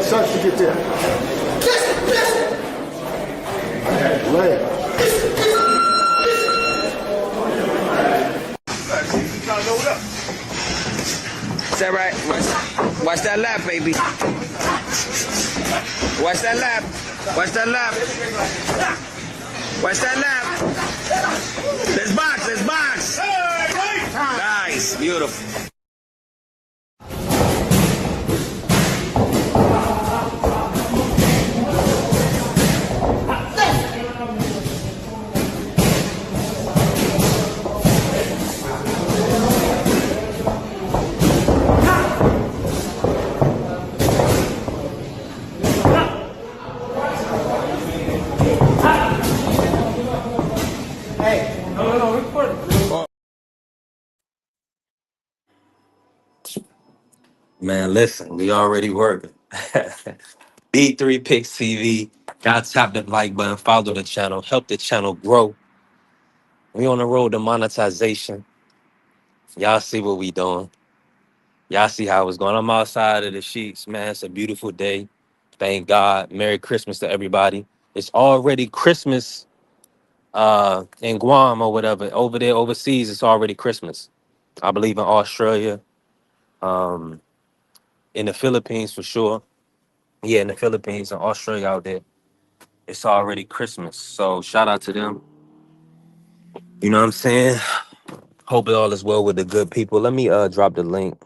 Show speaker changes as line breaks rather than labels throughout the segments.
Touch to get there. Lay.
Is that right? Watch that lap, baby. Watch that lap. Watch that lap. Watch that lap. Let's box. Let's box. Nice. Beautiful. Man, listen, we already working. B3 Picks TV. Y'all tap the like button, follow the channel, help the channel grow. We on the road to monetization. Y'all see what we doing. Y'all see how it's going. I'm outside of the sheets, man. It's a beautiful day. Thank God. Merry Christmas to everybody. It's already Christmas in Guam or whatever. Over there, overseas, it's already Christmas. I believe in Australia, um, in the Philippines for sure. Yeah, in the Philippines and Australia out there, it's already Christmas. So shout out to them. You know what I'm saying? Hope it all is well with the good people. Let me drop the link.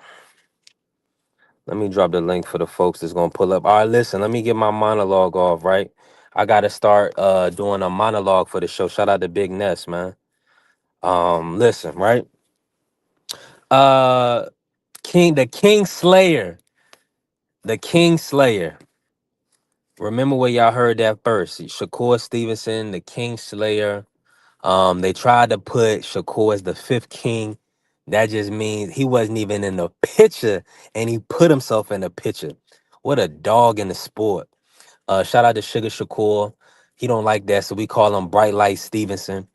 Let me drop the link for the folks that's gonna pull up. All right, listen, let me get my monologue off, right? I gotta start doing a monologue for the show. Shout out to Big Ness, man. Listen, right? Uh the King Slayer. The King Slayer. Remember where y'all heard that first. Shakur Stevenson, the King Slayer. They tried to put Shakur as the fifth king. That just means he wasn't even in the picture, and he put himself in the picture. What a dog in the sport. Shout out to Sugar Shakur. He don't like that, so we call him Bright Light Stevenson.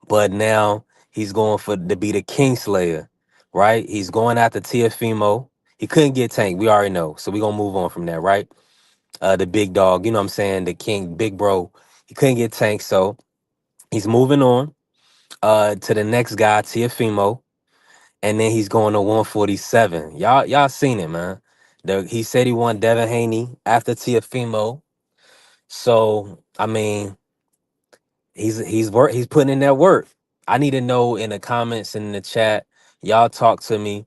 But now he's going for to be the Kingslayer, right? He's going after Teofimo. He couldn't get tanked. We already know. So we're gonna move on from that, right? The big dog, you know what I'm saying? The king, big bro. He couldn't get tanked, so he's moving on to the next guy, Teofimo, and then he's going to 147. Y'all seen it, man. He said he won Devin Haney after Teofimo. So I mean, he's putting in that work. I need to know in the comments and in the chat, y'all talk to me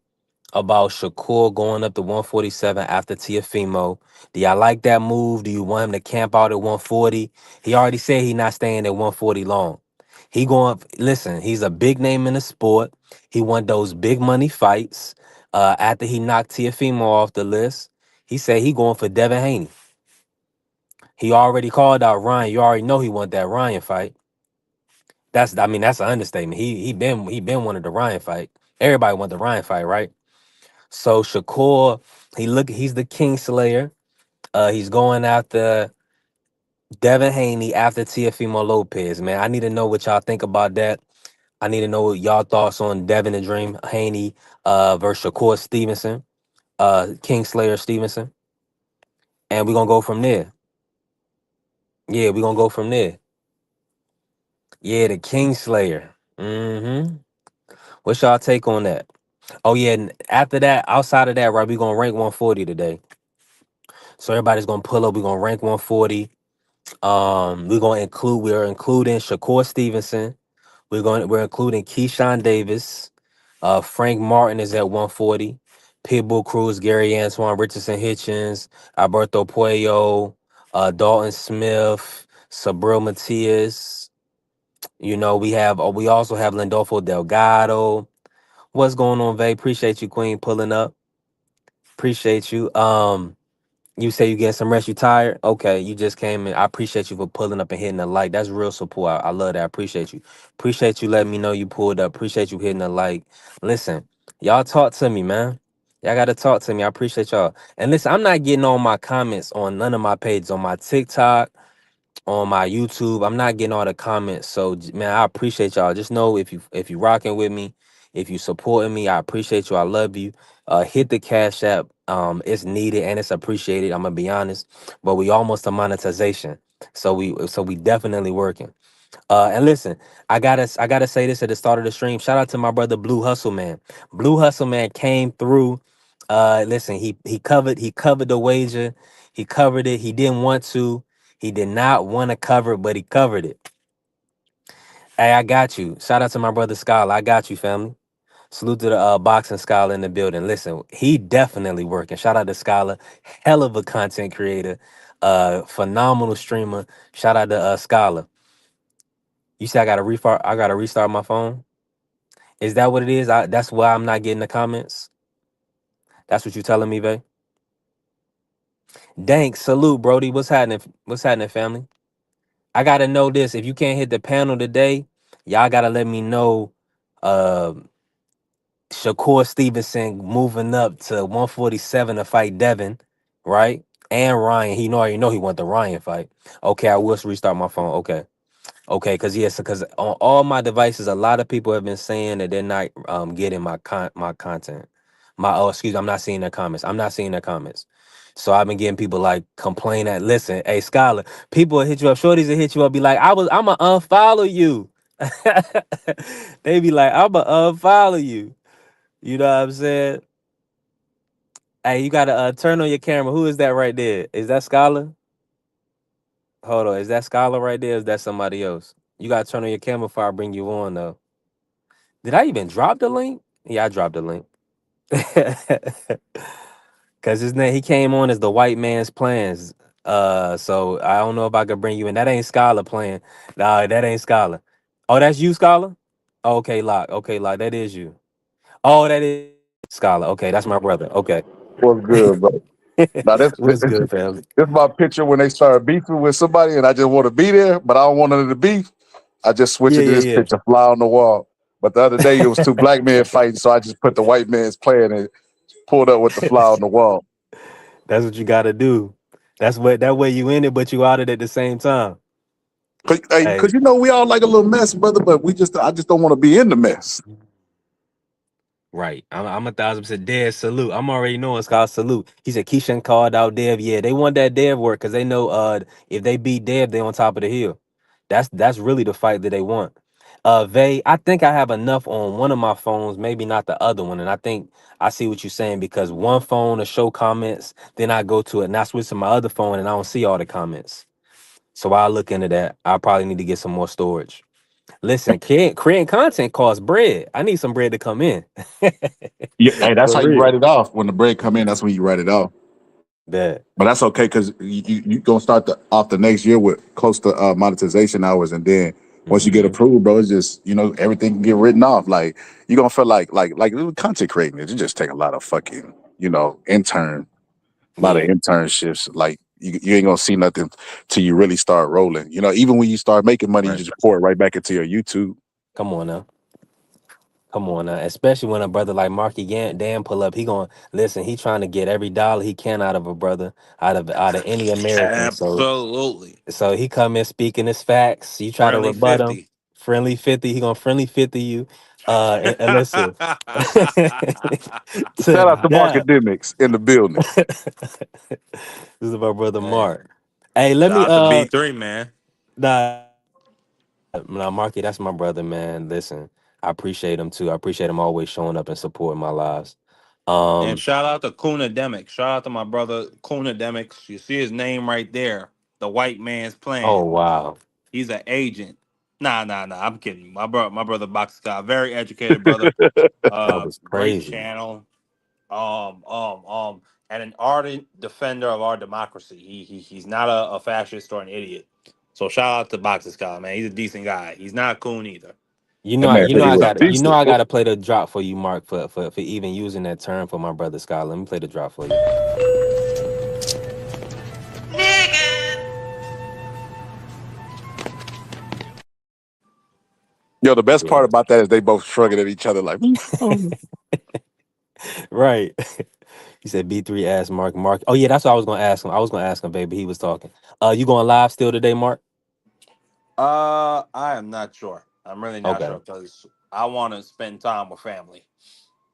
about Shakur going up to 147 after Teofimo. Do y'all like that move? Do you want him to camp out at 140? He already said he's not staying at 140 long. Listen, he's a big name in the sport. He won those big money fights. After he knocked Teofimo off the list, he said he going for Devin Haney. He already called out Ryan. You already know he want that Ryan fight. That's an understatement. He been wanted the Ryan fight. Everybody want the Ryan fight, right? So Shakur, he's the King Slayer. He's going after Devin Haney after Teofimo Lopez. Man, I need to know what y'all think about that. I need to know y'all thoughts on Devin the Dream Haney versus Shakur Stevenson, King Slayer Stevenson. And we're gonna go from there. Yeah, we're gonna go from there. Yeah, the King Slayer. Mm-hmm. What's y'all take on that? Oh yeah, and after that, outside of that, right, we're gonna rank 140 today. So everybody's gonna pull up, we're gonna rank 140. We're including Shakur Stevenson. We're including Keyshawn Davis. Frank Martin is at 140. Pitbull Cruz, Gary Antoine, Richardson Hitchens, Alberto Puello, Dalton Smith, Sabril Matias. You know, we also have Lindolfo Delgado. What's going on, Vay? Appreciate you, Queen, pulling up. Appreciate you. You say you getting some rest. You tired? Okay, you just came in. I appreciate you for pulling up and hitting the like. That's real support. I love that. I appreciate you. Appreciate you letting me know you pulled up. Appreciate you hitting the like. Listen, y'all talk to me, man. Y'all gotta talk to me. I appreciate y'all. And listen, I'm not getting all my comments on none of my pages on my TikTok, on my YouTube. I'm not getting all the comments. So man, I appreciate y'all. Just know if you rocking with me, if you supporting me, I appreciate you. I love you. Hit the Cash App. It's needed and it's appreciated. I'm gonna be honest. But we almost to monetization. So we definitely working. And listen, I gotta say this at the start of the stream. Shout out to my brother Blue Hustle Man. Blue Hustle Man came through. Listen, he covered the wager. He covered it. He didn't want to. He did not want to cover it, but he covered it. Hey, I got you. Shout out to my brother Scholar. I got you, family. Salute to the boxing scholar in the building. Listen, he definitely working. Shout out to Scholar, hell of a content creator, phenomenal streamer. Shout out to Scholar. You say I gotta restart. I gotta restart my phone. Is that what it is? That's why I'm not getting the comments. That's what you telling me, Vay? Dank, salute, Brody. What's happening? What's happening, family? I gotta know this. If you can't hit the panel today, y'all gotta let me know. Uh, Shakur Stevenson moving up to 147 to fight Devin, right? And Ryan. He know already know he want the Ryan fight. Okay, I will restart my phone. Okay. Okay, because yes, because on all my devices, a lot of people have been saying that they're not getting my content. Excuse me, I'm not seeing their comments. I'm not seeing their comments. So I've been getting people like complain that listen, hey Scholar, people will hit you up, shorties will hit you up, be like, I'ma unfollow you. They be like, I'ma unfollow you. You know what I'm saying? Hey, you gotta turn on your camera. Who is that right there? Is that Scholar? Hold on, is that Scholar right there? Or is that somebody else? You gotta turn on your camera before I bring you on though. Did I even drop the link? Yeah, I dropped the link. Cause his name he came on as the white man's plans. So I don't know if I could bring you in. That ain't Scholar playing. Nah, that ain't Scholar. Oh, that's you, Scholar? Okay, Lock. Okay, Lock. That is you. Oh, that is Scholar. Okay, that's my brother. Okay.
What's good, bro? Now this,
What's good, family?
this is my picture when they start beefing with somebody, and I just want to be there, but I don't want none of the beef. I just switch
Yeah,
it to this
yeah,
picture, fly on the wall. But the other day it was two black men fighting, so I just put the white man's playing and pulled up with the fly on the wall.
That's what you gotta do. That's what that way you in it, but you out it at the same time.
Cause,
Hey,
you know we all like a little mess, brother, but I just don't want to be in the mess.
right. I'm 1,000% dead salute. I'm already knowing it's called salute. He said Keishan called out Dev. Yeah, they want that Dev work because they know if they beat Dev, they on top of the hill. That's really the fight that they want. Vay, I think I have enough on one of my phones, maybe not the other one. And I think I see what you're saying because one phone to show comments, then I go to it and I switch to my other phone and I don't see all the comments. So I'll look into that. I probably need to get some more storage. Listen, creating content costs bread. I need some bread to come in.
Yeah, hey, that's
For
how you
real.
write it off. When the break come in, that's when you write it off.
Bet.
But that's okay because you gonna start off the next year with close to monetization hours, and then once you get
Hmm.
approved, bro, it's just everything can get written off. Like you gonna feel like content creating it just take a lot of fucking a lot of
Yeah.
internships. Like you ain't gonna see nothing till you really start rolling. Even when you start making money, you
Right.
just pour it right back into your YouTube.
Come on now. Come on now. Especially when a brother like Marky Dan pull up, he going listen. He trying to get every dollar he can out of a brother, out of any American. So
Absolutely.
so he come in speaking his facts. You try to
Friendly
rebut him.
50.
Friendly 50. He gonna friendly 50 you. And listen. To
Shout out to
that.
academics in the building.
This is my brother
Man.
Mark. Hey, let
Shout
me
out to B3, man.
nah, Marky, that's my brother, man. Listen, I appreciate him too. I appreciate him always showing up and supporting my lives.
And
Um,
shout out to Kuna Demics. Shout out to my brother Kuna Demics. You see his name right there. The white man's
oh
plan.
wow.
He's an agent. Nah. I'm kidding. My brother Box Scott. Very educated brother.
That was
Great
crazy.
channel. And an ardent defender of our democracy. He's not a fascist or an idiot. So shout out to Boxer Scott, man. He's a decent guy. He's not a coon either.
You know,
That
I,
man
you
said
know,
he
I
was
got you know,
decent.
I got to play the drop for you, Mark, for even using that term for my brother Scott. Let me play the drop for you.
Yo, the best part
Yeah.
about that is they both shrugging at each other like, oh.
Right. He said B3 asked Mark. Oh yeah, that's what I was gonna ask him. I was gonna ask him, baby. He was talking. You going live still today, Mark?
I am not sure. I'm really not
Okay.
sure because I want to spend time with family.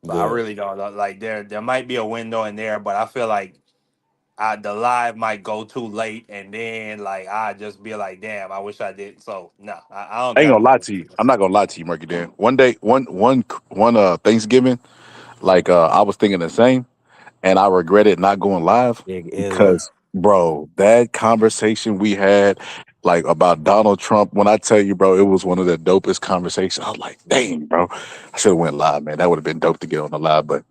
So I
Good.
really don't like. There might be a window in there, but I feel like the live might go too late, and then like I just be like, damn, I wish I did. So no, I don't
I
think
ain't
I'm
gonna
gonna
lie
do
to you. I'm
it.
not gonna lie to you, Marky Dan. One day, one Thanksgiving, like I was thinking the same, and I regretted not going live
Big Illy.
because, bro, that conversation we had, like about Donald Trump. When I tell you, bro, it was one of the dopest conversations. I was like, dang, bro, I should have went live, man. That would have been dope to get on the live. But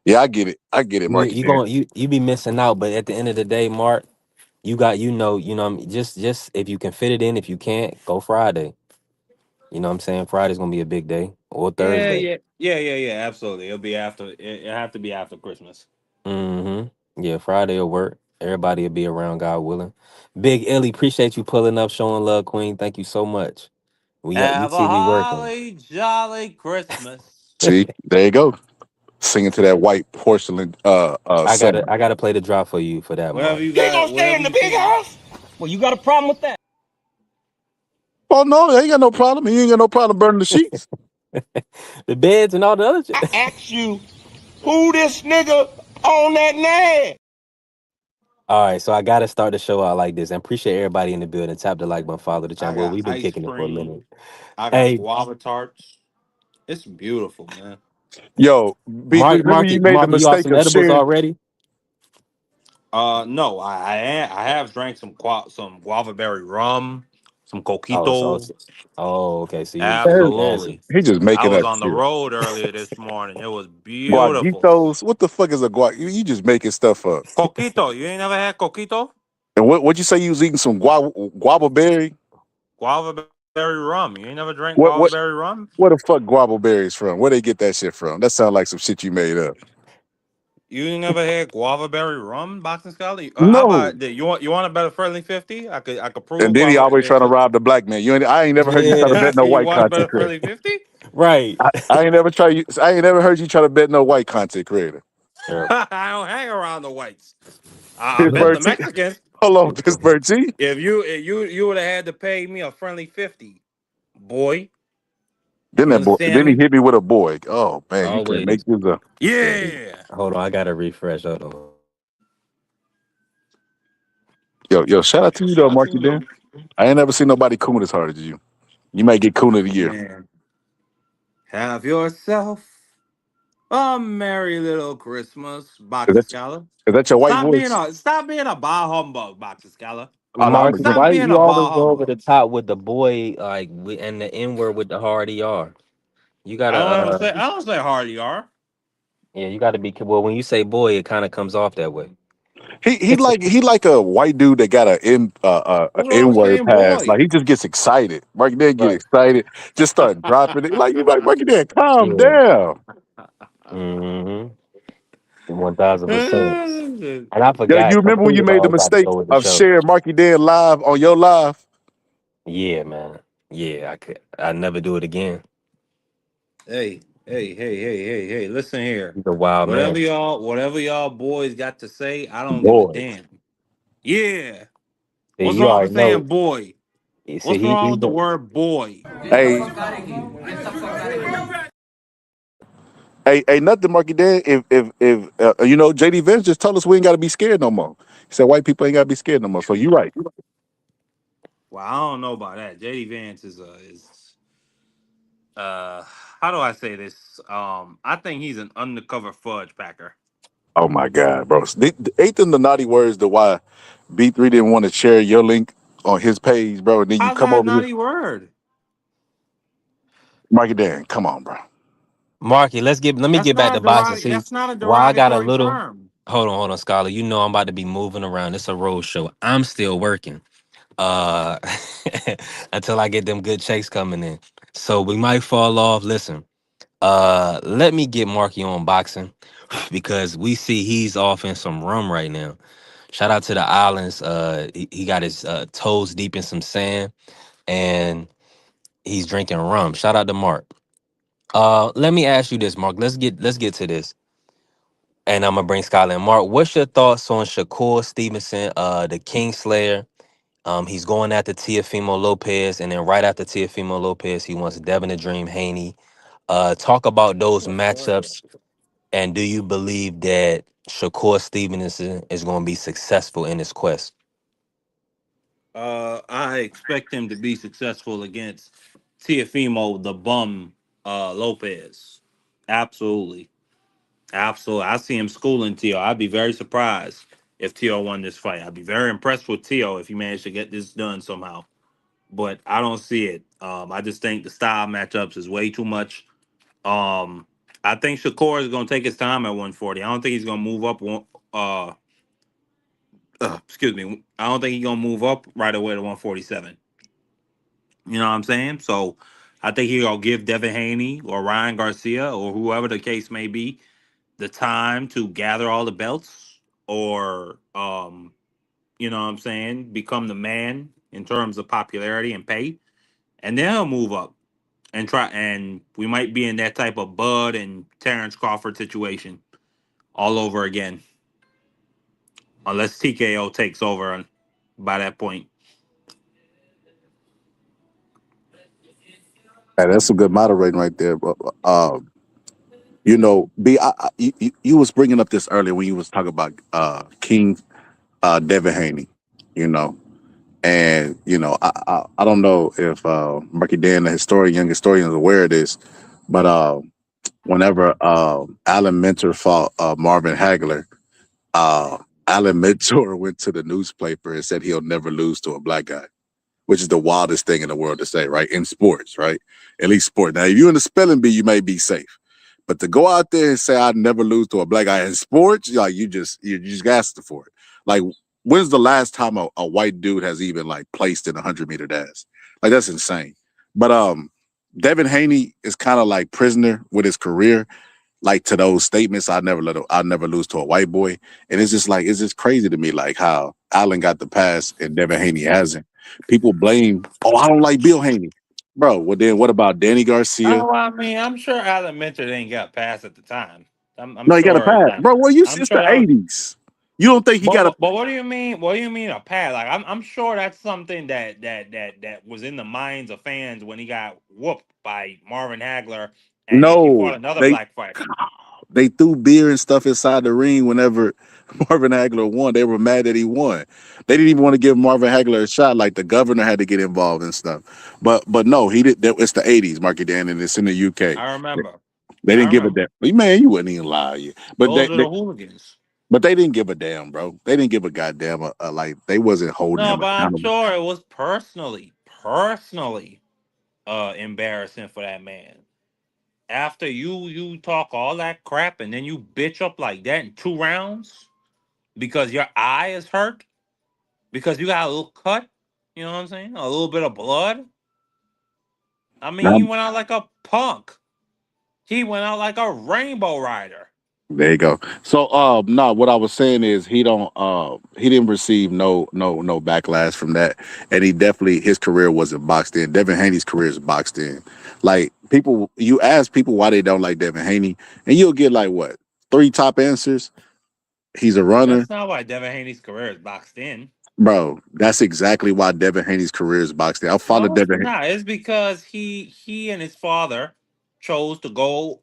yeah, I get it. I get it,
You
Marky
you
Dan.
going you be missing out, but at the end of the day, Mark, you got just if you can fit it in, if you can't, go Friday. You know what I'm saying? Friday's gonna be a big day. Or
Yeah,
Thursday.
yeah. Absolutely, it'll be after. It have to be after Christmas.
Yeah, Friday will work. Everybody will be around, God willing. Big Illy, appreciate you pulling up, showing love, Queen. Thank you so much. You
Have a
see me working.
holly jolly Christmas.
See, there you go, singing to that white porcelain
I gotta
song.
I gotta play the drop for you for that,
Whatever
Mark.
you got, whatever you sing.
Well, you got a problem with that?
Oh no, they ain't got no problem. You ain't got no problem burning the sheets.
The beds and all the other shit.
I asked you who this nigga on that name.
All right, so I gotta start the show out like this. And appreciate everybody in the building. Tap the like button, follow the channel.
I
Well,
got
we've been
ice
kicking it for a
cream.
minute.
I got
Hey,
guava tarts. It's beautiful, man.
Yo, B3, remember you made the
Marky, you off
mistake
some
of
edibles
sharing.
already?
No, I have drank some guava berry rum, some
Oh,
coquito.
okay. So you fancy.
Absolutely.
He just
I
making
was
up
on the
shit.
road earlier this morning. It was beautiful.
Guaguitos. What the fuck is a guac? You just making stuff up.
Coquito. You ain't never had coquito?
And what you say you was eating some guava berry?
Guava berry rum. You ain't never drank
What
guava
what
berry rum?
where the fuck guava berries from? Where they get that shit from? That sounds like some shit you made up.
You ain't never had guava berry rum, Boxing Scholar? How
No.
about that? You want a better friendly 50? I could
And
prove
then he
guava.
always trying to rob the black man. I ain't never heard you try to
Yeah,
bet no
You
white
want a
content
better
creator.
friendly 50?
right.
I ain't never heard you try to bet no white content creator.
Sure.
I don't hang around the whites. I bet the
Pittsburgh T.
Mexicans.
Hold on, Pittsburgh T.
If you would have had to pay me a friendly 50, boy. You
Then
understand
he
me?
hit me with a boy. Oh man, you can't make
Always.
this up.
Yeah.
Hold on, I gotta refresh. Hold on.
Yo, shout out to you though, Marky Dan. I ain't never seen nobody coon as hard as you. You might get coon of the year.
Man. Have yourself a merry little Christmas,
Is
Boxer
that
Scholar.
is that your white voice?
Stop being a bah humbug, Boxer Scholar.
Oh, no, I'm a
Marky,
good.
Stop
why
being
you
a
always
bah
go over the
humbug.
top with the boy and the N word with the hard ER? You gotta
I don't say hard ER.
yeah, you gotta be well when you say boy, it kind of comes off that way.
He like a white dude that got a
What's wrong
N
with
word
saying
pass. Like
boy?
he just gets excited. Marky Dan get
Right.
excited, just start dropping it. Like you like Marky Dan, calm
Yeah.
down.
Mm-hmm. 1000%.
hey,
And I
Yo, you
forgot
remember when you
completely
made
I
the
was about to
mistake
go with the
of
show.
sharing Marky Dan live on your live?
Yeah, man. Yeah, I never do it again.
hey. Listen here.
He's a wild man.
Whatever y'all boys got to say, I don't give a
Boy.
damn. Yeah.
See,
What's
you
wrong
already
with
know.
saying boy?
You see,
What's wrong
he's
with the
the
word boy?
Hey, hey, nothing, Marky Dan. If JD Vance just told us we ain't got to be scared no more. He said white people ain't got to be scared no more. So you right.
Well, I don't know about that. JD Vance is how do I say this? I think he's an undercover fudge packer.
Oh my God, bro. Ain't them the naughty words to why B3 didn't want to share your link on his page, bro? And then you
How's
come
that a
over here,
naughty word?
Marky Dan. Come on, bro.
Marky. Let me get back to boxing. See,
That's not a
why I got a
derogatory
little.
term.
Hold on, Scholar. You know I'm about to be moving around. It's a road show. I'm still working. Uh, until I get them good checks coming in. So we might fall off. Listen. Let me get Marky on boxing because we see he's off in some rum right now. Shout out to the islands. He got his toes deep in some sand, and He's drinking rum. Shout out to Mark. Let me ask you this, Mark. Let's get to this. And I'm gonna bring Skylar and Mark. What's your thoughts on Shakur Stevenson, the Kingslayer? He's going after Teofimo Lopez, and then right after Teofimo Lopez, he wants Devin the Dream Haney. Talk about those matchups, and do you believe that Shakur Stevenson is going to be successful in his quest?
I expect him to be successful against Tiafimo the Bum Lopez. Absolutely. Absolutely. I see him schooling Tio. I'd be very surprised if Tio won this fight. I'd be very impressed with Tio if he managed to get this done somehow. But I don't see it. I just think the style matchups is way too much. Um, I think Shakur is going to take his time at 140. I don't think he's going to move up. Excuse me. I don't think he's going to move up right away to 147. You know what I'm saying? So I think he'll give Devin Haney or Ryan Garcia or whoever the case may be the time to gather all the belts or you know what I'm saying, become the man in terms of popularity and pay. And then he'll move up and try, and we might be in that type of Bud and Terrence Crawford situation all over again. Unless TKO takes over by that point.
Hey, that's some good moderating right there, bro. You was bringing up this earlier when you was talking about King Devin Haney, you know, and I don't know if Marky Dan, the historian, young historian, is aware of this, but whenever Alan Mentor fought Marvin Hagler, uh, Alan Mentor went to the newspaper and said he'll never lose to a black guy, which is the wildest thing in the world to say, right? In sports, right? At least sport. Now, if you're in the spelling bee, you may be safe. But to go out there and say I'd never lose to a black guy in sports, like you just gassed for it. Like, when's the last time a white dude has even like placed in a 100-meter dash? Like, that's insane. But Devin Haney is kind of like prisoner with his career, like to those statements. I'll never lose to a white boy. And it's just crazy to me, like how Allen got the pass and Devin Haney hasn't. People blame, oh, I don't like Bill Haney. Bro, well then what about Danny Garcia?
Oh, I mean, I'm sure Alan Minter didn't get passed at the time. I'm
No, he got a
sure
pass.
that.
Bro, well,
I'm
it's
sure
the
that was.
80s. You don't think he got a
But what do you mean? What do you mean a pass? Like I'm sure that's something that was in the minds of fans when he got whooped by Marvin Hagler, and he fought
no.
another
They
black fighter.
they threw beer and stuff inside the ring whenever Marvin Hagler won. They were mad that he won. They didn't even want to give Marvin Hagler a shot. Like the governor had to get involved and stuff. But no, he did. It's the 80s, Marky Dan, and it's in the UK.
I remember.
They
I
didn't give a
remember.
damn. Man, you wouldn't even lie. You. But
Those are the hooligans.
they didn't give a damn, bro. They didn't give a goddamn. Like they wasn't holding
No,
him
but I'm
accountable.
sure it was personally, embarrassing for that man. After you talk all that crap and then you bitch up like that in 2 rounds because your eye is hurt because you got a little cut. You know what I'm saying? A little bit of blood. I mean, he
Now,
went out like a punk. He went out like a rainbow rider.
there you go. So, no, what I was saying is he didn't receive no backlash from that, and he definitely his career wasn't boxed in. Devin Haney's career is boxed in. Like people, you ask people why they don't like Devin Haney, and you'll get like what three top answers. He's a runner,
That's not why Devin Haney's career is boxed in.
bro. That's exactly why Devin Haney's career is boxed in. I followed
No, it's
Devin.
not. It's because he and his father chose to go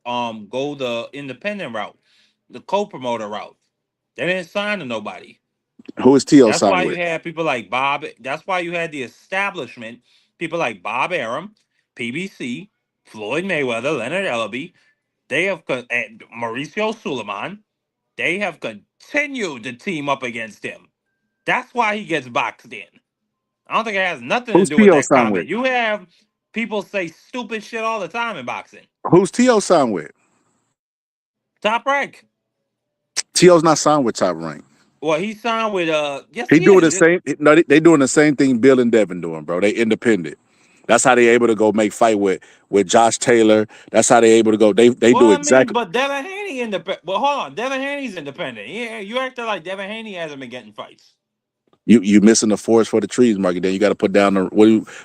the independent route, the co-promoter route. They didn't sign to nobody.
Who is T.O.
That's
signed
why you
with?
had people like Bob. That's why you had the establishment, people like Bob Arum, PBC, Floyd Mayweather, Leonard Ellaby. They have and Mauricio Suleiman. They have continued to team up against him. That's why he gets boxed in. I don't think it has nothing to
Who's
do with
T.O.
that
signed with?
comment. You have people say stupid shit all the time in boxing.
Who's T.O. signed with?
Top rank.
T.O.'s not signed with Top Rank.
Well, he signed with yes
He
he
doing the
is.
same. No, they doing the same thing Bill and Devin doing, bro. They independent. That's how they able to go make fight with Josh Taylor. That's how they able to go. They
Well,
do
I mean,
exactly.
but Devin Haney independent. Well, hold on, Devin Haney's independent. Yeah, you acting like Devin Haney hasn't been getting fights.
You missing the forest for the trees, Marky. Then you got to put down the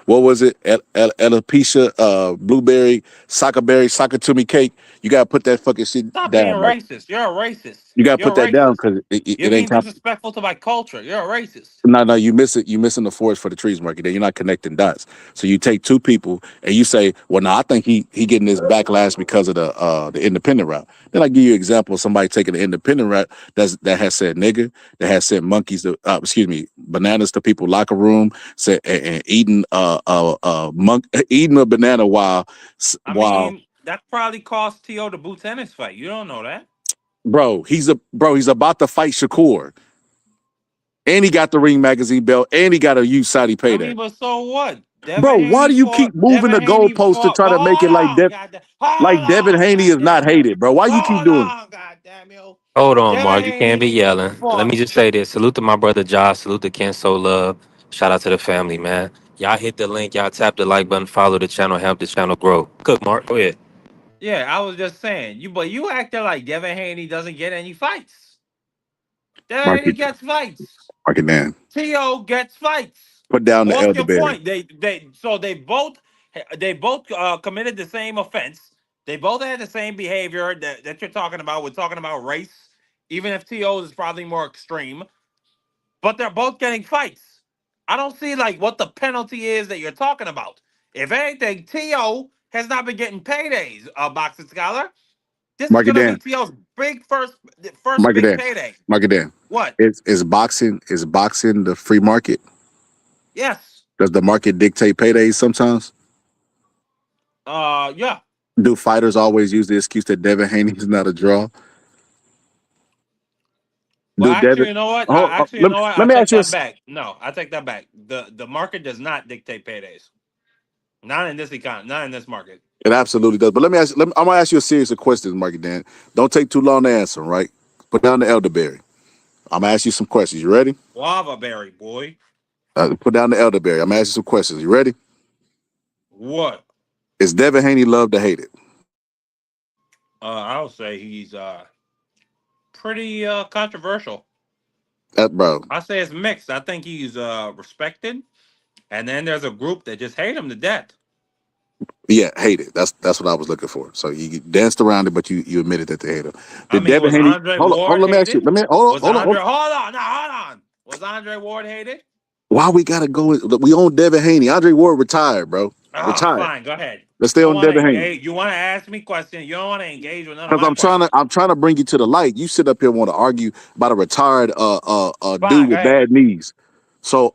what was it? Alopecia, blueberry, soccer to me cake. You got to put that fucking shit
Stop being
down, Marky.
racist. You're a racist.
You got to
You're
put
a
that down
racist.
because
You're
it ain't
being
time.
disrespectful to my culture. You're a racist.
No, no, you miss it. You missing the forest for the trees, Marky. Then you're not connecting dots. So you take two people and you say, "Well, no, I think he getting this backlash because of the independent route." Then I give you an example of somebody taking the independent route that has said nigger, that has said monkeys, excuse me, bananas to people locker room, said and eating eating a banana
I
while
mean, that probably cost T.O. the boots in his fight. You don't know that.
he's about to fight Shakur, and he got the Ring Magazine belt, and he got a youth Saudi
I
payday.
mean, but so what?
Bro, why do you keep moving
Devin
the
Haney
goalposts to
fought.
try
But
to make
hold
it
on, goddamn. Hold
Devin
on,
Haney is not
goddamn you.
hated, bro? Why you keep
Hold
doing it?
on, goddamn you.
Hold on,
Devin
Mark. You can't be
Haney
yelling. Let
fought.
me just say this. Salute to my brother Josh. Salute to Ken So Love. Shout out to the family, man. Y'all hit the link. Y'all tap the like button. Follow the channel. Help the channel grow. Cook, Mark. Go ahead.
Yeah, I was just saying. But you acting like Devin Haney doesn't get any fights. Devin
Mark
Haney
it,
gets fights.
mark it down.
T.O. gets fights.
Put down the
What's your
elderberry.
point? They both committed the same offense. They both had the same behavior that you're talking about. We're talking about race, even if T.O.'s is probably more extreme. But they're both getting fights. I don't see like what the penalty is that you're talking about. If anything, T.O. has not been getting paydays, boxing scholar. This is
Mark it
gonna be
down.
T.O.'s first
Mark it
big
down.
payday.
Mark it down.
What?
Is boxing the free market?
Yes.
Does the market dictate paydays sometimes?
Yeah.
Do fighters always use the excuse that Devin Haney is not a draw?
Well,
Do Devin?
actually, you know what?
Oh, oh,
You know what?
let
I
me
take
ask you.
that back. No, I take that back. The market does not dictate paydays. Not in this economy. Not in this market.
It absolutely does. But let me ask. I'm gonna ask you a series of questions, Marky Dan. Don't take too long to answer. Right? Put down the elderberry. I'm gonna ask you some questions. You ready?
Guava berry, boy.
Put down the elderberry. I'm gonna ask you some questions. You ready?
What?
Is Devin Haney loved or hated?
I'll say he's pretty controversial.
Bro,
I say it's mixed. I think he's respected, and then there's a group that just hate him to death.
yeah, hated. That's what I was looking for. So you danced around it, but you admitted that they hate him.
I
Did
mean,
Devin
was
Haney?
Andre
Hold on, hold on.
Ward
Let me ask you.
hated?
Let me hold on,
Was
hold on. Hold
Andre?
on.
Hold on, now hold on. Was Andre Ward hated?
Why we gotta go? We own Devin Haney. Andre Ward retired, bro.
Ah,
Retired.
fine. Go ahead.
Let's stay
You don't
on
want to
Devin Haney.
engage. You want to ask me questions. You don't want to engage with none of
Because
my questions.
I'm trying to bring you to the light. You sit up here and want to argue about a retired dude
Fine. Go
with
ahead.
bad knees. So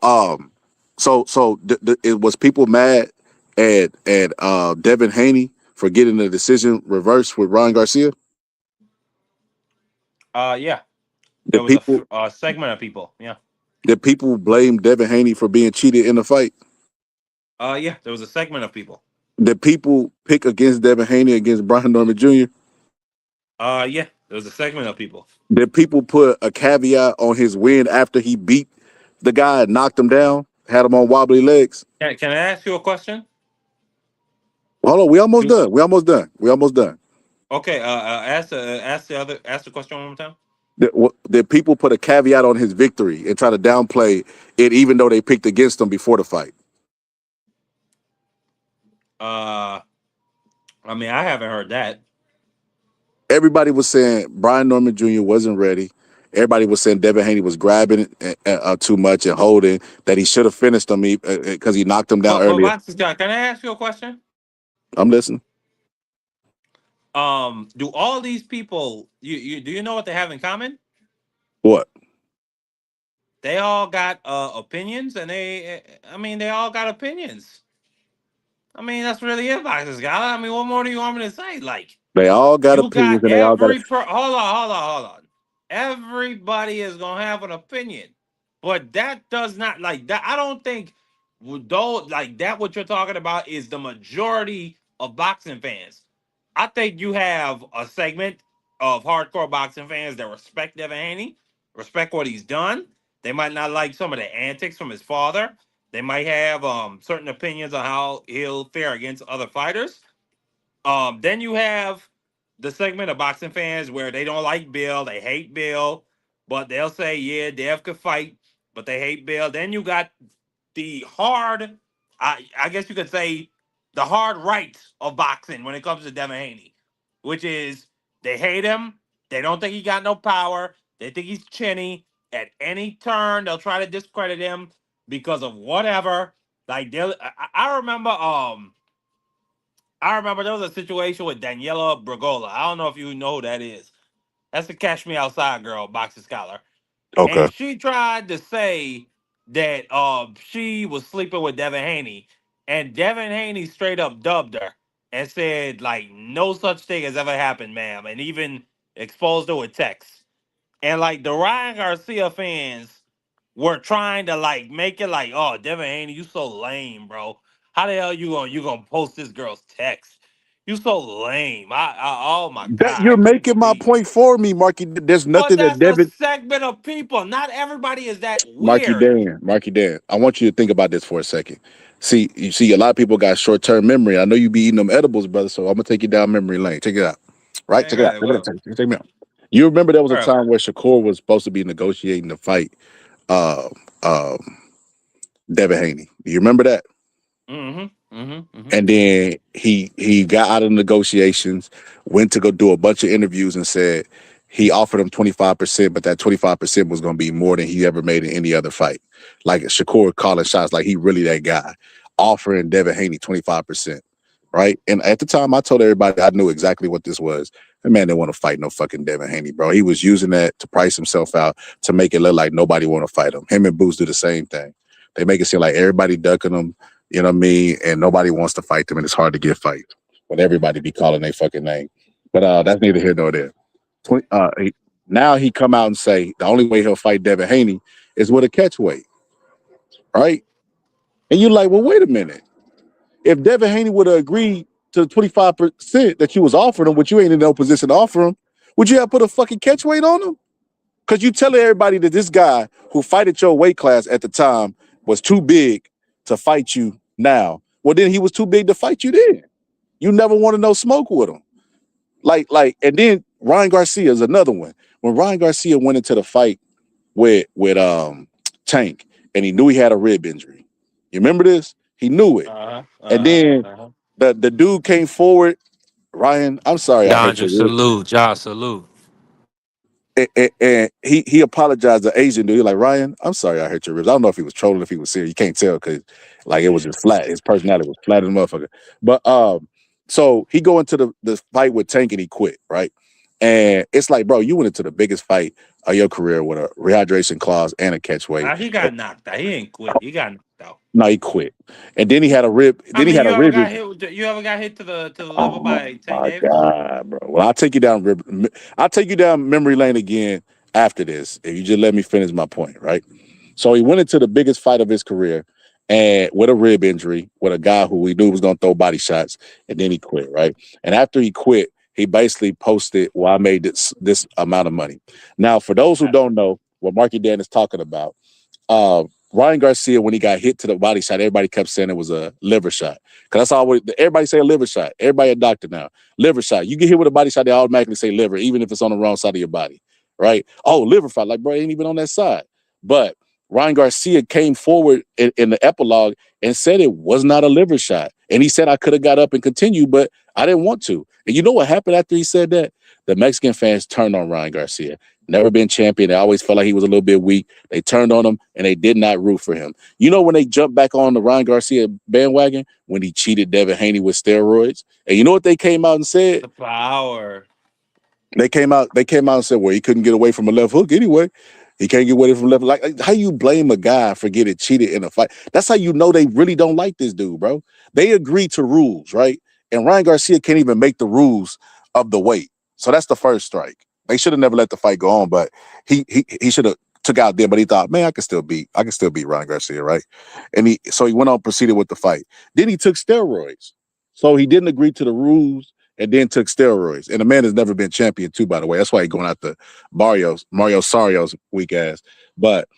it was people mad at Devin Haney for getting the decision reversed with Ryan Garcia.
Yeah. There
Did
was a
people
segment of people. Yeah.
did people blame Devin Haney for being cheated in the fight?
Yeah. There was a segment of people.
Did people pick against Devin Haney against Brian Norman Jr.?
Yeah. There was a segment of people.
Did people put a caveat on his win after he beat the guy and knocked him down, had him on wobbly legs?
Can I ask you a question?
Hold on, we almost
Do
done. We almost done. We almost done.
Okay. Ask the question one more time.
Did people put a caveat on his victory and try to downplay it, even though they picked against him before the fight?
Uh, I mean, I haven't heard that.
Everybody was saying Brian Norman Jr. wasn't ready. Everybody was saying Devin Haney was grabbing too much and holding, that he should have finished him because he knocked him down
But
earlier.
Boxing Scott, can I ask you a question?
I'm listening.
Do all these people you do you know what they have in common?
What?
They all got opinions, and I mean, they all got opinions. I mean, that's really it, Boxing Scott. I mean, what more do you want me to say? Like,
They all got
you got
opinions and they all got.
hold on. Everybody is gonna have an opinion, but that does not like that. I don't think though like that. What you're talking about is the majority of boxing fans. I think you have a segment of hardcore boxing fans that respect Devin Haney, respect what he's done. They might not like some of the antics from his father. They might have certain opinions on how he'll fare against other fighters. Then you have the segment of boxing fans where they don't like Bill, they hate Bill, but they'll say, yeah, Dev could fight, but they hate Bill. Then you got the hard, I guess you could say, the hard right of boxing when it comes to Devin Haney, which is they hate him. They don't think he got no power. They think he's chinny. At any turn, they'll try to discredit him because of whatever. Like I remember there was a situation with Daniela Bragola. I don't know if you know who that is. That's the Cash Me Outside girl, boxing scholar.
Okay.
And she tried to say that she was sleeping with Devin Haney, and Devin Haney straight up dubbed her and said like no such thing has ever happened, ma'am, and even exposed her with text. And like the Ryan Garcia fans were trying to like make it like, oh, Devin Haney, you so lame, bro. How the hell you gonna post this girl's text? You so lame. Oh my
That
god, I
you're
can't
making my
believe.
point for me, Marky. There's
But
nothing that
that's a
Devin.
segment of people. Not everybody is that
Marky
weird.
Dan, Marky Dan. I want you to think about this for a second. See, you see, a lot of people got short term memory. I know you be eating them edibles, brother. So I'm gonna take you down memory lane. Check it out. Right?
Man,
Check
go
it out.
ahead.
Check it out.
Well,
Check me out. You remember there was a
bro.
time where Shakur was supposed to be negotiating the fight, uh, Devin Haney. Do you remember that?
Mm-hmm. Mm-hmm. Mm-hmm.
And then he got out of negotiations, went to go do a bunch of interviews, and said he offered him 25%, but that 25% was going to be more than he ever made in any other fight. Like Shakur calling shots, like he really that guy, offering Devin Haney 25%, right? And at the time, I told everybody I knew exactly what this was. The man didn't want to fight no fucking Devin Haney, bro. He was using that to price himself out to make it look like nobody want to fight him. Him and Boots do the same thing. They make it seem like everybody ducking him, you know what I mean? And nobody wants to fight them, and it's hard to get fights when everybody be calling their fucking name. But that's neither here nor there. 20, now he come out and say the only way he'll fight Devin Haney is with a catch weight, right? And you're like, well, wait a minute. If Devin Haney would have agreed to the 25% that you was offering him, which you ain't in no position to offer him, would you have put a fucking catch weight on him? Because you telling everybody that this guy who fight at your weight class at the time was too big to fight you now. Well, then he was too big to fight you then. You never want to know smoke with him. And then Ryan Garcia is another one. When Ryan Garcia went into the fight with Tank and he knew he had a rib injury. You remember this? He knew it.
Uh-huh.
And
Uh-huh.
then
Uh-huh.
the dude came forward. Ryan, I'm sorry I
John,
hurt your
just
rib.
salute. John, salute.
And he apologized to Asian dude. He like, Ryan, I'm sorry I hurt your ribs. I don't know if he was trolling, if he was serious. You can't tell because like it was just flat. His personality was flat as a motherfucker. But so he go into the fight with Tank and he quit, right? And it's like, bro, you went into the biggest fight of your career with a rehydration clause and a catch weight.
He got knocked out. He ain't quit. He got knocked out.
No, he quit. And then he had a rib.
I
Then he
mean,
had a rib.
you ever got hit to the liver
Oh
by Tank
my
Davis?
God, bro. Well, I'll take you down memory lane again after this. If you just let me finish my point, right? So he went into the biggest fight of his career and with a rib injury, with a guy who we knew was gonna throw body shots, and then he quit, right? And after he quit, he basically posted, well, I made this amount of money. Now, for those who don't know what Marky Dan is talking about, uh, Ryan Garcia, when he got hit to the body shot, everybody kept saying it was a liver shot. Because that's all everybody say a liver shot. Everybody a doctor now. Liver shot. You get hit with a body shot, they automatically say liver, even if it's on the wrong side of your body. Right? Oh, liver fight. Like, bro, it ain't even on that side. But Ryan Garcia came forward in the epilogue and said it was not a liver shot. And he said I could have got up and continued, but I didn't want to. And you know what happened after he said that? The Mexican fans turned on Ryan Garcia. Never been champion. They always felt like he was a little bit weak. They turned on him and they did not root for him. You know when they jumped back on the Ryan Garcia bandwagon? When he cheated Devin Haney with steroids. And you know what they came out and said?
The power.
They came out and said, well, he couldn't get away from a left hook anyway. He can't get away from left. Like how you blame a guy for getting cheated in a fight? That's how you know they really don't like this dude, bro. They agree to rules, right? And Ryan Garcia can't even make the rules of the weight. So that's the first strike. They should have never let the fight go on, but he should have took out there, but he thought, man, I can still beat Ryan Garcia, right? And he went on, proceeded with the fight. Then he took steroids. So he didn't agree to the rules and then took steroids. And the man has never been champion too, by the way. That's why he's going out to Mario Sarrio's weak ass. But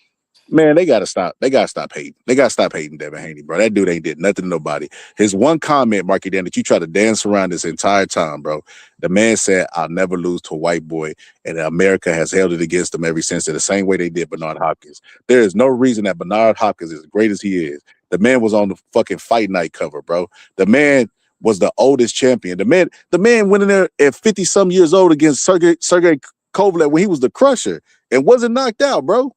Man, they gotta stop. They gotta stop hating. They gotta stop hating Devin Haney, bro. That dude ain't did nothing to nobody. His one comment, Marky Dan, that you try to dance around this entire time, bro. The man said, "I'll never lose to a white boy," and America has held it against him ever since. In the same way they did Bernard Hopkins. There is no reason that Bernard Hopkins, as great as he is, the man was on the fucking Fight Night cover, bro. The man was the oldest champion. The man went in there at 50 some years old against Sergey Kovalev when he was the Crusher and wasn't knocked out, bro.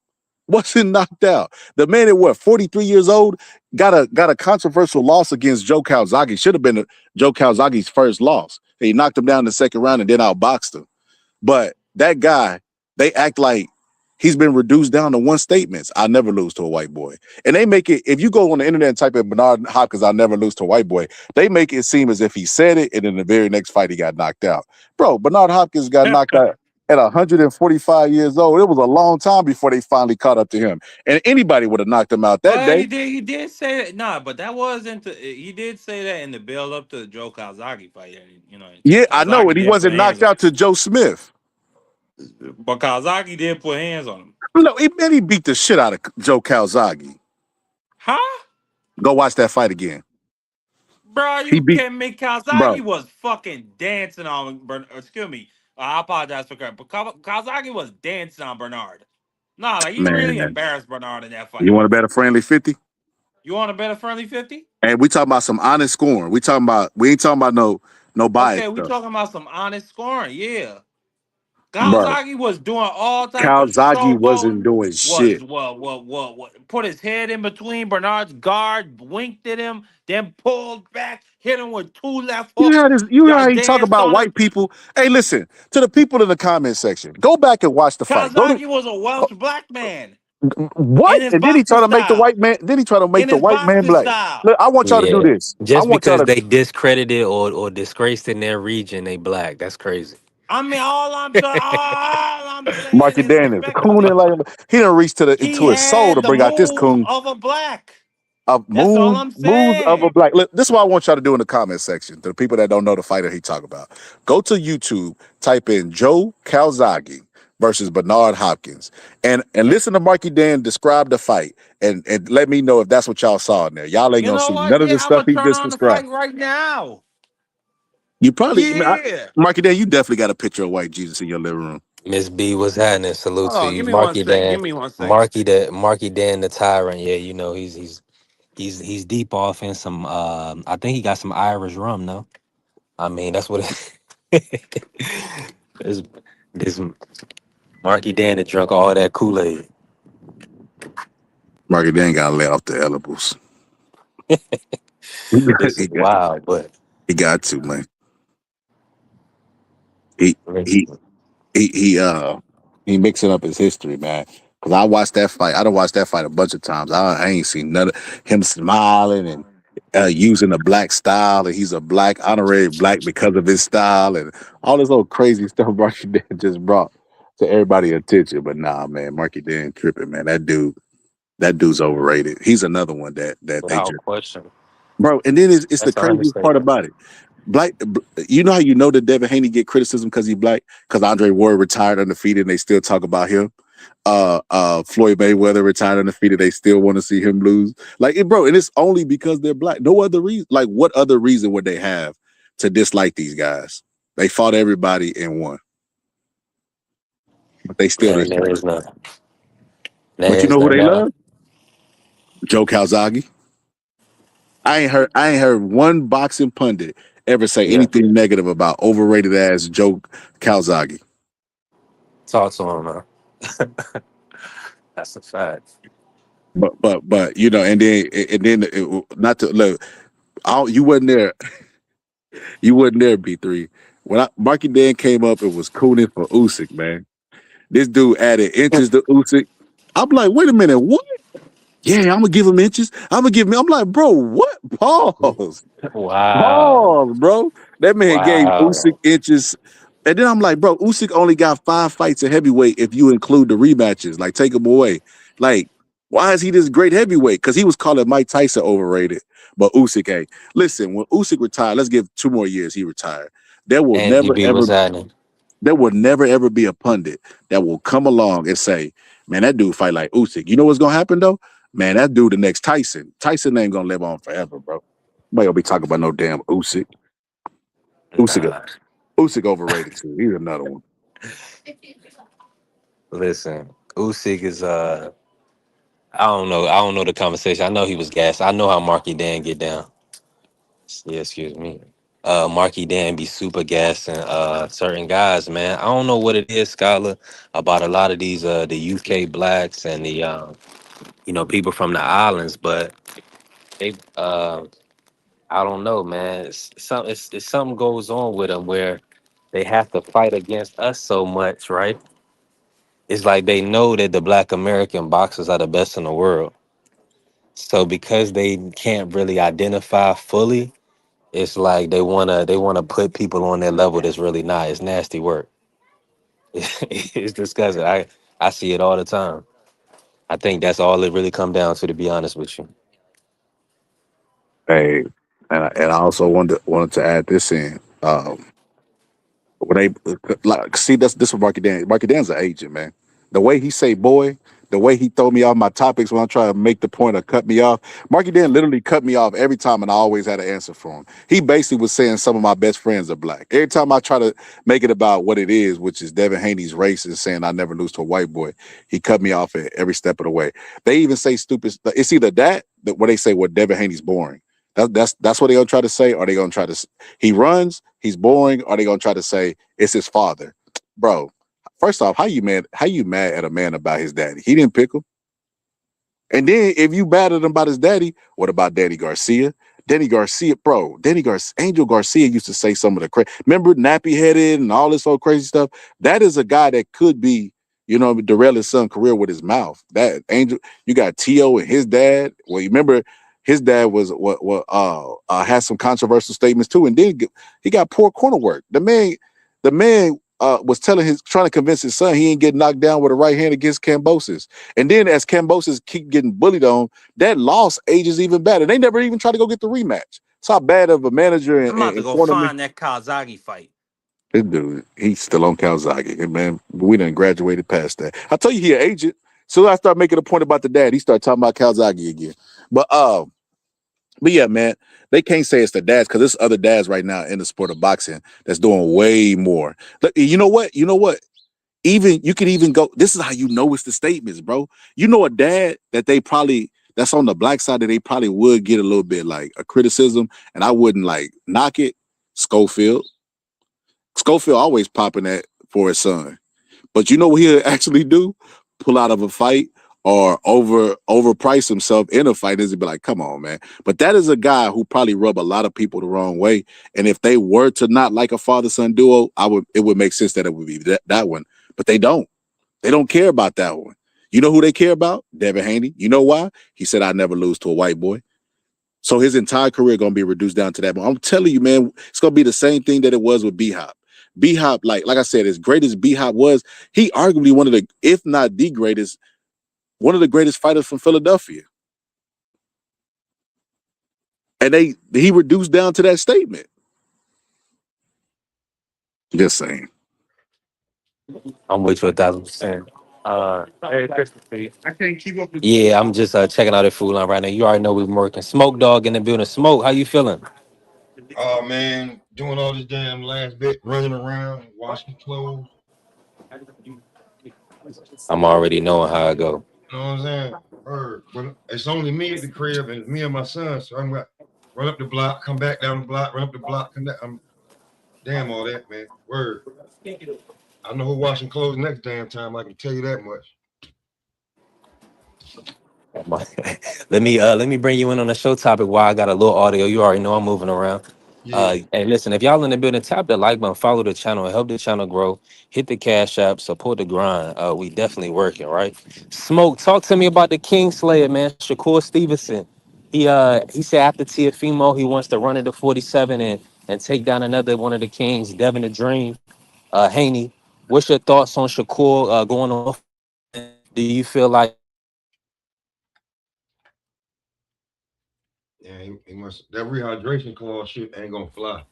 Wasn't knocked out. The man at what 43 years old got a controversial loss against Joe Calzaghe. Should have been Joe Calzaghe's first loss. He knocked him down in the second round and then outboxed him. But that guy, they act like he's been reduced down to one statement. I'll never lose to a white boy. And they make it, if you go on the internet and type in Bernard Hopkins, I'll never lose to a white boy, they make it seem as if he said it and in the very next fight he got knocked out. Bro, Bernard Hopkins got knocked out at 145 years old. It was a long time before they finally caught up to him. And anybody would have knocked him out that day.
He did say that. Nah, but that wasn't. He did say that in the build up to the Joe Calzaghe fight. You know,
Yeah, I know it.
Calzaghe
He
did put
wasn't
hands
knocked out to Joe Smith.
but Calzaghe did put hands on him.
No, he beat the shit out of Joe Calzaghe.
Huh?
Go watch that fight again.
Bro,
He
you
beat,
kidding me?
bro.
Calzaghe was fucking dancing on. Excuse me. I apologize for correct, but Calzaghe was dancing on Bernard. Nah, like he really
Man,
embarrassed Bernard in that
you
fight.
want to bet a friendly 50?
You want to bet a friendly 50?
And we talking about some honest scoring. We ain't talking about no bias
Okay, we
stuff.
talking about some honest scoring. Yeah.
Bro,
Calzaghe was doing all types of
Calzaghe wasn't
showboating.
doing shit.
What? Put his head in between Bernard's guard, winked at him, then pulled back, hit him with two left hooks,
You hear how
got
he talk
danced
about
on him.
white people? Hey, listen, to the people in the comment section, go back and watch the fight.
Calzaghe was a Welsh black man
What?
in his
And then he
boxing
try to make the
style.
white man, then he try to make
In
the
his
white man
boxing
black.
style.
Look, I want y'all to do
Yeah.
this. I
Just
want y'all
because
to
they discredited or disgraced in their region, they black. That's crazy.
I mean, all I'm saying
Marky
is
Daniels, cooning
respectfully.
like he done reached
He
into his soul
had
to
the
bring out this
moves
coon.
of a black.
Of
That's all I'm
moves of a
saying.
black. Look, this is what I want y'all to do in the comment section. To the people that don't know the fighter he talk about, go to YouTube, type in Joe Calzaghe versus Bernard Hopkins, and listen to Marky Dan describe the fight, and let me know if that's what y'all saw in there. Y'all ain't
You
gonna
know
see
what?
none of
Yeah,
the
I'm
stuff
gonna
he
turn
just
on the
described.
fight right now.
You probably,
Yeah.
Marky Dan, you definitely got a picture of white Jesus in your living room.
Miss B, what's happening? Salute
Hold
to
on,
you,
give me one
Marky
second.
Dan.
Give me 1 second.
Marky Dan, the tyrant. Yeah, you know he's deep off in some. I think he got some Irish rum. No, I mean that's what. this, this Marky Dan that drunk all that Kool Aid.
Marky Dan got to lay off the edibles.
This is
he got
wild, but
he got to, man. He he he mixing up his history, man. Cause I watched that fight. I done watched that fight a bunch of times. I ain't seen none of him smiling and using a black style, and he's a black honorary black because of his style and all this old crazy stuff Marky Dan just brought to everybody's attention. But nah, man, Marky Dan tripping, man. That dude's overrated. He's another one that they
without
just
question,
bro. And then it's the
that's an
craziest part
understatement.
about it. You know how you know that Devin Haney get criticism because he black? Because Andre Ward retired undefeated and they still talk about him. Floyd Mayweather retired undefeated, they still want to see him lose. Like bro, and it's only because they're black. No other reason. Like, what other reason would they have to dislike these guys? They fought everybody and won. But they still
Man, there
dislike.
is none.
But
There
you
is
know who
none
they
now.
love? Joe Calzaghe. I ain't heard one boxing pundit ever say
Yeah,
anything negative about overrated ass Joe Calzaghe.
talk to him, man. That's a fact.
But you know, and then not to look, you wasn't there. You wasn't there, B3. When Marky Dan came up, it was cooning for Usyk, man. This dude added inches to Usyk. I'm like, wait a minute, what? Yeah, I'm gonna give him inches. I'm gonna give him. I'm like, bro, what? Pause.
Wow,
Pause, bro. That man gave Usyk
wow.
inches. And then I'm like, bro, Usyk only got 5 fights at heavyweight if you include the rematches. Like, take them away. Like, why is he this great heavyweight? Because he was calling Mike Tyson overrated. But Usyk, hey, listen, when Usyk retired, let's give 2 more years, he retired. There will
And
never
DB
ever
was happening.
there will never ever be a pundit that will come along and say, Man, that dude fight like Usyk. You know what's gonna happen though? Man, that dude the next Tyson. Tyson ain't gonna live on forever, bro. Nobody gonna be talking about no damn Usyk. Usyk,
Nah,
Usyk overrated too. He's another one.
listen, Usyk is I don't know. I don't know the conversation. I know he was gassed. I know how Marky Dan get down. Yeah, excuse me. Marky Dan be super gassing certain guys, man. I don't know what it is, Scholar, about a lot of these the UK blacks and the people from the islands, but they I don't know, man. It's something goes on with them where they have to fight against us so much, right? It's like they know that the black American boxers are the best in the world. So because they can't really identify fully, it's like they wanna put people on their level that's really not. It's nasty work. It's disgusting. I see it all the time. I think that's all it really come down to be honest with you.
Hey, and I also wanted to add this in. When they like see that's this was Marky Dan. Marky Dan's an agent, man. The way he say boy, the way he throw me off my topics when I try to make the point or cut me off. Marky Dan literally cut me off every time, and I always had an answer for him. He basically was saying some of my best friends are black. Every time I try to make it about what it is, which is Devin Haney's race, and saying I never lose to a white boy, he cut me off at every step of the way. They even say stupid. It's either that where they say what Devin Haney's boring. That's what they gonna try to say, or they gonna try to he runs, he's boring, or they gonna try to say it's his father. Bro, first off, how you mad at a man about his daddy? He didn't pick him. And then if you mad at him about his daddy, what about Danny Garcia? Danny Garcia, bro, Angel Garcia used to say some of the crazy. Remember nappy headed and all this old crazy stuff? That is a guy that could be, derail his son's career with his mouth. That Angel, you got T.O. and his dad. Well, you remember his dad was what had some controversial statements too, and then he got poor corner work. The man was trying to convince his son he ain't getting knocked down with a right hand against Cambosis. And then as Cambosis keep getting bullied on, that loss ages even better. They never even tried to go get the rematch. It's how bad of a manager
I'm about to
and
go
cornerman.
find that Kazagi fight.
This dude, he's still on Kawasaki. And man, we done graduated past that. I tell you, he an agent. So I start making a point about the dad. He started talking about Kawasaki again. But but yeah, man, they can't say it's the dads because there's other dads right now in the sport of boxing that's doing way more. Look, you know what? You know what? Even you could even go. This is how you know it's the statements, bro. You know a dad that that's on the black side that they probably would get a little bit like a criticism, and I wouldn't like knock it. Schofield. Schofield always popping that for his son. But you know what he'll actually do? Pull out of a fight or overprice himself in a fight. Is he be like, come on, man. But that is a guy who probably rub a lot of people the wrong way. And if they were to not like a father-son duo, it would make sense that it would be that one. But they don't. They don't care about that one. You know who they care about? Devin Haney. You know why? He said, I never lose to a white boy. So his entire career gonna be reduced down to that. But I'm telling you, man, it's gonna be the same thing that it was with B Hop. B Hop, like I said, as great as B Hop was, he arguably one of the, if not the greatest, one of the greatest fighters from Philadelphia. And he reduced down to that statement. Just saying.
I'm with you 1,000%. Hey, Christopher. Yeah, I'm just checking out the food line right now. You already know we've been working. Smoke Dog in the building. Smoke, how you feeling?
Oh man, doing all this damn last bit, running around, washing clothes.
I'm already knowing how I go.
You know what I'm saying? But it's only me at the crib and me and my son. So I'm gonna run up the block, come back down the block, run up the block, come back. I'm damn all that, man. Word. I know who washing clothes next damn time. I can tell you that much.
Let me bring you in on the show topic while I got a little audio. You already know I'm moving around.
Yeah.
Hey, listen, if y'all in the building, tap the like button, follow the channel, help the channel grow, hit the cash app, support the grind. We definitely working, right? Smoke, talk to me about the King Slayer, man. Shakur Stevenson. He said after Teofimo, he wants to run into 47 and take down another one of the Kings, Devin the Dream, Haney. What's your thoughts on Shakur going on? Do you feel like
Yeah, he must that rehydration clause shit ain't gonna fly.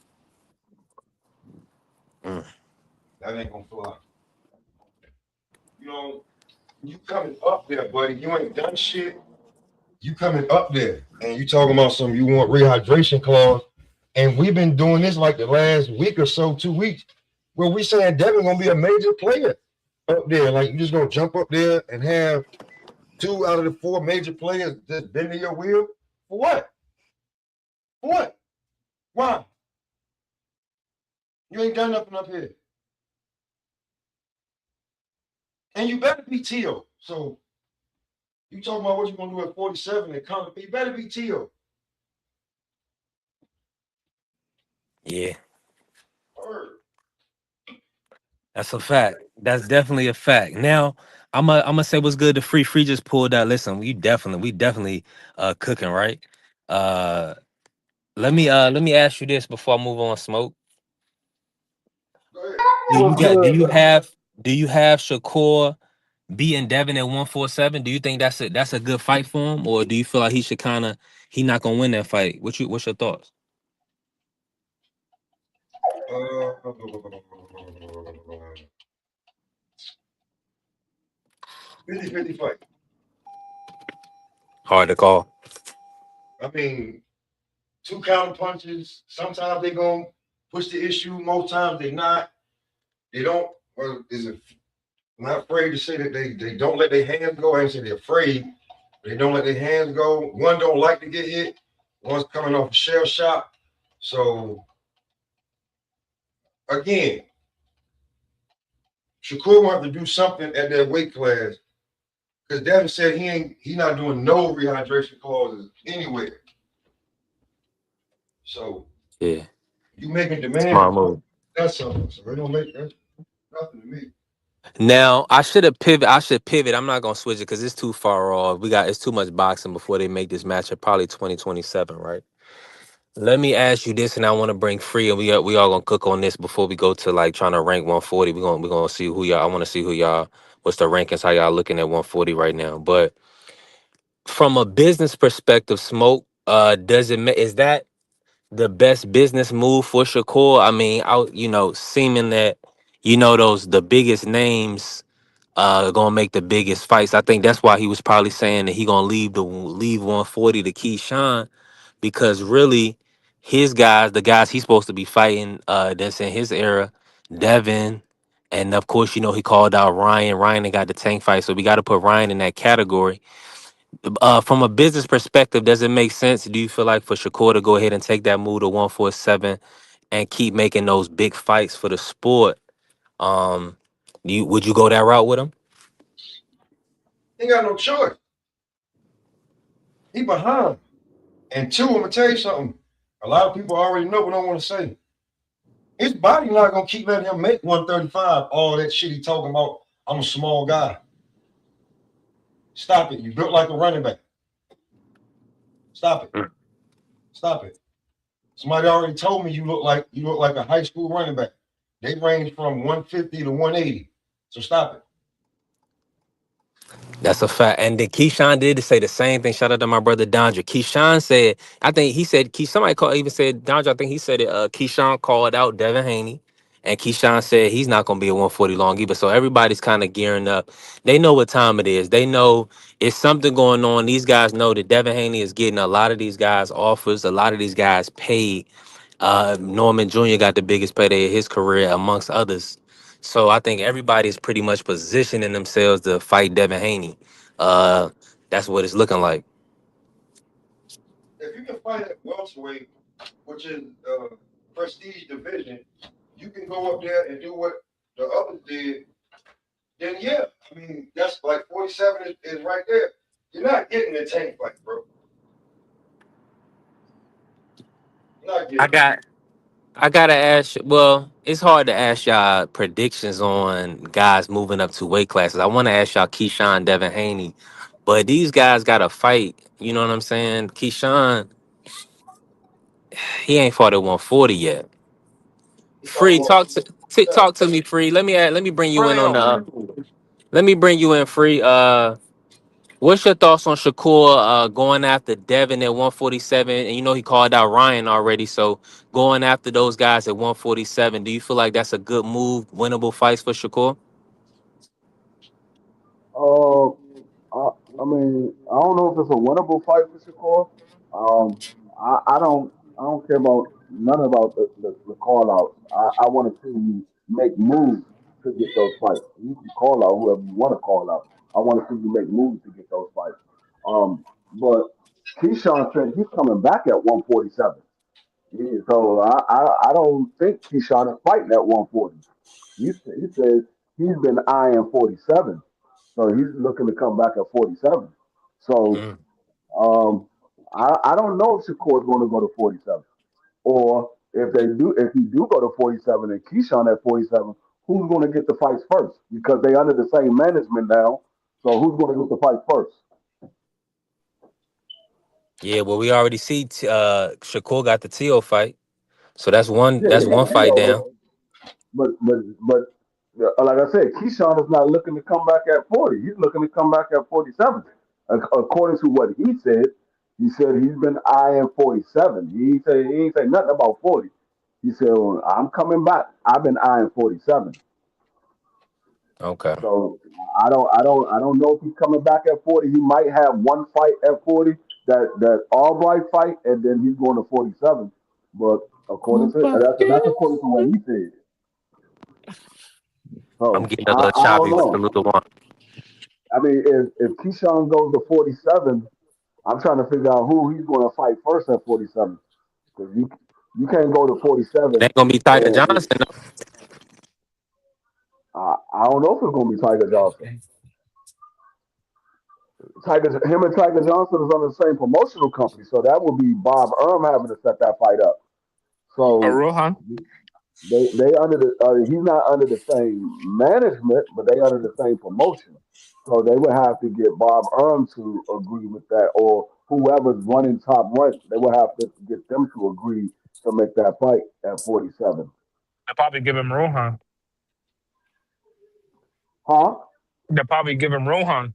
Mm.
That ain't gonna fly. You know, You coming up there, buddy. You ain't done shit. You coming up there and you talking about some you want rehydration clause. And we've been doing this like the last week or so, 2 weeks, where we saying Devin gonna be a major player up there. Like you just gonna jump up there and have two out of the four major players just bend to your wheel? For what? For what? Why? You ain't done nothing up here. And you better be Tio. So you talking about what you gonna do at 47 and come, you better be Tio.
Yeah,
Word.
that's a fact. That's definitely a fact. Now, I'm gonna say what's good to Free. Free just pulled out. Listen, we definitely cooking, right? Uh let me ask you this before I move on, Smoke.
Go ahead.
Do you
What's
got
good, man?
do you have Shakur beating Devin at 147? Do you think that's a good fight for him, or do you feel like he should he not gonna win that fight? What's your thoughts?
Uh, 50-50 fight.
Hard to call.
I mean, two counter punches. Sometimes they gonna push the issue. Most times they not. They don't. Well, is it? I'm not afraid to say that they don't let their hands go. I ain't say they're afraid. They don't let their hands go. One don't like to get hit. One's coming off a shell shock. So again, Shakur will have to do something at that weight class because Devin said he not doing no rehydration clauses anywhere. So
Yeah,
you making
smart
demands.
move.
That's something. So they don't make that nothing to me.
Now I should have pivot. I should pivot. I'm not gonna switch it because it's too far off. It's too much boxing before they make this matchup. Probably 2027, right? Let me ask you this, and I want to bring Free, and we all gonna cook on this before we go to like trying to rank 140. We gonna see who y'all. I want to see who y'all. What's the rankings? How y'all looking at 140 right now? But from a business perspective, Smoke, is that the best business move for Shakur? I mean, seeming that those the biggest names gonna make the biggest fights. I think that's why he was probably saying that he gonna leave 140 to Keyshawn, because really his guys, the guys he's supposed to be fighting, that's in his era, Devin, and of course he called out Ryan. Ryan got the tank fight, so we got to put Ryan in that category. From a business perspective, does it make sense? Do you feel like for Shakur to go ahead and take that move to 147 and keep making those big fights for the sport? Um, would you go that route with him?
He ain't got no choice. He behind. And two, I'm gonna tell you something. A lot of people already know, but don't want to say. His body not gonna keep letting him make 135. All that shit he talking about. I'm a small guy. Stop it. You built like a running back. Stop it.
Mm.
Stop it. Somebody already told me you look like a high school running back. They range from 150 to 180. So stop it.
That's a fact. And then Keyshawn did say the same thing. Shout out to my brother Dondra. Keyshawn said, I think he said, somebody called, even said, Dondra, I think he said it. Keyshawn called out Devin Haney. And Keyshawn said he's not going to be at 140 long either. So everybody's kind of gearing up. They know what time it is. They know it's something going on. These guys know that Devin Haney is getting a lot of these guys offers, a lot of these guys paid. Norman Jr. got the biggest payday of his career, amongst others. So I think everybody's pretty much positioning themselves to fight Devin Haney. Uh, that's what it's looking like.
If you can fight at welterweight, which is prestige division, you can go up there and do what the others did. Then yeah, I mean that's like 47 is right there. You're not getting the tank fight, bro. You're not
I
getting it.
got. I gotta ask. Well, it's hard to ask y'all predictions on guys moving up to weight classes. I want to ask y'all Keyshawn, Devin Haney, but these guys got to fight. You know what I'm saying? Keyshawn, he ain't fought at 140 yet.
He fought
Free,
what?
talk to me, Free. Let me bring you in on the.
Bam.
Let me bring you in, Free. What's your thoughts on Shakur going after Devin at 147? And he called out Ryan already. So going after those guys at 147, do you feel like that's a good move, winnable fights for Shakur?
Uh, I, I mean, I don't know if it's a winnable fight for Shakur. Um, I don't care about none about the call outs. I want to see you make moves to get those fights. You can call out whoever you want to call out. I want to see you make moves to get those fights. But Keyshawn said he's coming back at 147. So I don't think Keyshawn is fighting at 140. He says he's been eyeing 47. So he's looking to come back at 47. So
Mm.
um, I don't know if Shakur's going to go to 47, or if he do go to 47 and Keyshawn at 47, who's going to get the fights first? Because they under the same management now. So who's going to get the fight first?
Yeah, well, we already see Shakur got the Tio fight, so that's one.
Yeah, he
That's
got
one
the
fight
deal,
down.
but like I said, Keyshawn is not looking to come back at 40. He's looking to come back at 47. According to what he said he's been eyeing 47. He ain't say nothing about 40. He said, well, I'm coming back. I've been eyeing 47.
Okay.
So I don't know if he's coming back at 40. He might have one fight at 40, that Albright fight, and then he's going to 47. But according to that's according to what he said.
I'm
So
getting a little
I don't
choppy with the
know.
little one.
I mean, if Keyshawn goes to 47, I'm trying to figure out who he's going to fight first at 47. Because you can't go to
It
47
ain't gonna be Tiger
and
Johnson.
I don't know if it's going to be Tiger Johnson. Him and Tiger Johnson is on the same promotional company, so that would be Bob Erm having to set that fight up. So
Rohan.
they under the he's not under the same management, but they under the same promotion. So they would have to get Bob Erm to agree with that, or whoever's running top rank. They would have to get them to agree to make that fight at 47.
They'll probably give him Rohan.
Huh?
They'll probably give him Rohan.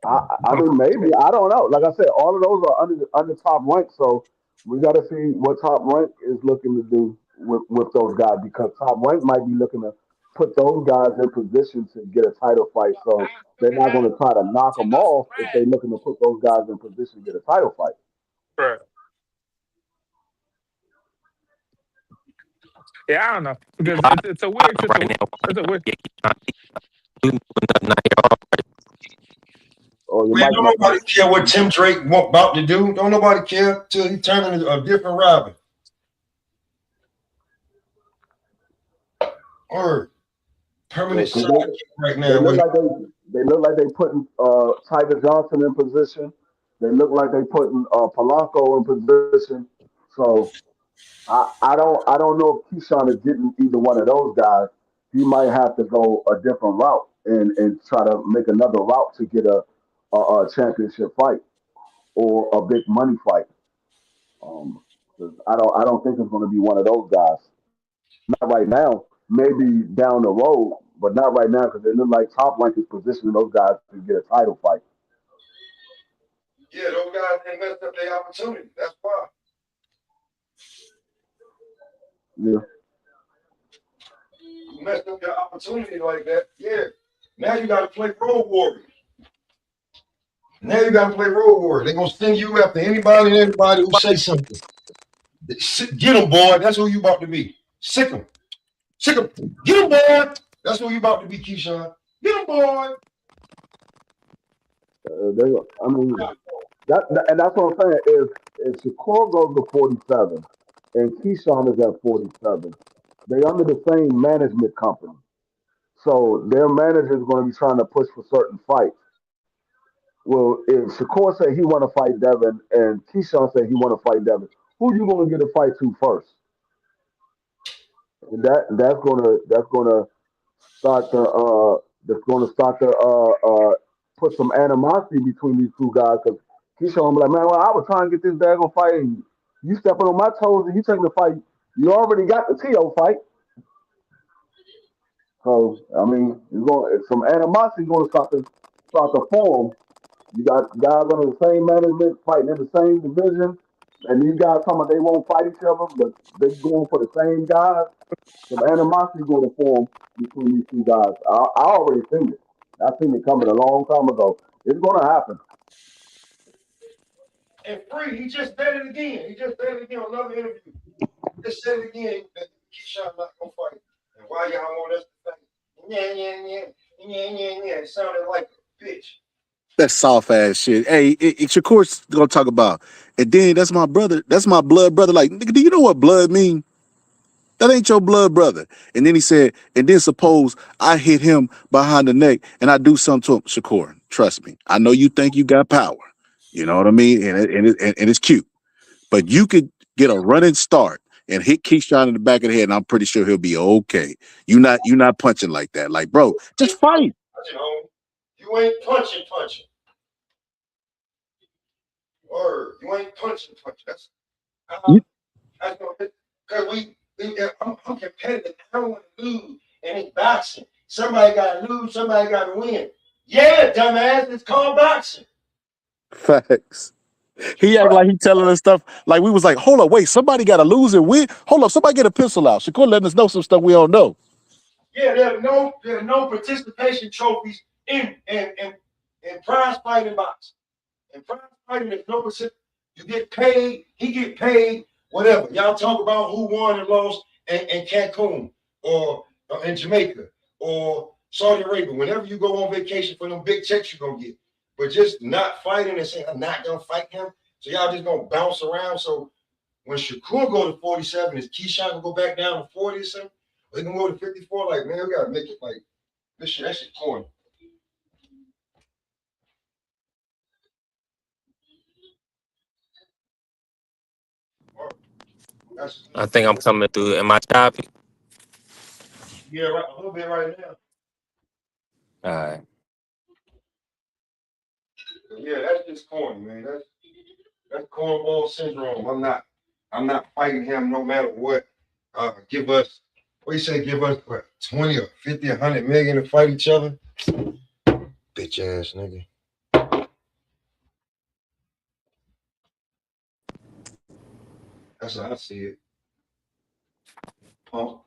I mean, maybe I don't know. Like I said, all of those are under top rank. So we got to see what top rank is looking to do with those guys, because top rank might be looking to put those guys in position to get a title fight. So they're not going to try to knock them off if they're looking to put those guys in position to get a title fight.
Right. Yeah, I don't know because
People
it's a
out
weird
right
situation.
now want
It's a weird.
to get you doing nothing out here.
Or your
Man,
mic
don't
might be.
nobody care what Tim Drake about to do. Don't nobody care till he turn into a different Robin. Or permanent
Because
sidekick right
they
now.
look
What
like they look like they putting Tiger Johnson in position. They look like they putting Polanco in position. So I don't know if Keyshawn is getting either one of those guys. He might have to go a different route and try to make another route to get a championship fight or a big money fight. 'Cause I don't think it's going to be one of those guys. Not right now. Maybe down the road, but not right now because they look like top rank is positioning those guys to get a title fight.
yeah, those guys they messed up their opportunity. That's why.
Yeah.
You messed up your opportunity like that. Yeah. Now you gotta play road warrior. Now you gotta play road warrior. They're gonna send you after anybody and everybody who say something. Get them, boy. That's who you about to be. Sick them. Sick them. Get them, boy. That's who you about to be, Keyshawn. Get them, boy.
I mean, and that's what I'm saying. If Shakur goes to 47 and Keyshawn is at 47, they under the same management company. So their manager is going to be trying to push for certain fights. Well, if Shakur said he want to fight Devin and Keyshawn said he want to fight Devin, who you going to get a fight to first? And that's gonna start the that's gonna start to put some animosity between these two guys, because Keyshawn be like, man, well, I was trying to get this daggone fight and you stepping on my toes and you taking the fight. You already got the Tio fight. So I mean, some animosity going to start to form. You got guys under the same management fighting in the same division. And these guys talking about they won't fight each other, but they going for the same guys. Some animosity going to form between these two guys. I already seen it. I seen it coming a long time ago. It's going to happen.
And Free, he just said it again. He just said it again on another interview. He just said it again that Keyshawn not gonna fight. And why y'all want us to fight? Yeah, yeah, yeah, yeah, yeah, yeah. It sounded like a bitch.
That soft ass shit. Hey, Shakur's gonna talk about. And then that's my brother. That's my blood brother. Like, nigga, do you know what blood mean? That ain't your blood brother. And then he said, and then suppose I hit him behind the neck and I do something to him. Shakur, trust me. I know you think you got power. You know what I mean? And it's cute. But you could get a running start and hit Keyshawn in the back of the head, and I'm pretty sure he'll be okay. You not punching like that. Like, bro, just fight.
You ain't punching. Word. You ain't punching. That's because I'm competitive. I don't want to lose. And it's boxing. Somebody got to lose. Somebody got to win. Yeah, dumbass. It's called boxing.
Facts. He act like he telling us stuff like we was like, hold up, wait, somebody got to lose and win. Hold up, somebody get a pistol out. Shakur letting us know some stuff we don't know.
Yeah, there are no participation trophies in prize fighting boxing. In prize fighting, there's no participation. You get paid. He get paid. Whatever. Y'all talk about who won and lost in Cancun or in Jamaica or Saudi Arabia. Whenever you go on vacation for them big checks you're gonna get. But just not fighting and saying I'm not gonna fight him. So y'all just gonna bounce around. So when Shakur go to 47, is Keyshawn gonna go back down to 40 or something? Or he gonna go to 54? Like, man, we gotta make it like this shit. That shit corny.
I think I'm coming through. Am I choppy?
Yeah, right. A little bit right now.
All right.
Yeah, that's just corny, man. That's cornball syndrome. I'm not fighting him no matter what. Give us what you say, give us what 20 or 50 or 100 million to fight each other? Bitch ass nigga. That's how I see it. Punk.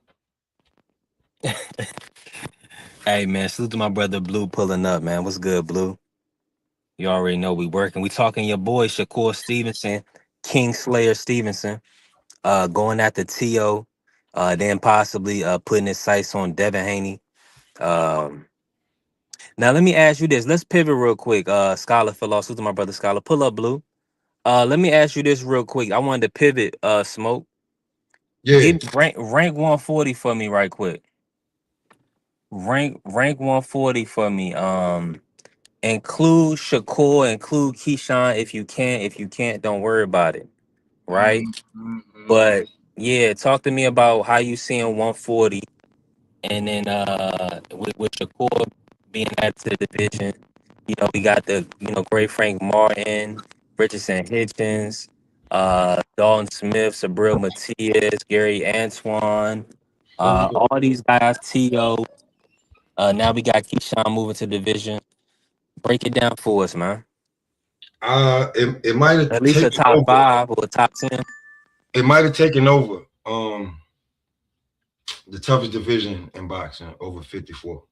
Hey man, salute to my brother Blue pulling up, man. What's good, Blue? You already know we working. We talking your boy Shakur Stevenson, King Slayer Stevenson, going after T.O., then possibly putting his sights on Devin Haney. Um, Now let me ask you this. Let's pivot real quick. Scholar fell off. Salute to my brother Scholar. Pull up, Blue. Let me ask you this real quick. I wanted to pivot, Smoke.
Yeah.
Get rank 140 for me right quick. Rank 140 for me. Include Shakur, include Keyshawn if you can. If you can't, don't worry about it. Right? But yeah, talk to me about how you seeing 140 and then with Shakur being added to the division. You know, we got the great Frank Martin, Richardson Hitchens, Dalton Smith, Sabril Matias, Gary Antoine, all these guys, T.O. Now we got Keyshawn moving to the division. Break it down for us, man.
It might have
At least a
taken
top
over.
5 or a top 10.
It might have taken over the toughest division in boxing over 54.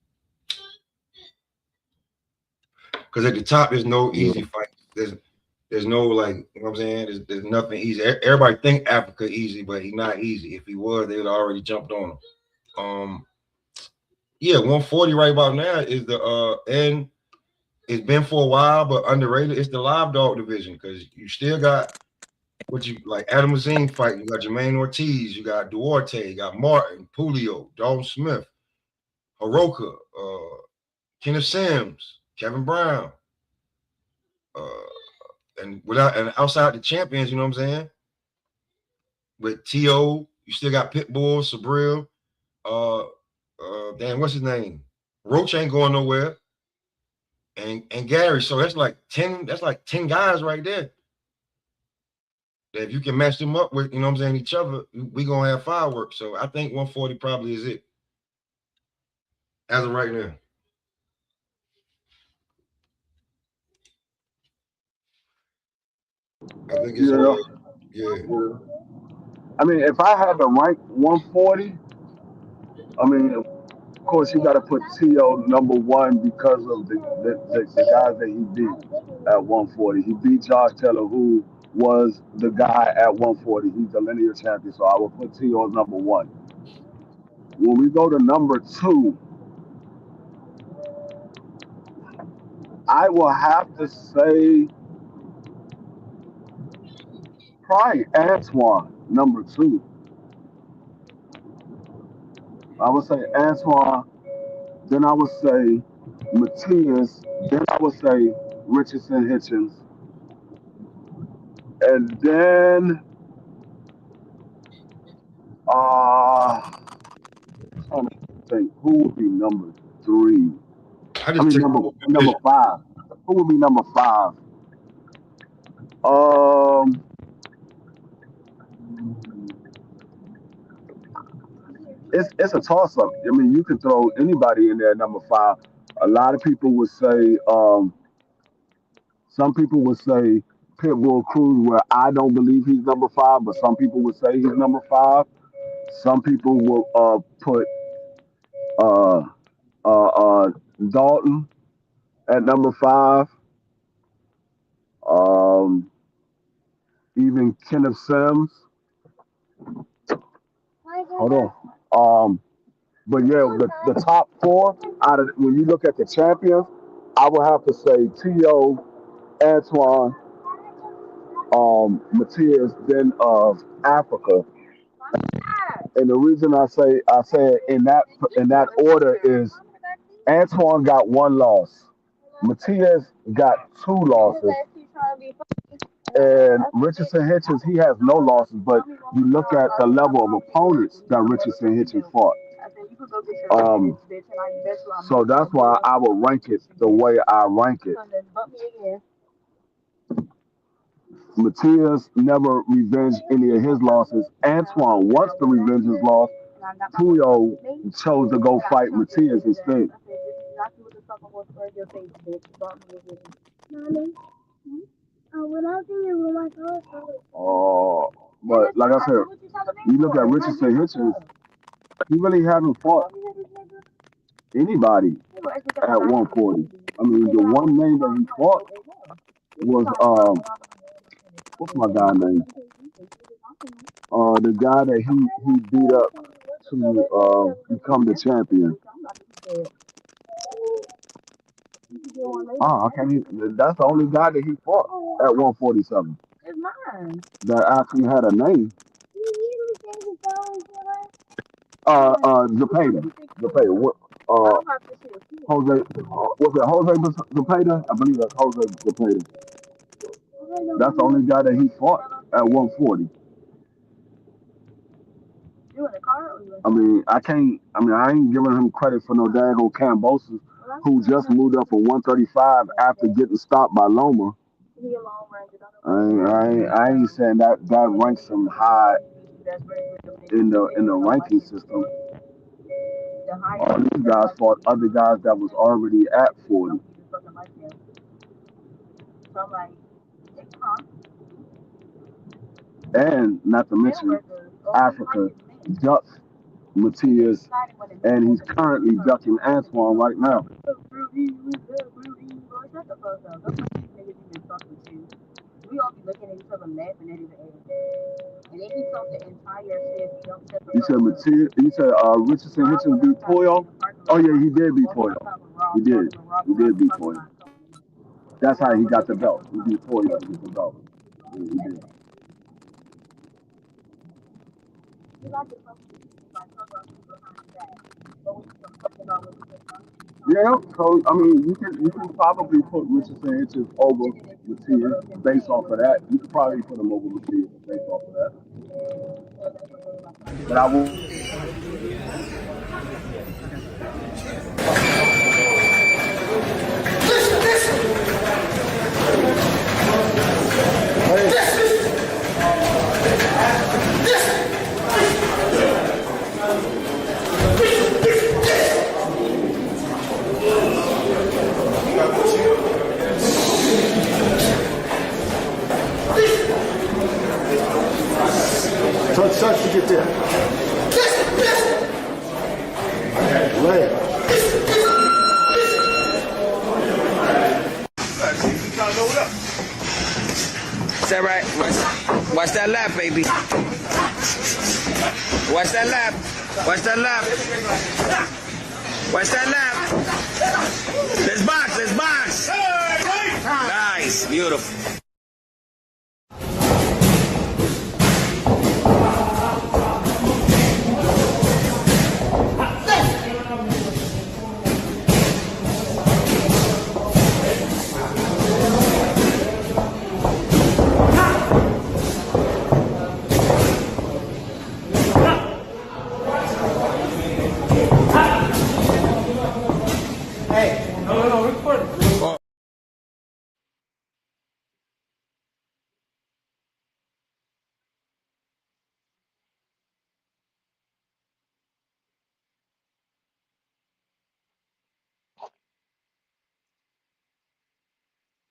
Because at the top, there's no easy fight. There's no like, you know what I'm saying? There's nothing easy. Everybody think Africa easy, but he's not easy. If he was, they would already jumped on him. Yeah, 140 right about now is the and it's been for a while, but underrated. It's the live dog division because you still got what you like Adam Mazine fighting. You got Jermaine Ortiz, you got Duarte, you got Martin, Pulio, Dalton Smith, Haroka, Kenneth Sims, Kevin Brown, and outside the champions, you know what I'm saying? With T.O., you still got Pitbull, Sabril, damn, what's his name? Roach ain't going nowhere. And Gary. So that's like 10 guys right there. That if you can match them up with, you know what I'm saying, each other, we gonna have fireworks. So I think 140 probably is it. As of right now. I think it's
Yeah.
Yeah.
I mean, if I had to rank 140, I mean, of course, you got to put T.O. number one because of the guys that he beat at 140. He beat Josh Taylor, who was the guy at 140. He's the linear champion, so I will put T.O. as number one. When we go to number two, I will have to say probably Antoine, number two. I would say Antoine, then I would say Matias, then I would say Richardson Hitchens, and then trying to think who would be number three.
I
I
just
mean
took
number five. Who would be number five? Um, it's a toss up. I mean, you can throw anybody in there at number five. A lot of people would say, some people would say Pitbull Cruz, where I don't believe he's number five, but some people would say he's number five. Some people will put uh, Dalton at number five. Um, even Kenneth Sims. Hold on. But yeah, the top four out of when you look at the champions, I would have to say T.O., Antoine, Matias, then of Africa. And the reason I say it in that order is Antoine got one loss, Matias got two losses, and Richardson Hitchens, he has no losses. But you look at the level of opponents that Richardson Hitchens fought. So that's why I would rank it the way I rank it. Matias never revenged any of his losses. Antoine wants to revenge his loss. Puyo chose to go fight Matias instead. But like I said, you look at Richardson Hitchens, he really haven't fought anybody at 140. I mean, the one name that he fought was what's my guy name? The guy that he beat up to become the champion. I can't even, that's the only guy that he fought at 147 that actually had a name. Zepeda. Zepeda. What? Jose. Was it Jose Zepeda? I believe that's Jose Zepeda. That's the only guy that he fought at 140. I mean, I can't. I mean, I ain't giving him credit for no daggone Cambosis, who just moved up from 135 after getting stopped by Loma. I ain't saying that ranks him high in the ranking system. All these guys fought other guys that was already at 40. And not to mention, Africa ducked Matias, and he's currently ducking Antoine right now. You said Matias. You said Richardson Hitchens beat Poyo. Oh yeah, he did beat Poyo. He did. He did beat Poyo. That's how he got the belt. He beat Poyo to get the belt. Yeah, he did. Yeah, so I mean, you can probably put Richardson Hitchens over Matias based off of that. You could probably put him over Matias based off of that. But I will. Touch to get there. Lay.
Is that right? Watch that lap, baby. Watch that lap. Watch that lap. Watch that lap. Let's box. Let's box. Nice. Beautiful.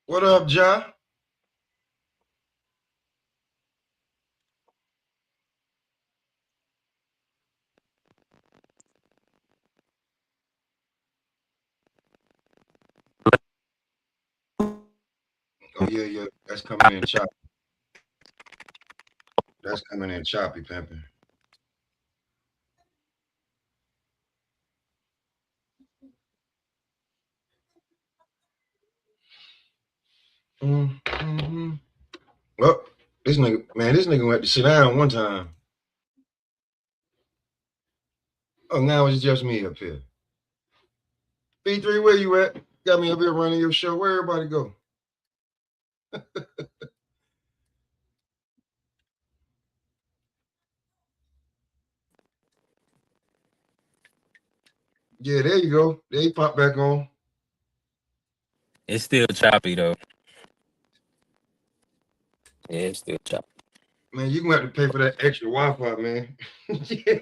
What up, Ja? Oh yeah. That's coming in choppy. That's coming in choppy, pimping. Mm-hmm. Well, this nigga went to sit down one time. Oh, now it's just me up here. B3, where you at? Got me up here running your show. Where everybody go? Yeah, there you go. There he popped back on.
It's still choppy though. Yeah, it's still choppy.
Man, you gonna have to pay for that extra Wi-Fi, man. Yeah.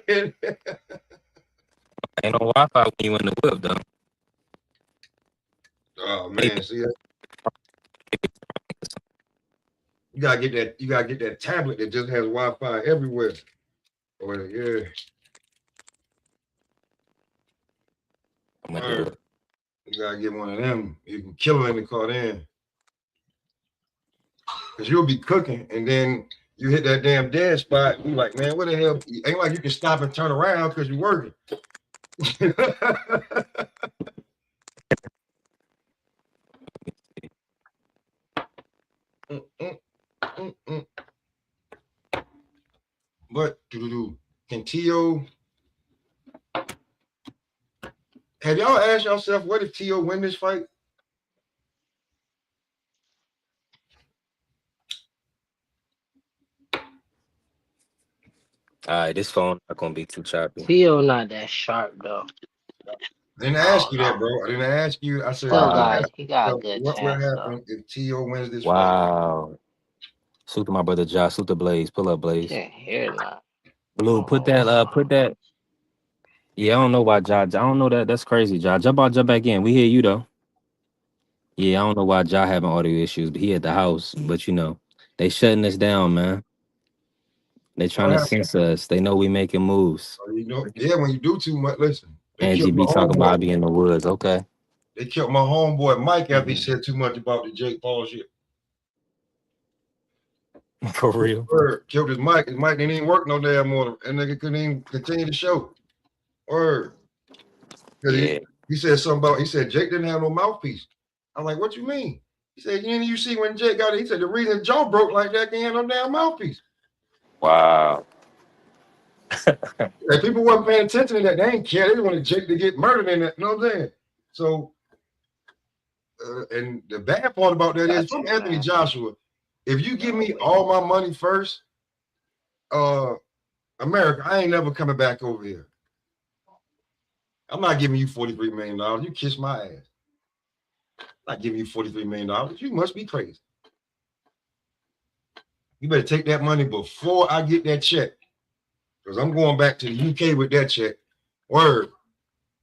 Ain't no Wi-Fi when you in the whip though.
Oh man, see that? You gotta get that tablet that just has Wi-Fi everywhere. Oh yeah.
I'm gonna do it.
You gotta get one of them. You can kill it in the car then. Cause you'll be cooking and then you hit that damn dead spot. You like, man, what the hell? Ain't like you can stop and turn around because you're working. But can Tio? Have y'all asked yourself what if Tio win this fight?
All right, this phone not gonna be too choppy.
Theo not that sharp though.
I didn't ask you that, bro. I didn't ask you. I said,
He got a good
what
chance
happen if Tio wins this fight?
Wow. Salute to my brother Josh. Salute to Blaze. Pull up, Blaze.
Can't hear that.
Blue, put that. Yeah, I don't know why Josh. I don't know that. That's crazy, Josh. Jump out, jump back in. We hear you though. Yeah, I don't know why Josh having audio issues, but he at the house. But you know, they shutting us down, man. They trying to censor us. They know we making moves.
You know, yeah, when you do too much, listen.
Angie B talking about be in the woods. Okay.
They killed my homeboy Mike after he said too much about the Jake Paul shit.
For real.
Killed his mic. His mic didn't even work no damn more. And nigga couldn't even continue the show. Word.
Yeah.
He said something about, he said Jake didn't have no mouthpiece. I'm like, what you mean? He said, you see when Jake got it, he said the reason his jaw broke like that, he had no damn mouthpiece.
Wow.
Like, people wasn't paying attention to that. They didn't care. They just wanted Jake to get murdered in that. You know what I'm saying? So, and the bad part about that is from Anthony Joshua, if you give me all my money first, America, I ain't never coming back over here. I'm not giving you $43 million. You kiss my ass. I'm not giving you $43 million. You must be crazy. You better take that money before I get that check. Because I'm going back to the UK with that check. Word.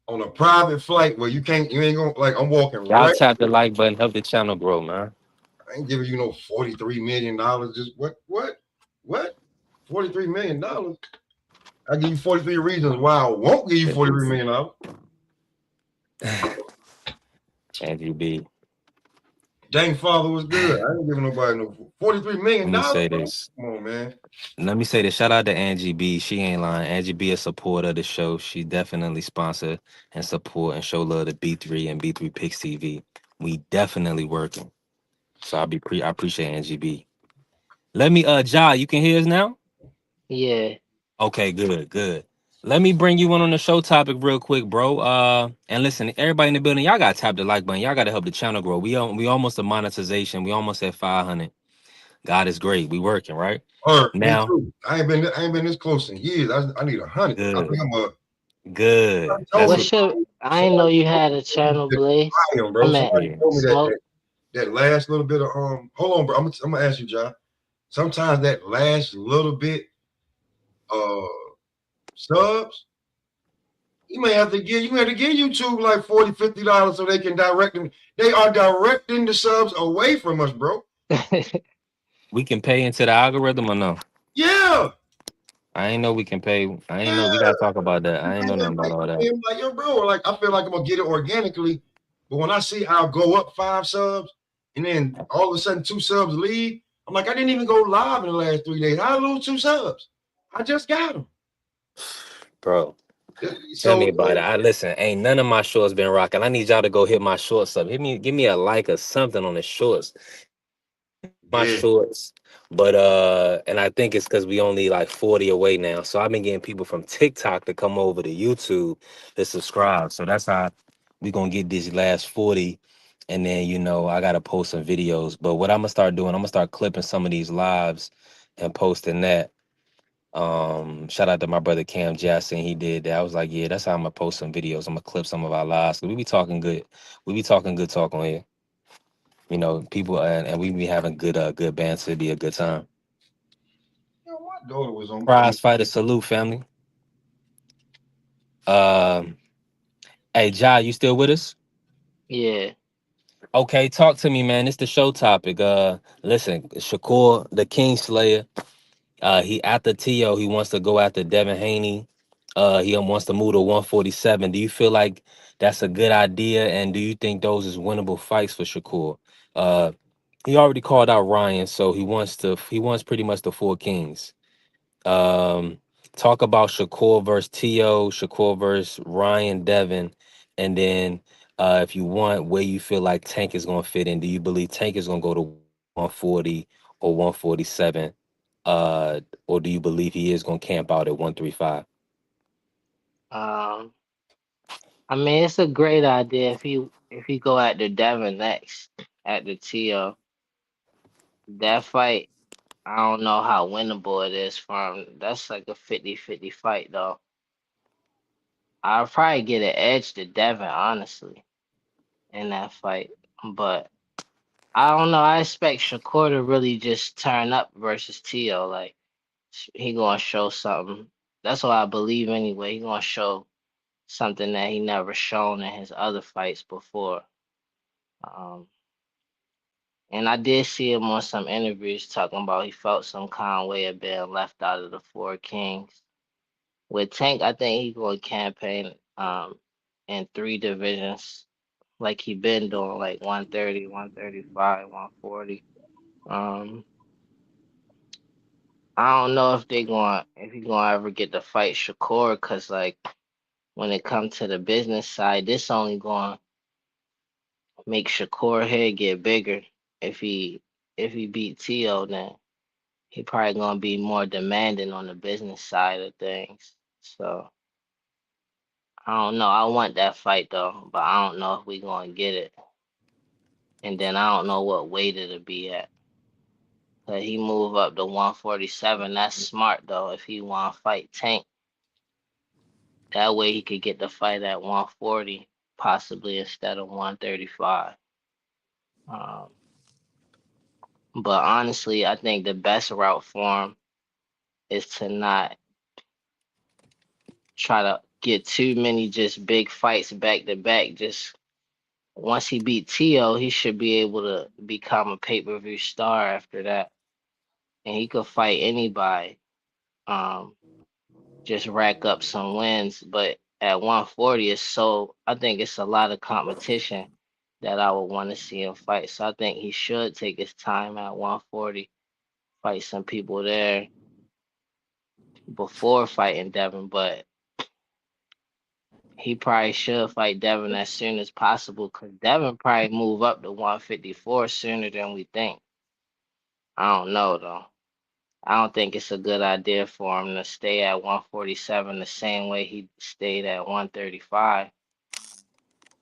On a private flight where you ain't gonna, like, I'm walking
Y'all tap the like button, help the channel grow, man.
I ain't giving you no $43 million. Just what? $43 $43 million. I give you 43 reasons why I won't give you $43 million.
Angie B.
James' father was good. I ain't giving nobody no $43 million.
Let me say this.
Come on, man.
Let me say this. Shout out to Angie B. She ain't lying. Angie B a supporter of the show. She definitely sponsor and support and show love to B3 and B3 Picks TV. We definitely working. So I appreciate Angie B. Let me Ja, you can hear us now?
Yeah.
Okay, good. Let me bring you on the show topic real quick, bro. And listen, everybody in the building, y'all gotta tap the like button. Y'all gotta help the channel grow. We almost at monetization. We almost at 500. God is great. We working, right?
Me
Now,
too. I ain't been this close in years. I need 100. I think
good.
I'm a.
Good.
Told
That's
me.
what
What's your? I didn't know you had a channel, Blaze.
Bro.
I'm at
Somebody
yeah.
told me
Smoke.
that last little bit of Hold on, bro. I'm gonna ask you, John. Sometimes that last little bit subs, you have to give YouTube like $40-$50 so they can direct them. They are directing the subs away from us, bro.
We can pay into the algorithm or no?
Yeah.
I ain't know we can pay. I ain't know we
Yeah.
gotta talk about that. I ain't know nothing about all that.
Like, yo, bro, like I feel like I'm gonna get it organically, but when I see I'll go up 5 subs and then all of a sudden 2 subs leave, I'm like, I didn't even go live in the last 3 days. I lose 2 subs. I just got them.
Bro. Tell me
So
about it. I listen, ain't none of my shorts been rocking. I need y'all to go hit my shorts up. Give me a like or something on the shorts. My
yeah,
shorts. But and I think it's because we only like 40 away now. So I've been getting people from TikTok to come over to YouTube to subscribe. So that's how we gonna get these last 40. And then I gotta post some videos. But what I'm gonna start doing, I'm gonna start clipping some of these lives and posting that. Shout out to my brother Cam Jackson. He did that. I was like, yeah, that's how I'm gonna post some videos. I'm gonna clip some of our lives. We be talking good. We be talking good talk on here. People and we be having good banter. It'd be a good time.
my daughter was on.
Prize fighter salute, family. Um, hey, Ja, you still with us?
Yeah.
Okay, talk to me, man. It's the show topic. Listen, Shakur, the King Slayer. He after Tio, he wants to go after Devin Haney. He wants to move to 147. Do you feel like that's a good idea? And do you think those is winnable fights for Shakur? He already called out Ryan, so he wants pretty much the 4 kings. Um, talk about Shakur versus Tio, Shakur versus Ryan Devin, and then if you want, where you feel like Tank is gonna fit in. Do you believe Tank is gonna go to 140 or 147? Or do you believe he is gonna camp out at 135?
Um. I mean, it's a great idea if he go at the Devin next at the TO. That fight, I don't know how winnable it is for him. That's like a 50-50 fight though. I'll probably get an edge to Devin, honestly, in that fight. But I don't know. I expect Shakur to really just turn up versus Tio. Like he gonna show something. That's what I believe anyway. He gonna show something that he never shown in his other fights before. Um, and I did see him on some interviews talking about he felt some kind of way of being left out of the 4 kings. With Tank, I think he going to campaign in 3 divisions like he been doing, like 130, 135, 140. Um, I don't know if he gonna ever get to fight Shakur, cause like when it comes to the business side, this only gonna make Shakur head get bigger. If he beat Tio, then he probably gonna be more demanding on the business side of things. So I don't know. I want that fight though, but I don't know if we gonna get it. And then I don't know what weight it'll be at. But he move up to 147. That's smart though. If he want to fight Tank, that way he could get the fight at 140, possibly instead of 135. Um, but honestly, I think the best route for him is to not try to get too many just big fights back to back. Just once he beat Tio, he should be able to become a pay-per-view star after that. And he could fight anybody. Um, just rack up some wins. But at 140, I think it's a lot of competition that I would want to see him fight. So I think he should take his time at 140, fight some people there before fighting Devin. But he probably should fight Devin as soon as possible because Devin probably move up to 154 sooner than we think. I don't know though. I don't think it's a good idea for him to stay at 147 the same way he stayed at 135.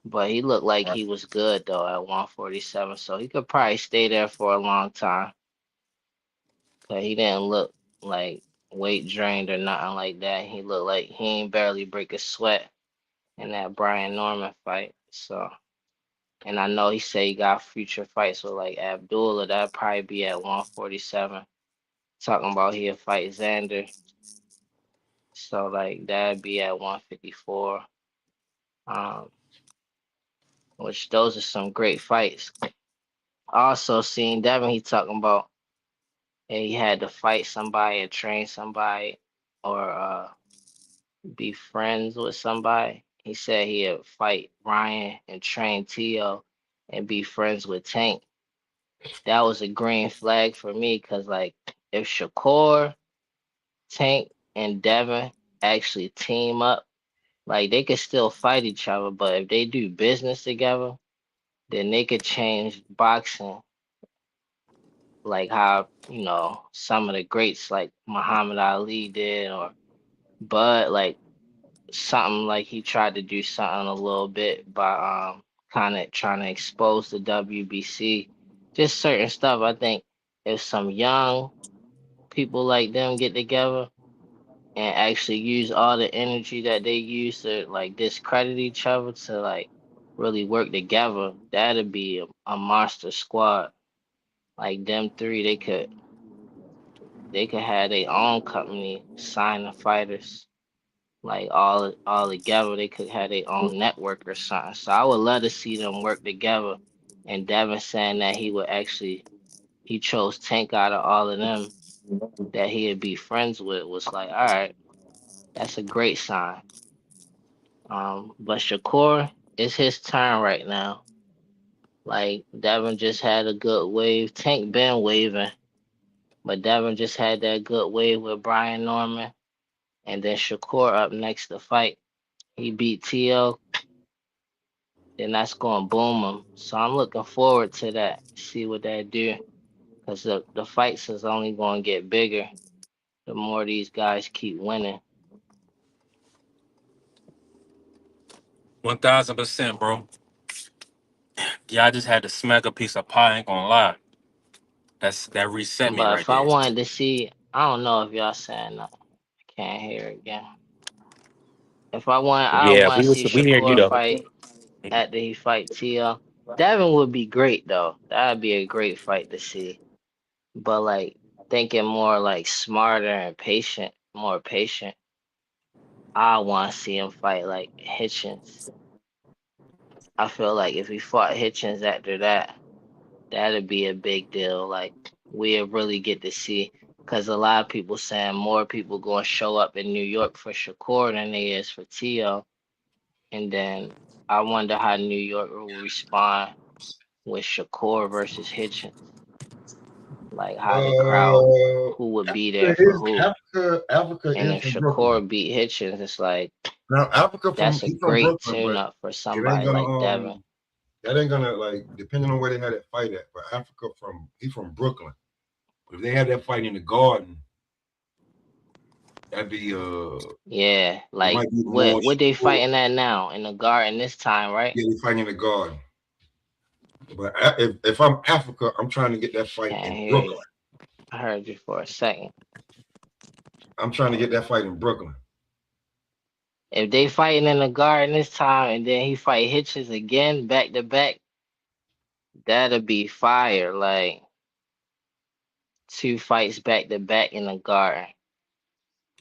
But he looked like he was good though at 147, so he could probably stay there for a long time. Cause he didn't look like weight drained or nothing like that. He looked like he ain't barely break a sweat in that Brian Norman fight. So, and I know he said he got future fights with like Abdullah. That'd probably be at 147. Talking about he'll fight Xander. So like that'd be at 154. Um, which those are some great fights. Also seen Devin, he talking about he had to fight somebody or train somebody or be friends with somebody. He said he'd fight Ryan and train Tio and be friends with Tank. That was a green flag for me because like if Shakur, Tank, and Devin actually team up, like they could still fight each other, but if they do business together, then they could change boxing like how, some of the greats like Muhammad Ali did or Bud, like something like he tried to do something a little bit by kind of trying to expose the WBC. Just certain stuff. I think if some young people like them get together and actually use all the energy that they use to like discredit each other to like really work together, that'd be a monster squad. Like them three, they could have their own company sign the fighters like all together. They could have their own network or something. So I would love to see them work together. And Devin saying that he chose Tank out of all of them that he'd be friends with was like, all right, that's a great sign. But Shakur, it's his turn right now. Like Devin just had a good wave. Tank been waving, but Devin just had that good wave with Brian Norman, and then Shakur up next to fight. He beat Tio, then that's going to boom him. So I'm looking forward to that. See what that do, because the fights is only going to get bigger the more these guys keep winning.
1000%, bro. Yeah, I just had to smack a piece of pie. I ain't gonna lie. That reset me
But
right
if I
there.
wanted to see, I don't know if y'all saying nothing. I can't hear again. If I
Yeah,
want to see
we hearing you
Shakur
though.
fight after he fight Tio. Devin would be great though. That'd be a great fight to see. But like thinking more like smarter and patient, more patient. I want to see him fight like Hitchens. I feel like if he fought Hitchens after that, that'd be a big deal. Like we'll really get to see, because a lot of people saying more people going to show up in New York for Shakur than they is for Tio, and then I wonder how New York will respond with Shakur versus Hitchens. Like how the crowd, who would be there for who,
Africa
and
is
if
from Brooklyn.
Shakur beat Hitchens, it's like
Now Africa from
that's a
he from
great
Brooklyn,
tune
but
up for
it ain't
somebody
gonna
like Devin.
that ain't gonna like depending on where they had that fight at. But Africa from he from Brooklyn. If they had that fight in the Garden, that'd be
Yeah,
it
like
might be more.
what they fighting at now in the Garden this time, right?
Yeah, they fighting in the Garden. But if I'm Africa, I'm trying to get that fight
Can't
in
hear
Brooklyn.
you. I heard you for a second.
I'm trying to get that fight in Brooklyn.
If they fighting in the Garden this time and then he fight Hitches again back to back, that'll be fire. Like two fights back to back in the Garden.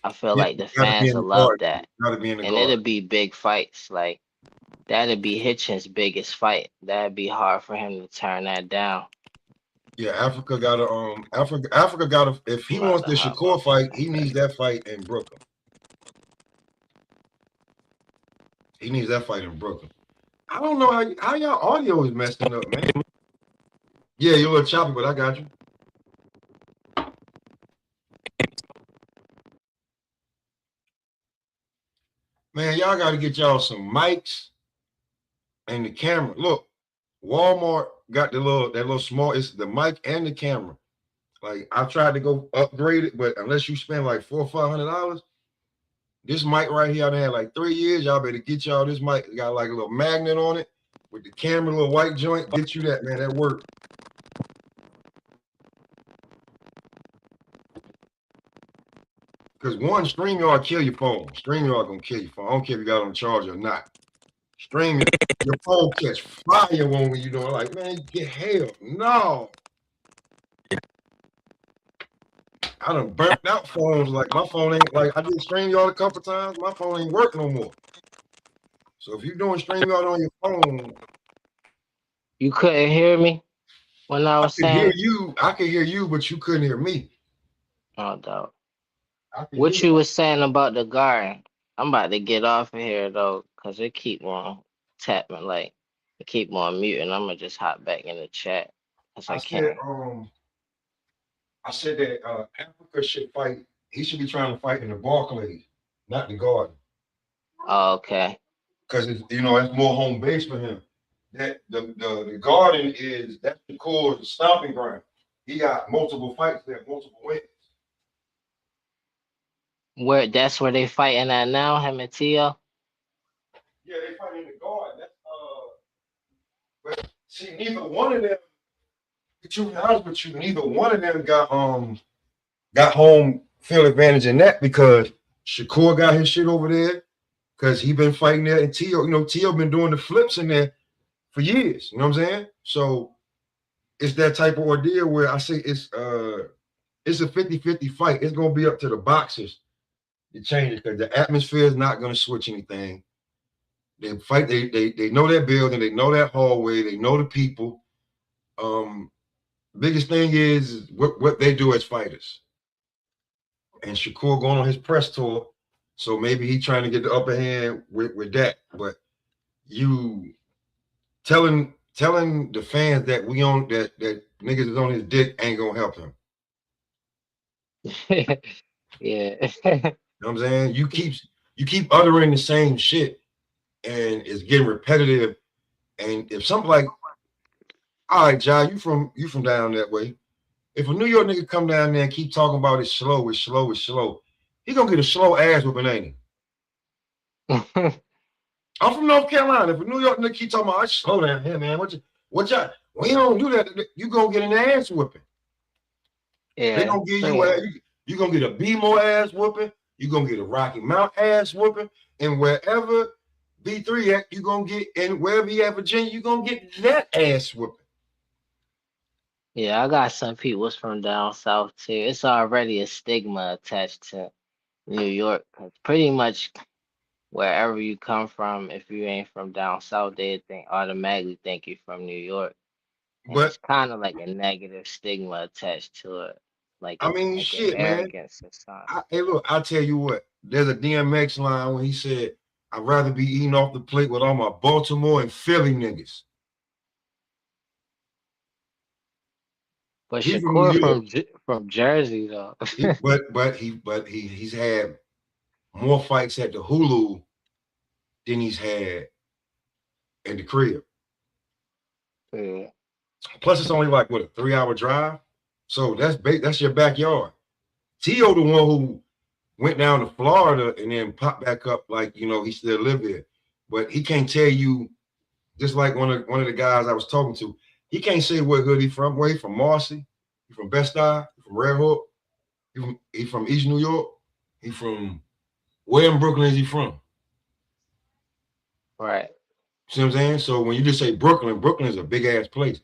I feel
Yeah,
like the
gotta be
fans
in
will
the
love
Garden.
that.
Gotta be in the
And it'll
Garden.
be big fights. Like that'll be Hitchens' biggest fight. That'd be hard for him to turn that down.
Yeah, Africa got to Africa got to, if he wants the Shakur fight, he needs that fight in Brooklyn. He needs that fight in Brooklyn. I don't know how y'all audio is messing up, man. Yeah, you're a little choppy, but I got you. Man, y'all got to get y'all some mics and the camera. Look, Walmart got that little small. It's the mic and the camera. Like I tried to go upgrade it, but unless you spend like $400 or $500, this mic right here, I had like 3 years. Y'all better get y'all this mic. It got like a little magnet on it with the camera, little white joint. Get you that, man. That worked. Because one, StreamYard kill your phone. StreamYard gonna kill your phone. I don't care if you got on charge or not. Stream your phone catch fire when you doing like, man, get hell no. I done burnt out phones. Like my phone ain't like I did StreamYard a couple times. My phone ain't work no more. So if you're doing StreamYard on your phone,
You couldn't hear me when I was
could hear
saying,
you. I could hear you, but you couldn't hear me.
oh, dog.
I could hear
What you was saying about the guard? I'm about to get off of here though, cause it keep on tapping like it keep on muting. I'm gonna just hop back in the chat cause I can't.
I said that Africa should fight. He should be trying to fight in the Barclays, not the Garden,
Oh, okay.
because that's more home base for him. That the Garden that's the core stomping ground. He got multiple fights there, multiple wins.
That's where they fighting at now, him and Tio?
Yeah, they fight in the Garden. But see, neither one of them. To be honest with you, neither one of them got home field advantage in that because Shakur got his shit over there because he been fighting there, and Tio been doing the flips in there for years. You know what I'm saying? So it's that type of ordeal where I say it's a 50-50 fight. It's gonna be up to the boxers to change it because the atmosphere is not gonna switch anything. They fight, they know that building, they know that hallway, they know the people. Biggest thing is what they do as fighters. And Shakur going on his press tour, so maybe he trying to get the upper hand with that. But you telling the fans that we on that niggas is on his dick ain't gonna help him.
Yeah.
You know what I'm saying? You keep uttering the same shit, and it's getting repetitive. And if something like, all right, Jai, you from down that way. If a New York nigga come down there and keep talking about it's slow, he gonna get a slow ass whooping, ain't he? I'm from North Carolina. If a New York nigga keep talking about, slow down here, man. What y'all? We don't do that. You gonna get an ass whooping.
Yeah.
They gonna give you gonna get a B-more ass whooping. You gonna get a Rocky Mount ass whooping, and wherever B3 at, you gonna get, and wherever you have Virginia, you gonna get that ass whooping.
Yeah, I got some people's from down south too. It's already a stigma attached to New York. 'Cause pretty much wherever you come from, if you ain't from down south, they automatically think you're from New York. And
But
it's kind of like a negative stigma attached to it, like
I mean,
like an
shit, man.
arrogance or something.
Hey, look, I'll tell you what. There's a DMX line when he said, "I'd rather be eating off the plate with all my Baltimore and Philly niggas."
But
He's from New
Shakur
York,
from Jersey though.
he's had more fights at the Hulu than he's had in the crib.
Yeah.
Plus, it's only like what, a 3-hour drive, so that's your backyard. Tio, the one who went down to Florida and then popped back up, like he still live there, but he can't tell you. Just like one of the guys I was talking to, he can't say what hood he from. Where he from? Marcy? He from Best Eye? He from Red Hook? He from East New York? He from where in Brooklyn is he from?
Right.
See what I'm saying? So when you just say Brooklyn is a big ass place,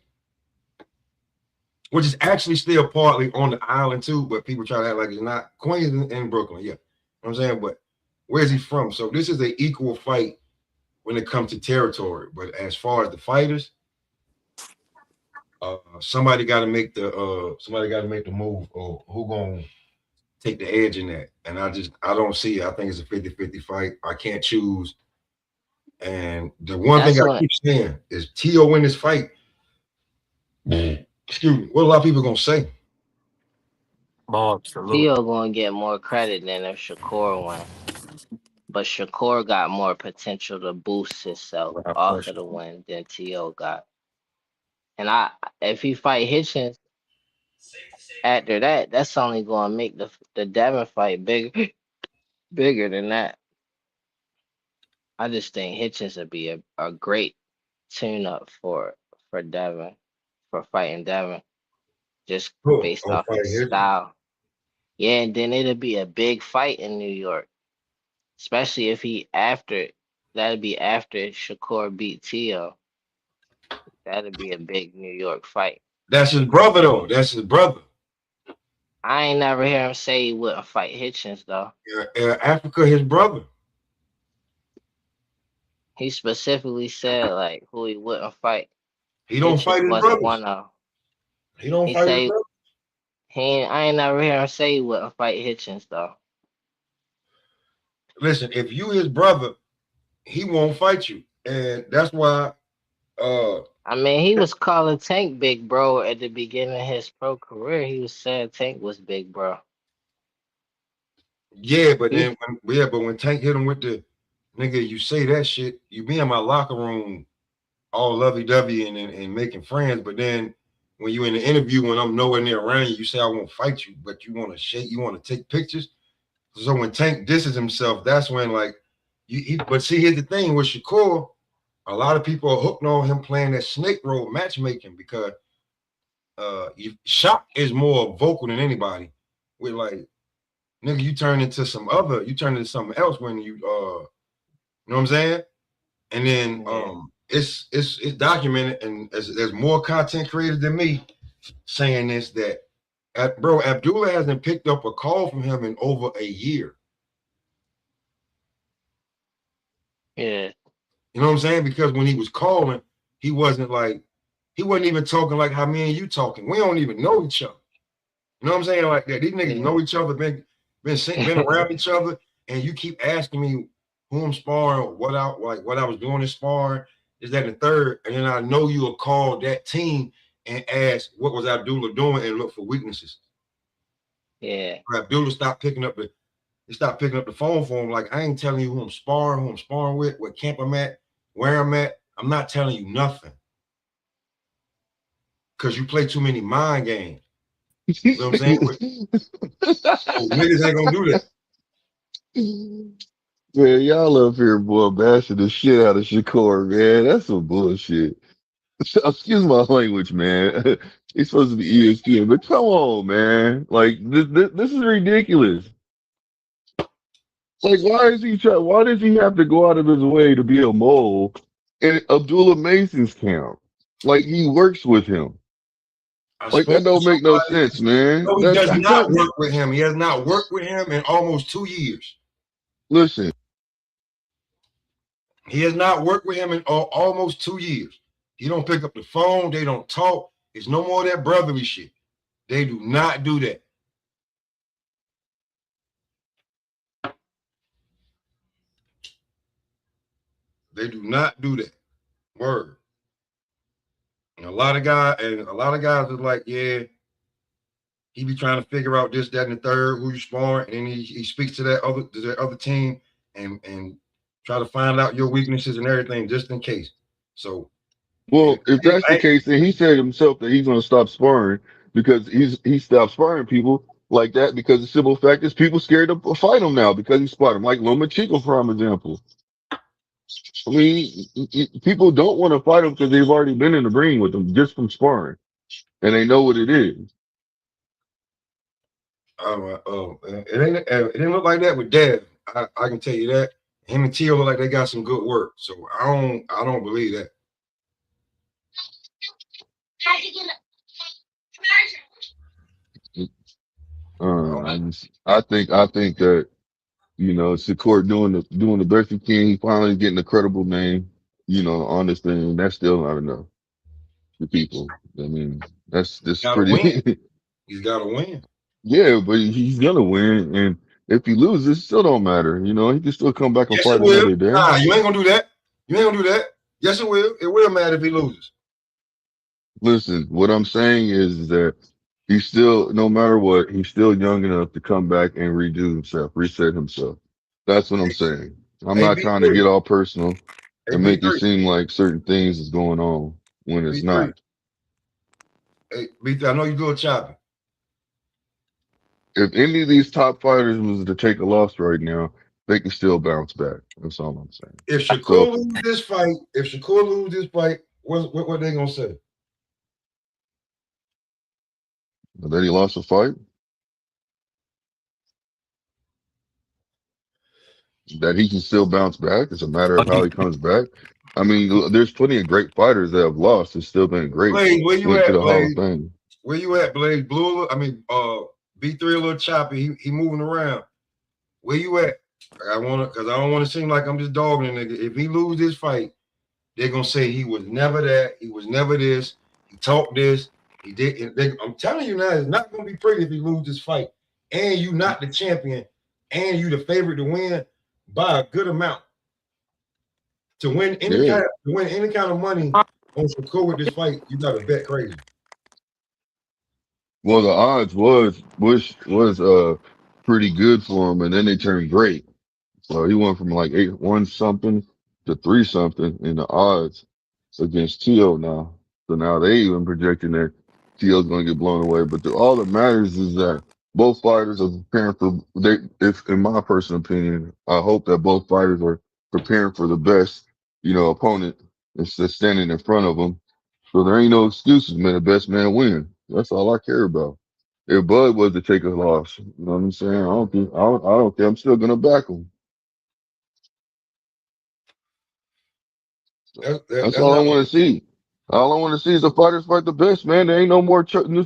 which is actually still partly on the island too, but people try to act like it's not. Queens and Brooklyn, yeah. You know what I'm saying? But where's he from? So this is an equal fight when it comes to territory. But as far as the fighters, Somebody got to make the move, or who gonna take the edge in that? And I don't see it. I think it's a 50-50 fight. I can't choose. And the one thing
That's
I
what
keep saying is Tio win this fight. Excuse me. What a lot of people gonna say?
Oh, absolutely.
Tio gonna get more credit than if Shakur win. But Shakur got more potential to boost himself
Without
off of
question.
the win than Tio got. And if he fight Hitchens after that, that's only gonna make the Devin fight bigger bigger than that. I just think Hitchens would be a great tune up for Devin, for fighting Devin, just
Oh,
based
oh,
off his
fighting here.
style. Yeah, and then it'll be a big fight in New York, especially if he after that'd be after Shakur beat Tio. That'd be a big New York fight.
That's his brother though. That's his brother.
I ain't never hear him say he wouldn't fight Hitchens though.
Africa, his brother.
He specifically said like who he wouldn't fight.
He don't
Hitchens
fight his
wasn't
brothers.
one of 'em.
He don't
He
fight his
say
brothers.
I ain't never hear him say he wouldn't fight Hitchens though.
Listen, if you his brother, he won't fight you, and that's why. Uh,
I mean, he was calling Tank big bro at the beginning of his pro career. He was saying Tank was big bro.
yeah, but
He
when Tank hit him with the nigga, you say that shit, you be in my locker room all lovey dovey and making friends, but then when you in the interview, when I'm nowhere near around you, you say I won't fight you, but you want to shake, you want to take pictures. So when Tank disses himself, that's when like but see, here's the thing with Shakur, a lot of people are hooked on him playing that snake role matchmaking because Shock is more vocal than anybody. With like, nigga, you turn into something else when you know what I'm saying? And then
yeah
it's documented, and there's more content creators than me saying this that bro, Abdullah hasn't picked up a call from him in over a year.
yeah
You know what I'm saying? Because when he was calling, he wasn't like he wasn't even talking like how me and you talking. We don't even know each other. You know what I'm saying? Like that. These niggas
yeah
know each other, been around each other, and you keep asking me who I'm sparring, what I was doing in sparring, is that the third, and then I know you'll call that team and ask what was Abdullah doing and look for weaknesses.
yeah.
Abdullah stopped picking up the phone for him. Like I ain't telling you who I'm sparring with, what camp I'm at, where I'm at. I'm not telling you nothing because you play too many mind games. You know what I'm saying? So niggas ain't gonna do that.
Man, y'all up here, boy, bashing the shit out of Shakur, man. That's some bullshit. Excuse my language, man. He's supposed to be ESPN, but come on, man. Like this is ridiculous. Like, why does he have to go out of his way to be a mole in Abdullah Mason's camp? Like he works with him.
I
Like
spoke
that
to
don't make no
somebody.
sense, man.
No, he does not work with him. He has not worked with him in almost 2 years.
Listen,
He has not worked with him in almost 2 years. He don't pick up the phone. They don't talk. It's no more of that brotherly shit. They do not do that. They do not do that. Word. And a lot of guys is like, yeah, he be trying to figure out this, that, and the third, who you sparring, and then he speaks to that other team and try to find out your weaknesses and everything just in case. So and
well, if that's the case, then he said himself that he's going to stop sparring because he stopped sparring people like that because the simple fact is people scared to fight him now because he sparred him, like Loma Chico, for example. I mean, people don't want to fight him because they've already been in the ring with him just from sparring and they know what it is.
it didn't look like that with Dev. I can tell you that. Him and Tio look like they got some good work. So I don't believe that.
I think that Shakur doing the best he can. He finally getting a credible name, on this thing. That's still not enough. to people. I mean, that's
Got to win.
pretty.
He's got to win.
Yeah, but he's gonna win, and if he loses, it still don't matter. You know, he can still come back and
Yes, it
fight
will.
another day.
Nah, you ain't gonna do that. You ain't gonna do that. Yes, it will. It will matter if he loses.
Listen, what I'm saying is that he's still, no matter what, he's still young enough to come back and redo himself, reset himself. That's what I'm saying. I'm
Hey,
not
B
trying to
three.
get all personal
Hey,
and
B
make it
three.
seem like certain things is going on when
B
it's
three.
not.
Hey, B3, I know you do a chopping.
If any of these top fighters was to take a loss right now, they can still bounce back. That's all I'm saying.
If
So
Shakur lose this fight, what they gonna say?
that he lost a fight, that he can still bounce back. It's a matter of how he comes back. I mean, there's plenty of great fighters that have lost and still been great.
Blaze, where you
Went to
at,
the Hall of
Blaze?
Fame.
Where you at, Blaze? Blue, I mean, B3 a little choppy. He moving around. Where you at? Cause I don't want to seem like I'm just dogging a nigga. If he lose this fight, they're gonna say he was never that, he was never this, he talked this, he did. I'm telling you now, it's not gonna be pretty if he lose this fight. And you not the champion, and you the favorite to win by a good amount.
Yeah.
To win any kind of money on Shakur with this fight, you gotta bet crazy.
Well, the odds was pretty good for him, and then they turned great. So he went from like 8-1 something to 3 something in the odds against Tio now. So now they even projecting that Tio's going to get blown away. But all that matters is that both fighters are preparing for if in my personal opinion, I hope that both fighters are preparing for the best, opponent that's standing in front of them. So there ain't no excuses, man. The best man win. That's all I care about. If Bud was to take a loss, you know what I'm saying? I don't care. I'm still gonna back him. That's
That's
all I
not
want to see. All I want to see is the fighters fight the best, man. There ain't no more choosing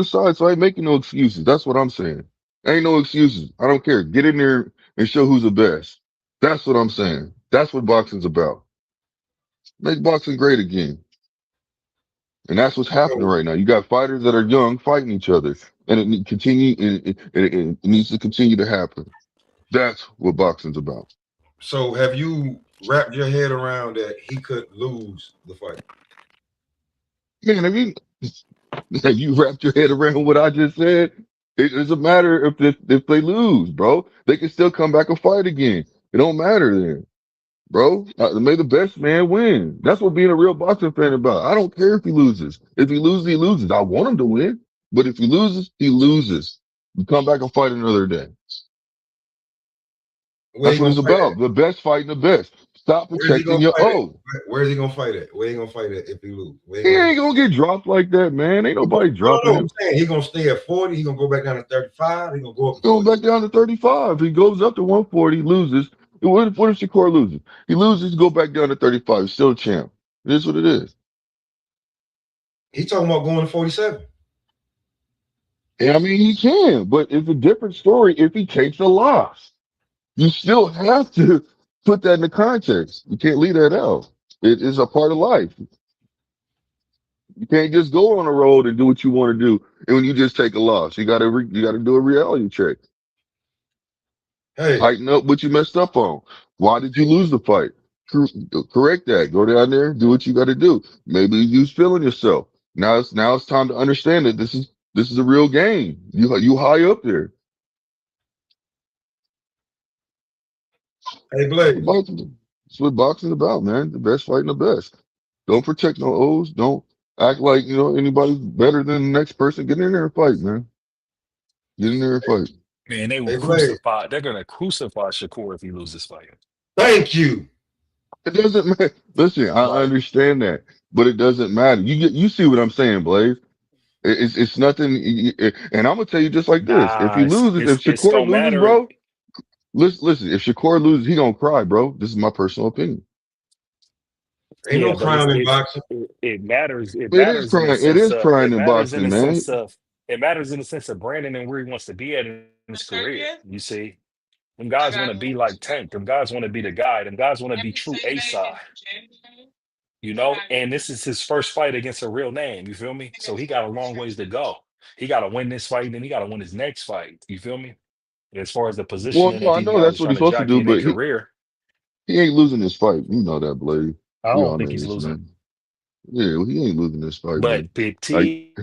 sides, so I ain't making no excuses. That's what I'm saying. Ain't no excuses. I don't care. Get in there and show who's the best. That's what I'm saying. That's what boxing's about. Make boxing great again. And that's what's happening
so.
right now. You got fighters that are young fighting each other, and it needs to continue to happen. That's what boxing's about.
So have you wrapped your head around that he could lose the fight?
Man, have you wrapped your head around what I just said? It doesn't matter if they lose, bro. They can still come back and fight again. It don't matter then, bro. May the best man win. That's what being a real boxing fan about. I don't care if he loses. If he loses, he loses. I want him to win, but if he loses, he loses. You come back and fight another day.
Where
That's
he
what
gonna
it's
fight at?
about. The best fighting the best. Stop
Where's he
protecting
gonna
your
fight at?
O.
Where's he gonna fight at? Where he gonna fight at if he lose? Where he
He
gonna?
ain't gonna get dropped like that, man. Ain't nobody dropping
No. I'm
him.
saying he gonna stay at 40. He gonna go back down to 35. He gonna go up to
Going
40.
back down to 35. He goes up to 140, loses. What if Shakur loses? He loses, go back down to 35. He's still a champ. It is what it is.
He talking about going to 47.
And I mean, he can, but it's a different story if he takes a loss. You still have to put that in the context. You can't leave that out. It is a part of life. You can't just go on the road and do what you want to do. And when you just take a loss, you gotta do a reality check.
Hey,
Tighten up what you messed up on. Why did you lose the fight? Cor- Correct that. Go down there, do what you got to do. Maybe you was feeling yourself. Now it's time to understand that this is a real game. You high up there.
hey,
That's what
Blaze.
boxing. That's what boxing's about, man. The best fighting the best. Don't protect no O's. Don't act like anybody's better than the next person. Get in there and fight, man. Get in there and fight.
Man, they will
Hey, Blaze.
crucify. They're gonna crucify Shakur if he loses this fight.
Thank you.
It doesn't matter. Listen, I
Like,
understand that, but it doesn't matter. You see what I'm saying, Blaze? It's nothing. And I'm gonna tell you just like this: if he
nah,
loses, if
it's
Shakur
gonna
loses,
matter.
bro, listen. If Shakur loses, he gonna cry, bro. This is my personal opinion.
Ain't no
Yeah, but
crown in boxing.
it matters. It
It is
matters in the
crying. It
sense
is
of
crying
it
in
matters in the
boxing, man.
sense of it matters in the sense of Brandon and where he wants to be at in his career. You see, them guys want to be like Tank. Them guys want to be the guy. Them guys want to be true A side. you know, and this is his first fight against a real name. You feel me? So he got a long ways to go. He got to win this fight, and then he got to win his next fight. You feel me? As far as the
Well,
positioning
no,
that
I
these
know
guys are
that's what
trying
he's
to
supposed to
jockey
do,
in their
but
career,
he ain't losing this fight. You know that, Blade.
I
We
don't
all
think
know
he's
this,
losing.
man. Yeah, well, he ain't losing this fight, man.
But Big
Like,
T,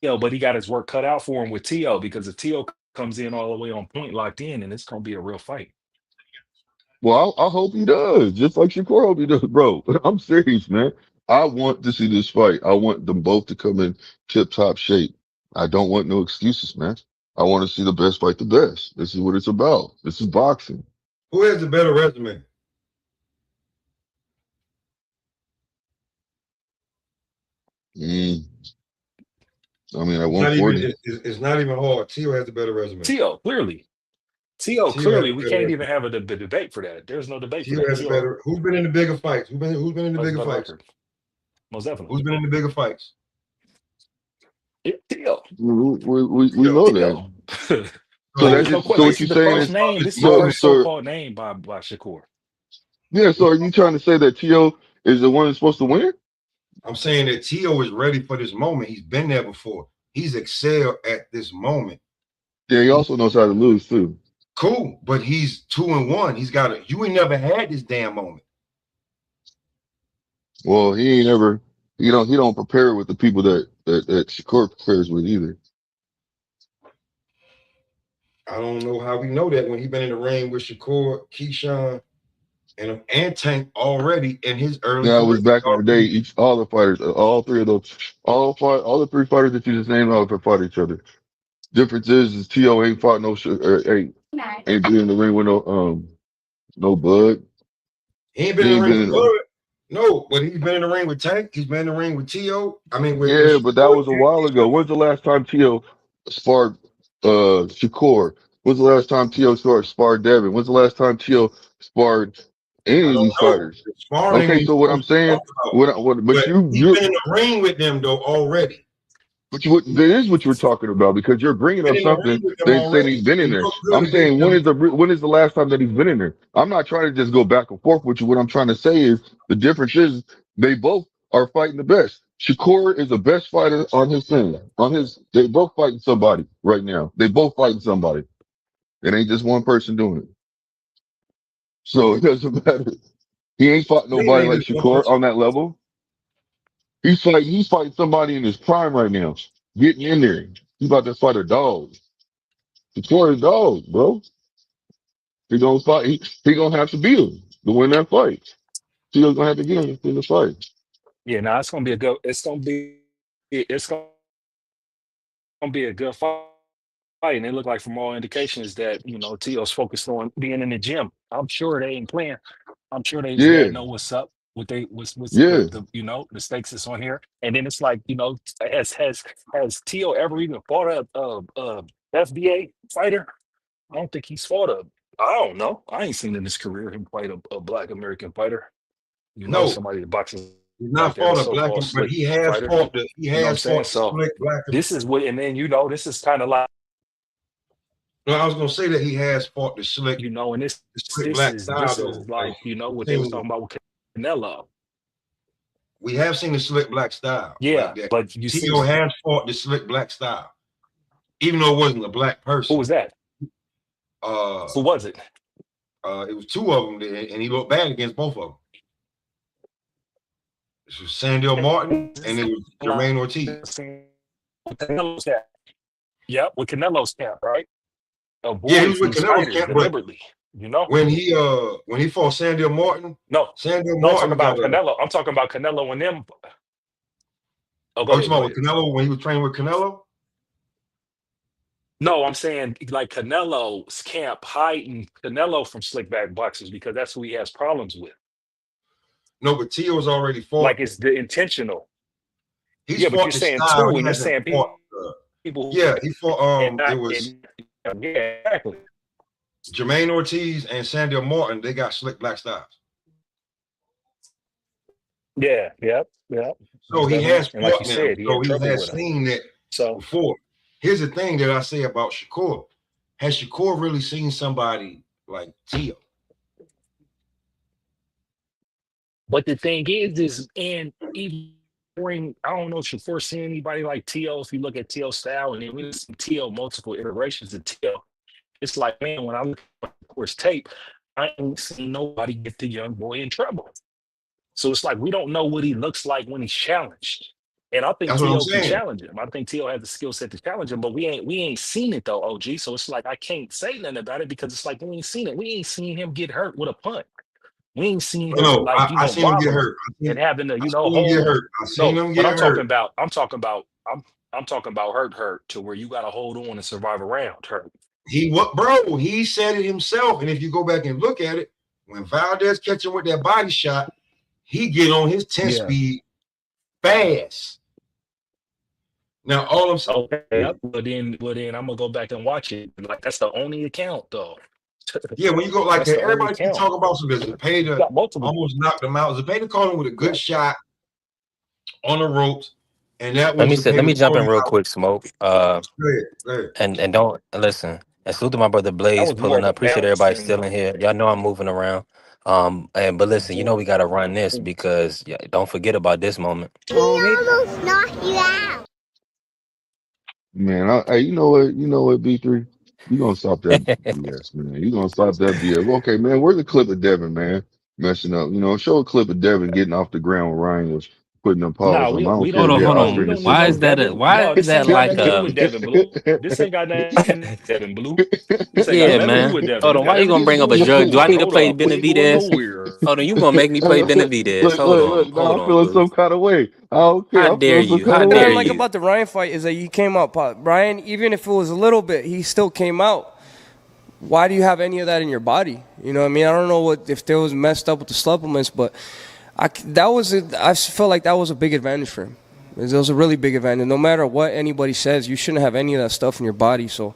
but he got his work cut out for him with T.O. because if T.O. comes in all the way on point, locked in, and it's gonna be a real fight.
well, I hope he does, just like Shakur hope he does, bro. I'm serious, man. I want to see this fight. I want them both to come in tip top shape. I don't want no excuses, man. I want to see the best fight the best. This is what it's about. This is boxing.
Who has the better resume?
Mm, I mean, at
It's not even.
140.
It's not even hard. Tio has the better resume.
T.O. clearly, T.O.
Tio has
clearly,
the
we
better
can't even
resume.
have a debate for that. There's no debate for
Tio
that.
has the
T.O.
better. Who's been in the bigger fights? Who's been in the
has a
bigger
better
fights?
record, most definitely.
Who's been in the bigger fights?
Yeah, T.O.
We
Tio.
know that.
T.O.
So
Like
So
that
there's no
just
question.
so what
This
you're
is the
saying
first
is
name.
it's
This is the
so
first
moments.
so
so-called name by Shakur.
yeah. So are you trying to say that T.O. is the one that's supposed to win?
I'm saying that Tio is ready for this moment. He's been there before. He's excelled at this moment.
Yeah, he
He
also knows how to lose too.
cool, but he's 2-1. He's got a. You ain't never had this damn moment.
Well, he ain't ever. He don't prepare with the people that Shakur prepares with either.
I don't know how we know that when he been in the ring with Shakur, Keyshawn, and Tank already in his early
Now it
career.
was back in the day. All the fighters, all three of those, all the three fighters that you just named, all fought each other. Difference is T.O. ain't fought ain't been in the ring with no Bud.
He ain't been
He
in the
ain't
ring
been
with
in.
Bud. No, but he's been in the ring with Tank. He's been in the ring with T.O. I mean, with
Yeah, but that
Shakur.
was a while ago. When's the last time T.O. sparred Shakur? When's the last time T.O. sparred Devin? When's the last time T.O. sparred
I
any of
don't
these
know.
fighters?
Sparring ain't
Okay,
even
so what
supposed
I'm
to be
saying,
talked about.
but
But he's been in the ring with them though already.
that is what you're talking about because you're bringing
Been
up
in the ring
something
with them
they saying
already.
he's been in
He
there.
looked good
I'm
against
saying
them.
when is the last time that he's been in there? I'm not trying to just go back and forth with you. What I'm trying to say is the difference is they both are fighting the best. Shakur is the best fighter on his thing. They both fighting somebody right now. They both fighting somebody. It ain't just one person doing it. So it doesn't matter. He ain't fought
It
nobody
ain't
like
just one
Shakur
person.
on that level. He's fighting somebody in his prime right now, getting in there. He's about to fight a dog. Shakur is a dog, bro. He gonna fight. He gonna have to beat him to win that fight. He's gonna have to get him in the fight.
Yeah, now it's gonna be a good. It's gonna be a good fight. And it looked like from all indications that Tio's focused on being in the gym. I'm sure they ain't playing. I'm sure they
Yeah,
know what's up. What's
yeah.
the stakes that's on here. And then it's like has Tio ever even fought a FBA fighter? I don't think he's fought a. I don't know. I ain't seen in his career him fight a Black American fighter.
No,
Somebody that boxes
he's
like
not
that, a
fought a black,
so-called
but
slick fighter.
he
You know what I'm
has
saying?
fought the
So
slick black.
this is what, and then this is kind of like,
No, I was gonna say that he has fought
and
the slick black style
this
though.
is like,
We've
what they was
seen,
talking about with Canelo.
we have seen the slick black style like
Yeah,
that.
but you see,
Tio has fought the slick black style, even though it wasn't a black
who
person.
was that?
Uh,
Who was it?
it was two of them, and he looked bad against both of them. This was Sandil Martin, and it was Jermaine Ortiz.
With Canelo's camp. Yep, with Canelo's camp, right?
Yeah, he was
Avoids
with
these
Canelo's
fighters
camp, but
deliberately. You know?
when he fought Sandil Martin,
No,
Sandil
no, I'm talking
Martin got
about
a.
Canelo. I'm talking about Canelo and them. Oh,
Oh, you talking
go
about with
ahead.
Canelo when he was training with Canelo?
No, I'm saying like Canelo's camp hiding Canelo from slickback boxers because that's who he has problems with.
No, but Tio's already fought.
Like it's the intentional.
He's
Yeah, but you're
fought the
saying
style.
two,
He
and you're
hasn't
saying
fought.
people
Yeah, he fought.
and
It
not
was
and yeah, exactly.
Jermaine Ortiz and Sandil Martin. They got slick black styles.
Yeah, yeah,
So
most
he
definitely.
has
And like you
fought them.
said, he
So
had
he
trouble
has
with him.
seen that
So
before. Here's the thing that I say about Shakur. Has Shakur really seen somebody like Tio?
But the thing is, and even bring, I don't know if you're foreseeing anybody like T.O. If you look at T.O. style, and then we see T.O. multiple iterations of T.O., it's like, man, when I look at the course tape, I ain't seen nobody get the young boy in trouble. So it's like we don't know what he looks like when he's challenged. And I think
That's what I'm
T.O. can
saying.
challenge him. I think T.O. has the skill set to challenge him, but we ain't seen it though, OG. So it's like I can't say nothing about it because it's like we ain't seen it. We ain't seen him get hurt with a punt. We ain't seen him
No,
like,
I seen him get
wobble
hurt.
and having to,
I seen him get
hold.
hurt. I seen
No,
him
but
get hurt.
I'm talking about hurt to where you gotta hold on and survive around hurt.
He said it himself. And if you go back and look at it, when Valdez catch him with that body shot, he get on his 10
Yeah.
speed fast. Now all I'm saying.
Okay, well then I'm gonna go back and watch it. Like that's the only account though.
Yeah, when you go like
That's
that,
the only
everybody keep
account.
talking about some
You
Zepeda
got multiple.
almost knocked him out. Zepeda caught him with a
Yeah.
good shot on the ropes, and that
Let
was
me say, let
Zepeda
me jump in
throwing
real
out.
quick, Smoke.
Go ahead, go ahead.
And don't listen. And salute to my brother
That
Blaze
was more
pulling
of
up.
a
Appreciate everybody
balancing
still in here. Y'all know I'm moving around. And but listen, you know we gotta run this because yeah, don't forget about this moment.
He almost knocked you out.
Man, hey, you know what, B3? You gonna stop that BS, man. You gonna stop that BS. Okay, man, where's the clip of Devin, man, messing up? Show a clip of Devin getting off the ground when Ryan was putting them
Nah,
paws on him. I
we
don't
don't
care.
Hold on,
need
Yeah,
hold
I'll
no, we
bring
on.
this
don't need
shit
Why
no
is
up.
that?
Devin.
Why
No,
is
this
that
ain't got
like
nothing to do
a?
with Devin Blue. This ain't got nothing to do with Devin Blue. This ain't got
Yeah,
nothing to do
man.
with Devin.
Hold
This
on.
got
Why you gonna
everything to
bring
do
up a
with
drug? Do I
Shakur.
need to
Hold
play
up. We ain't going
Benavidez?
nowhere.
Hold on. You gonna make me play Benavidez?
Look,
Hold
look,
on.
look. Now
Hold
I'm
on,
feeling
Blue.
some kind of way. I don't
How
care. I'm
dare
feeling some
you?
kind
How
of
What I
dare
way.
like
you?
about the Ryan fight is that he came out. Ryan, even if it was a little bit, he still came out. Why do you have any of that in your body? You know what I mean? I don't know if there was messed up with the supplements, but I felt like that was a big advantage for him. It was a really big advantage. No matter what anybody says, you shouldn't have any of that stuff in your body. So,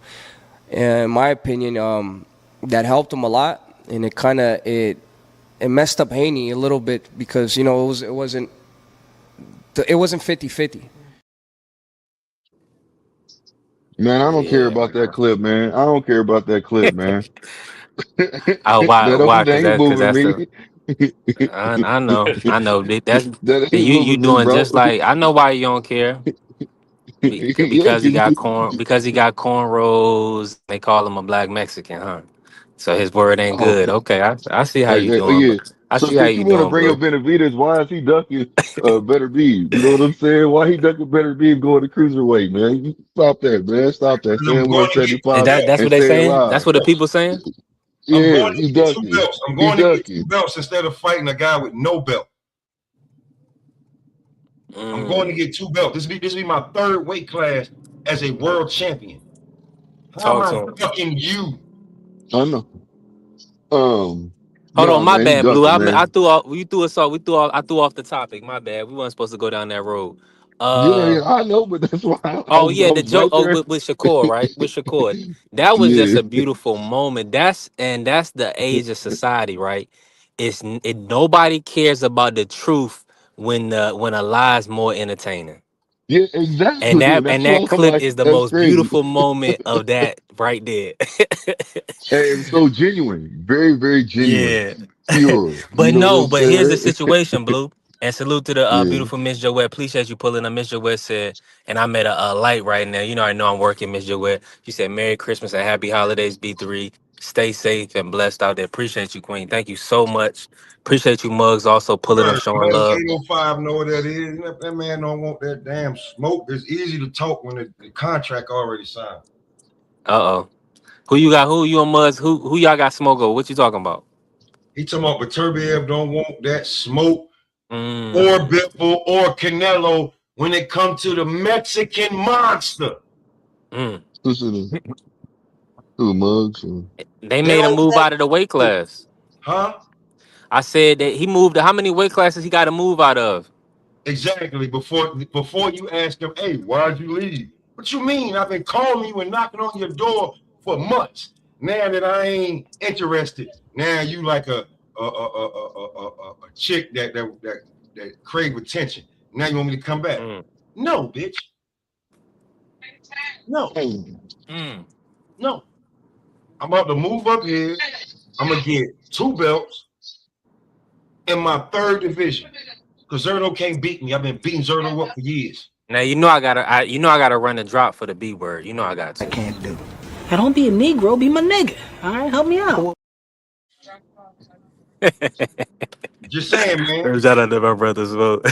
in my opinion, that helped him a lot, and it messed up Haney a little bit because it wasn't 50-50.
Man, I don't care
Yeah,
about that
man.
clip, man. I don't care about that clip, man.
Oh, why? Why?
That ain't
Cause
moving
that's
me.
the. I know. I know. That's
That ain't
you
moving me,
doing
bro.
just like I know why you don't care.
Yeah,
Because he
'cause
got corn. Because he got cornrows. They call him a black Mexican, huh? So his word ain't
oh,
good. Okay, I see how
hey,
you
hey, oh
doing,
yeah.
but I
So
see how
since you
you
want to
doing,
bring up
Blue.
Benavidez, why is he ducking Better Beef? You know what I'm saying? Why he ducking Better Beef going to cruiserweight, man? Stop that, man. Stop that.
Because I'm
Staying
going to get two
Is
175
that
belts.
that's
and
what they
staying
saying? That's
alive.
what the people saying.
I'm
Yeah,
going to
he
get two
ducking.
belts. I'm
He
going to get two
ducking.
belts instead of fighting a guy with no belt. I'm going to
Mm,
get two belts. This be my third weight class as a world champion. How am
talk to
I
him.
fucking you?
I know.
Hold on,
No,
my
man, he
bad, Blue.
ducking,
I
man.
threw off. You threw us off. We threw off. I threw off the topic. My bad. We weren't supposed to go down that road.
Yeah,
Uh.
yeah, I know, but that's why
Oh yeah,
I
the
was
joke.
right
Oh,
there.
with Shakur, right? With Shakur, that was just
Yeah,
a beautiful moment. That's the age of society, right? Nobody cares about the truth when a lie's more entertaining.
yeah,
And
exactly.
that
And
and
that's
that
why I'm
clip
like,
is the
that's
most
crazy.
beautiful moment of that right there.
Hey, it was so genuine, very, very genuine,
Yeah.
pure. You
But
know what
no,
I'm
but here's the
saying?
situation, Blue. And salute to the
Yeah.
beautiful Miss Joette. Appreciate you pulling up. Miss Joette said, and I'm at a light right now. You know, I know I'm working, Miss Joette. She said, Merry Christmas and Happy Holidays, B3. Stay safe and blessed out there. Appreciate you, Queen. Thank you so much. Appreciate you, Mugs, also pulling up, showing
Let
love.
805 know what that is. That man don't want that damn smoke. It's easy to talk when the contract already signed.
Uh-oh. Who you got? Who you and Mugs? Who y'all got smoke over? What you talking about?
He talking about Beterbiev don't want that smoke or
Mm,
Biffle or Canelo when it comes to the Mexican monster.
mm.
Listen to mugs.
They
They
made a
don't
move
want,
out of the weight class.
huh?
I said that he moved. How many weight classes he got to move out of?
Exactly. Before you ask him, hey, why'd you leave? What you mean? I've been calling you and knocking on your door for months. Now that I ain't interested, now you like a chick that crave attention. Now you want me to come back?
Mm,
No, bitch. No,
mm.
no. I'm about to move up here. I'm gonna get two belts. in my third division. Because Zerto can't beat me. I've been beating Zerto up for years.
Now I gotta run a drop for the B word. I got
I
to.
can't do. Now don't be a Negro, be my nigga. All right, help me out.
Just saying, man.
Shout out to my brothers, vote.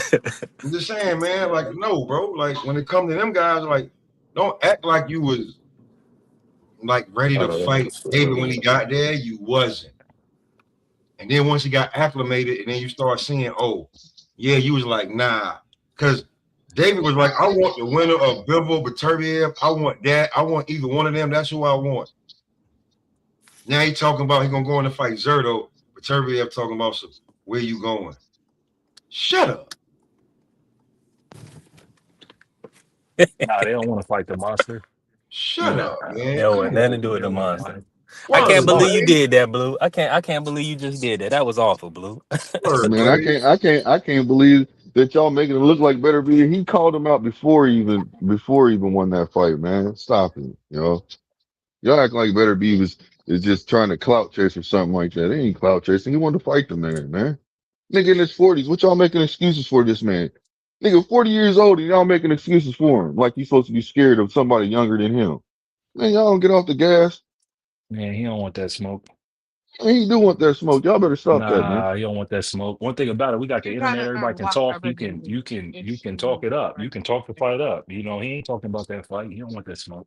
I'm just saying, man. Like, no, bro. Like, when it comes to them guys, like, don't act like you was like ready to fight David when he got there. You wasn't. And then once he got acclimated, and then you start seeing, oh, yeah, you was like, nah, because David was like, I want the winner of Bivol Beterbiev. I want that. I want either one of them. That's who I want. Now he talking about he gonna go in and fight Zerto. Beterbiev talking about, so where you going? Shut up.
Nah, they don't want to fight the monster.
Shut up, man.
That
Come
was nothing to
on,
do with the
man.
monster. I
Word,
can't
Smoke.
believe you
Dre.
did that, Blue. I can't believe you just did that. That was awful, Blue.
Word,
Man,
Dre.
I can't believe that y'all making it look like Better Be. He called him out before he even won that fight, man. Stop it, Y'all act like Better Be is just trying to clout chase or something like that. He ain't clout chasing. He wanted to fight the man. Nigga in his 40s. What y'all making excuses for this man? Nigga, 40 years old and y'all making excuses for him. Like he's supposed to be scared of somebody younger than him. Man, y'all don't get off the gas.
Man, he don't want that smoke.
Man, he do want that smoke. Y'all better stop that, man.
Nah, he don't want that smoke. One thing about it, we got the internet. Everybody can talk. You can talk it up. You can talk the fight up. He ain't talking about that fight. He don't want that smoke.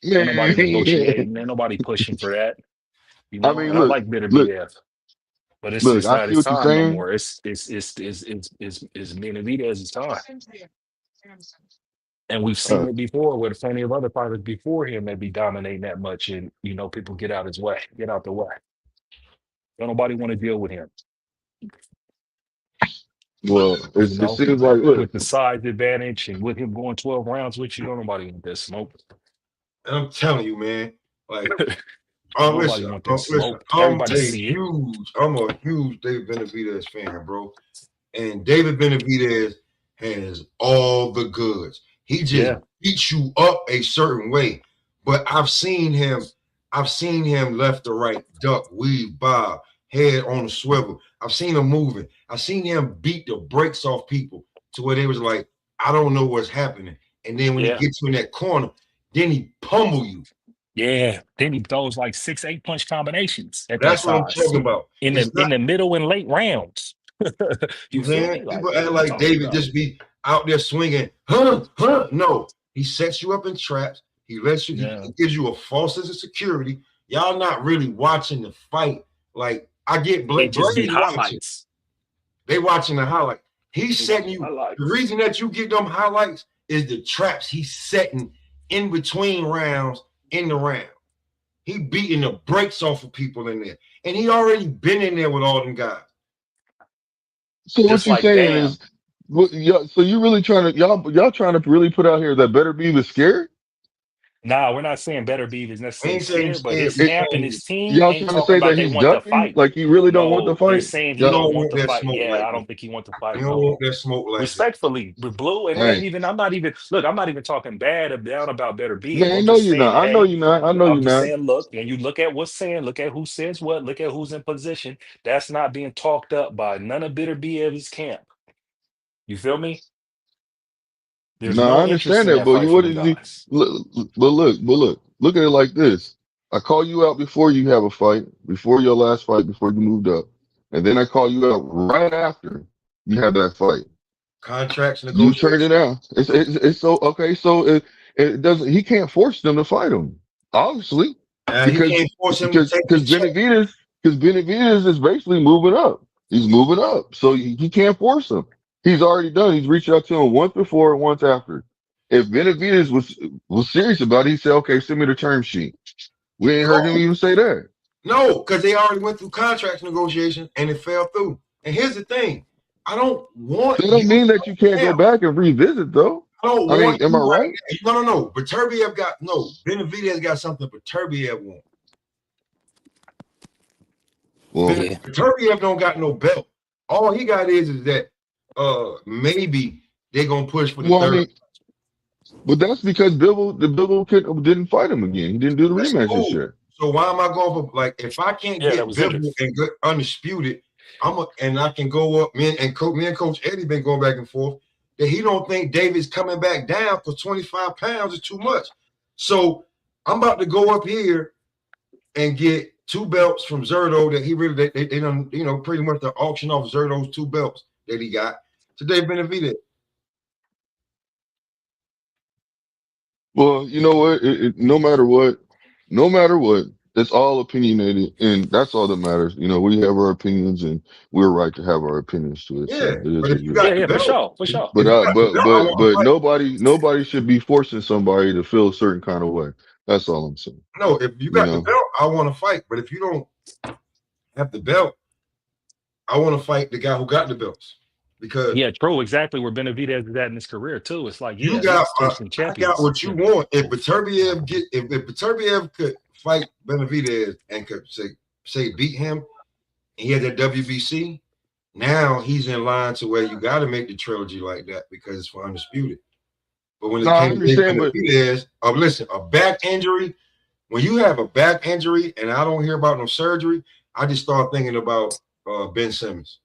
Ain't nobody
Man,
negotiating. Ain't nobody pushing for that.
I mean,
And I like Bitter BF, but
look,
it's
I
not
see
his
what you're
time no
saying.
more. It's Benavidez's time. And we've seen
Uh,
it before with plenty of other fighters before him that be dominating that much, and people get out the way. Don't nobody want to deal with him.
well,
You
it
know,
seems like, look,
with the size advantage and with him going 12 rounds with you, don't nobody want that smoke.
And I'm telling you, man. Like,
Nobody want that
listen.
smoke. Everybody see it.
I'm a huge David Benavidez fan, bro. And David Benavidez has all the goods. He just
Yeah,
beats you up a certain way. But I've seen him left to right, duck, weave, bob, head on a swivel. I've seen him moving. I've seen him beat the brakes off people to where they was like, I don't know what's happening. And then when he
yeah,
gets you in that corner, then he pummel you.
yeah. Then he throws like 6, 8 punch combinations at that
That's what I'm
size
talking about.
in
It's
the
not,
middle and late rounds.
you
You
know what I'm
feel
saying?
me? Like,
People
what
act
are we
like
talking
David
about?
just be out there swinging, huh? No, he sets you up in traps. He lets you,
Yeah,
he gives you a false sense of security. Y'all not really watching the fight. Like, I get
it just be
Blaze watching.
highlights.
They watching the highlight. He's
They
setting
watching
you. The
highlights.
reason that you get them highlights is the traps he's setting in between rounds in the round. He beating the brakes off of people in there. And he already been in there with all them guys.
so what
Just
you
like
saying
Bam.
is, so you really trying to, y'all trying to really put out here that Better Be was scared?
Nah, we're not saying Better Beef is
I
necessarily
ain't saying he's
scared, but
scared.
his
We
It,
camp and
saying
his team
y'all
ain't
trying to
talking
say
about
that
they
he's
want the
ducking?
fight.
Like he really don't want the
No, they're
fight?
saying
you
he
Yeah.
don't
don't
want
want
the
that
fight.
smoke
Yeah,
like
I
that.
don't think he want the
You
fight.
don't
No.
want that smoke like that.
Respectfully, with Blue, and
Hey,
I'm not even look, I'm not even talking bad or down about Better Beef.
man,
I'm
no,
just
you're
saying
not.
that,
I know
hey,
you're not. I know
I'm
you're
just
not.
saying, look, when you look at what's saying, look at who says what, look at who's in position. That's not being talked up by none of Bitter B's camp. You feel me? There's
No, I
no interest
understand
in
that,
that
but
fight
you
for
what
them
is he?
guys.
Look at it like this. I call you out before you have a fight, before your last fight, before you moved up, and then I call you out right after you have that fight.
Contracts,
You turn it
negotiation.
down. It's so okay. So it doesn't. He can't force them to fight him, obviously,
He
because
can't force him to
because
take the
because
check.
Benavidez is basically moving up. He's moving up, so he can't force him. He's already done. He's reached out to him once before and once after. If Benavidez was serious about it, he said, "Okay, send me the term sheet." We ain't heard him
No,
even say that.
no, because they already went through contracts negotiation and it fell through. And here's the thing. I don't want
That
you
don't mean that you can't
right
go
now.
back and revisit, though.
I don't
I
want
mean, am I
you right
right?
now. No. But Turbiev got no. Benavidez got something, but Turbiev won't.
Well,
Yeah.
Turbiev don't got no belt. All he got is that maybe they're gonna push for the
well, I
third.
mean, but that's because Bibble didn't fight him again. He didn't do the
That's
rematch this
cool.
year.
So why am I going for like if I can't
Yeah, that
get
was injured.
Bivol and get undisputed, and I can go up. Me and Coach Eddie been going back and forth that he don't think David's coming back down because 25 pounds is too much. So I'm about to go up here and get 2 belts from Zerto that he really they done, pretty much the auction off Zerto's 2 belts that he got to Dave Benavidez.
Well, you know what? No matter what, it's all opinionated, and that's all that matters. You know, we have our opinions, and we're right to have our opinions to it.
Yeah,
So it is
but if
what
you
it is.
Yeah,
got the
yeah, for
belt,
sure, for
if
sure.
But
you got the belt, I want to
but
fight.
nobody should be forcing somebody to feel a certain kind of way. That's all I'm saying.
No, if you
You
got the
know.
belt, I want to fight. But if you don't have the belt, I want to fight the guy who got the belts because
Yeah, true. Exactly where Benavidez is at in his career too. It's like,
you
yeah,
got.
let's chase some
I got
champions.
what you
Yeah.
want. If Beterbiev could fight Benavidez and could say beat him, and he had that WBC. Now he's in line to where you got to make the trilogy like that because it's for undisputed. But when
No,
it
I
came to
understand, but
Benavidez, listen, a back injury. When you have a back injury and I don't hear about no surgery, I just start thinking about Ben Simmons.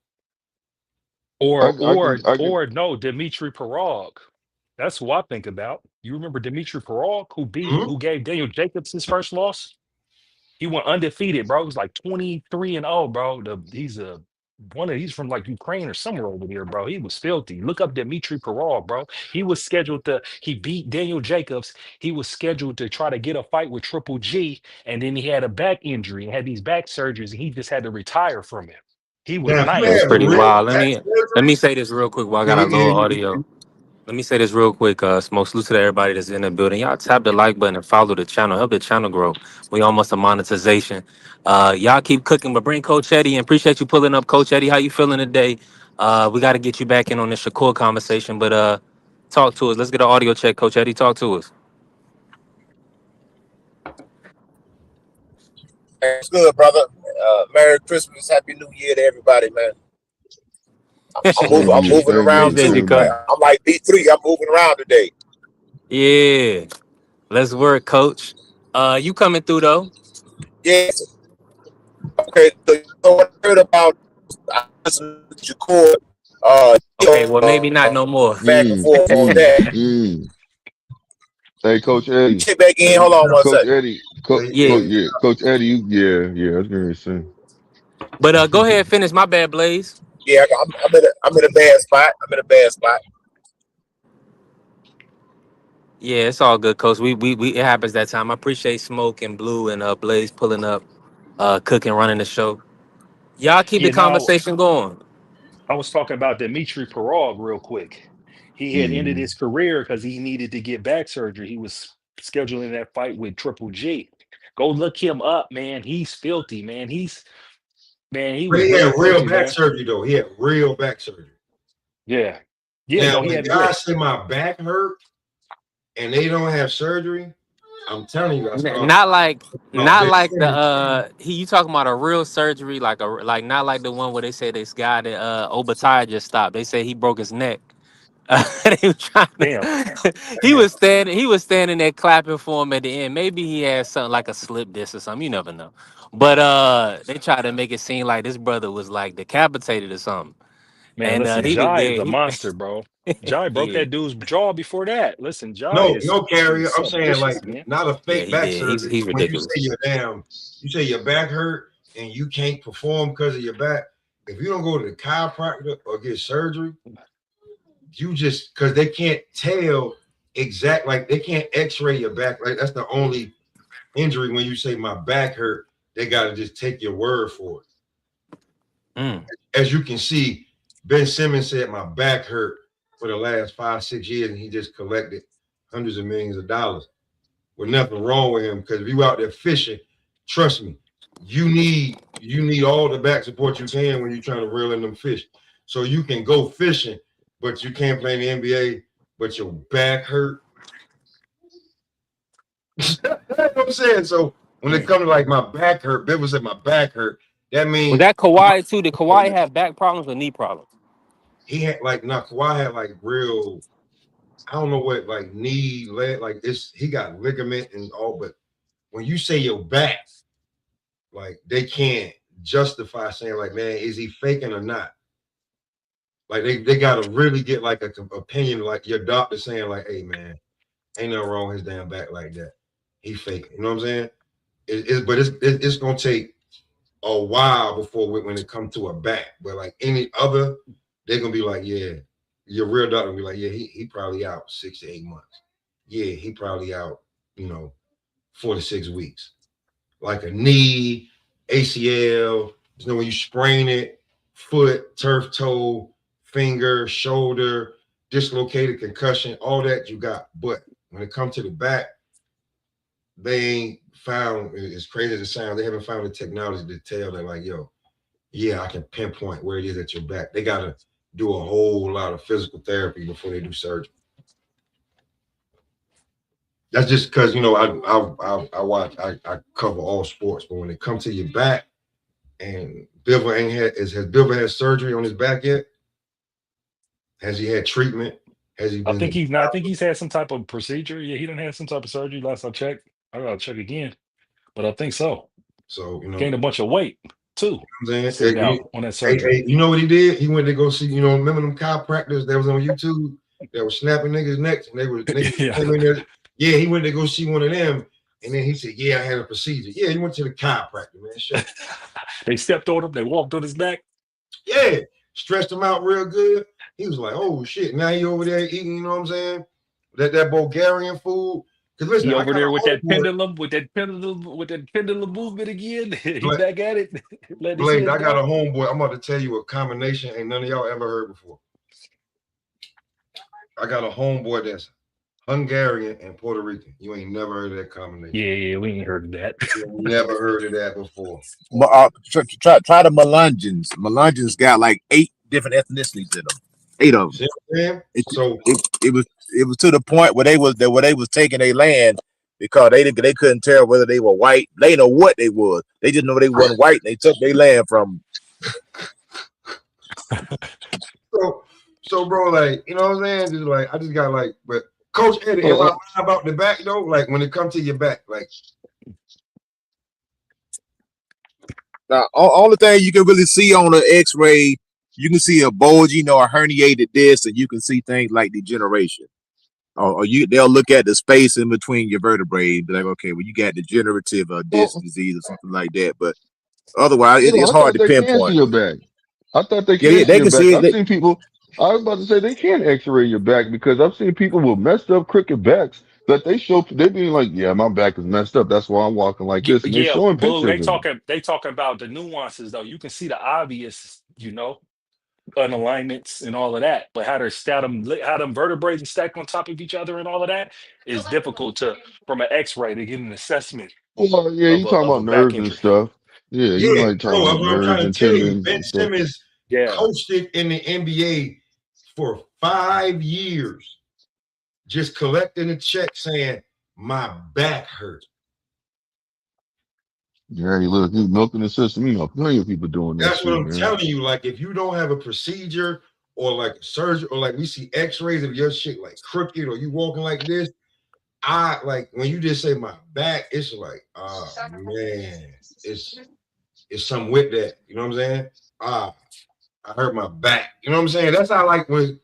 Or or
I can.
or no, Dmitry Pirog. That's who I think about. You remember Dmitry Pirog
Mhm.
who gave Daniel Jacobs his first loss? He went undefeated, bro. He was like 23-0, bro. He's from like Ukraine or somewhere over there, bro. He was filthy. Look up Dmitry Pirog, bro. He beat Daniel Jacobs. He was scheduled to try to get a fight with Triple G, and then he had a back injury and had these back surgeries, and he just had to retire from it. He was
Now, if you
That's
nice,
had
pretty
dude.
real
wild. Let
back
me let
surgery,
me say this real quick while I
yeah,
got a
we can hear
little
you.
audio. Let me say this real quick. Smoke salute to everybody that's in the building. Y'all tap the like button and follow the channel. Help the channel grow. We almost a monetization. Y'all keep cooking, but bring Coach Eddie and appreciate you pulling up. Coach Eddie, how you feeling today? We got to get you back in on this Shakur conversation, but talk to us. Let's get an audio check. Coach Eddie, talk to us.
It's good, brother. Merry Christmas, Happy New Year to everybody, man.
Same
I'm
here.
moving
Same
around
here.
Appreciate you,
too.
Same
Coach.
here.
I'm like B3. I'm moving around today.
Yeah, let's work, Coach. You coming through though?
Yes. Okay. So what I heard about I listened to Shakur,
Okay, well maybe not no more.
back and
Mm,
forth on
mm,
that.
mm. Hey, Coach Eddie.
Check back in.
Yeah,
Hold on one
Coach
second.
Eddie.
Yeah,
Yeah. Coach Eddie. Yeah. I was gonna say.
but go ahead, finish. My bad, Blaze.
Yeah, I'm in a bad spot. I'm in a bad spot.
Yeah, it's all good, Coach. We it happens that time. I appreciate Smoke and Blue and Blaze pulling up, cooking, running the show. Y'all keep the
Yeah, now
conversation going.
I was talking about Dmitry Pirog real quick. He had ended
Mm.
his career because he needed to get back surgery. He was scheduling that fight with Triple G. Go look him up, man. He's filthy, man. He
but
was
he
very
had real
filthy,
back
man.
surgery though. He had real back surgery.
Yeah. Yeah,
Now,
no, he
when
had yeah.
guys say my back hurt and they don't have surgery, I'm telling you, I start
Not like
about
not
Ben
like the
Simmons.
you talking about a real surgery like not like the one where they say this guy that Obadiah just stopped. They say he broke his neck. They were trying
Damn.
to,
Man,
he was standing there clapping for him at the end. Maybe he had something like a slip disc or something. You never know. But they tried to make it seem like this brother was like decapitated or something.
Man,
And
listen,
he was
Jai
there.
is a monster, bro. Jai broke
Yeah,
that dude's jaw before that. Listen, Jai
no,
is
no carrier. I'm
something
saying like
vicious, man.
not a
yeah,
fake
he
back
did.
surgery.
He's
When you say
ridiculous.
you say your back hurt and you can't perform because of your back. If you don't go to the chiropractor or get surgery, you just because they can't tell like they can't X-ray your back. Like that's the only injury when you say my back hurt. They got to just take your word for it.
Mm.
As you can see, Ben Simmons said my back hurt for the last 5-6 years, and he just collected hundreds of millions of dollars with nothing wrong with him. Because if you out there fishing, trust me, you need all the back support you can when you're trying to reel in them fish. So you can go fishing, but you can't play in the NBA, but your back hurt. You know what I'm saying? So when it
Mm.
comes to like my back hurt, Bill said my back hurt. That
Was
means
that Kawhi too? Did Kawhi have back problems or knee problems?
he had like not Kawhi had like real. I don't know what like knee, leg, like it's he got ligament and all, but when you say your back, like they can't justify saying like, man, is he faking or not? Like they gotta really get like a opinion, like your doctor saying like, hey man, ain't nothing wrong with his damn back like that. He faking. You know what I'm saying? But it's gonna take a while before when it comes to a back. But like any other, they're gonna be like, yeah, your real doctor will be like, yeah, he probably out 6 to 8 months. Yeah, he probably out, 4 to 6 weeks. Like a knee, ACL, when you sprain it, foot, turf toe, finger, shoulder, dislocated concussion, all that you got. But when it comes to the back, they ain't found, as crazy as it sounds, they haven't found the technology to tell that, like, yo, yeah, I can pinpoint where it is at your back. They got to do a whole lot of physical therapy before they do surgery. That's just because, I watch, I cover all sports, but when it comes to your back, and has Bivol had surgery on his back yet? Has he had treatment? Has he
I
been?
think he's not. I think he's had some type of procedure. Yeah, he done had some type of surgery. Last I checked, I gotta check again, but I think so.
So
Gained a bunch of weight too.
I'm saying,
Sitting out on that surgery.
hey, you know what he did? He went to go see. Remember them chiropractors that was on YouTube that was snapping niggas' necks, and they were niggas
Yeah,
came in there. Yeah, he went to go see one of them, and then he said, "Yeah, I had a procedure." Yeah, he went to the chiropractor, man. Shut.
they stepped on him. They walked on his back.
Yeah, stretched him out real good. He was like, "Oh shit!" Now he over there eating. You know what I'm saying? That Bulgarian food. Because listen,
He
I
over
got a
there with that
homeboy.
pendulum, with that pendulum movement again. He
Bla-
back at it, letting his
Blade,
head
I got a
down.
homeboy. I'm about to tell you a combination ain't none of y'all ever heard before. I got a homeboy that's Hungarian and Puerto Rican. You ain't never heard of that combination.
Yeah, we ain't heard of that.
You ain't never heard of that before.
Try the Melungeons. Melungeons got like 8 different ethnicities in them. 8 of them.
See what I'm saying?
It,
So
it was to the point where they was taking their land because they couldn't tell whether they were white. They didn't know what they was. They just know they wasn't white. And they took their land from
so bro, like, you know what I'm saying? Just like I just got like, but Coach Eddie, am I lying about the back though? Like when it comes to your back, like
now. Only thing you can really see on an X-ray, you can see a bulging or a herniated disc, and you can see things like degeneration. Or they'll look at the space in between your vertebrae and be like, okay, well, you got degenerative disc
Well,
disease or something like that. But otherwise,
hold
it's
on, I
hard
thought
to
they can see
pinpoint.
your back. I thought they
Yeah,
can
yeah,
see
they
your
can
back.
see
I've
it.
seen people. I was about to say they can X-ray your back because I've seen people with messed up crooked backs that they being like, yeah, my back is messed up. That's why I'm walking like
Yeah,
this, and they
yeah,
showing
Blue.
pictures of it.
They talking about the nuances though. You can see the obvious, unalignments and all of that. But how them vertebrae stack on top of each other and all of that is difficult to from an X-ray to get an assessment
Well, yeah,
of
you talking
a
about
back
nerves and
injury.
stuff. Yeah, you
yeah,
might talk
bro,
about
that's what I'm
nerves
trying
and
to tell you.
tendons
Ben
and stuff.
Simmons
Yeah,
coached it in the NBA for 5 years, just collecting a check saying my back hurt.
Yeah, look, he's milking the system. Plenty of people doing that
That's what
shit,
I'm
man.
telling you. Like, if you don't have a procedure or like a surgery, or like we see x-rays of your shit like crooked or you walking like this, I like when you just say my back, it's like, oh man, it's something with that. You know what I'm saying? I hurt my back. You know what I'm saying? That's how when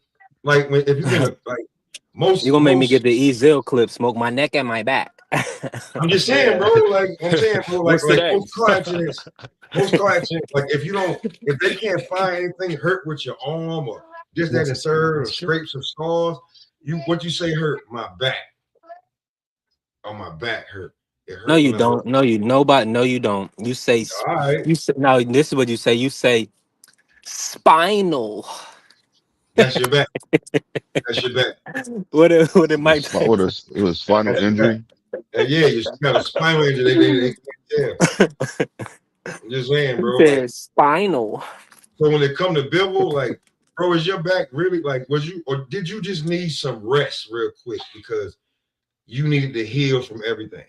if you've been like
You
most
gonna make me get
most
the Ezil clip, smoke my neck and my back.
I'm just saying,
yeah.
bro. Like I'm saying, bro. Like
What's the
like
name?
most car accidents. Like if they can't find anything hurt with your arm or this, that, and third, or scrapes or scars, what you say hurt? My back. Oh, my back hurt. It
No,
hurt
you
when I work.
don't. Nobody. No, you don't.
All right,
You say no. This is what you say. You say spinal.
that's your back. That's your back.
What did Mike Tyson?
It was spinal
That's your back.
injury.
Yeah, you got a spinal injury. They can't tell. I'm just saying,
He
bro. Like
said spinal.
so, when it come to Bivol, like, bro, is your back really like? Was you or did you just need some rest real quick because you needed to heal from everything?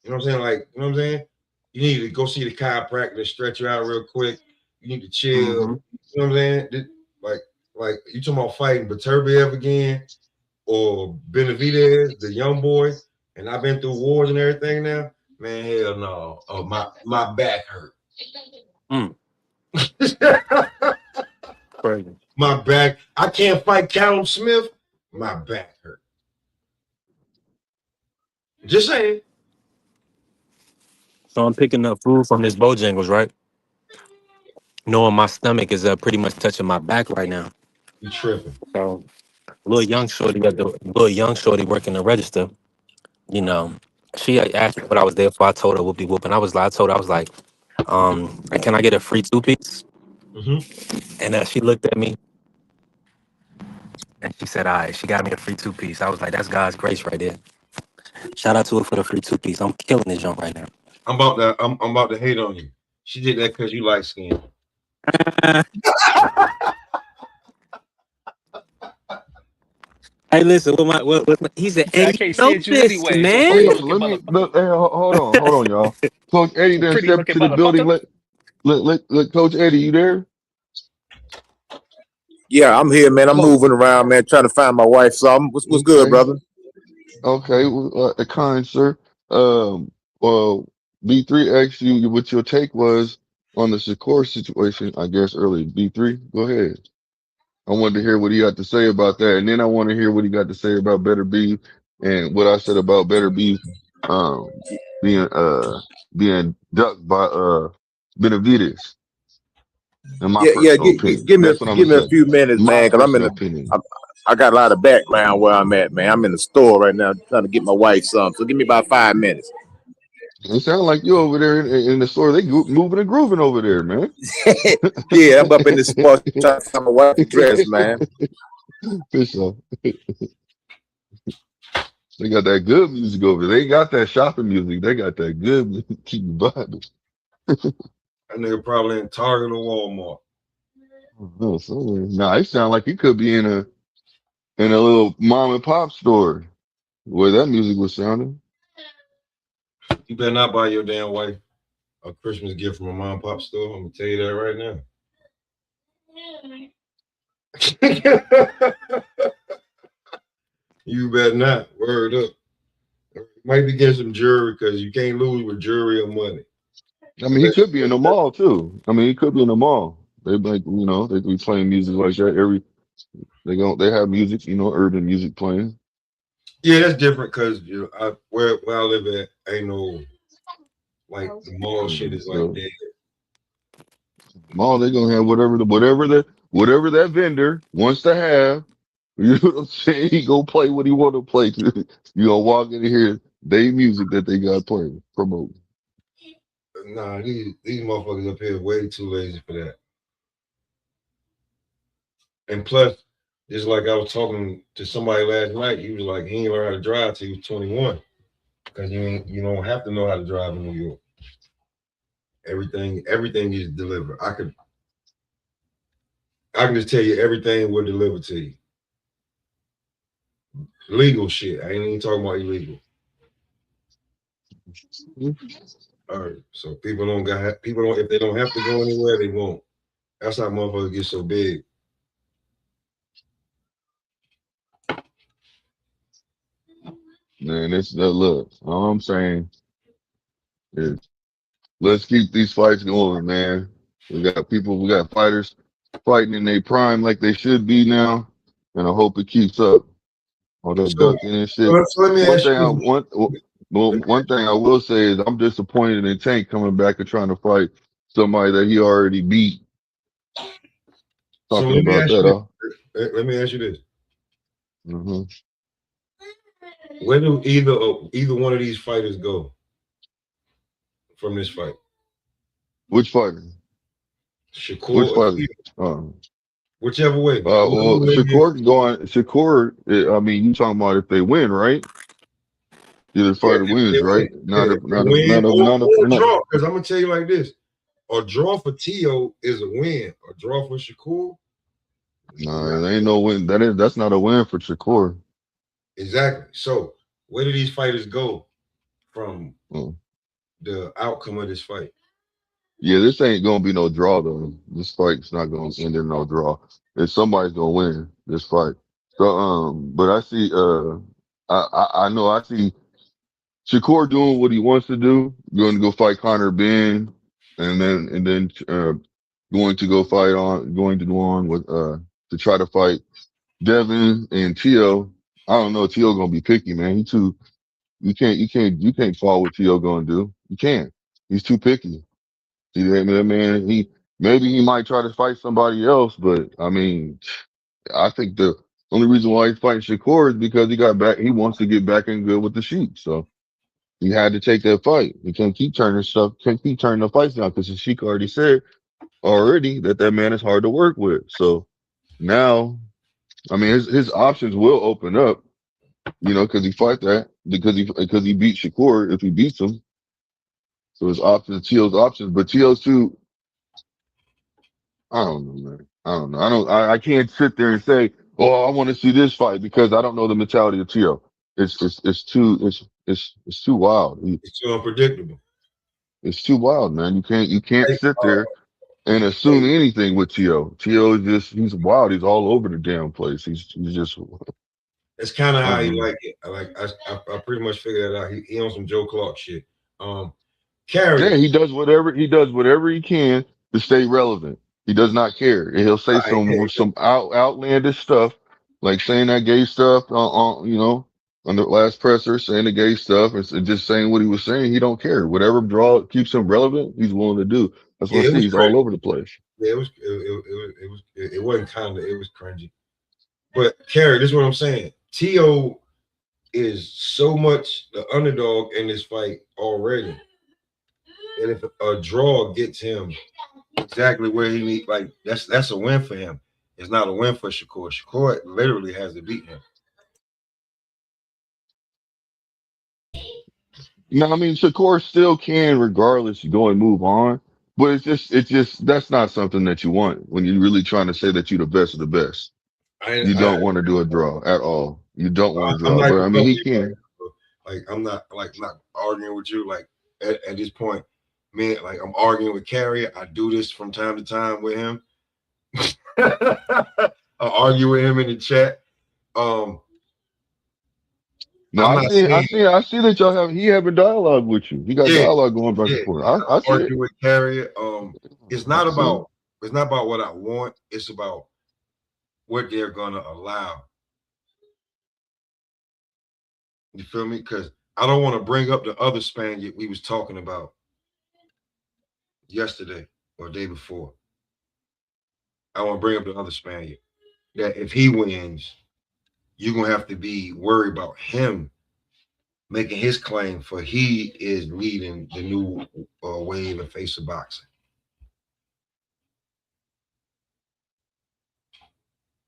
You know what I'm saying? Like, you know what I'm saying? You need to go see the chiropractor, stretch you out real quick. You need to chill.
Mm-hmm.
You know what I'm saying? Like you talking about fighting Beterbiev again or Benavidez, the young boy, and I've been through wars and everything now. Man, hell no. Oh, my back hurt.
Mm, crazy.
My back. I can't fight Callum Smith. My back hurt. Just saying.
So I'm picking up food from this Bojangles, right? Knowing my stomach is pretty much touching my back right now.
You tripping.
So little young shorty working the register. You know, she asked me what I was there for. I told her whoop de whoop, and I told her I was like, can I get a free 2 piece?
Mm-hmm.
And she looked at me and she said, "All right." She got me a free 2 piece. I was like, "That's God's grace right there." Shout out to her for the free 2 piece. I'm killing this junk right now.
I'm about to hate on you. She did that because you like skin.
Hey, listen, he said,
He said, I
"Eddie,
can't
you know
stand you
this,
anyway. So
man."
pretty
Hold on,
looking
let me
motherfucker.
hey, hold on, y'all. Coach Eddie
So
then
pretty
step
looking
to the building.
motherfucker.
Let Coach Eddie, you there?
Yeah, I'm here, man. I'm moving around, man, trying to find my wife. So what's good,
Okay,
brother?
okay, well, kind sir. Um, well, B3 asked you what your take was on the Shakur situation. I guess earlier. B3, go ahead. I wanted to hear what he had to say about that, and then I want to hear what he got to say about Better Beef and what I said about Better Beef um, being being ducked by Benavides. In my
Yeah, yeah.
personal opinion,
Give me
that's what I'm gonna
give me a
say.
few minutes,
My
man, because
personal opinion.
I got a lot of background where I'm at, man. I'm in the store right now trying to get my wife some. So give me about 5 minutes.
It sounds like you over there in the store. They moving and grooving over there, man.
Yeah, I'm up in the store trying to find my wife address, man.
For sure. They got that good music over there. They got that shopping music. They got that good music. Keep you vibing.
That nigga probably in Target or Walmart.
No, somewhere. Nah, it sound like he could be in a little mom and pop store where that music was sounding.
You better not buy your damn wife a Christmas gift from a mom and pop store. I'm gonna tell you that right now. You better not. Word up. Might be getting some jewelry because you can't lose with jewelry or money.
I mean, he
Unless
could be in
you
the mall too. I mean, he could be in the mall. They like, they be playing music like that they have music, urban music playing.
yeah, that's different because where I live at ain't no like the mall shit is like
So
that.
mall, they gonna have whatever that vendor wants to have. You know what I'm saying? He gonna play what he want to play. You gonna walk in here, they music that they got playing, promote.
Nah, these motherfuckers up here way too lazy for that. And plus, just like I was talking to somebody last night, he was like, he ain't learned how to drive till he was 21. Because you don't have to know how to drive in New York. Everything is delivered. I can just tell you everything will deliver to you. Legal shit. I ain't even talking about illegal. All right. So people don't if they don't have to go anywhere, they won't. That's how motherfuckers get so big.
Man, it's that look. All I'm saying is let's keep these fights going, man. We got fighters fighting in their prime like they should be now, and I hope it keeps up. All that
So,
ducking and shit.
so let me
One
ask
thing I
you
one well, one thing I will say is I'm disappointed in Tank coming back and trying to fight somebody that he already beat.
so
Talking
let me
about
ask
that,
you
huh?
this. Let me ask you this.
hmm
Where do either one of these fighters go from this fight?
Which fighter? Which
Shakur or
fighter?
Tito?
Um,
Whichever way. Whoever
well,
wins,
Shakur. I mean, you talking about if they win, right? Either
yeah,
fighter
if they
wins,
win.
right?
Yeah, if they win or
Not.
draw. Because I'm gonna tell you like this. A draw for Tio is a win. A draw for Shakur is not
Nah, it ain't no win. That's not a win for Shakur.
exactly. So where do these fighters go from
Mm.
the outcome of this fight?
Yeah, this ain't gonna be no draw though. This fight's not gonna end in no draw. If somebody's gonna win this fight. So but I see I know I see Shakur doing what he wants to do. Going to go fight Conor Ben. and then going to go on with to try to fight Devin and Tio. I don't know. Tio gonna be picky, man. He too. You can't fall what Tio gonna do. You can't. He's too picky. See that man? Maybe he might try to fight somebody else, but I mean, I think the only reason why he's fighting Shakur is because he got back. He wants to get back in good with the Sheik, so he had to take that fight. He can't keep turning stuff. Can't keep turning the fights down because the Sheik already said that man is hard to work with. So now, I mean, his options will open up. Because he fight that because he beat Shakur if he beats him. So his options, Tio's options, but Tio's too. I don't know, man. I don't know. I can't sit there and say, "Oh, I want to see this fight," because I don't know the mentality of Tio. It's too wild.
It's too unpredictable.
It's too wild, man. You can't
Hey,
sit there and assume
hey,
anything with Tio. Tio is he's wild. He's all over the damn place. He's just
that's kind of
I
how
don't
he
know.
like it. I pretty much figured that out. He on some Joe Clark shit. Carry.
Yeah, he does whatever he can to stay relevant. He does not care. And he'll say some outlandish stuff, like saying that gay stuff on the last presser, saying the gay stuff and just saying what he was saying. He don't care. Whatever draw keeps him relevant, he's willing to do. That's what I
Yeah, it
see.
was
He's
crazy.
all over the place.
Yeah, it wasn't kind of, it was cringy. But Carrie, this is what I'm saying. T.O. is so much the underdog in this fight already. And if a draw gets him exactly where he needs, like that's a win for him. It's not a win for Shakur. Shakur literally has to beat him.
No, I mean Shakur still can, regardless, go and move on. But it's just that's not something that you want when you're really trying to say that you're the best of the best.
I,
You
I
don't want to do a draw at all. You don't want to
I'm
draw.
like
But
a
I mean,
couple
he
of you,
can.
like I'm not not arguing with you. Like at this point, man, like I'm arguing with Carrie. I do this from time to time with him. I argue with him in the chat. Um,
No,
I'm
I
not
see. I
saying
see. I see that he having dialogue with you. He got
yeah,
dialogue going back
yeah.
and forth.
I
I see it.
argue with Carrie.
I see it.
It's not about what I want. It's about what they're gonna allow. You feel me? Because I don't want to bring up the other Spaniard we was talking about yesterday or day before. I want to bring up the other Spaniard that if he wins, you're gonna have to be worried about him making his claim for he is leading the new wave and face of boxing.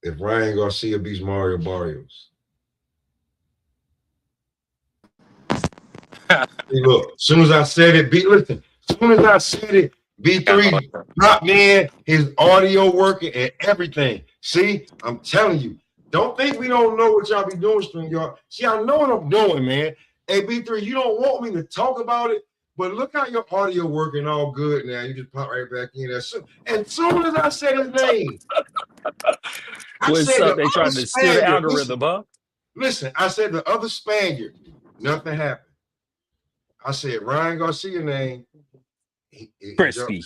If Ryan Garcia beats Mario Barrios, hey, look, as soon as I said it, listen, as soon as I said it, B3 dropped in his audio working and everything. See, I'm telling you, don't think we don't know what y'all be doing, string y'all. See, I know what I'm doing, man. Hey, B3, you don't want me to talk about it, but look how your audio working all good now. You just pop right back in. As soon as I said his name, I
What's
said the
up? They
other
trying to steal the
Spaniard.
algorithm, huh?
Listen, I said the other Spaniard. Nothing happened. I said Ryan Garcia name. He
Crispy.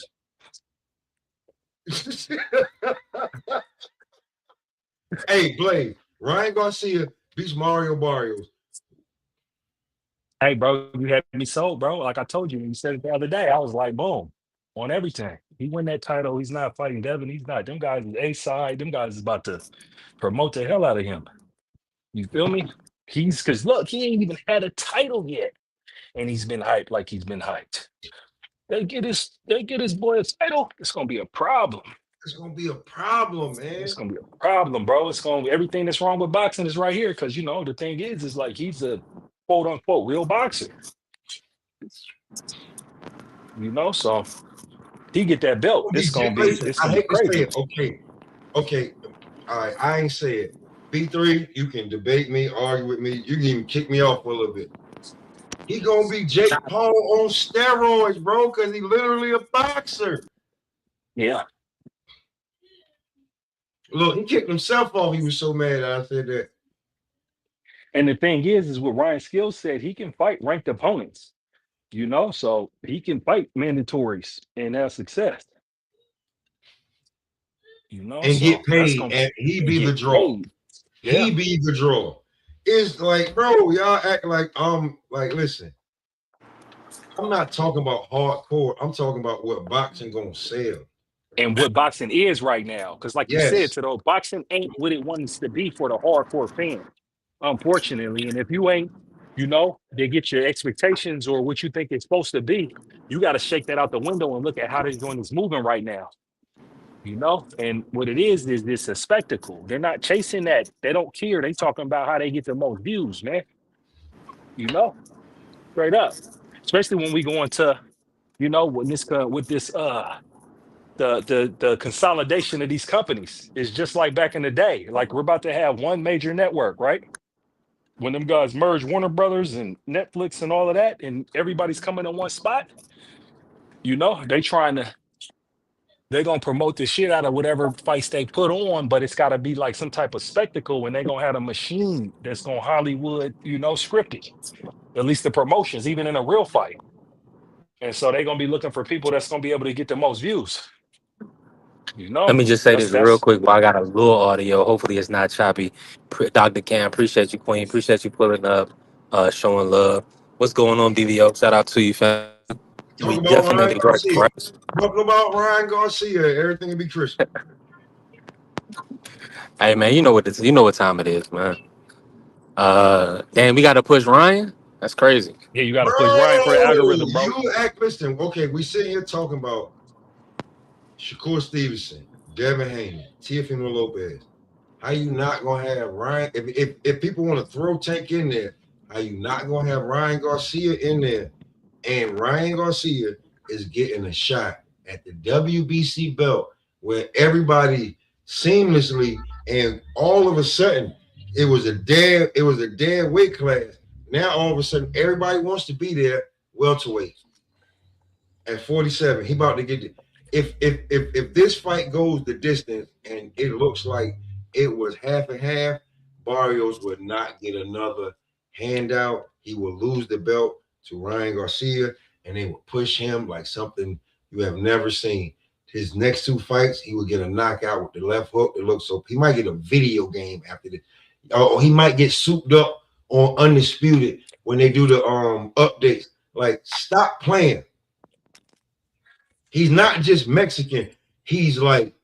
jumps. Hey, Blade. Ryan Garcia beats Mario Barrios.
Hey, bro, you had me sold, bro. Like I told you when you said it the other day, I was like, boom, on everything. He win that title. He's not fighting Devin. He's not. Them guys is A side. Them guys is about to promote the hell out of him. You feel me? He's because look, he ain't even had a title yet, and he's been hyped like he's been hyped. They get his boy a title. It's gonna be a problem.
It's gonna be a problem,
It's
man.
gonna be a problem, bro. It's gonna everything that's wrong with boxing is right here. Because the thing is like he's a quote unquote real boxer. So he get that belt. It's gonna be
Listen,
it's
I
gonna be
hate to say
crazy.
it. Okay. All right, I ain't say it. B3, you can debate me, argue with me. You can even kick me off for a little bit. He gonna be Jake Paul on steroids, bro, because he literally a boxer.
Yeah.
Look, he kicked himself off. He was so mad I said that.
And the thing is what Ryan Skills said, he can fight ranked opponents. You know, so he can fight mandatories and have success. You know,
and get
so that's
paid,
gonna
and he
and
be the
get
draw.
paid.
He
Yeah.
be the draw. It's like, bro, y'all act like listen, I'm not talking about hardcore. I'm talking about what boxing gonna sell.
And what boxing is right now. Because, like you said,
Yes,
to those boxing ain't what it wants to be for the hardcore fan, unfortunately. And if you ain't, they get your expectations or what you think it's supposed to be, you got to shake that out the window and look at how this joint is moving right now. And what it is this a spectacle. They're not chasing that. They don't care. They talking about how they get the most views, man. You know, straight up. Especially when we go into, with this the consolidation of these companies is just like back in the day. Like we're about to have one major network, right? When them guys merge Warner Brothers and Netflix and all of that, and everybody's coming in one spot, they're gonna promote the shit out of whatever fights they put on, but it's gotta be like some type of spectacle, and they're gonna have a machine that's gonna Hollywood, script it. At least the promotions, even in a real fight. And so they're gonna be looking for people that's gonna be able to get the most views.
Let me just say
That's
this real
that's
quick while I got a little audio. Hopefully it's not choppy. Dr. Cam, appreciate you, Queen. Appreciate you pulling up, showing love. What's going on, DVO? Shout out to you, fam. We
talk about Ryan
definitely
Garcia.
right.
Talk about Ryan Garcia. Everything will be crystal.
Hey man, you know what time it is, man. Damn, we gotta push Ryan. That's crazy.
Yeah, you got to push Ryan for the
Bro,
algorithm, bro.
you act listen. Okay, we sitting here talking about Shakur Stevenson, Devin Haney, Teofimo Lopez. How you not gonna have Ryan? If people want to throw Tank in there, how you not gonna have Ryan Garcia in there? And Ryan Garcia is getting a shot at the WBC belt where everybody seamlessly and all of a sudden it was a dead weight class. Now all of a sudden everybody wants to be there welterweight at 47. He about to get it. If this fight goes the distance and it looks like it was half and half, Barrios would not get another handout. He will lose the belt to Ryan Garcia, and they will push him like something you have never seen. His next two fights, he will get a knockout with the left hook. It looks so he might get a video game after this, or he might get souped up on Undisputed when they do the updates. Like, stop playing. He's not just Mexican. He's like,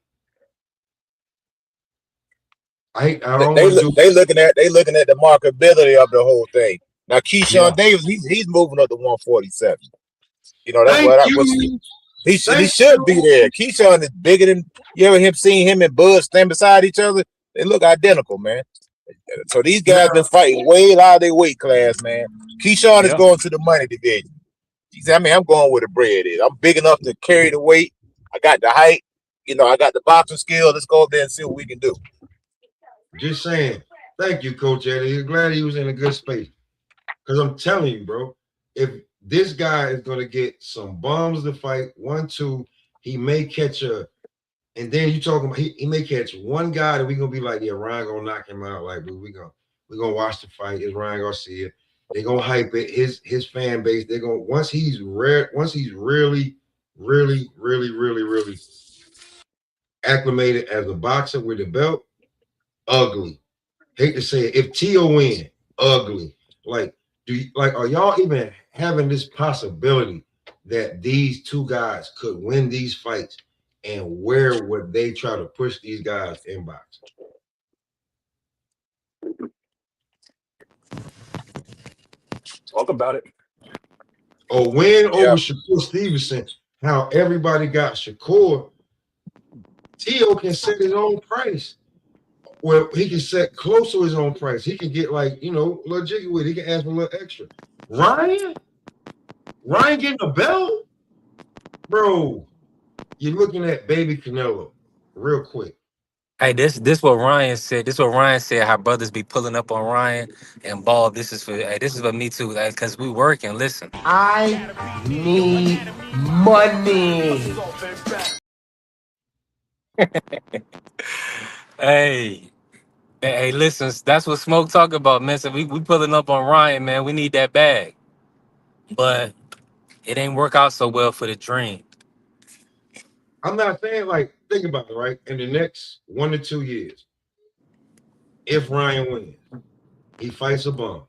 I don't want to do.
They looking at the marketability of the whole thing. Now Keyshawn
Yeah.
Davis, he's moving up to 147. You know, that's
Thank
what I was.
you.
He
Thank
should be there. Keyshawn is bigger than you ever seen him and Bud stand beside each other. They look identical, man. So these guys
Now,
been fighting way out of their weight class, man. Keyshawn is
Yeah.
going to the money division. He said, I'm going where the bread is. I'm big enough to carry the weight. I got the height. I got the boxing skill. Let's go up there and see what we can do.
just saying. Thank you, Coach Eddie. Glad he was in a good space. Because I'm telling you, bro, if this guy is going to get some bums to fight, 1-2, he may catch a. And then you talking about he may catch one guy that we're gonna be like, yeah, Ryan gonna knock him out. Like we're gonna watch the fight. It's Ryan Garcia. They're gonna hype it. His fan base, they're gonna once he's really, really, really, really, really acclimated as a boxer with a belt, ugly. Hate to say it. If Tio win, ugly. Like, are y'all even having this possibility that these two guys could win these fights? And where would they try to push these guys in boxing?
Talk about it.
Or win
Yeah.
over Shakur Stevenson, how everybody got Shakur. Tio can set his own price. Well, he can set close to his own price. He can get a little jiggy with it. He can ask for a little extra. Ryan getting a belt? Bro, you're looking at baby Canelo real quick.
Hey, this what Ryan said. This what Ryan said. How brothers be pulling up on Ryan and Ball. This is for me too. Cause we working. Listen.
I need money.
Hey, hey, listen. That's what Smoke talk about, man. So we pulling up on Ryan, man. We need that bag. But It ain't work out so well for the Dream.
I'm not saying like think about it, right? In the next 1 to 2 years, if Ryan wins, he fights a bum.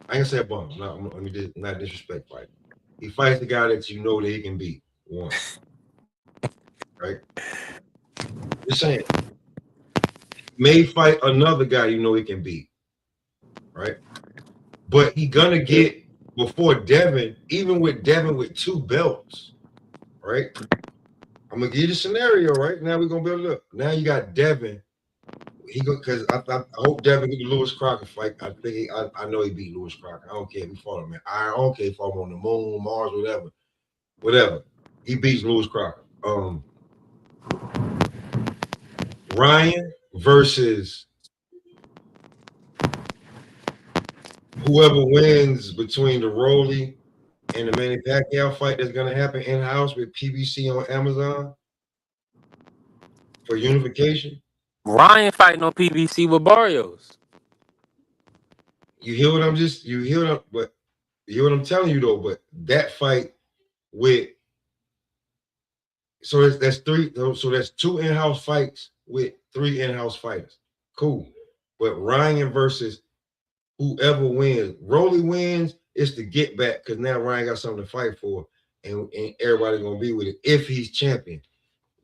I ain't say a bum. Let me not disrespect fight. He fights the guy that you know that he can beat. One, right? Just saying. May fight another guy you know he can beat, right? But he gonna get before Devin, even with Devin with 2 belts, right? I'm gonna give you the scenario, right? Now we're gonna build it up. Now you got Devin. He go because I hope Devin get the Lewis Crocker fight. I know he beat Lewis Crocker. I don't care if he fought him, man. I don't care if he fought him on the moon, Mars, whatever. He beats Lewis Crocker. Ryan versus whoever wins between the Rolly and the Manny Pacquiao fight that's gonna happen in house with PBC on Amazon for unification.
Ryan fighting on PBC with Barrios.
You hear what I'm just you hear what I'm, but you hear what I'm telling you though. But that fight with so that's 3. So that's 2 in-house fights with 3 in-house fighters. Cool. But Ryan versus whoever wins, Rolly wins, it's the get back because now Ryan got something to fight for, and everybody's gonna be with it if he's champion.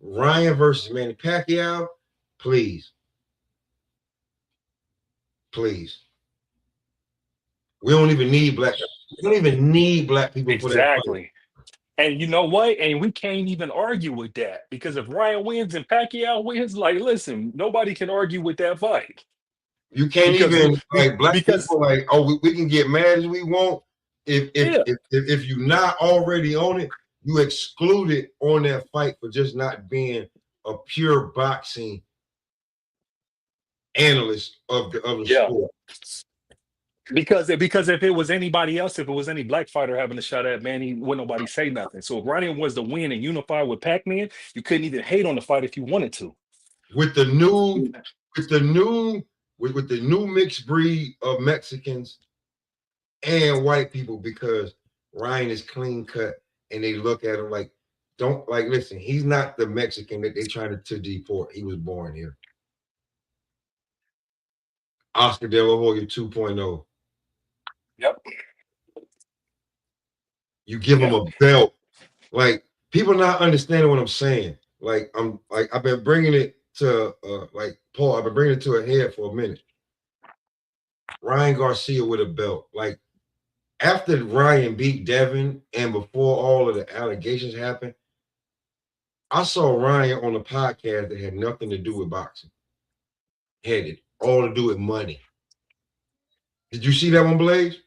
Ryan versus Manny Pacquiao, please, please. We don't even need black. We don't even need black people for that fight.
Exactly. And you know what? And we can't even argue with that because if Ryan wins and Pacquiao wins, like, listen, nobody can argue with that fight
You can't
because
even like black
because
people like, oh, we can get mad as we want.
yeah,
If you're not already on it, you excluded on that fight for just not being a pure boxing analyst of the
yeah.
sport.
Because if it was anybody else, if it was any black fighter having a shot at Manny, wouldn't nobody say nothing. So if Ryan was to win and unify with Pac-Man, you couldn't even hate on the fight if you wanted to.
With the new, with the new, with the new mixed breed of Mexicans and white people, because Ryan is clean cut and they look at him like, don't like listen, he's not the Mexican that they trying to deport. He was born here. Oscar De La Hoya 2.0.
Yep.
You give him
Yeah.
a belt. Like people not understanding what I'm saying. Like I'm like I've been bringing it to like Paul. I've been bringing it to a head for a minute. Ryan Garcia with a belt. Like after Ryan beat Devin and before all of the allegations happened, I saw Ryan on a podcast that had nothing to do with boxing. Had it all to do with money. Did you see that one, Blaze?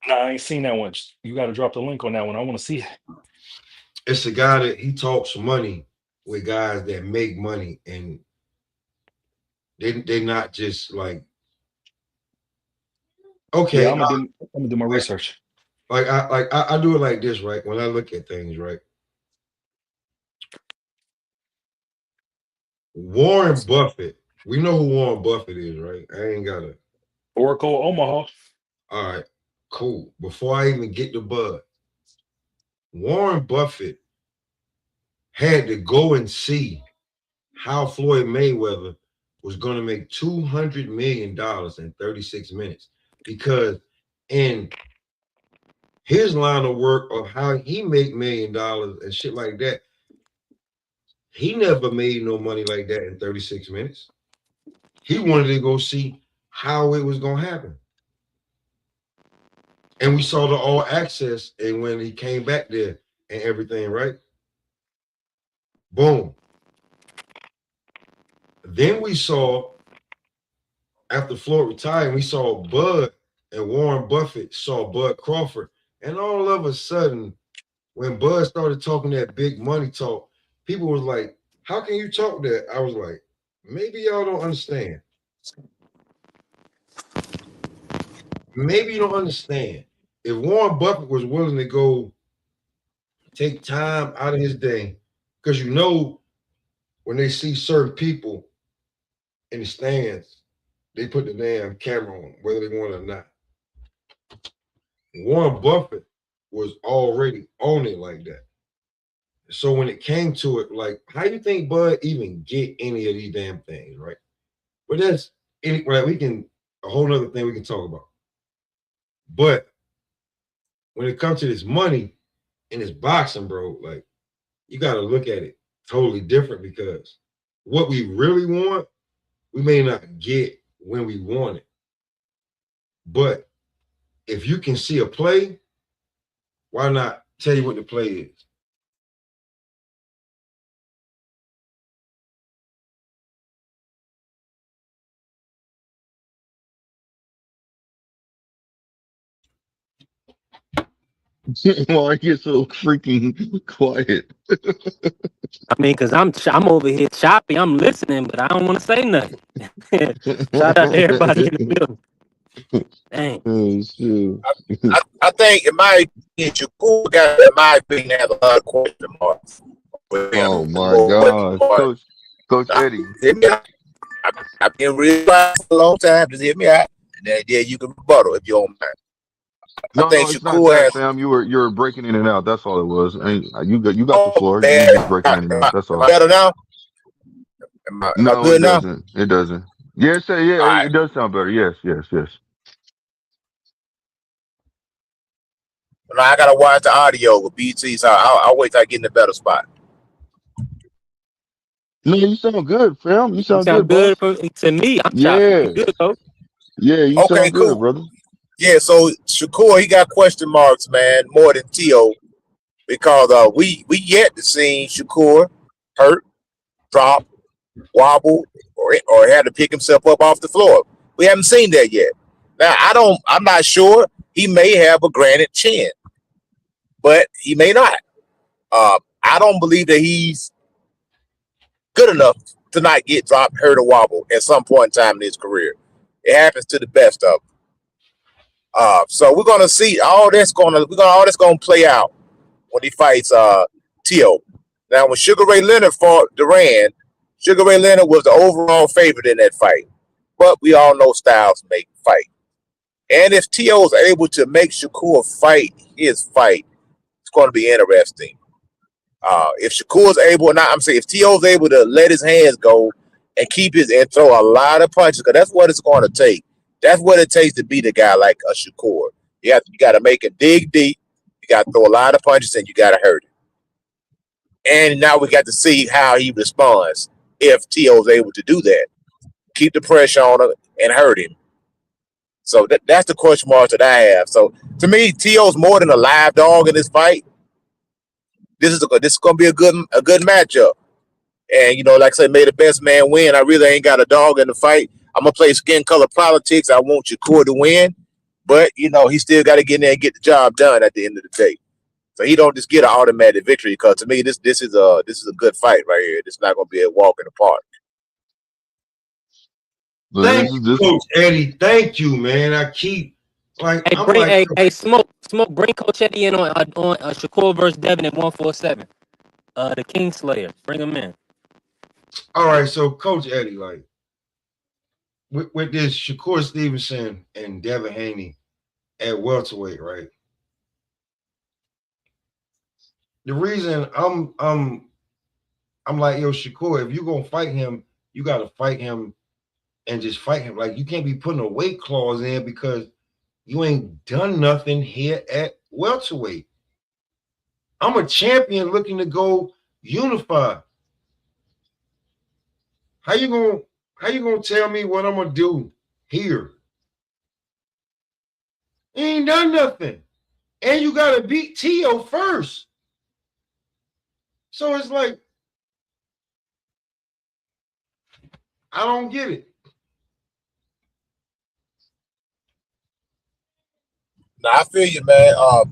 No, I ain't seen that one. You got to drop the link on that one. I want to see it.
It's a guy that he talks money with guys that make money and they're not just like
Yeah,
okay,
I'm gonna do my research.
I do it like this, right? When I look at things, right? Warren Buffett, we know who Warren Buffett is, right? I ain't gotta.
Oracle Omaha.
All right, cool. Before I even get to Bud, Warren Buffett had to go and see how Floyd Mayweather was going to make $200 million in 36 minutes because in his line of work of how he make $1 million and shit like that, he never made no money like that in 36 minutes. He wanted to go see how it was going to happen. And we saw the all access and when he came back there and everything, right? Boom. Then we saw after Floyd retired, we saw Bud and Warren Buffett saw Bud Crawford. And all of a sudden, when Bud started talking that big money talk, people was like, how can you talk that? I was like, maybe y'all don't understand. Maybe you don't understand. If Warren Buffett was willing to go take time out of his day, because you know when they see certain people in the stands, they put the damn camera on, whether they want it or not. Warren Buffett was already on it like that. So when it came to it, like, how do you think Bud even get any of these damn things, right? But that's like we can a whole other thing we can talk about. But when it comes to this money and this boxing, bro, like you got to look at it totally different because what we really want, we may not get when we want it. But if you can see a play, why not tell you what the play is?
Why I get so freaking quiet?
I mean, cause I'm over here choppy. I'm listening, but I don't want to say nothing. Shout out to everybody in the building. Dang.
Oh shit.
I think, in my opinion, Shakur got, in my opinion, have a lot of question marks with him.
Oh my
What
gosh,
part?
Coach Eddie.
Hear me out. I've been realized for a long time. Just hear me out, and then yeah, you can rebuttal if you don't mind. I
No,
think
no, it's not
Shakur
that,
has.
fam. You were breaking in and out. That's all it was. And you got the
Oh,
floor. You
bad.
just breaking in and out. That's
Am I
all.
better now? Am I
No, it
good now?
doesn't. It doesn't. Yes, yeah,
All right.
it does sound better. Yes, yes, yes.
Now I gotta watch the audio with BT, so I'll wait till I get in a better spot.
No, you sound good, fam. You
You
sound
sound
good,
good
boss.
to me. I'm choppy. You
Yeah,
good, though?
yeah, you
Okay,
sound good,
cool.
brother.
Yeah, so Shakur, he got question marks, man, more than Tio, because we yet to see Shakur hurt, drop, wobble, or had to pick himself up off the floor. We haven't seen that yet. Now I'm not sure. He may have a granite chin, but he may not. I don't believe that he's good enough to not get dropped, hurt, or wobble at some point in time in his career. It happens to the best of them. So we're gonna see all that's gonna play out when he fights Tio. Now when Sugar Ray Leonard fought Duran, Sugar Ray Leonard was the overall favorite in that fight. But we all know styles make fight. And if Tio is able to make Shakur fight his fight, it's going to be interesting. If Shakur's able, not I'm saying if Tio's able to let his hands go and keep his and throw a lot of punches, because that's what it's going to take. That's what it takes to beat a guy like a Shakur. You got to make him dig deep. You got to throw a lot of punches, and you got to hurt him. And now we got to see how he responds if Tio's able to do that. Keep the pressure on him and hurt him. So that's the question mark that I have. So to me, Tio's more than a live dog in this fight. This is going to be a good matchup. And like I said, may the best man win. I really ain't got a dog in the fight. I'm gonna play skin color politics. I want Shakur to win, but he still got to get in there and get the job done at the end of the day. So he don't just get an automatic victory. Because to me, this is a good fight right here. This is not gonna be a walk in the park.
Thank you,
This
Coach Eddie. Thank you, man.
Hey, smoke, bring Coach Eddie in on Shakur versus Devin at 147. The Kingslayer, bring him in.
All right, so Coach Eddie, like with this Shakur Stevenson and Devin Haney at welterweight, right? The reason I'm like, yo, Shakur, if you're gonna fight him, you gotta fight him and just fight him. Like you can't be putting a weight clause in because you ain't done nothing here at welterweight. I'm a champion looking to go unified. How you gonna tell me what I'm gonna do here? You ain't done nothing. And you gotta beat Tio first. So it's like, I don't get it.
Now I feel you, man. No,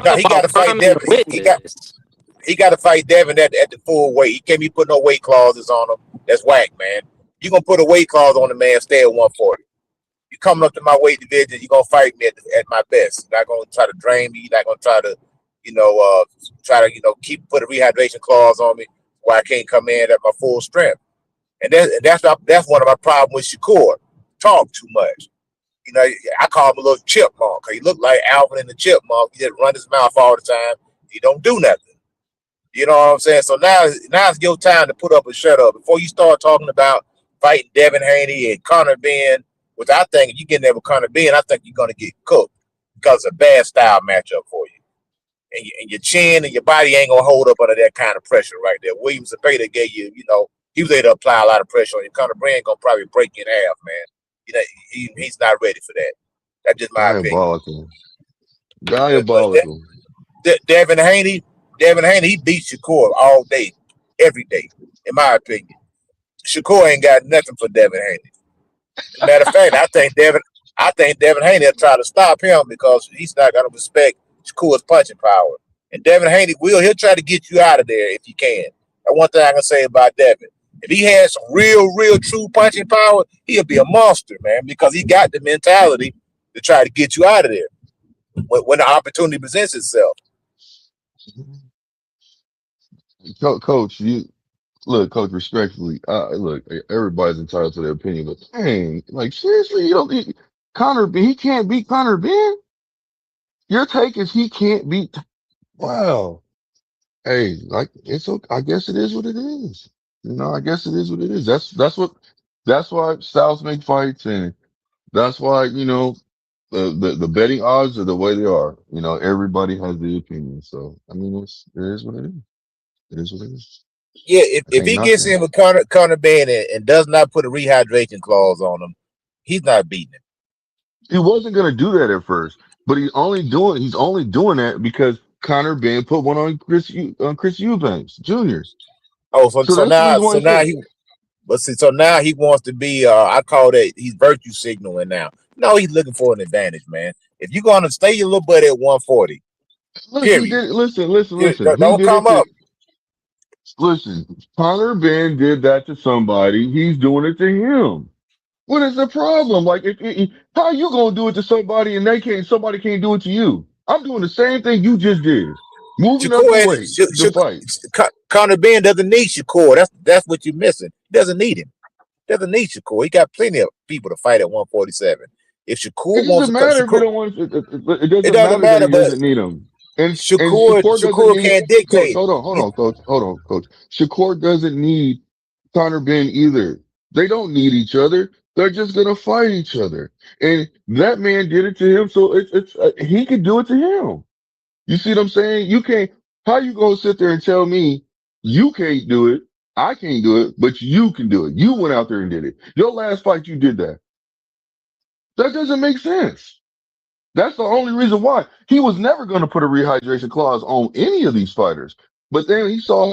Talk
he got
about
to fight
priming the
Devin.
witness.
He got to fight Devin at the full weight. He can't be putting no weight clauses on him. That's whack, man. You gonna put a weight clause on the man? Stay at 140. You coming up to my weight division? You gonna fight me at my best? You're not gonna try to drain me. You're not gonna try to, keep put a rehydration clause on me where I can't come in at my full strength. And that's one of my problems with Shakur. Talk too much. You know, I call him a little chipmunk because he looked like Alvin and the Chipmunk. He just run his mouth all the time. He don't do nothing. You know what I'm saying? So now it's your time to put up or shut up. Before you start talking about fighting Devin Haney and Conor Ben, which I think if you get there with Conor Ben, I think you're going to get cooked because it's a bad style matchup for you. And your chin and your body ain't going to hold up under that kind of pressure right there. William Zepeda gave you, he was able to apply a lot of pressure on you. Conor Ben going to probably break you in half, man. You know, he's not ready for that. That's just my opinion.
Diabolical.
But
Diabolical.
Devin Haney, he beats Shakur all day, every day, in my opinion. Shakur ain't got nothing for Devin Haney. Matter of fact, I think Devin Haney will try to stop him because he's not going to respect Shakur's punching power. And Devin Haney he'll try to get you out of there if he can. That's one thing I can say about Devin. If he has some real true punching power, he'll be a monster, man, because he got the mentality to try to get you out of there when the opportunity presents itself.
Coach, Coach, respectfully, look, everybody's entitled to their opinion, but dang, like seriously, you don't Conor Ben, he can't beat Conor Ben? Your take is he can't beat, wow. Hey, like it's okay. I guess it is what it is. I guess it is what it is. That's why styles make fights, and that's why, the betting odds are the way they are. Everybody has the opinion. So I mean it is what it is. It is what it is.
Yeah,
I
if
can't
he
knock
gets
that.
in with Conor Ben and does not put a rehydration clause on him, he's not beating him.
He wasn't gonna do that at first, but he's only doing that because Conor Ben put one on Chris Eubanks Jr.
Oh,
So that's the reason why he said,
so now he wants to be. I call that he's virtue signaling now. No, he's looking for an advantage, man. If you're gonna stay your little buddy at 140,
look, he
period,
did it. Listen. He
don't
did
come
it to
up.
listen. Conor Ben did that to somebody. He's doing it to him. What is the problem? Like, how you gonna do it to somebody and somebody can't do it to you? I'm doing the same thing you just did, moving up in
Shakur,
weight to fight.
Conor Ben doesn't need Shakur. That's what you're missing. He doesn't need him. Doesn't need Shakur. He got plenty of people to fight at 147. If
It
Shakur wants
doesn't
to cut
matter if he
Shakur,
don't want. It
it
doesn't
doesn't
matter that
matter.
he
But
doesn't need him. And Shakur doesn't
Shakur
need
can't
Coach.
dictate.
Hold on, Coach. Hold on, Coach. Shakur doesn't need Conor Ben either. They don't need each other. They're just gonna fight each other. And that man did it to him, so it's he could do it to him. You see what I'm saying? You can't. How you gonna sit there and tell me you can't do it? I can't do it, but you can do it. You went out there and did it. Your last fight, you did that. That doesn't make sense. That's the only reason why he was never going to put a rehydration clause on any of these fighters. But then he saw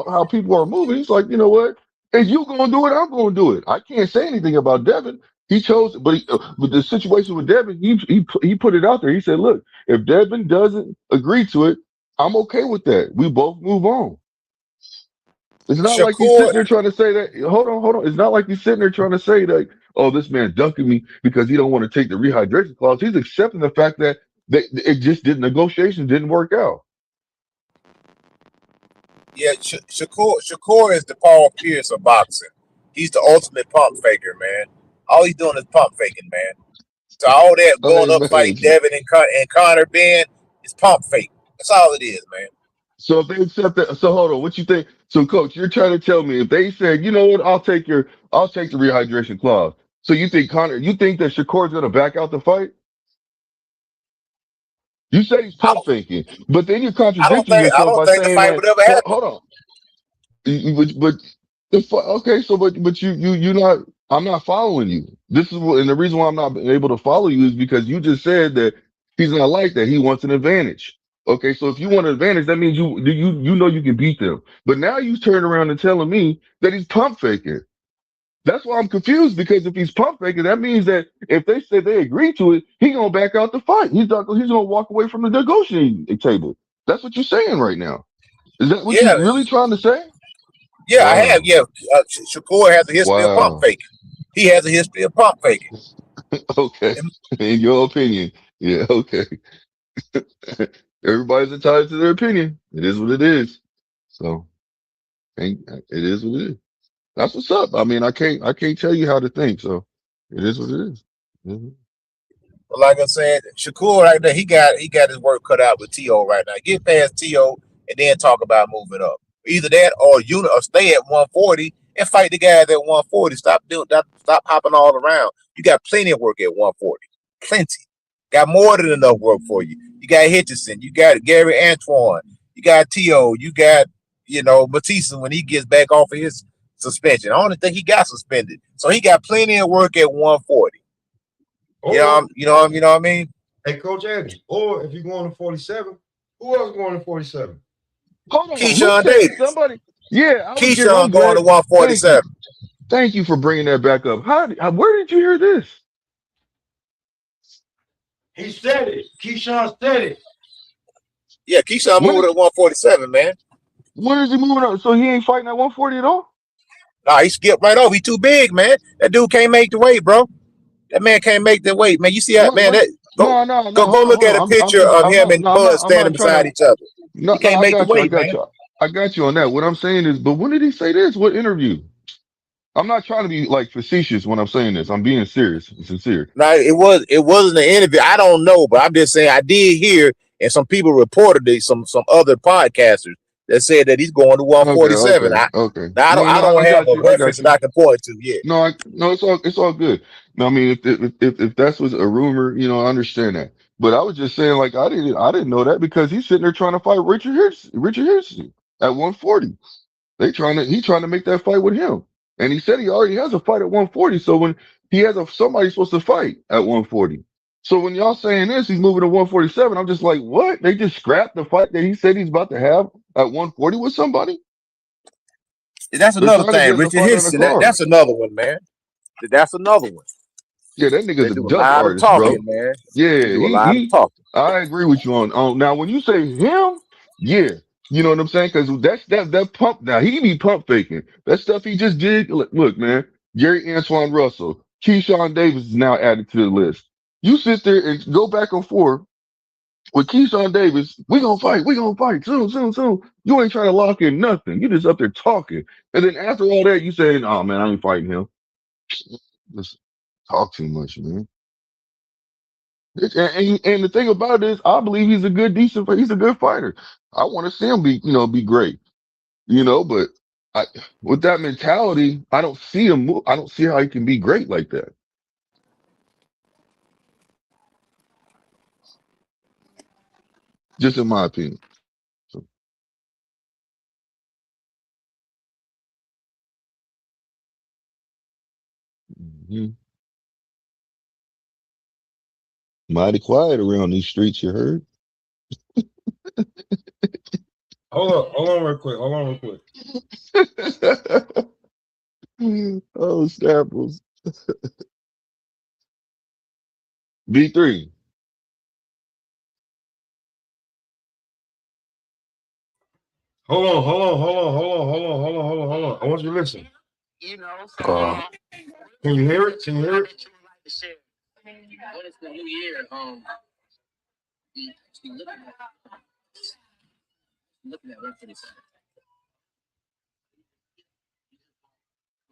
how people are moving. He's like, you know what? If you gonna do it, I'm gonna do it. I can't say anything about Devin. He chose, but the situation with Devin, he put it out there. He said, look, if Devin doesn't agree to it, I'm okay with that. We both move on. It's not like he's
Shakur,
sitting there trying to say that. Hold on. It's not like he's sitting there trying to say that, oh, this man ducking me because he don't want to take the rehydration clause. He's accepting the fact that it just didn't, negotiations didn't work out.
yeah, Shakur is the Paul Pierce of boxing. He's the ultimate pump faker, man. All he's doing is pump faking, man. So all that going
Hey,
up fighting
man.
Devin and Conor Ben is pump fake. That's all it is, man.
So if they accept that, so hold on, what you think? So, coach, you're trying to tell me if they said, you know what, I'll take the rehydration clause. So you think that Shakur's going to back out the fight? You said he's
I
pump faking, but then you're
don't
contradicting
think
yourself by
the
saying
fight
that.
would ever happen.
Hold on. But okay, so but you not. I'm not following you. And the reason why I'm not able to follow you is because you just said that he's not like that. He wants an advantage. Okay, so if you want an advantage, that means you know you can beat them. But now you turn around and telling me that he's pump faking. That's why I'm confused because if he's pump faking, that means that if they say they agree to it, he's gonna back out the fight. He's gonna walk away from the negotiating table. That's what you're saying right now. Is that what
Yeah,
you're really trying to say?
yeah, I have.
Wow.
Yeah, Shakur has a history of pump
Wow.
faking. He has a history of pump faking.
Okay.
And
In your opinion. Yeah, okay. Everybody's entitled to their opinion. It is what it is. So it is what it is. That's what's up. I mean, I can't tell you how to think. So it is what it is. Mhm.
But like I said, Shakur right there, he got his work cut out with T.O. right now. Get past T.O. and then talk about moving up. Either that or stay at 140 and fight the guys at 140. Stop doing that. Stop hopping all around. You got plenty of work at 140. Plenty. Got more than enough work for you. You got Hitchison. You got Gary Antoine. You got T.O. You got, Matisse when he gets back off of his suspension. I don't think he got suspended. So he got plenty of work at 140. You know what I mean?
Hey, Coach Eddie, or if you're going to 47, who else going to 47?
Hold on, who
Keyshawn
said it?
Davis.
Somebody. Yeah, I'm
Keyshawn going to
glad. Thank you.
147.
Thank you for bringing that back up. Where did you hear this?
He said it. Keyshawn said it.
Yeah, Keyshawn
When
moving
is
at 147, man.
when is he moving up? So he ain't fighting at 140 at all?
Nah, he skipped right over. He too big, man. That dude can't make the weight, bro. That man can't make the weight, man. You see how, man?
What?
Go
No.
go look
Hold
at a
on. I'm
picture
just.
of
I'm
him
not.
and
No, I'm
Bud
not. I'm
standing
not trying
beside
to.
each other.
No,
He
no.
can't
I
make the
got you. I
weight,
got
man.
you. I got you on that. What I'm saying is, but when did he say this? What interview? I'm not trying to be like facetious when I'm saying this. I'm being serious and sincere.
No, it wasn't an interview. I don't know, but I'm just saying I did hear, and some people reported it. Some other podcasters that said that he's going to
Okay.
147.
Okay. Okay.
Now I don't
No,
I
no.
don't
I
have
got
a
you. I
reference
got
that
you.
I can point to yet.
No. It's all good. No, I mean, if that's was a rumor, I understand that. But I was just saying, like, I didn't know that because he's sitting there trying to fight Richard Henderson at 140. He's trying to make that fight with him. And he said he already has a fight at 140. So when he has somebody supposed to fight at 140. So when y'all saying this, he's moving to 147. I'm just like, what? They just scrapped the fight that he said he's about to have at 140 with somebody?
That's
They're
another
trying to
thing,
get the
Richard
fight on the
Henson.
card.
That's another one, man. That's another one.
Yeah, that
They
nigga's a
do a
dope
lot of
artist,
talking,
bro.
man. They
Yeah,
do a lot of talking.
I agree with you on now when you say him, yeah, you know what I'm saying? Because that pump now, he be pump faking. That stuff he just did. Look, man, Gary Antoine Russell, Keyshawn Davis is now added to the list. You sit there and go back and forth with Keyshawn Davis, we gonna fight soon, soon, soon. You ain't trying to lock in nothing. You just up there talking. And then after all that, you saying, oh man, I ain't fighting him. Just talk too much, man. And the thing about it is, I believe he's a he's a good fighter. I want to see him be great, but I, with that mentality, I don't see him. I don't see how he can be great like that. Just in my opinion. So, mhm. Mighty quiet around these streets, you heard?
Hold on real quick. Hold on real quick.
Oh, Staples. B3.
Hold on. I want you to listen.
Uh,
Can you hear it? Can you hear it?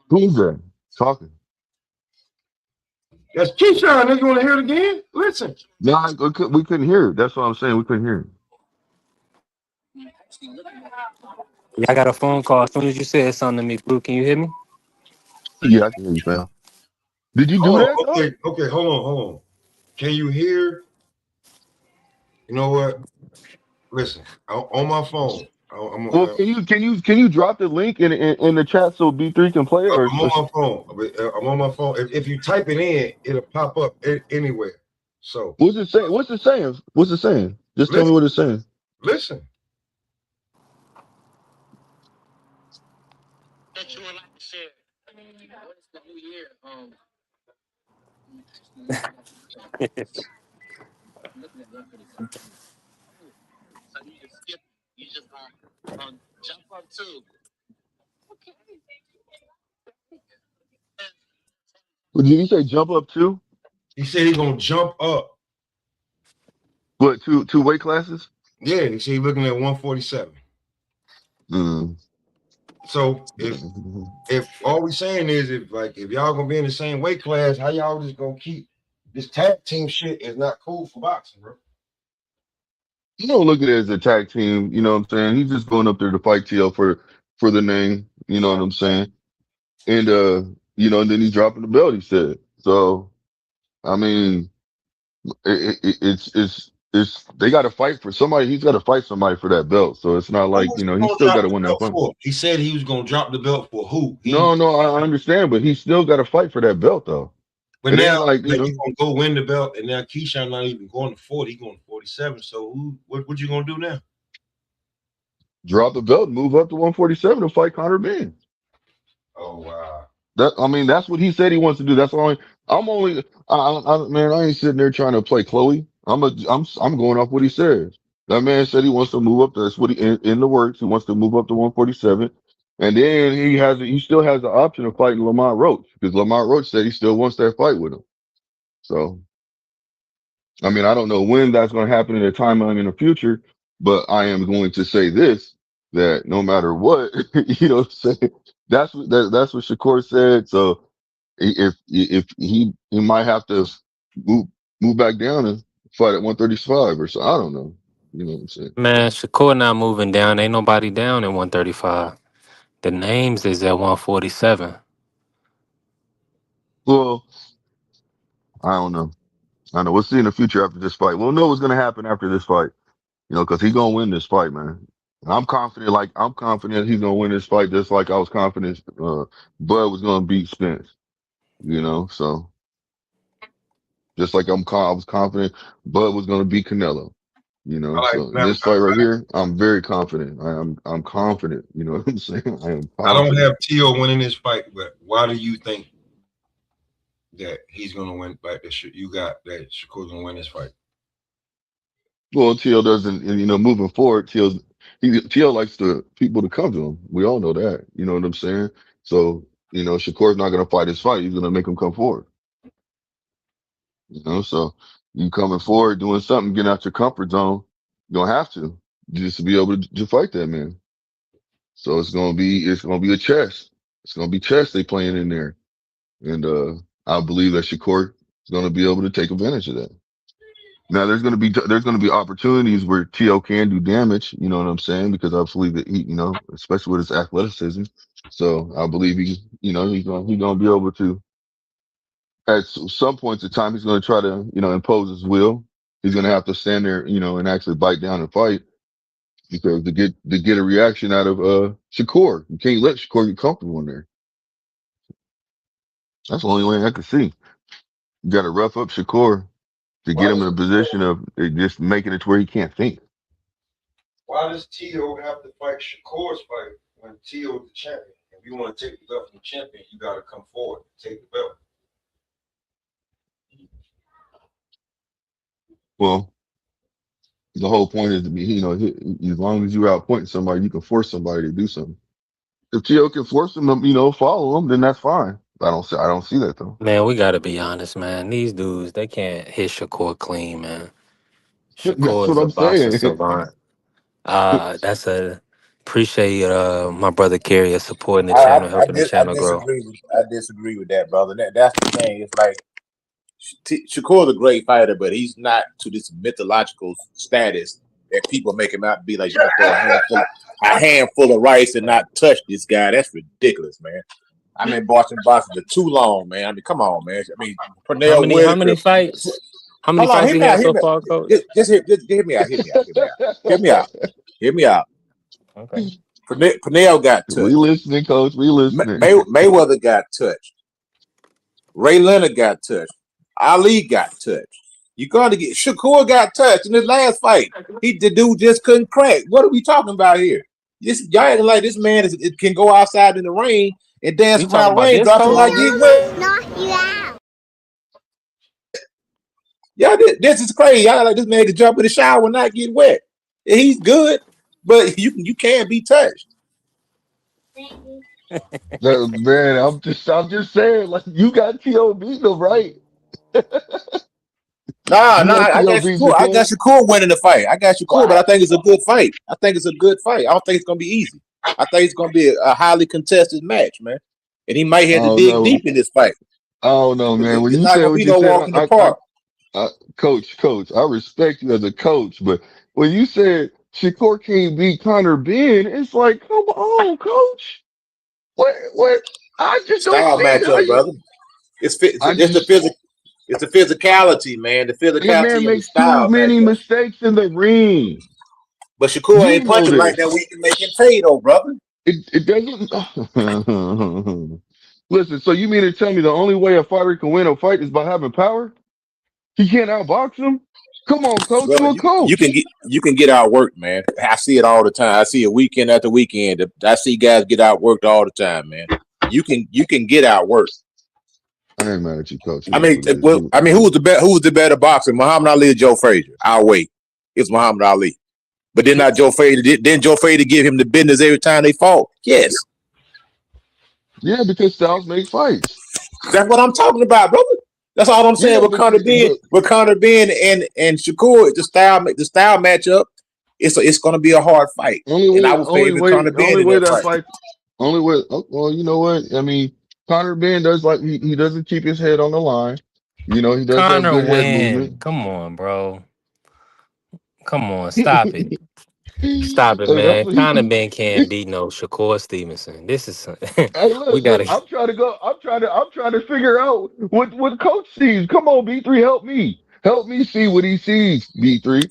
Who's that talking?
That's Keyshawn. Nigga, you want to hear it again? Listen.
No, we couldn't hear it. That's what I'm saying. We couldn't hear it.
yeah, I got a phone call as soon as you said something to me, Blue. Can you hear me?
Yeah, I can hear you, fam. Did you do
Hold
that,
on.
though?
Okay. Hold on. Can you hear? You know what? Listen. On my phone.
Well, can you drop the link in the chat so B3 can play it
I'm on my phone. I'm on my phone. If you type it in, it'll pop up anywhere. So
what's it saying? What's it saying? What's it saying? Just tell me
listen.
what it's saying.
Listen.
Well, did he say jump up too?
He said he's gonna jump up.
What, two weight classes?
Yeah, he said he's looking at 147.
Mm.
So if all we saying is if y'all gonna be in the same weight class, how y'all just gonna keep this tag team shit is not cool for boxing, bro.
You don't look at it as a tag team. You know what I'm saying? He's just going up there to fight TL for the name. You know what I'm saying? And and then he's dropping the belt. He said so. I mean, it's they got to fight for somebody. He's got to fight somebody for that belt. So it's not like
Who's he
he
gonna
still got
drop
to
the
win that
belt
fight.
for? He said he was gonna drop the belt for who?
No, no, I understand, but he still got to fight for that belt though.
But
It ain't
now
like
like you gonna go win the belt, and now Keyshawn not even going to 40, he going to 47. So what you gonna do now?
drop the belt, and move up to 147 to fight Conor Ben.
Oh wow.
That's what he said he wants to do. That's only. I'm only. Man, I ain't sitting there trying to play Chloe. I'm going off what he says. That man said he wants to move up. That's what he in the works. He wants to move up to 147, and then he still has the option of fighting Lamont Roach because Lamont Roach said he still wants that fight with him. So I don't know when that's going to happen in a timeline in the future, but I am going to say this, that no matter what, what I'm saying, that's what Shakur said. So if he might have to move move back down and fight at 135 or so. I don't know. You know what I'm saying?
Man, Shakur not moving down. Ain't nobody down at 135. The names is at 147.
Well, I don't know. I know we'll see in the future after this fight. We'll know what's going to happen after this fight. Because he's gonna win this fight, man. And I'm confident. Like I'm confident he's gonna win this fight, just like I was confident Bud was gonna beat Spence. So just like I was confident Bud was gonna beat Canelo.
I like
So in
never.
this fight right here, I'm very confident. I'm confident. You know what I'm saying? I am
I don't
confident.
have Tio winning this fight, but why do you think that he's gonna win? Like you got that Shakur's gonna win this fight?
Well, Teal doesn't, and moving forward, Teal likes people to come to him. We all know that. You know what I'm saying? So, Shakur's not gonna fight his fight. He's gonna make him come forward. So you coming forward, doing something, getting out your comfort zone. You don't have to just to be able to fight that man. So it's gonna be a chess. It's gonna be chess they playing in there, and I believe that Shakur is gonna be able to take advantage of that. Now there's gonna be opportunities where T.O. can do damage. You know what I'm saying? Because I believe that especially with his athleticism. So I believe he's gonna be able to at some points in time he's gonna try to impose his will. He's gonna have to stand there and actually bite down and fight because to get a reaction out of Shakur, you can't let Shakur get comfortable in there. That's the only way I can see. You got to rough up Shakur to get
Why
him in
does
a position of just making it to where he can't think.
why does Tio have to fight Shakur's fight when Tio is the champion? If you want to take the belt from the champion, you got to come forward and take the belt.
Well, the whole point is to be, as long as you're outpointing somebody, you can force somebody to do something. If Tio can force him to, follow him, then that's fine. I don't see that though.
Man, we gotta be honest, man. These dudes, they can't hit Shakur clean, man.
That's
Shakur
what
is a
I'm
boxing
saying.
savant. That's a appreciate my brother Kerry supporting the channel, helping the
I
channel grow.
disagree with that, brother. That's the thing. It's like Shakur's a great fighter, but he's not to this mythological status that people make him out to be. Like you can throw a handful of rice and not touch this guy. That's ridiculous, man. I've been watching boxing for too long, man. I mean, come on, man. I mean,
How
Pernell
many how many
Whitaker.
fights? How many
Hold on,
fights
hear
he
me out.
had
Hear
so
me out.
far, coach?
Just hear me out. Hear me out. Hear me out. Hear me out.
Okay.
Pernell got
We
touched.
listening, coach. We listening.
Mayweather got touched. Ray Leonard got touched. Ali got touched. You got to get Shakur got touched in his last fight. The dude just couldn't crack. What are we talking about here? Y'all acting like this man can go outside in the rain and dance
You talking
around
about this,
raindrops and
coach?
not get wet.
Knock you out.
Y'all, this is crazy. Y'all like this man can jump in the shower and not get wet. He's good, but you can't be touched.
Man, I'm just saying, like you got T.O. beating him, right?
Nah,
You got
I
T.O.
got
beating
Shakur. I got
Shakur.
Shakur winning the fight. I got Shakur, but I
What?
think it's a good fight. I think it's a good fight. I don't think it's gonna be easy. I think it's gonna be a highly contested match, man. And he might
I
have to
don't
dig
know.
deep in this fight.
I don't know, man. When
It's
you
not
said
gonna
what
be
you
no
said,
walk in the park.
coach, I respect you as a coach, but when you said Shakur can't beat Conor Ben, it's like, come on, coach. What? I just don't
Style
see
matchup,
it.
brother. It's
I
it's the
just,
physical. It's the physicality, man. The
that man
physicality of the
makes too
style
many
matchup.
mistakes in the ring.
But Shakur
You
ain't
know
punching like that
this.
week to make him pay, though, brother.
It doesn't. Listen, so you mean to tell me the only way a fighter can win a fight is by having power? He can't outbox him? Come on, coach,
Brother,
you a coach.
you can get outworked, man. I see it all the time. I see it weekend after weekend. I see guys get outworked all the time, man. You can get outworked.
I ain't mad at you, coach. It is what it is.
Who was the Who was the better boxer, Muhammad Ali or Joe Frazier? I'll wait. It's Muhammad Ali, but then not Joe Frazier. Then Joe Frazier give him the business every time they fought. Yes,
Yeah, because styles make fights.
that's what I'm talking about, brother. That's all I'm saying.
Yeah,
With Conor Ben and Shakur, the style matchup, it's going to be a hard fight, and I would favor Conor Ben in that
that
fight.
fight, only way. Oh, well, you know what? I mean, Conor Ben does like he doesn't keep his head on the line. You know, he does have
Connor
good head
win.
movement.
Come on, bro. Come on, stop it. Stop it,
Hey, that's
man.
what
Connor Ben can't beat no Shakur Stevenson. This is
Hey,
we
listen,
gotta.
I'm trying to go. I'm trying to figure out what coach sees. Come on, B3, help me. Help me see what he sees, B3.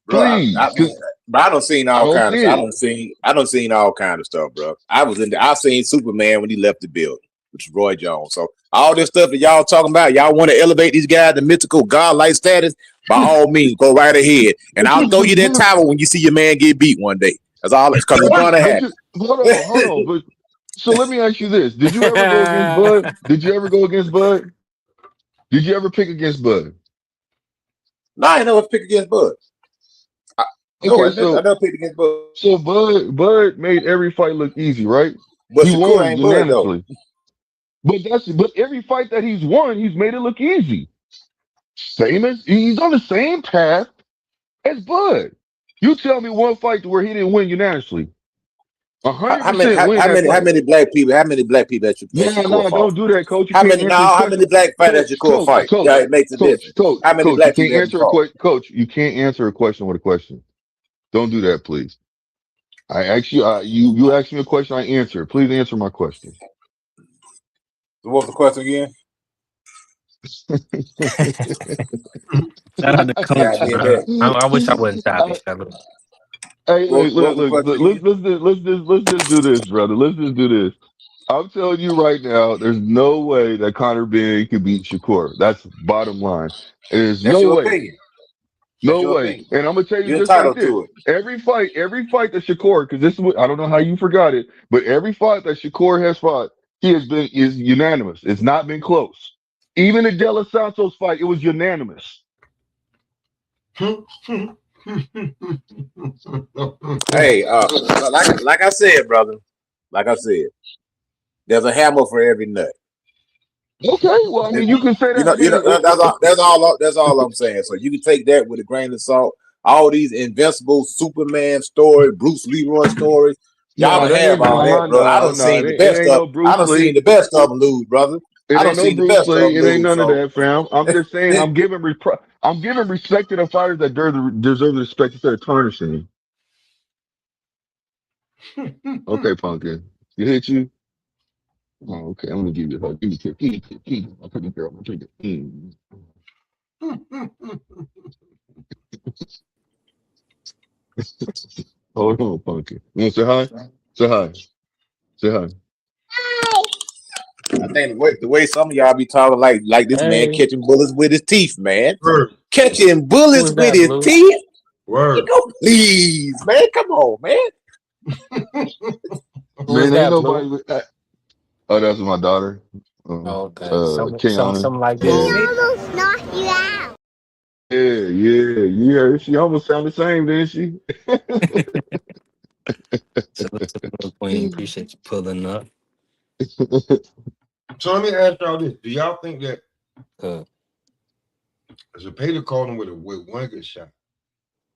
Bro.
Please, because
But I don't seen
I
all
don't
kind of.
see it.
I don't seen all kind of stuff, bro. I seen Superman when he left the building, which is Roy Jones. So all this stuff that y'all talking about, y'all want to elevate these guys to mythical godlike status. By all means, go right ahead, and I'll throw you that towel when you see your man get beat one day. That's all. It's because it's gonna
But
happen.
you, hold on. But so let me ask you this: Did you ever go against Bud? Did you ever go against Bud? Did you ever pick against Bud?
No, I ain't never pick against Bud. No,
Okay,
I never picked against Bud.
so Bud made every fight look easy, right?
But
He
Shakur
won
ain't Bud though.
unanimously. But every fight that he's won, he's made it look easy. Same as he's on the same path as Bud. You tell me one fight where he didn't win unanimously.
How many
100% win that
how
fight.
many black people at
No,
Shakur
no,
fought?
don't do that, coach. You
How
can't
many
answer this
now? How many
question.
black fighters at Shakur fight? Yeah, it makes a difference. How many
Coach. You
black
can't
people have he
answer a
fought?
question, coach. You can't answer a question with a question. Don't do that, please. I ask you, you ask me a question, I answer. Please answer my question.
So what's the question again?
Shout out to
God
Coach,
damn
bro.
that.
I wish I wasn't topic, fella.
Hey,
What was the question again?
let's just do this, brother. Let's just do this. I'm telling you right now, there's no way that Conor Ben can beat Shakur. That's bottom line. There's
That's
no
your
way.
opinion. That's
No
your
way.
opinion.
And I'm gonna tell you
You're
just like
entitled
this.
to it.
Every fight that Shakur, because this is what I don't know how you forgot it, but every fight that Shakur has fought, is unanimous. It's not been close. Even the De Los Santos fight, it was unanimous.
Hey, like I said, brother. Like I said, there's a hammer for every nut.
Okay, well, I mean, you can say that. I mean,
That's all I'm saying. So you can take that with a grain of salt. All these invincible Superman stories, Bruce Leroy stories, y'all
nah,
don't
that
have
ain't
all that,
nah,
bro.
nah, nah. It ain't no
I
Bruce
don't seen
Lee.
the best of them lose, brother.
It
I don't
ain't no
seen the
Bruce
best of
Lee.
them
It ain't
lose.
none of
So
that, fam. I'm just saying. I'm giving respect to the fighters that deserve the respect instead of tarnishing them. Okay, Pumpkin. You hit you. Oh, okay. I'm gonna give you a hug. Give me a kiss. Give me a kiss. I'll take it, girl. I'll take it. Hold on, Pumpkin. You want to say hi? Say hi. Say hi.
I think the way some of y'all be talking like this man
Hey,
catching bullets with his teeth, man.
Word,
Catching
who
bullets
was
with
that,
his
Blue?
teeth?
word.
Please, man. Come on, man.
Who was
Man, ain't
that, Blue?
nobody. Oh, that's my daughter.
Oh, okay,
Kiana.
something like
Yeah.
this.
They almost knocked you out.
Yeah. She almost sounded the same, didn't she?
Salute to the little queen. Appreciate you pulling up.
So let me ask y'all this: do y'all think that
Uh,
Zepeda caught him with one good shot?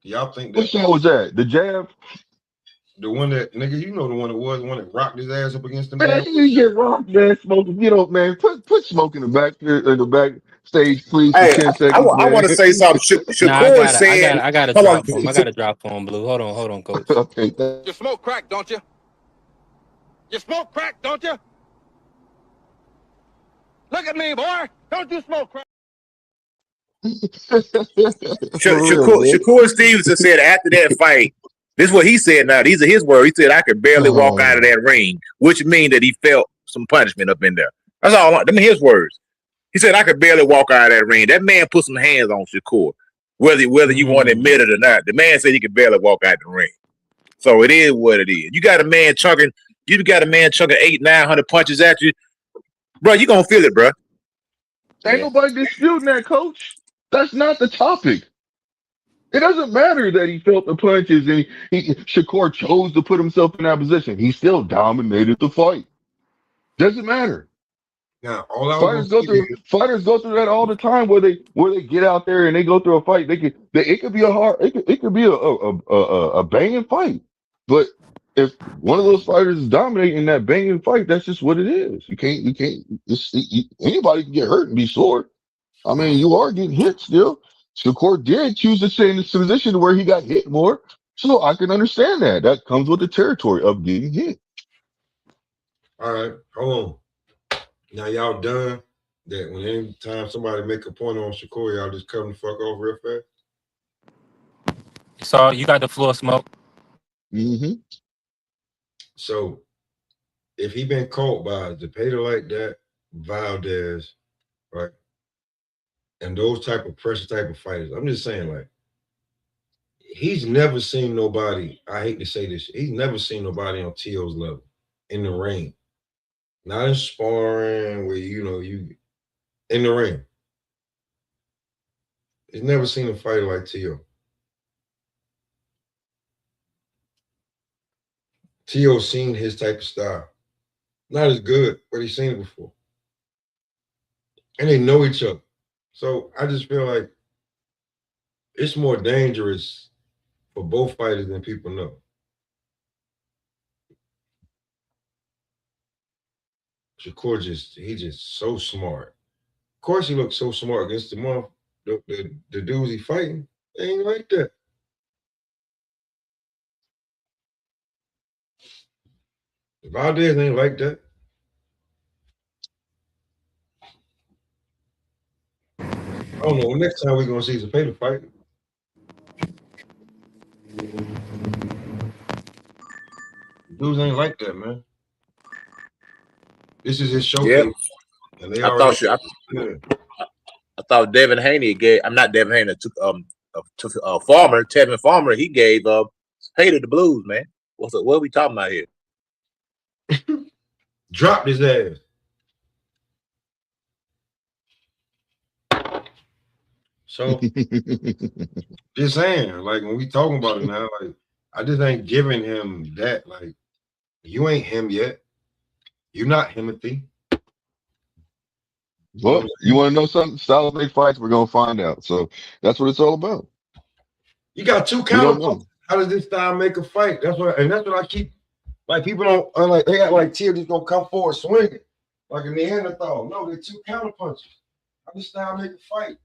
Do y'all think
What
that?
shot was that? The jab?
The one that nigga, you know the one that rocked his ass up against the
Man,
man.
you get rocked, man. Smoking, you know, man. Put smoke in the back stage, please, for
Hey,
10 seconds,
I want
man.
to say something.
Nah, I
Shakur
got to I
said,
got I got to
hold on.
drop for him. I got to drop for him, Blue. Hold on, coach.
Okay,
You smoke crack, don't you? You smoke crack, don't you? Look at me, boy. Don't you smoke crack?
for real, man.
Shakur Stevenson said after that fight, this is what he said now. These are his words. He said, I could barely walk out of
Oh,
that ring, which means that he felt some punishment up in there. That's all. Them are his words. He said, I could barely walk out of that ring. That man put some hands on Shakur, whether you want to admit it or not. The man said he could barely walk out the ring. So it is what it is. You got a man chugging 800-900 punches at you, bro. You gonna feel it, bro.
ain't
Yeah.
nobody disputing that, coach. That's not the topic. It doesn't matter that he felt the punches and Shakur chose to put himself in that position. He still dominated the fight. Doesn't matter.
Now, all I was gonna
Fighters go
say
through
is,
that all the time where they get out there and they go through a fight. It could be it could be a banging fight. But if one of those fighters is dominating that banging fight, that's just what it is. Anybody can get hurt and be sore. I mean, you are getting hit still. Shakur did choose to stay in this position where he got hit more. So I can understand that. That comes with the territory of getting hit.
all right, hold on. Now y'all done that when anytime somebody make a point on Shakur, y'all just cut him the fuck off real fast.
So you got the floor, Smoke.
Hmm.
So if he been caught by a debater like that, Valdez, right, and those type of pressure type of fighters, I'm just saying, like, he's never seen nobody. I hate to say this, he's never seen nobody on T.O.'s level in the ring, not in sparring where you in the ring. He's never seen a fighter like T.O. T.O. seen his type of style, not as good, but he's seen it before, and they know each other. So I just feel like it's more dangerous for both fighters than people know. Shakur he's just so smart. Of course, he looks so smart against the dudes he fighting. They ain't like that. Valdez ain't like that. I don't know. Next time we gonna see Zepeda fight. Dudes ain't like that, man. This is his
Yep.
showcase, and they
I
already.
thought you.
Yeah.
I thought Devin Haney gave. I'm not Devin Haney. To Farmer, Tevin Farmer. He gave hated the blues, man. What are we talking about here?
Dropped his ass. So just saying, like when we talking about it now, like I just ain't giving him that. Like you ain't him yet. You're not Timothy. You know what I'm
Well, you
saying?
want to know something? Style make fights, we're gonna find out. So that's what it's all about.
You got two
We don't
counterpunches.
know.
How does this style make a fight? That's what I keep like people don't like they got like Teal just gonna come forward swinging like a Neanderthal. No, they're two counterpunches. How does style make a fight?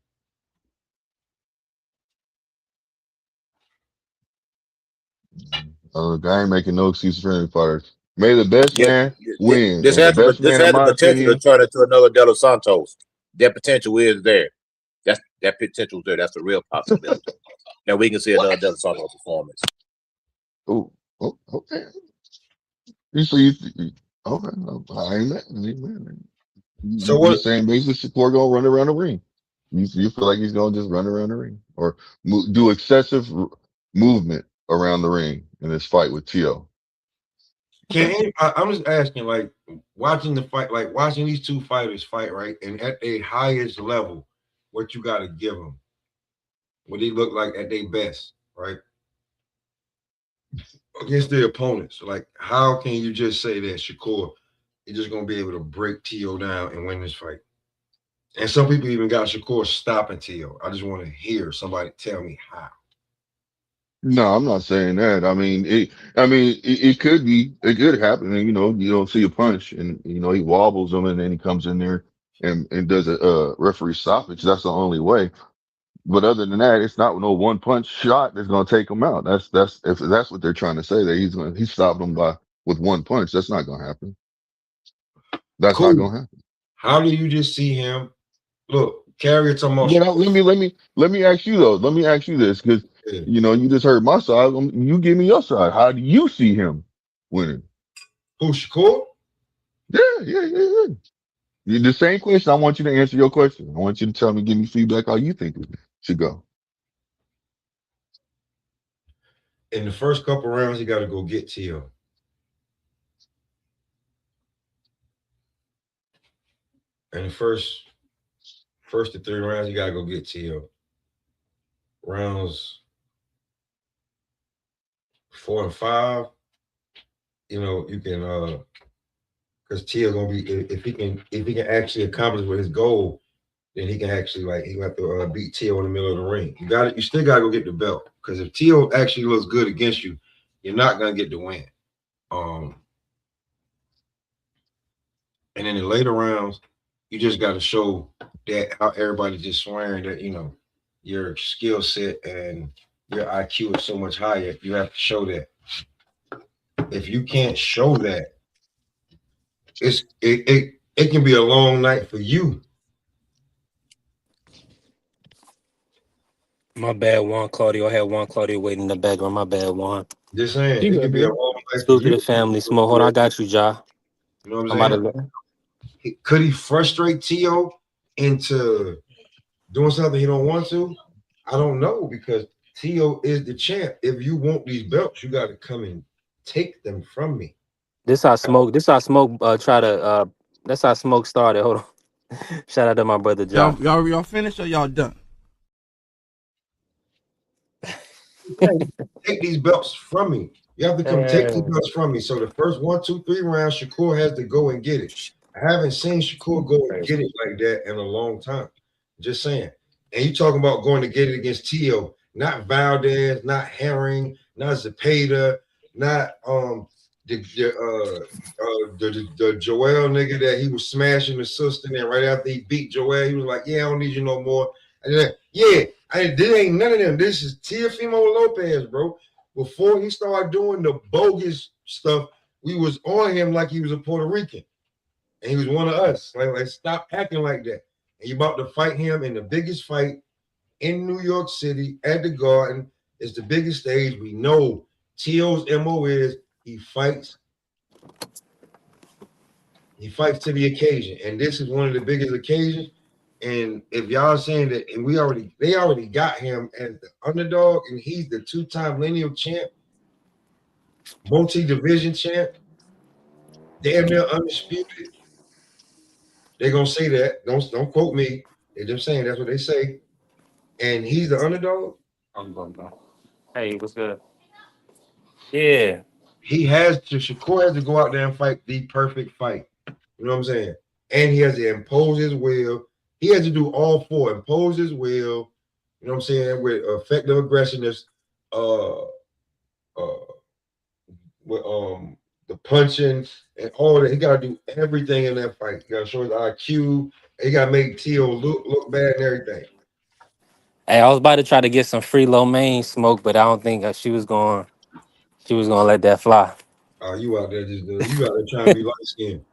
I ain't making no excuses for any fighters. May the best
Yeah,
man win,
this
and the
has
best man, in
the
my
potential to
opinion,
turn into another De Los Santos. That potential is there. That potential is there. That's the real possibility. Now we can see another De Los Santos performance.
oh, okay. You okay? I ain't mad.
So
You
what
saying basically Shakur gonna run around the ring? You feel like he's gonna just run around the ring or do excessive movement around the ring in this fight with Tio?
I'm just asking, like watching the fight, like watching these two fighters fight, right? And at their highest level, what you gotta give them, what they look like at their best, right? Against their opponents. Like, how can you just say that Shakur is just gonna be able to break Tio down and win this fight? And some people even got Shakur stopping Tio. I just want to hear somebody tell me how.
No, I'm not saying that. I mean, it could be, it could happen. And, you don't see a punch, and he wobbles him, and then he comes in there and does a referee stoppage. That's the only way. But other than that, it's not no one punch shot that's gonna take him out. That's if that's what they're trying to say, that he stopped him with one punch. That's not gonna happen. That's not
Cool.
gonna happen.
How do you just see him? Look, Carrier talking about
But let me ask you though. Let me ask you this, because
Shakur.
you just heard my side. You give me your side. How do you see him winning?
Who, Shakur?
Yeah, yeah, yeah, yeah. The same question. I want you to answer your question. I want you to tell me, give me feedback how you think it should go.
In the first couple rounds, he got to go get Tio. In the first to three rounds, you got to go get Tio. Rounds 4 and 5, you can because Tio gonna be, if he can actually accomplish with his goal, then he can actually, like, he have to beat Tio in the middle of the ring. You still gotta go get the belt, because if Tio actually looks good against you, you're not gonna get the win. Um, and in the later rounds, you just got to show that how everybody's just swearing that your skill set and your IQ is so much higher. You have to show that. If you can't show that, it can be a long night for you.
My bad, Juan Claudio. I had Juan Claudio waiting in the background. My bad, Juan.
Just saying,
You
it
good,
can be a
bro?
long night for
Salute to
you.
the family. Smoke. Hold on, I got you, Ja.
You know what I'm
I'm about
saying?
to.
Could he frustrate Tio into doing something he don't want to? I don't know, because Tio is the champ. If you want these belts, you got to come and take them from me.
This how smoke. This how smoke. Try to. That's how smoke started. Hold on. Shout out to my brother Ja.
Y'all finished or y'all done?
Take these belts from me. You have to come take these belts from me. So the first 1, 2, 3 rounds, Shakur has to go and get it. I haven't seen Shakur go and get it like that in a long time. Just saying. And you talking about going to get it against Tio, not Valdez, not Herring, not Zepeda, not the Joel nigga that he was smashing the sister, and right after he beat Joel, he was like, "Yeah, I don't need you no more." And then, there ain't none of them. This is Teofimo Lopez, bro. Before he started doing the bogus stuff, we was on him like he was a Puerto Rican, and he was one of us. Like stop acting like that. And you about to fight him in the biggest fight in New York City at the Garden. It's the biggest stage. We know Tio's MO is he fights to the occasion, and this is one of the biggest occasions. And if y'all saying that, and they already got him as the underdog, and he's the 2-time lineal champ, multi-division champ, damn near undisputed. They're gonna say that. Don't quote me. They're just saying that's what they say. And he's the underdog.
I'm going, bro. Hey, what's good? Yeah.
Shakur has to go out there and fight the perfect fight. You know what I'm saying? And he has to impose his will. He has to do all four: impose his will, you know what I'm saying, with effective aggressiveness, uh with the punching and all that. He gotta do everything in that fight. He gotta show his IQ. He gotta make Tio look bad and everything.
Hey, I was about to try to get some free low main smoke, but I don't think she was going. She was gonna let that fly.
You out there you out there trying to be light skinned.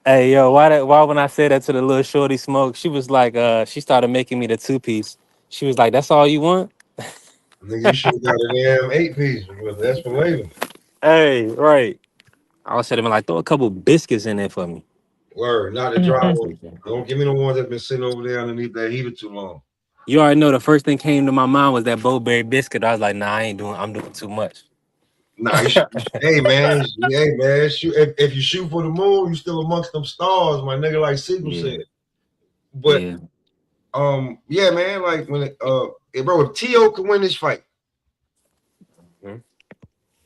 Hey, yo, why when I said that to the little shorty smoke, she was like, she started making me the 2-piece. She was like, "That's all you want?"
Nigga, you should have got a damn 8-piece, but that's for later.
Hey, right. I was saying, like, throw a couple biscuits in there for me.
Word, not the dry one. Don't give me the ones that been sitting over there underneath that heater too long.
You already know the first thing came to my mind was that Bowberry biscuit. I was like, nah, I'm doing too much.
Nah, hey man, shoot. If you shoot for the moon, you still amongst them stars, my nigga, like Siegel said. But yeah, man, like when bro, if Tio can win this fight,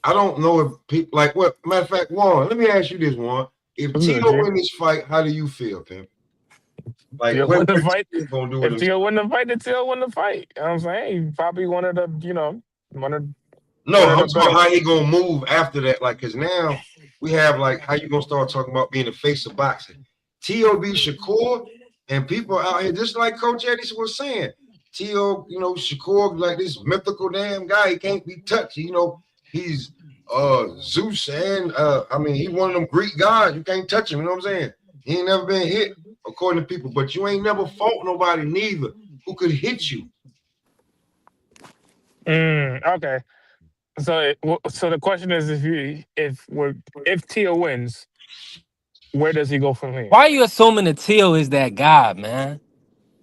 I don't know if people like what matter of fact, Juan, let me ask you this, Juan. If Tio win this fight, how do you feel, Pimp? Like
Teal win the
what
fight.
Tio gonna do with
If
himself?
Teal win the fight, then Teal win the fight. You know what I'm saying? He probably one of the, one of
No,
one of
I'm
the
talking about
better.
how he gonna move after that. Like, cause now we have like how you gonna start talking about being the face of boxing. T.O.B. Shakur and people out here, just like Coach Eddie was saying. T.O., Shakur, like this mythical damn guy, he can't be touched. He's Zeus and I mean he one of them Greek gods. You can't touch him, you know what I'm saying? He ain't never been hit, according to people, but you ain't never fought nobody neither who could hit you.
Okay. So the question is, if Teal wins, where does he go from here?
Why are you assuming that Teal is that guy, man?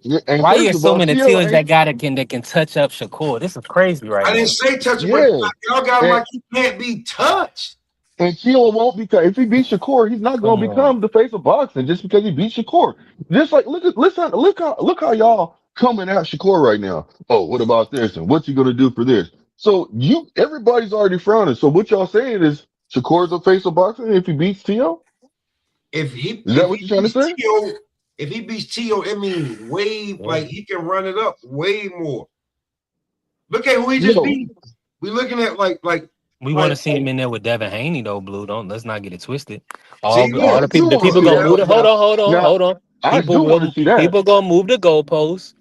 Yeah, and
Why are you
first of all,
assuming that Teal
Tio
is
ain't.
that guy that can touch up Shakur? This is crazy right
I didn't
now.
say touch it, but
Yeah,
y'all got him
and
like he can't be touched.
and Tio won't become if he beats Shakur, he's not going
Come
to
on.
become the face of boxing just because he beat Shakur. Just like look how y'all coming at Shakur right now. Oh, what about this? And what's he going to do for this? So everybody's already frowning. So what y'all saying is Shakur's the face of boxing if he beats Tio?
If he
Is that
if
what
he
you're trying to
beats
say?
Tio, if he beats Tio, it means way
Yeah.
like he can run it up way more. Look at who he just
No.
beat. We looking at
We want to
like
see him in there with Devin Haney though, Blue. Don't let's not get it twisted.
see,
Yeah,
All
look,
the
I do
people, the
want to
people
see
see
gonna
that.
move
that?
the. Hold
Now,
on, hold on,
now
hold on.
I do
People
want to
will.
see that.
People gonna move the goalposts,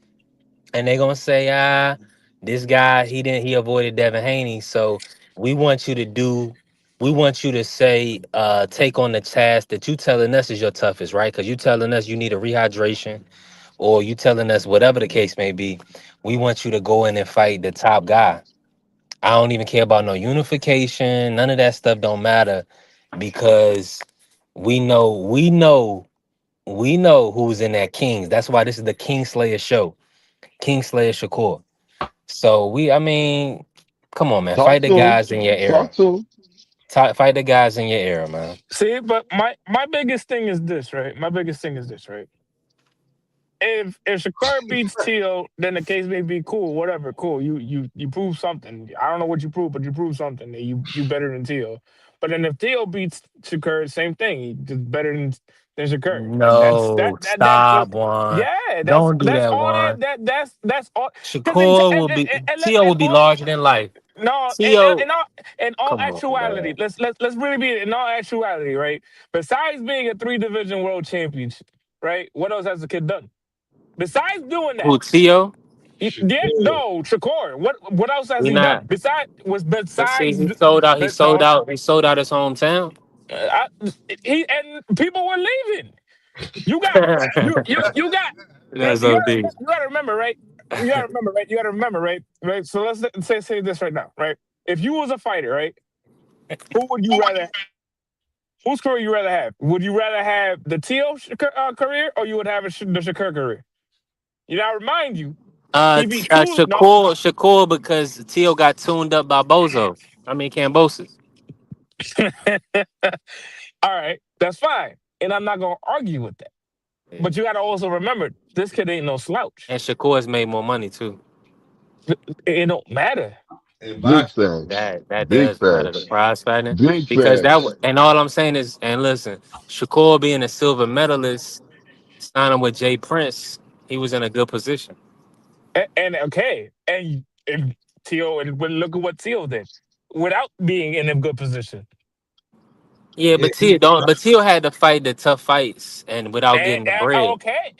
and they gonna say, this guy he didn't. He avoided Devin Haney. So we want you to do. We want you to say, take on the task that you telling us is your toughest, right? Because you telling us you need a rehydration, or you telling us whatever the case may be. We want you to go in and fight the top guy. I don't even care about no unification. None of that stuff don't matter because we know who's in that Kings. That's why this is the Kingslayer show. Kingslayer Shakur. So I mean, come on, man.
Talk
Fight the
to him.
guys in your
Talk
era.
to him.
Fight the guys in your era, man.
See, but my biggest thing is this, right? My biggest thing is this, right? If Shakur beats Tio, then the case may be cool, whatever, cool. You prove something. I don't know what you prove, but you prove something that you better than Tio. But then if Tio beats Shakur, same thing. He just better than Shakur, and that's
No,
that's
stop one.
yeah,
Don't do
that's
that
all
one.
that's all. Because
Shakur will be Tio will
and
be
all
larger than life.
no,
Tio,
in all
come on,
actuality,
man.
let's really be in all actuality, right? Besides being a 3 division world championship, right? What else has the kid done? Besides doing that,
Who Tio?
yeah,
Shakur.
no, Shakur. What else has
He
he done?
not. But see,
Besides,
he sold out. He
but
sold
no,
out. He sold out his hometown.
I, he and people were leaving. You got you got
That's OD.
you gotta remember, right? You gotta remember, right? You gotta remember, right? Right. So let's say this right now, right? If you was a fighter, right? Who would you rather? Whose career you rather have? Would you rather have the Tio career, or you would have the Shakur career? You know, I remind you, he beat two. No,
Shakur, because Tio got tuned up by Bozo. I mean, Cambosis.
all right, that's fine, and I'm not gonna argue with that.
Yeah.
But you gotta also remember, this kid ain't no slouch.
And Shakur has made more money too.
It don't matter.
And
Big
box.
facts.
That
Big
does matter. The
facts.
prize fighting,
Big
because
facts.
and all I'm saying is, and listen, Shakur being a silver medalist, signing with Jay Prince, he was in a good position.
And okay, and Tio, and look at what Tio did without being in a good position.
Yeah,
Yeah,
but Tio had to fight the tough fights and without getting the
And
bread.
okay,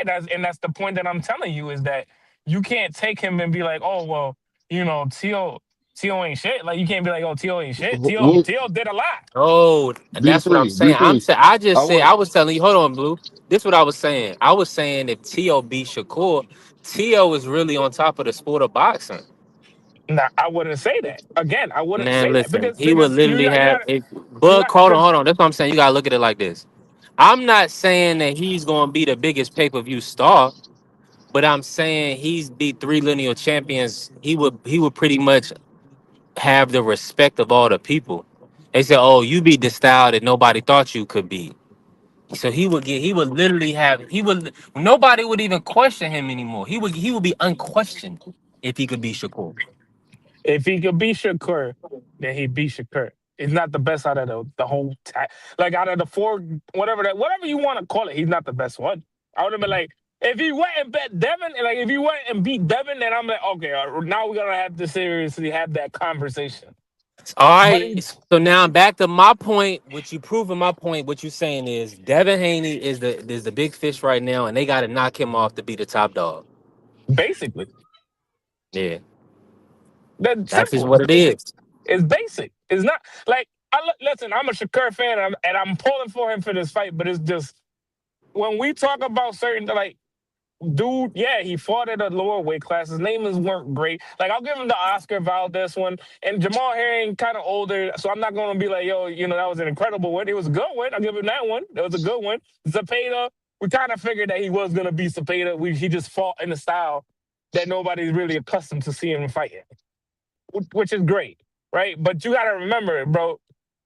that's the point that I'm telling you is that you can't take him and be like, oh well, Tio ain't shit. Like you can't be like, oh Tio ain't shit.
What
Tio did a lot.
Oh,
B
that's what I'm
three,
saying.
B three.
I just
I
said
want
I was telling you. Hold on, Blue. This what I was saying. I was saying if Tio beat Shakur, Tio is really on top of the sport of boxing.
Nah, I wouldn't say that. Again, I wouldn't
Man,
say that
listen,
because
he would literally
you
have
got
it.
you
Bud,
got
hold on,
because
hold on. That's what I'm saying. You gotta look at it like this. I'm not saying that he's gonna be the biggest pay-per-view star, but I'm saying he's beat 3 lineal champions. He would pretty much have the respect of all the people. They said, "Oh, you beat the style that nobody thought you could beat." So he would literally nobody would even question him anymore. He would be unquestioned if he could beat Shakur.
if he could beat Shakur, then he beat Shakur. He's not the best out of the whole like out of the four, whatever you want to call it. He's not the best one. I would have been like, if he went and bet Devin, and like if he went and beat Devin, then I'm like, okay, now we're gonna have to seriously have that conversation.
All
But
right. So now back to my point, which you proving my point. What you saying is Devin Haney is the big fish right now, and they got to knock him off to be the top dog.
basically,
Yeah,
that's
that's just
simple.
what it is.
It's basic. It's not like listen. I'm a Shakur fan, and I'm pulling for him for this fight. But it's just when we talk about certain like dude, yeah, he fought at a lower weight class. His name weren't great. Like I'll give him the Oscar Valdez one, and Jamal Herring kind of older, so I'm not gonna be like, yo, that was an incredible win. It was a good win. I'll give him that one. That was a good one. Zepeda, we kind of figured that he was gonna be Zepeda. He just fought in a style that nobody's really accustomed to seeing him fighting, which is great, right? But you gotta remember, bro,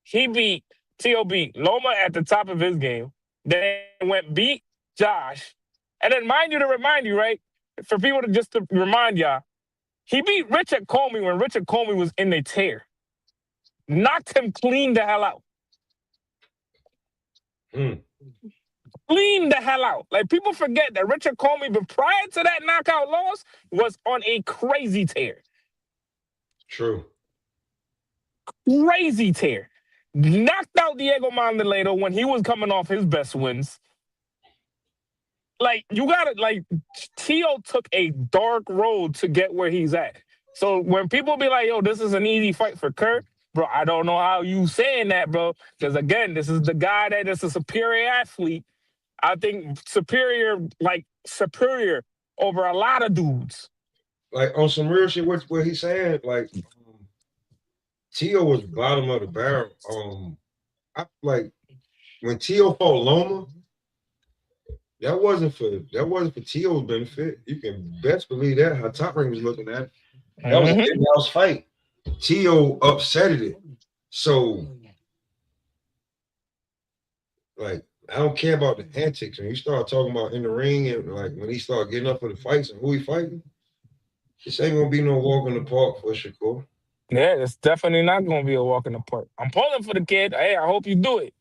he beat T.O.B. Loma at the top of his game, then went beat Josh, and then to remind you, right? For people to remind y'all, he beat Richard Comey when Richard Comey was in a tear. Knocked him clean the hell out.
Mm.
Clean the hell out. Like people forget that Richard Comey, but prior to that knockout loss, was on a crazy tear.
True.
Crazy tear. Knocked out Diego Mondolero when he was coming off his best wins. Like, you got to, like, Tio took a dark road to get where he's at. So when people be like, yo, this is an easy fight for Kurt, bro, I don't know how you saying that, bro. Because, again, this is the guy that is a superior athlete. I think superior over a lot of dudes.
Like on some real shit, what he's saying, like Tio was bottom of the barrel. I like when Tio fought Loma, that wasn't for Tio's benefit. You can best believe that how Top Rank was looking at it. That was an in-house fight. Tio upsetted it. So like I don't care about the antics. When you start talking about in the ring and like when he start getting up for the fights and who he fighting, this ain't gonna be no walk in the park for Shakur.
Yeah, it's definitely not going to be a walk in the park. I'm pulling for the kid. Hey, I hope you do it.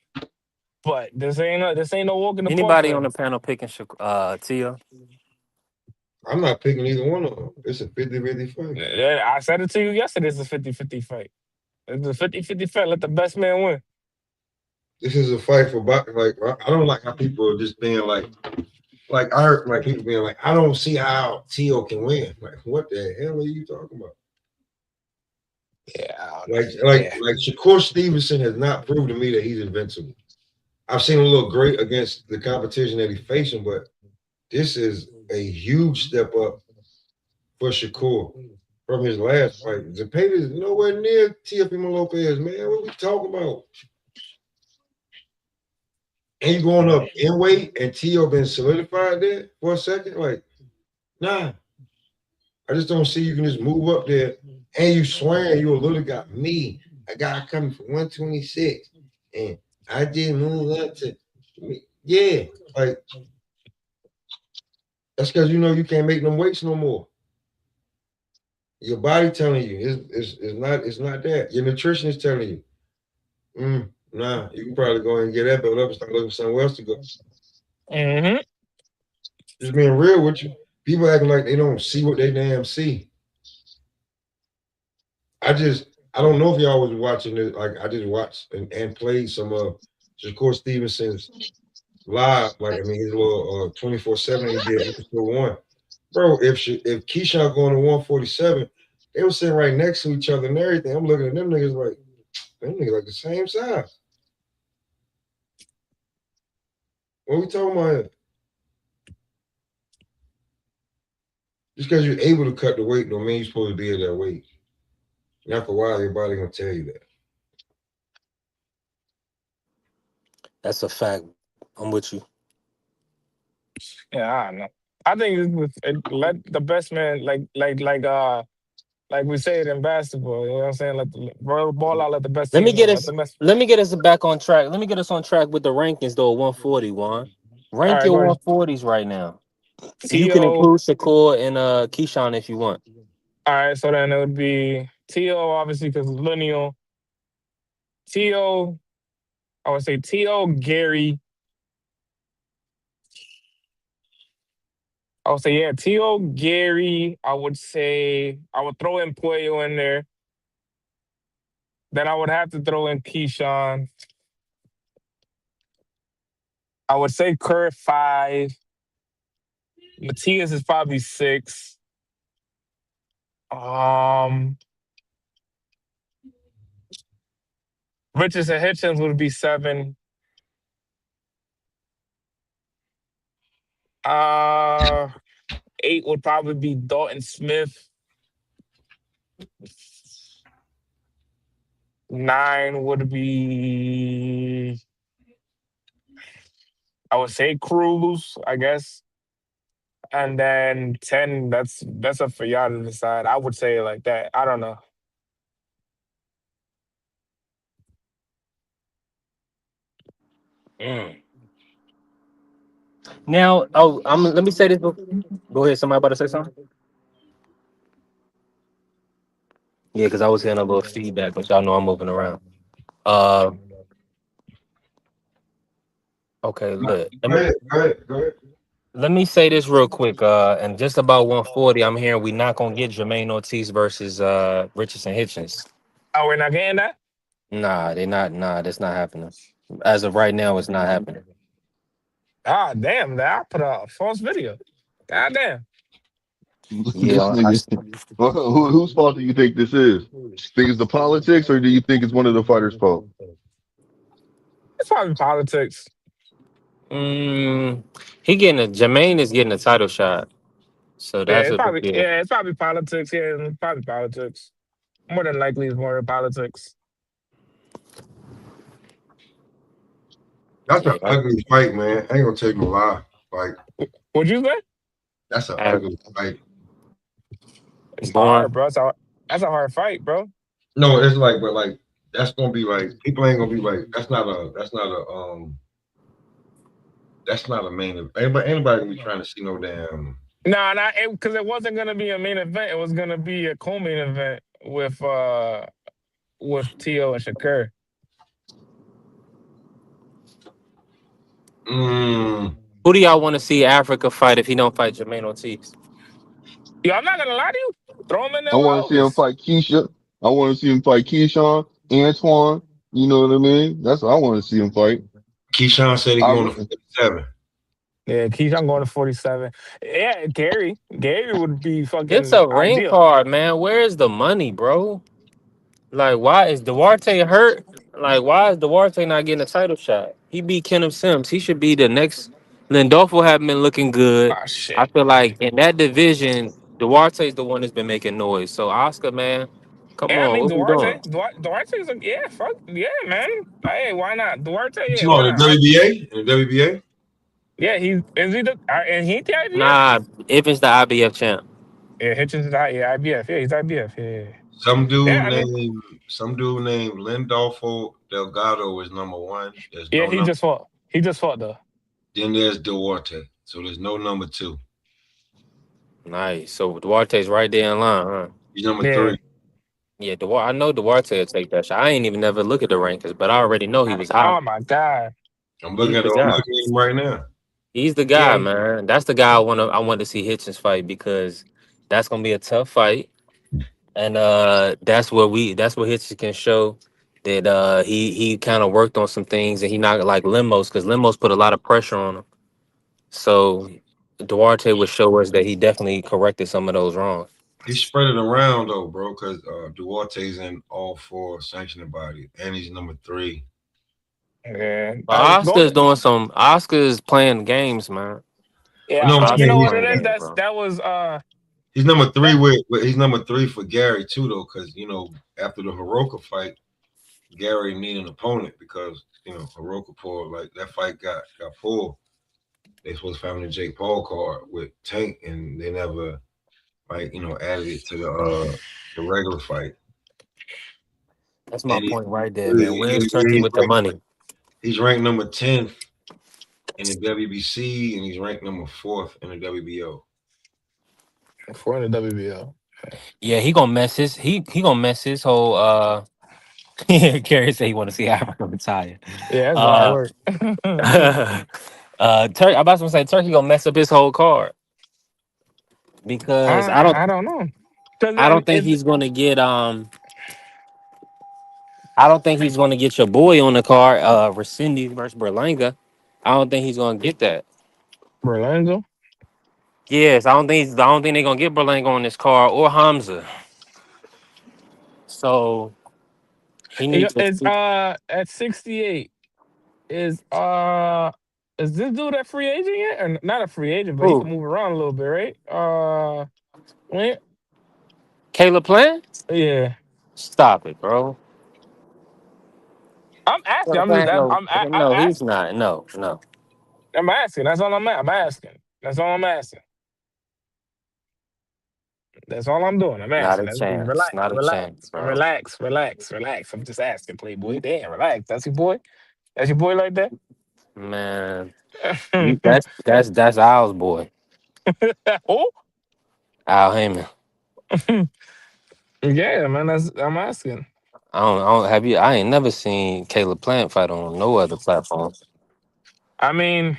But this ain't no walk in the park
Anybody
for
on the
him.
panel picking Tia?
I'm not picking either one of them. It's a 50-50 fight.
Yeah, I said it to you yesterday. It's a 50-50 fight. It's a 50-50 fight. Let the best man win.
This is a fight for like I don't like how people are just being like I heard like people being like I don't see how Tio can win. Like what the hell are you talking about?
Yeah,
like Shakur Stevenson has not proved to me that he's invincible. I've seen him look great against the competition that he's facing, but this is a huge step up for Shakur from his last fight. Zepeda is nowhere near Teofimo Lopez, man. What are we talking about? And you going up in weight and Tio been solidified there for a second? Like, nah. I just don't see you can just move up there and you swearing you a little guy. Me, a guy coming from 126, and I didn't move up to yeah. Like that's because you can't make them weights no more. Your body telling you it's not that. Your nutrition is telling you, nah, you can probably go and get that belt up and start looking somewhere else to go.
Mm-hmm.
Just being real with you. People acting like they don't see what they damn see. I don't know if y'all was watching it. Like I just watched and played some Shakur Stevenson's live. Like I mean his little 24/7 he did episode 1. Bro, if Keyshawn going to 147, they were sitting right next to each other and everything. I'm looking at them niggas like like the same size. What we talking about here? Just because you're able to cut the weight don't mean you're supposed to be at that weight. After a while, your body gonna tell you that.
That's a fact. I'm with you.
Yeah, I don't know. I think let the best man like we say it in basketball. You know what I'm saying? Let the ball out. Let the best
Let me
team
get
win. Let
us.
the best.
Let me get us back on track. Let me get us on track with the rankings though. 140, Juan.
All
Rank
right,
your
go ahead.
140s right now. You can
T.O.
include Shakur and Keyshawn if you want.
All right, so then it would be T.O. obviously because lineal. T.O. I would say T.O. Gary. I would say yeah, T.O. Gary. I would say I would throw in Puello in there. Then I would have to throw in Keyshawn. I would say Kerr 5. Matias is probably 6. Um, Richardson Hitchens would be 7. Uh, 8 would probably be Dalton Smith. 9 would be I would say Cruz, I guess. And then 10, that's up for y'all to decide. I would say it like that. I don't know.
Mm. Now, let me say this. Go ahead. Somebody about to say something? Yeah, because I was getting a little feedback, but y'all know I'm moving around. Uh, okay, look.
Go ahead, go ahead, go ahead.
Let me say this real quick. And just about 140, I'm hearing we not gonna get Jermaine Ortiz versus Richardson Hitchens.
Oh, we're not getting that?
Nah, they not. Nah, that's not happening. As of right now, it's not happening.
Ah, damn, that I put a false video. God damn.
This
Yeah,
nigga. Well, whose fault do you think this is? Think it's the politics, or do you think it's one of the fighters' fault?
It's probably politics.
mm, he getting a Jermaine is getting a title shot, so
Yeah,
that's a big deal.
it's probably politics. Yeah, it's probably politics. More than likely, it's more politics.
That's an
Yeah,
ugly fight, man. I ain't gonna tell you no lie. Like
What'd you say?
that's an
I,
ugly fight.
It's hard,
born.
bro. That's a hard fight, bro.
No, it's like, but like that's gonna be like people ain't gonna be like that's not a main event. Anybody gonna be trying to see no damn.
No, not because it wasn't gonna be a main event. It was gonna be a co-main event with Tio and Shakur.
Mm,
Who do y'all want to see Africa fight if he don't fight Jermaine Ortiz?
Yo, I'm not gonna lie to you. Throw him in
I
there with
want to see him
Elvis.
fight Keisha. I want to see him fight Keyshawn, Antoine. You know what I mean? That's what I want to see him fight.
Keyshawn said he
I
going to
re-
47.
Yeah, Keyshawn going to 47. Yeah, Gary would be
It's
fucking
a ring
ideal.
card, man. Where is the money, bro? Like, why is Duarte hurt? Like, why is Duarte not getting a title shot? He beat Kenneth Sims. He should be the next. Lindolfo have been looking good.
Ah,
I
shit.
feel like in that division, Duarte's the one that's been making noise. So Oscar, man, come
Yeah, I
on,
mean
what we doing?
Duarte's a yeah, fuck yeah, man. Hey, why not Duarte?
What
Yeah,
you
why
on the
not?
WBA? In the WBA?
Yeah, and he the IBF.
Nah, if it's the IBF champ.
Yeah, Hitchens is yeah IBF. Yeah, he's IBF. Yeah,
Some
yeah.
dude
I mean,
named some dude named Lindolfo Delgado is number one. There's
yeah,
no number.
He just fought though.
Then there's Duarte. So there's no number two.
Nice. So Duarte's right there in line, huh?
He's number
Yeah.
three.
Yeah, I know Duarte will take that shot. I ain't even never look at the rankings, but I already know he was high.
Oh my god.
I'm looking
He's
at
the
I'm
guy.
looking at him right now.
He's the
Yeah.
guy, man. That's the guy I want to see Hitchens fight because that's gonna be a tough fight. And that's where Hitchens can show that he kind of worked on some things and he not like Limos because Limos put a lot of pressure on him. So Duarte would show us that he definitely corrected some of those wrongs.
He's spread it around though, bro, because Duarte's in all four sanctioning bodies, and he's number three.
Yeah.
But Oscar's playing games, man.
Well,
Yeah.
no, I'm
You
Oscar's
know
saying
what
he's
it
playing
is?
games, bro.
That was
he's number three
that
he's number three for Gary too, though, because after the Hiroka fight, Gary needed an opponent because Hiroka pulled like that fight got pulled. They supposed to find the Jake Paul card with Tank, and they never added it to the regular fight.
That's my
And
point right there, man. Where's Turkey with the money?
he's ranked number 10th in the WBC, and he's ranked number 4th in the WBO.
for the WBO.
Yeah, he gonna mess his whole Kerry said he want to see Africa retire.
Yeah, that's a lot of
Uh
work.
I'm about to say Turkey gonna mess up his whole card. because I don't
I don't know. Because
I don't think he's gonna get I don't think he's gonna get your boy on the card, Resende versus Berlanga. I don't think he's gonna get that.
Berlanga.
Yes, I don't think they're gonna get Berlanga on this card or Hamza. So he needs to
It's at 68. Is is this dude a free agent yet? Or not a free agent, but he can
who?
move around a little bit, right? When,
Caleb Plant?
yeah.
Stop it, bro.
I'm asking.
Caleb Plant, no,
I'm
no, he's
asking.
not. No, no,
I'm asking. That's all I'm asking. That's all I'm asking. That's all I'm doing. I'm
not
asking.
a chance. Not a chance, bro.
Relax. I'm just asking, Playboy. Damn, relax. That's your boy. That's your boy like that.
Man, that's Al's boy,
Oh,
Al Heyman.
yeah, man. I'm asking.
I don't have you. I ain't never seen Caleb Plant fight on no other platform.
I mean,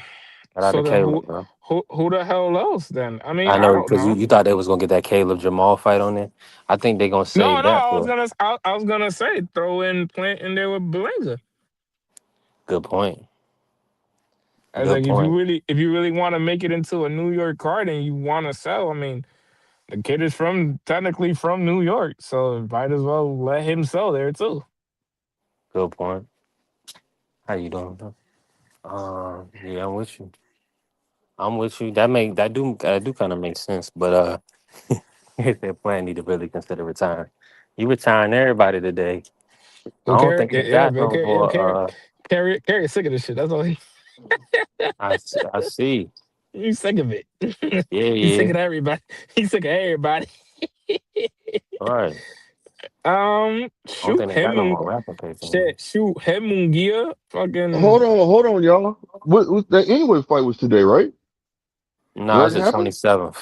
Shout out to
so then
Caleb, bro.
who the hell else then? I mean,
I
I
know
don't
because
know.
you thought they was gonna get that Caleb Jamal fight on there. I think they're gonna
No,
save
no.
that for.
I was gonna say throw in Plant in there with Blazer.
Good point.
I was
Good
like,
point.
if you really want to make it into a New York card and you want to sell, I mean, the kid is from technically from New York, so might as well let him sell there too.
Good point. How you doing, bro? Yeah, I'm with you. I'm with you. That do kind of make sense, but if their plan need to really consider retiring, you retiring everybody today. I
Well,
don't
Carrie,
think
yeah,
you
yeah,
got
but
no
Carrie, yeah,
more.
Carrie is sick of this shit. That's all he.
I see.
He's sick of it.
Yeah,
He's sick
yeah.
of everybody. He's sick of everybody.
All right. I don't
Shoot
think they got
him
no
and
more rapping paper anymore.
shit. Shoot him and Gia. Fucking
Hold on, y'all. What that anyway fight was today, right?
No,
What
it's the
happened?
27th.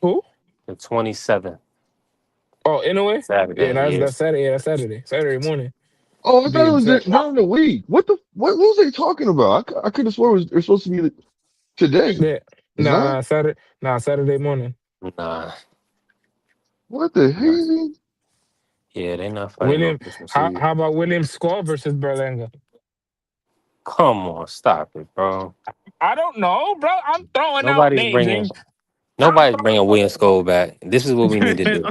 who?
The 27th.
Oh, anyway. Yeah,
Saturday. Yeah.
that's Saturday. Yeah, that's Saturday. Saturday morning.
Oh, I
Be
thought it was
exact.
during the week. What was they talking about? I could have swore it was supposed to be today.
Yeah.
It's not.
Saturday. Saturday morning.
Nah.
What the
Nah.
hell?
Yeah, they not fighting on
William.
Christmas Eve.
How about William Score versus Berlanga?
Come on, stop it, bro.
I don't know, bro. I'm throwing out
Nobody's
names.
bringing
And I'm
nobody's bringing William Skull back. This is what we need to do.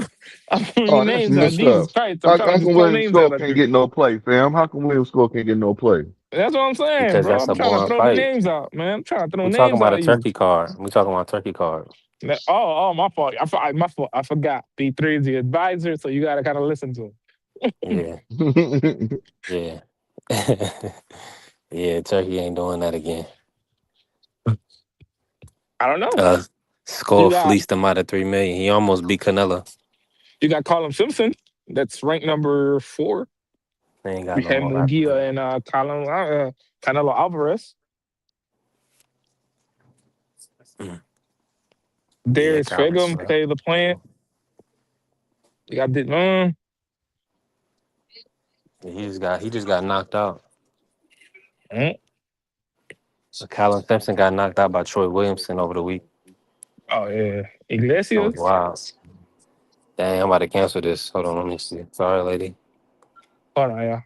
I'm throwing you
Oh, that's
names out.
messed
Jesus
up.
Christ. I'm trying
How
to just
come
throw
William
names out
Skull
at
can't
you.
get no play, fam? How come William Skull can't get no play?
That's what I'm saying,
Because
bro.
that's
I'm
a
trying to
boring
throw the
fight.
names out, man. I'm trying to throw
We talking
names
about a
out you.
turkey card. We talking about a turkey card.
My fault. My fault. I forgot. B3 is the advisor, so you gotta kind of listen to him.
Yeah, yeah. Yeah, Turkey ain't doing that again.
I don't know.
Uh
You
Skull
got
fleeced him out of 3 million. He almost beat Canelo.
Colin Simpson. That's ranked number 4.
They ain't got
We
no
have
more rapping
Mungia
paper.
and Canelo Alvarez.
Mm. Yeah,
Darius
Calvin
Fagum,
Smith.
Caleb Plant. You got
Yeah, he just got knocked out.
mm,
So Calvin Simpson got knocked out by Troy Williamson over the week.
oh yeah,
That was
Iglesias.
wild. Dang, I'm about to cancel this. Hold on, let me see. Sorry, lady.
Hold on, yeah.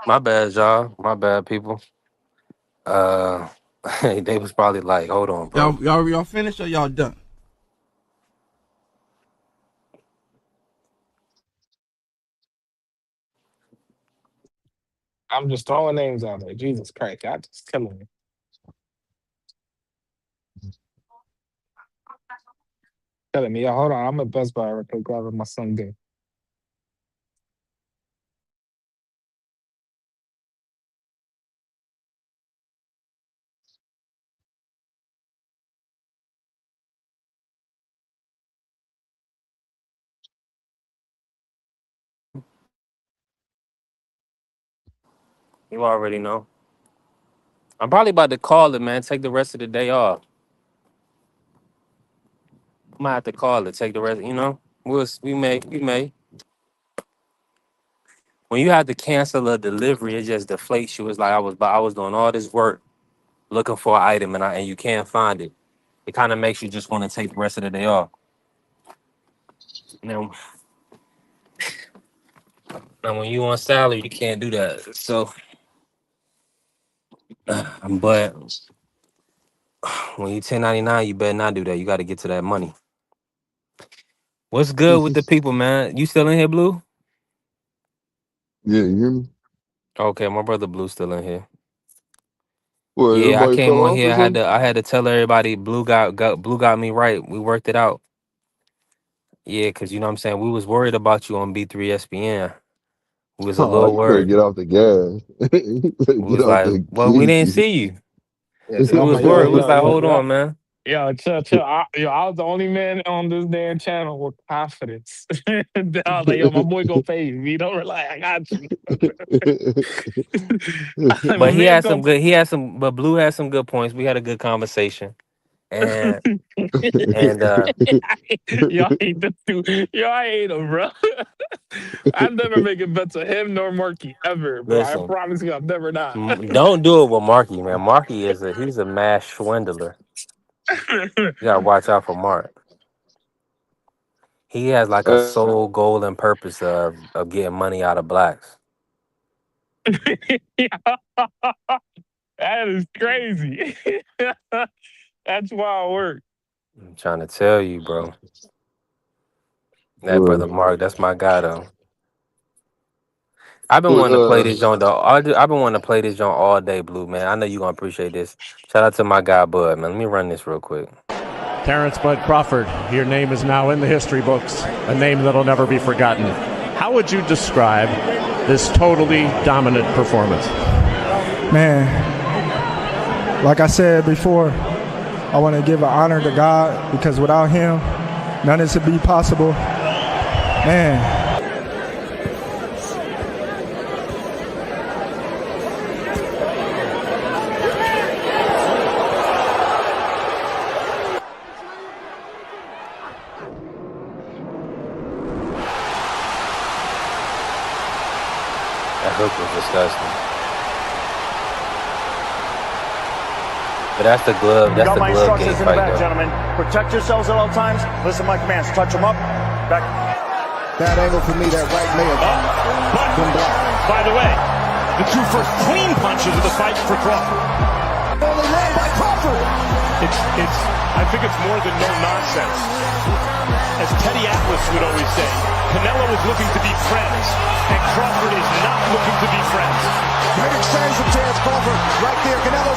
My bad, y'all. My bad, people. Uh, they was probably like, "Hold on, bro."
Y'all finished or y'all done?
I'm just throwing names out there. Jesus Christ, y'all just killing me. Telling me, yo, hold on, I'm at Best Buy real quick grabbing my son game.
You already know. I'm probably about to call it, man. Take the rest of the day off. I might have to call it. Take the rest. We may. When you have to cancel a delivery, it just deflates you. It's like I was doing all this work looking for an item and you can't find it. It kind of makes you just want to take the rest of the day off. Now, now when you on salary, you can't do that. So, but when you 1099, you better not do that. You got to get to that money. What's good with the people, man? You still in here, Blue?
Yeah, you hear me?
Okay, my brother Blue still in here.
What,
Yeah, I
everybody
came
fell
on
off
here.
or something?
I had to tell everybody Blue got me right. We worked it out. Yeah, cause you know what I'm saying. We was worried about you on B3SPN. We was a
Oh,
little
you better
worried.
get off the gas. You better
We
get
was
off
like,
the
well, we didn't
key.
see you.
Yeah,
We
so I'm
was
like,
worried. We was like, hold on,
yo,
man.
yo, chill. I was the only man on this damn channel with confidence. I was like, yo, my boy gonna pay me. Don't rely. I got you. I was like, my
But
man's gonna.
but Blue had some good points. We had a good conversation. And and
Y'all hate the two. Y'all hate him, bro. I'm never making bets on him nor Marky ever, bro. I
listen,
promise you, I'm never not.
don't do it with Marky, man. Marky he's a mass swindler. You gotta watch out for Mark. He has like a sole goal and purpose of getting money out of blacks.
That is crazy. That's wild work.
I'm trying to tell you, bro. That brother
Bro.
Mark, that's my guy though. I've been
But
wanting to play this joint though. I've been wanting to play this joint all day, Blue, man. I know you gonna appreciate this. Shout out to my guy Bud, man. Let me run this real quick.
Terrence Bud Crawford, your name is now in the history books, a name that'll never be forgotten. How would you describe this totally dominant performance?
Man, like I said before, I want to give an honor to God because without him, none of this would be possible. Man.
That hook was disgusting. But that's the glove. That's
Got
the
my
glove game
instructions in the
fight
back,
though.
gentlemen. Protect yourselves at all times. Listen, my commands. Touch them up. Back.
Bad angle for me. That right leg.
By the way, the two first clean punches of the fight for Crawford.
Only land by Crawford.
I think it's more than no nonsense. As Teddy Atlas would always say, Canelo is looking to be friends, and Crawford is not looking to be friends.
Great exchange from Terrence Crawford. Right there, Canelo.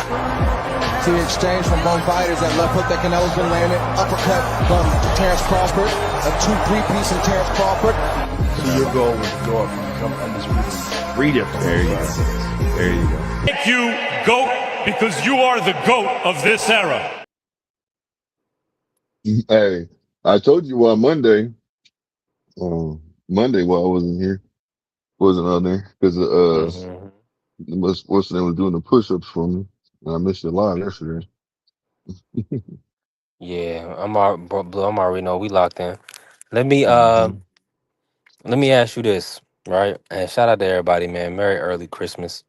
See the exchange from both fighters. That left hook that Canelo's been landing. Uppercut from Terrence Crawford. A 2-3 piece from Terrence Crawford.
So your goal was to go up and become undisputed. Read it.
There you go. There you go.
Thank you, GOAT, because you are the GOAT of this era.
Hey, I told you on Monday. Monday while I wasn't here, wasn't on there because
Mm-hmm.
what's the name was doing the push-ups for me. And I missed it live yesterday.
Yeah, Blue. I'm already know we locked in. Let me
Mhm.
let me ask you this, right? And shout out to everybody, man. Merry early Christmas.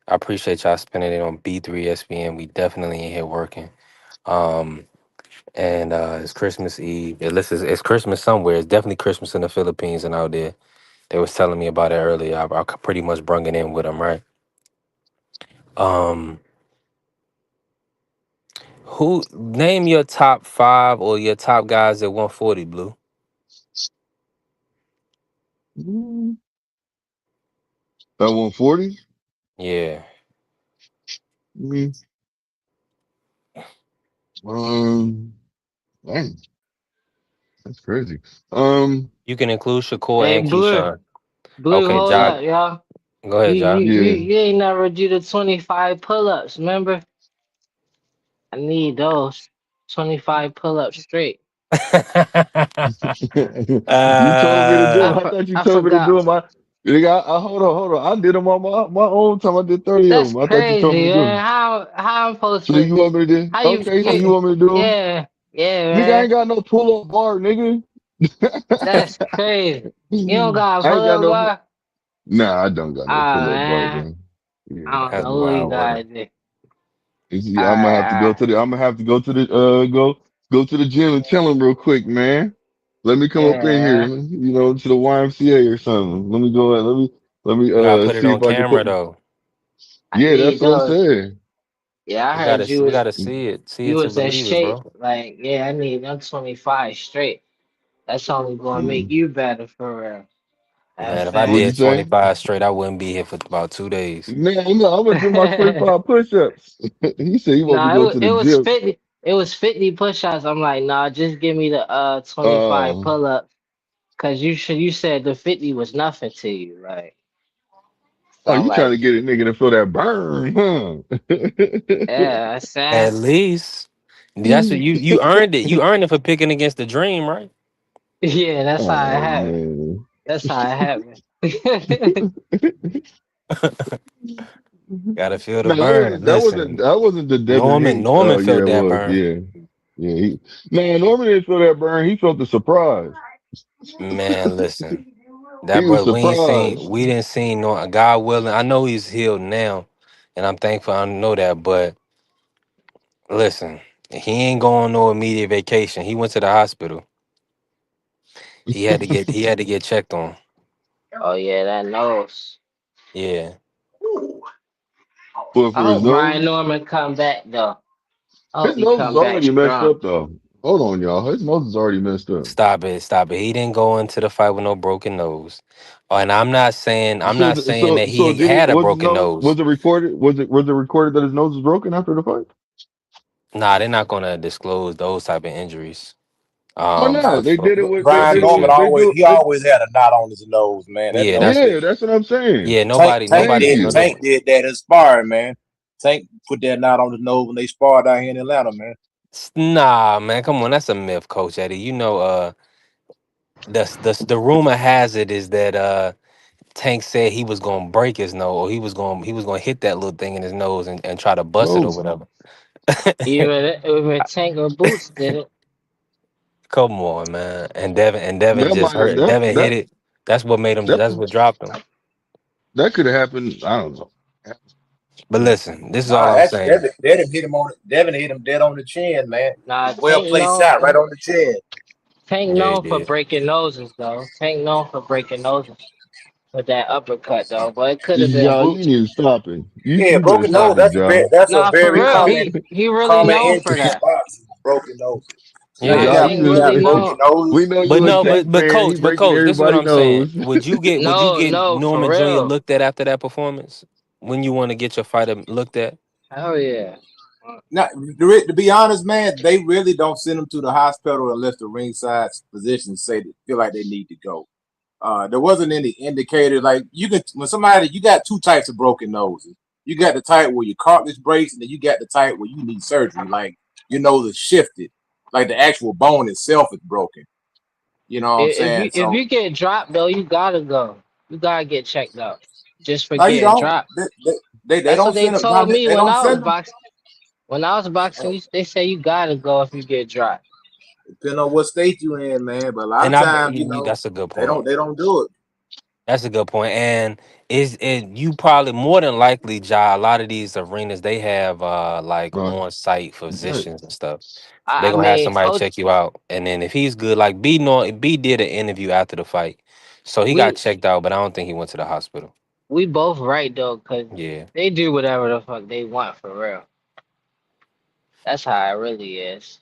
I appreciate y'all spending it on B3SBN. We definitely in here working. Um, and it's Christmas Eve. It's Christmas somewhere. It's definitely Christmas in the Philippines and out there. They was telling me about it earlier. I pretty much brung it in with them, right? Um, who name your top 5 or your top guys at 140, Blue?
At 140?
Yeah.
Mm, um, dang. That's crazy. Um,
You can include Shakur
Hey,
and
Blue,
Keyshawn.
Blue,
Okay,
hold
Jock.
up, y'all.
Go ahead, Jock.
yeah.
You ain't never do the 25 pull-ups, remember? I need those 25 pull-ups straight.
You told me to do
uh,
them. I thought you
I
told me to do
forgot.
them. Nigga, hold on. I did them on my own time. I did 30 of
That's
them. I thought you told me
crazy,
to do
man.
them.
How I'm supposed
So
to?
you want me to do?
How
Okay, so you
you?
want me to do them?
Yeah, yeah,
Nigga, I
man.
ain't got no pull up bar, nigga.
That's crazy. You don't got a
I ain't got
pull-up
no.
bar?
Nah, I don't got no
Ah,
pull up bar,
man.
bro. Yeah,
I don't
I
that's
know
don't
who
got
you
no
wild
pull.
work.
got there.
I'm
All
gonna have to
right,
go
all right.
to the. I'm gonna have to go to the. Go to the gym and tell him real quick, man. Let me come up in here,
Yeah,
to the YMCA or something. Let me go. Let me
You gotta put it
see
on
if I can put.
camera though.
I
Yeah, that's
need
what I'm
those.
saying.
Yeah, I
We
heard
gotta
you
we
was
gotta see it. See
you
it to
was in
believe it,
shape.
bro.
Like, yeah, I need them 25 straight. That's only gonna make
Mm.
you better for real. That
Man, if I
What'd
fact.
you
did
say?
25 straight, I wouldn't be here for about 2 days.
Man, no, I'm gonna do my 25 push-ups. He said he want me to
Nah,
go to the
it was
gym.
50. It was 50 push-ups. I'm like, nah, just give me the 25
Um,
pull-ups. Cause you said the 50 was nothing to you, like so
oh,
I'm
you trying
like,
to get a nigga to feel that burn, huh?
yeah, that's
At
sad.
least that's what you earned it. You earned it for picking against the dream, right?
Yeah, that's how it
Oh
happened.
man.
That's how it happened.
Gotta feel the
No,
burn. Listen,
that wasn't the Devin
Norman
Haney.
Norman
Yeah,
felt
it
that
was.
burn.
Yeah, yeah. Man, Norman didn't feel that burn. He felt the surprise.
Man, listen.
He
That
was
brother, we ain't seen,
surprised.
we didn't see no God willing. I know he's healed now, and I'm thankful I know that. But listen, he ain't going no immediate vacation. He went to the hospital. He had to get checked on.
Oh yeah, that nose.
Yeah.
But
I
for his
hope Brian
nose,
Norman come back though. I
his
hope he
nose is
come back
already messed
strong.
up though. Hold on, y'all. His nose is already messed up.
Stop it. Stop it. He didn't go into the fight with no broken nose. Oh, and I'm not saying that
So
he
did he?
had a
Was his
broken
nose?
nose.
Was it recorded? Was it recorded that his nose was broken after the fight?
Nah, they're not gonna disclose those type of injuries.
Why
For,
not? They
for
did it with. They
for
Brian
did it
Norman
with.
future.
They
always
do.
he always had a knot on his nose, man. That
Yeah,
don't
that's
Yeah,
fit.
that's what I'm saying.
yeah.
Tank
Nobody
Tank
nobody
Thank
did
didn't know
you.
that.
Tank did that in sparring, man. Tank put that knot on his nose when they sparred out here in Atlanta, man.
Nah, man, come on, that's a myth, Coach Eddie. You know, the rumor has it is that Tank said he was gonna break his nose, or he was gonna hit that little thing in his nose and try to bust it or
No,
whatever.
Even Tank or Boots did it.
Come on, man. And Devin
that
just
might have
hurt.
that
Devin hit
that
it. That's what made him.
that
That's what dropped him.
that could have happened. I don't know.
But listen, this is all
Nah,
I'm
actually,
saying.
Devin hit him dead on the chin, man.
Nah,
Well placed shot right on the chin.
Tank
Yeah, he
known for
did.
breaking noses though. Tank known for breaking noses with that uppercut though. But it could have been
Y'all, you
Boots.
need to stop it.
Yeah,
You better
broken nose.
stop it,
Nah,
y'all.
That's a
nah, for
very
real.
common
He really
common
known for
injury in
that.
boxing. Broken noses. You
Nah,
you
Yeah.
got
Y'all,
Tank
you
you
just
got
really
broken
known.
we
noses.
know
But
you a
no,
tank
but
fan. He
coach,
breaking
this is what
everybody
I'm saying.
nose.
Would you get
No, for
Norman Jr.
real.
looked at after that performance? When you want to get your fighter looked at?
Hell yeah.
Not to be honest, man, they really don't send them to the hospital unless the ringside physicians say they feel like they need to go. There wasn't any indicator like you can when somebody you got two types of broken noses. You got the type where your cartilage breaks, and then you got the type where you need surgery, like your nose is shifted, like the actual bone itself is broken. You know what I'm saying?
If
So
you get dropped though, you gotta go. You gotta get checked out. Just for
no, you
getting
don't.
dropped.
They
That's what
don't
they
send them.
told me
They
when
don't
I was
send them.
boxing. When I was boxing, they say you gotta go if you get dropped.
Depending on what state you in, man. But a lot
And
of times,
that's a good
they
point.
don't do it.
That's a good point. And is it you probably more than likely, Ja, a lot of these arenas they have like
Right.
on site
Right.
physicians and stuff. So
I
they're gonna have
mean,
somebody
coach,
check you out. And then if he's good, like B did an interview after the fight. So he got
we
checked out, but I don't think he went to the hospital.
we both right though, cause
Yeah.
they do whatever the fuck they want for real. That's how it really is.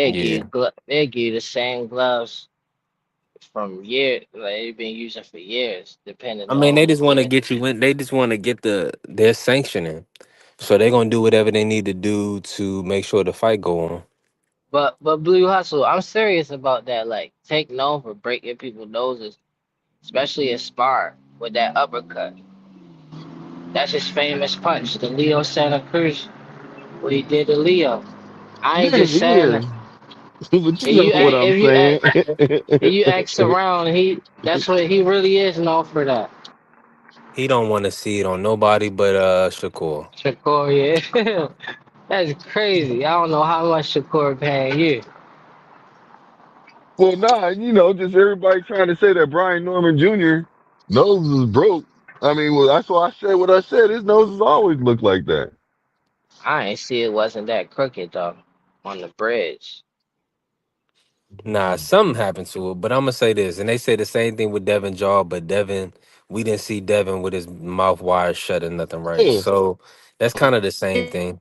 Yeah.
They give you the same gloves from year like they've been using for years, depending
I mean, they
on
just
who
want to
get it.
get you in. They just want to get their sanctioning. So they're gonna do whatever they need to do to make sure the fight go on.
But Blue Hustle, I'm serious about that. Like, Tank known for breaking people's noses, especially in spar with that uppercut. That's his famous punch, the Leo Santa Cruz, what he did to Leo. I ain't
Yeah,
just saying
yeah.
that.
But you
If
know
you
what
act,
I'm
if you
saying.
act, if you ask around, that's what he really is known for. That
He don't want to see it on nobody but Shakur.
Shakur, yeah, that's crazy. I don't know how much Shakur paying you.
Well, nah, just everybody trying to say that Brian Norman Jr. nose is broke. I mean, well, that's why I said what I said. His nose has always looked like that.
I ain't see it wasn't that crooked though on the bridge.
Nah, something happened to it. But I'm gonna say this, and they say the same thing with Devin Jaw, but Devin, we didn't see Devin with his mouth wide shut and nothing right.
Yeah.
So that's kind of the same thing.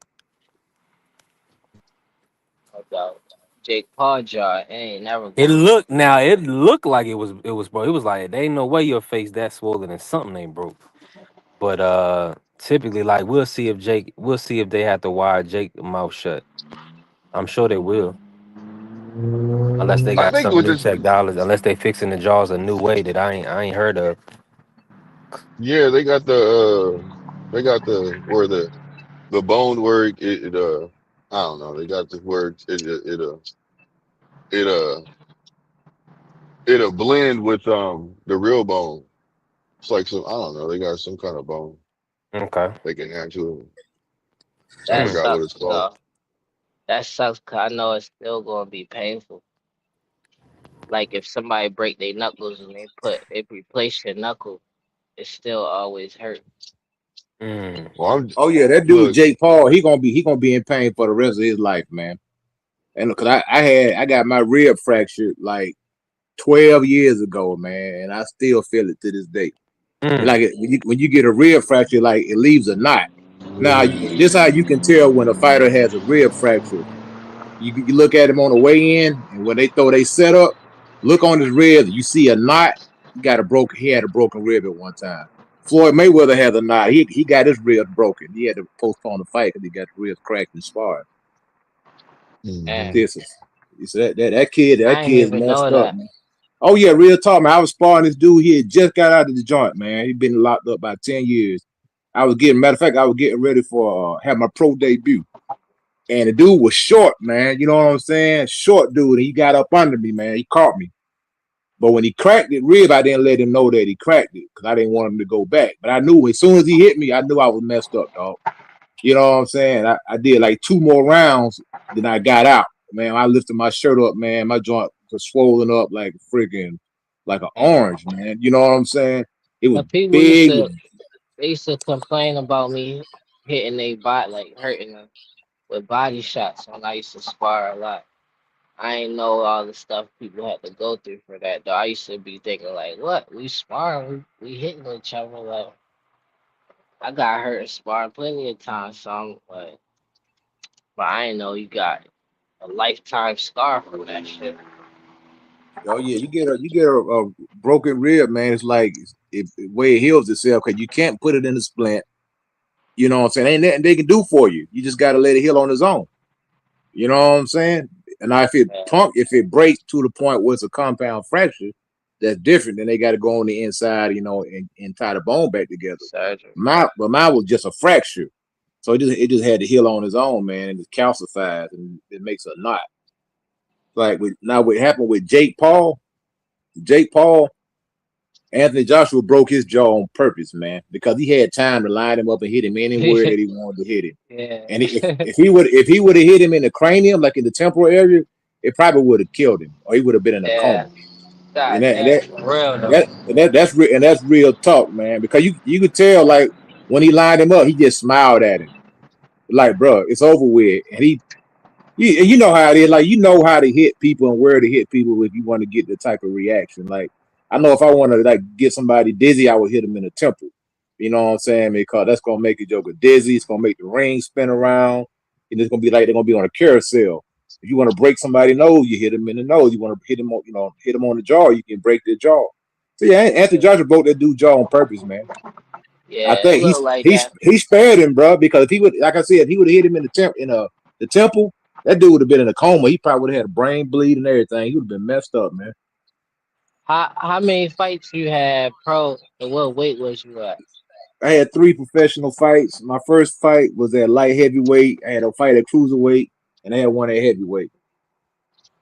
About Jake Paul jaw, it ain't never
It
gonna be.
looked now. It looked like it was bro. It was like there ain't no way your face that swollen and something ain't broke. But typically, like we'll see if they have to wire Jake mouth shut. I'm sure they will, unless they
I
got
think
some
with
new
this,
technology, unless they fixing the jaws a new way that I ain't heard of.
yeah, they got the where the bone work, I don't know, they got the work, it it'll blend with, the real bone. It's like I don't know, they got some kind of bone
Okay.
they can add to it. I
That
Mm.
forgot what
sucks
it's called.
though. That sucks 'cause I know it's still gonna be painful. Like if somebody break their knuckles and they replace your knuckle, it still always hurt.
Mm.
Well,
Oh yeah, that dude
look,
Jake Paul, he gonna be in pain for the rest of his life, man. And because I got my rib fractured like 12 years ago, man, and I still feel it to this day.
Mm.
Like when you get a rib fracture, like it leaves a knot. Now this how you can tell when a fighter has a rib fracture. You look at him on the way in, and when they throw they set up, look on his ribs. You see a knot. He had a broken rib at one time. Floyd Mayweather had a knot. He got his ribs broken. He had to postpone the fight because he got his ribs cracked and scarred.
And
mhm.
This is that
I ain't
kid's
even know
messed up,
that.
man. Oh yeah, real talk, man. I was sparring this dude. He had just got out of the joint, man. He'd been locked up about 10 years. Matter of fact, I was getting ready for have my pro debut. And the dude was short, man. You know what I'm saying? Short dude. And he got up under me, man. He caught me. But when he cracked it rib, I didn't let him know that he cracked it because I didn't want him to go back. But I knew as soon as he hit me, I knew I was messed up, dog. You know what I'm saying? I did like 2 more rounds, then I got out. Man, I lifted my shirt up, man. My joint was swollen up like freaking like an
And
orange, man. You know what I'm saying? It was
the people
big.
used to complain about me hitting they bot like hurting them with body shots when I used to spar a lot. I ain't know all the stuff people had to go through for that though. I used to be thinking like, what? We sparring, we hitting each other. Like I got hurt in sparring plenty of times, so I'm like, but I ain't know you got a lifetime scar from that shit.
Oh yeah, you get a broken rib, man. It's like it way it heals itself because you can't put it in a splint. You know what I'm saying? Ain't nothing they can do for you. You just got to let it heal on its own. You know what I'm saying? And now
Yeah,
if it breaks to the point where it's a compound fracture, that's different. Then they got to go on the inside, and tie the bone back together.
surgery.
Mine was just a fracture, so it just had to heal on its own, man, and it calcifies and it makes a knot. Like what happened with Jake Paul? Jake Paul, Anthony Joshua broke his jaw on purpose, man, because he had time to line him up and hit him anywhere that he wanted to hit him.
Yeah.
And if he would have hit him in the cranium, like in the temporal area, it probably would have killed him, or he would have been in a coma.
Yeah.
And
God
that and
damn,
that
for real though.
that and that that's real talk, man. Because you could tell, like when he lined him up, he just smiled at him, like, bro, it's over with. And you know how it is. Like, you know how to hit people and where to hit people if you want to get the type of reaction. Like, I know if I want to like get somebody dizzy, I would hit them in the temple. You know what I'm saying? Because that's gonna make a joker dizzy. It's gonna make the ring spin around, and it's gonna be like they're gonna be on a carousel. If you want to break somebody's nose, you hit them in the nose. You want to hit them on, hit them on the jaw. You can break their jaw. So yeah, Anthony Joshua broke that dude's jaw on purpose, man. I
Yeah, it
think
looked like
he
that.
spared him, bro, because if he would, like I said, if he would have hit him in the temple, That dude would have been in a coma. He probably would have had a brain bleed and everything. He would have been messed up, man.
How many fights you had pro and what weight was you at?
I had 3 professional fights. My first fight was at light heavyweight. I had a fight at cruiserweight, and I had one at heavyweight.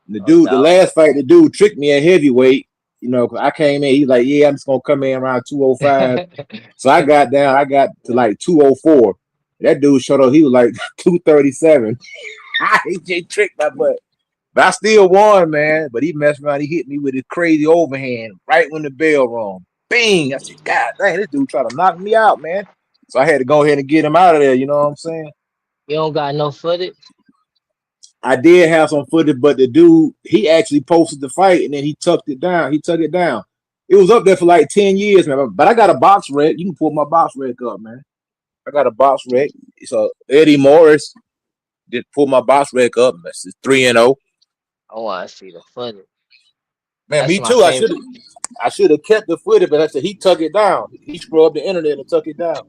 And
Oh,
the
dog.
last fight, the dude tricked me at heavyweight. You know, 'cause I came in, he's like, yeah, I'm just gonna come in around 205. So I got down, I got to like 204. That dude showed up, he was like 237. He just tricked my butt. But I still won, man. But he messed around, he hit me with his crazy overhand right when the bell rung. Bing! I said, God dang, this dude trying to knock me out, man. So I had to go ahead and get him out of there, you know what I'm saying?
You don't got no footage?
I did have some footage, but the dude, he actually posted the fight and then he tucked it down. He took it down. It was up there for like 10 years, man. But I got a box rec. You can pull my box rec up, man. I got a box rec. So Eddie Morris did pull my box rec up. That's 3-0.
I want to see the footage.
Man,
That's
me
my
too.
favorite.
I should have kept the footage, but I said he took it down. He scrubbed the internet and took it down.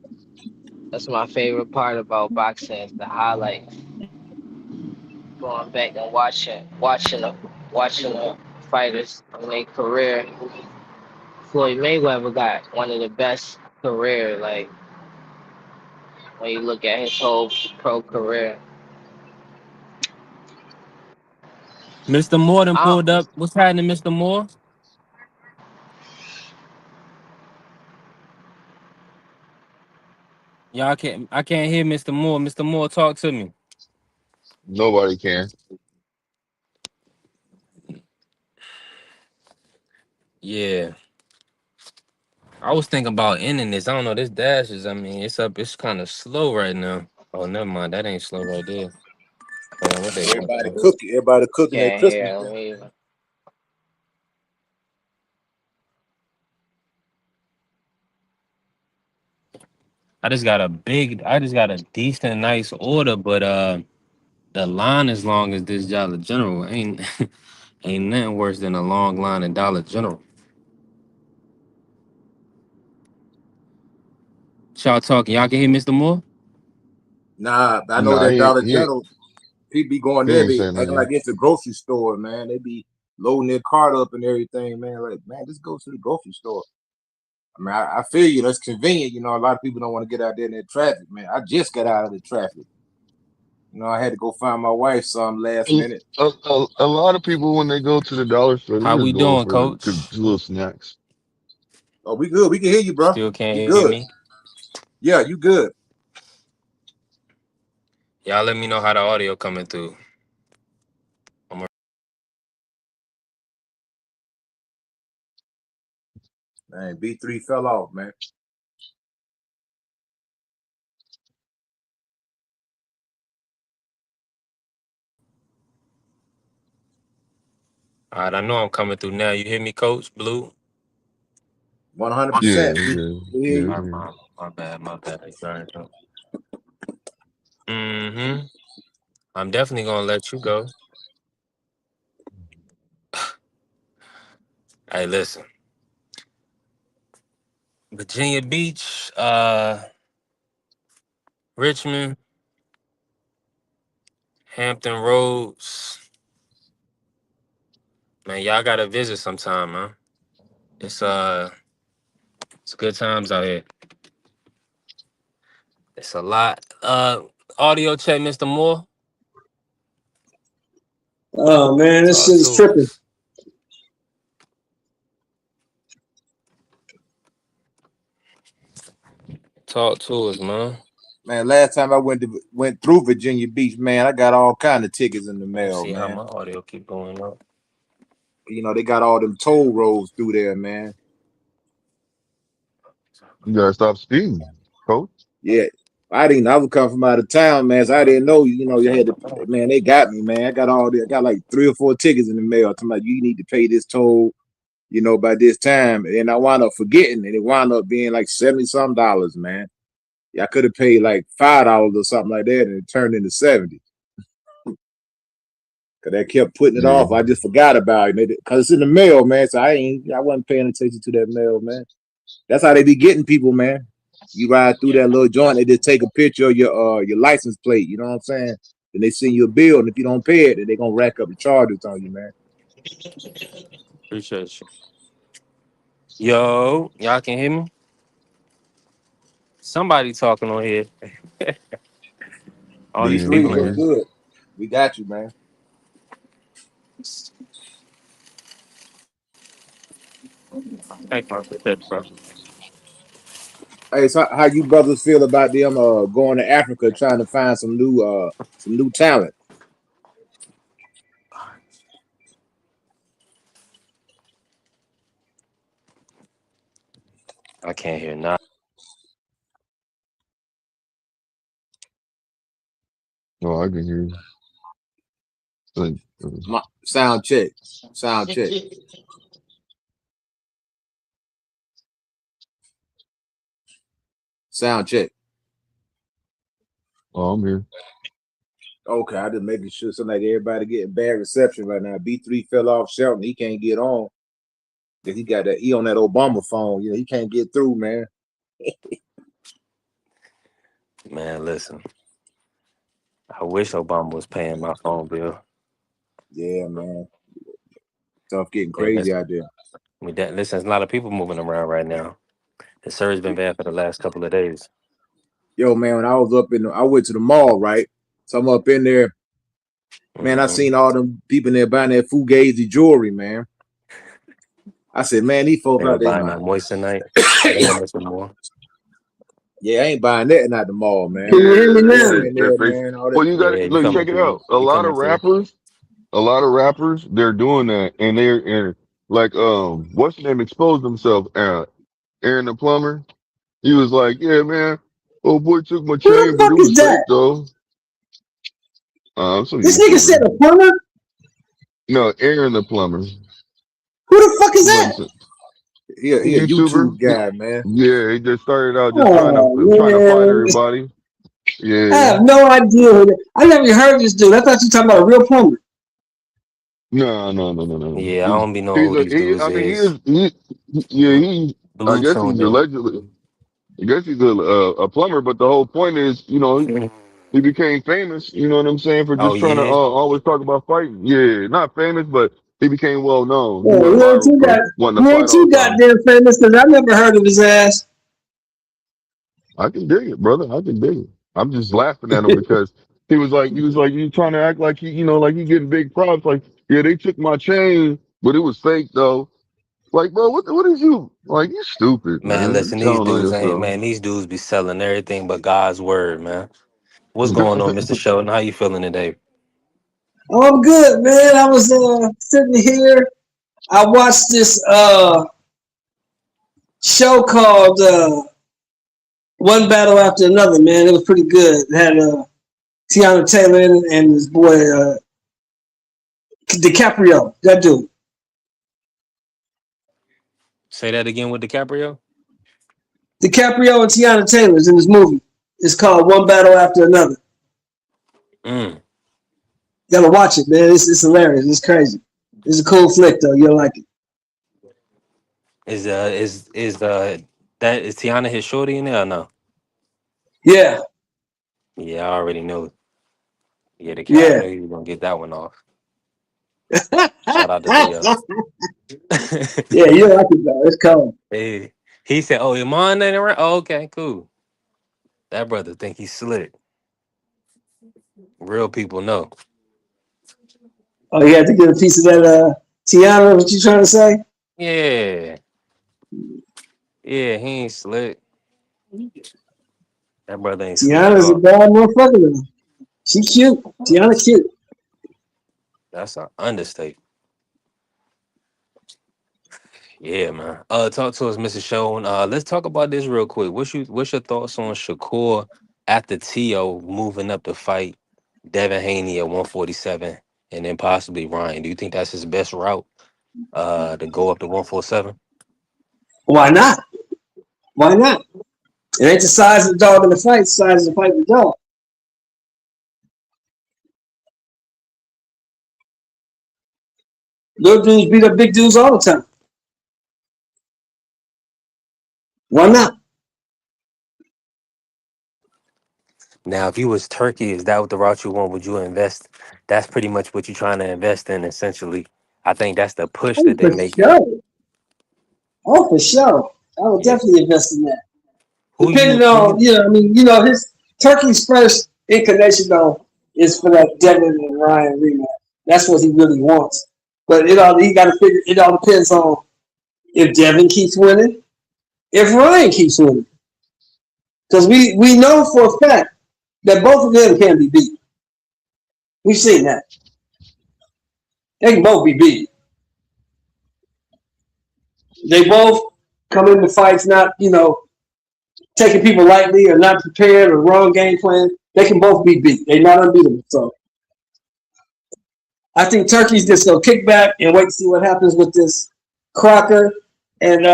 That's my favorite part about boxing is the highlights. Going back and watching the fighters in their career. Floyd Mayweather got one of the best career, like when you look at his whole pro career.
Mr. Moore done
I,
pulled up. What's happening, Mr. Moore? Y'all can't. I can't hear Mr. Moore. Mr. Moore, talk to me.
Nobody can.
Yeah, I was thinking about ending this. I don't know. This dash is. I mean, it's up. It's kind of slow right now. Oh, never mind. That ain't slow right there. Hold on. What they got?
Everybody cooking their
can't
Christmas
hear
dinner.
him either.
I just got a decent, nice order, but the line as long as this Dollar General ain't ain't nothing worse than a long line in Dollar General. Y'all talking? Y'all can hear Mr. Moore?
Nah, I know
Nah,
that Dollar
he
General, people be going
he
there,
ain't
be
saying
acting
nothing.
like it's a grocery store, man. They be loading their cart up and everything, man. Like, man, just go to the grocery store. I mean, I feel you. That's convenient. You know, a lot of people don't want to get out there in that traffic, man. I just got out of the traffic. You know, I had to go find my wife some last minute.
A lot of people when they go to the dollar store, they
How we
just go
doing,
for
Coach?
little snacks.
Oh, we good. We can hear you, bro.
Still
You
can't hear
good.
me?
Yeah, you good.
Y'all let me know how the audio coming through. I'm
Man, B3 fell off, man.
all right, I know I'm coming through now. You hear me, Coach Blue?
Yeah,
100%.
yeah,
We hear
yeah.
you.
My bad, my bad. Mm-hmm. I'm definitely gonna let you go. Hey, listen, Virginia Beach, Richmond, Hampton Roads. Man, y'all gotta visit sometime, man. It's it's good times out here. It's a lot. Audio check, Mr. Moore.
Oh man, this
Talk
shit's
to
tripping.
us. Talk to us, man.
Man, last time I went through Virginia Beach, man, I got all kind of tickets in the
Let me
mail,
see how
man.
my audio keep going up.
You know, they got all them toll roads through there, man.
You gotta stop speeding, coach.
Yeah. I was coming from out of town, man. So I didn't know, you know, you had to, man, they got me, man. I got like 3 or 4 tickets in the mail. Talking about you need to pay this toll, you know, by this time. And I wound up forgetting, and it wound up being like 70 some dollars, man. Yeah, I could have paid like $5 or something like that, and it turned into 70. Cause they kept putting it
Yeah.
off. I just forgot about it. Cause it's in the mail, man. So I wasn't paying attention to that mail, man. That's how they be getting people, man. You ride through that little joint, they just take a picture of your license plate. You know what I'm saying? Then they send you a bill, and if you don't pay it, then they're gonna rack up the charges on you, man.
Appreciate you. Yo, y'all can hear me? Somebody talking on here. All these
Yeah, we
B3,
people
can
in
what's
hear.
here.
good? We got you, man.
Thank my shit, bro.
Hey, so how you brothers feel about them going to Africa trying to find some new talent?
I can't hear nothing.
Oh, I can hear. Like,
Sound check, sound check, sound check.
oh, I'm here.
Okay, I just making sure so like everybody getting bad reception right now. B3 fell off Shelton. He can't get on. Cause he on that Obama phone. You know, he can't get through, man.
Man, listen. I wish Obama was paying my phone bill.
Yeah, man. Stuff getting
Yeah,
crazy out there.
listen, there's a lot of people moving around right now. The surge been bad for the last couple of days.
Yo, man, when I was I went to the mall, right? So I'm up in there, man. I
Mm-hmm.
seen all them people in there buying that Fugazi jewelry, man. I said, man, these folks
They were
out there
buying
mind.
that moissanite. They want some more.
Yeah, I ain't buying nothing at the mall, man.
Can you hear me
Yeah,
Go up
now?
in
that
there,
face.
man. All that.
Well, you got
Yeah,
to
you
look.
coming
Check it
through.
out.
You coming through.
A lot of rappers, they're doing that, and they're like, what's the name? Exposed themselves. Aaron the plumber. He was like, yeah, man. Oh boy, took my
Who the
chain, but
fuck
it
is
was fake
that?
though. Some
This nigga said
YouTuber.
a plumber?
No, Aaron the plumber.
Who the fuck is
You know what I'm
that?
saying?
He a
YouTuber.
YouTube guy, man.
Yeah, he just started out just
Oh
trying to fight
man,
everybody.
I
Yeah.
have no idea. I never even heard of this dude. I thought you were talking about a real plumber.
No.
Yeah, I don't be knowing
He's
who
a
these
he.
dudes
I mean,
is.
yeah. He. I
Blue
guess
tuned
he's
in.
allegedly. I guess he's a plumber, but the whole point is, he became famous. You know what I'm saying, for
Oh
just trying to
yeah.
always talk about fighting. Yeah, not famous, but he became well known. He
Yeah,
went
he ain't
viral
too
for
got
wanting
he
to
ain't
fight all
too
the time.
goddamn famous because I never heard of his ass.
I can dig it, brother. I can dig it. I'm just laughing at him because he was like, you trying to act like like he getting big props. Like, yeah, they took my chain, but it was fake though. Like, bro, what is you? Like, you stupid,
Man,
man. You
listen, these
telling on
dudes ain't
yourself.
man, these dudes be selling everything but God's word, man. What's going on, Mr. Sheldon? How you feeling today?
Oh, I'm good, man. I was sitting here. I watched this show called One Battle After Another. Man, it was pretty good. It had Tiana Taylor in it and his boy DiCaprio. That dude.
Say that again with DiCaprio?
DiCaprio and Tiana Taylor's in this movie. It's called One Battle After Another.
Mm.
You gotta watch it, man. It's hilarious. It's crazy. It's a cool flick, though. You'll like it.
That is Tiana his shorty in there or no?
Yeah,
Yeah, I already knew. Yeah, the cat I
yeah.
knew he was gonna get that one off. Shout out to Theo.
Yeah, you'll like it, though. It's cool.
Hey, he said, "Oh, your mom ain't around." Oh, okay, cool. That brother think he's slick. Real people know.
Oh, you had to get a piece of that Tiana. What you trying to say?
Yeah, yeah, he ain't slick. That brother ain't slick at
Tiana's a
all.
bad motherfucker, though. She cute. Tiana cute.
That's an understatement. Yeah, man. Talk to us, Mr. Shown. Let's talk about this real quick. What's your thoughts on Shakur after Tio moving up to fight Devin Haney at 147 and then possibly Ryan? Do you think that's his best route? To go up to 147?
Why not? Why not? It ain't the size of the dog in the fight. It's the size of the fight in the dog. Little dudes beat up big dudes all the time. Why not?
Now, if you was Turkey, is that what the route you want? Would you invest? That's pretty much what you're trying to invest in, essentially. I think that's the push
Oh,
that
for
they're making.
sure. Oh, for sure. I would
Yeah.
definitely invest in that.
Who
Depending
you? Who
on,
you?
his Turkey's first inclination though is for that Devin and Ryan rematch. That's what he really wants. But he got to figure. It all depends on if Devin keeps winning, if Ryan keeps winning, because we know for a fact that both of them can be beat. We've seen that they can both be beat. They both come into fights not taking people lightly or not prepared or wrong game plan. They can both be beat. They're not unbeatable. So I think Turkey's just gonna kick back and wait to see what happens with this Crocker and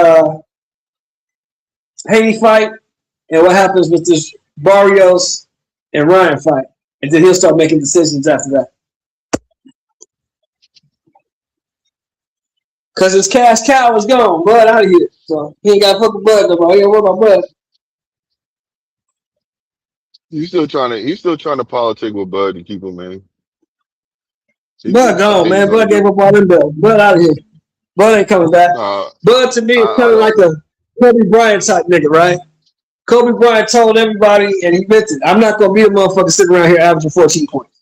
Haney fight, and what happens with this Barrios and Ryan fight, and then he'll start making decisions after that. Cause his cash cow is gone, Bud out of here, so he ain't got fucking Bud no more. He ain't worry about Bud.
He's still trying to politic with Bud to keep him, man.
Bud
I
gone,
think he's
man.
gonna
Bud gave
do.
up all them bells. Bud out of here. Bud ain't coming back.
Nah,
Bud to me is
I
kind of like
don't.
a Kobe Bryant type nigga, right? Kobe Bryant told everybody, and he meant it. I'm not gonna be a motherfucker sitting around here averaging 14 points.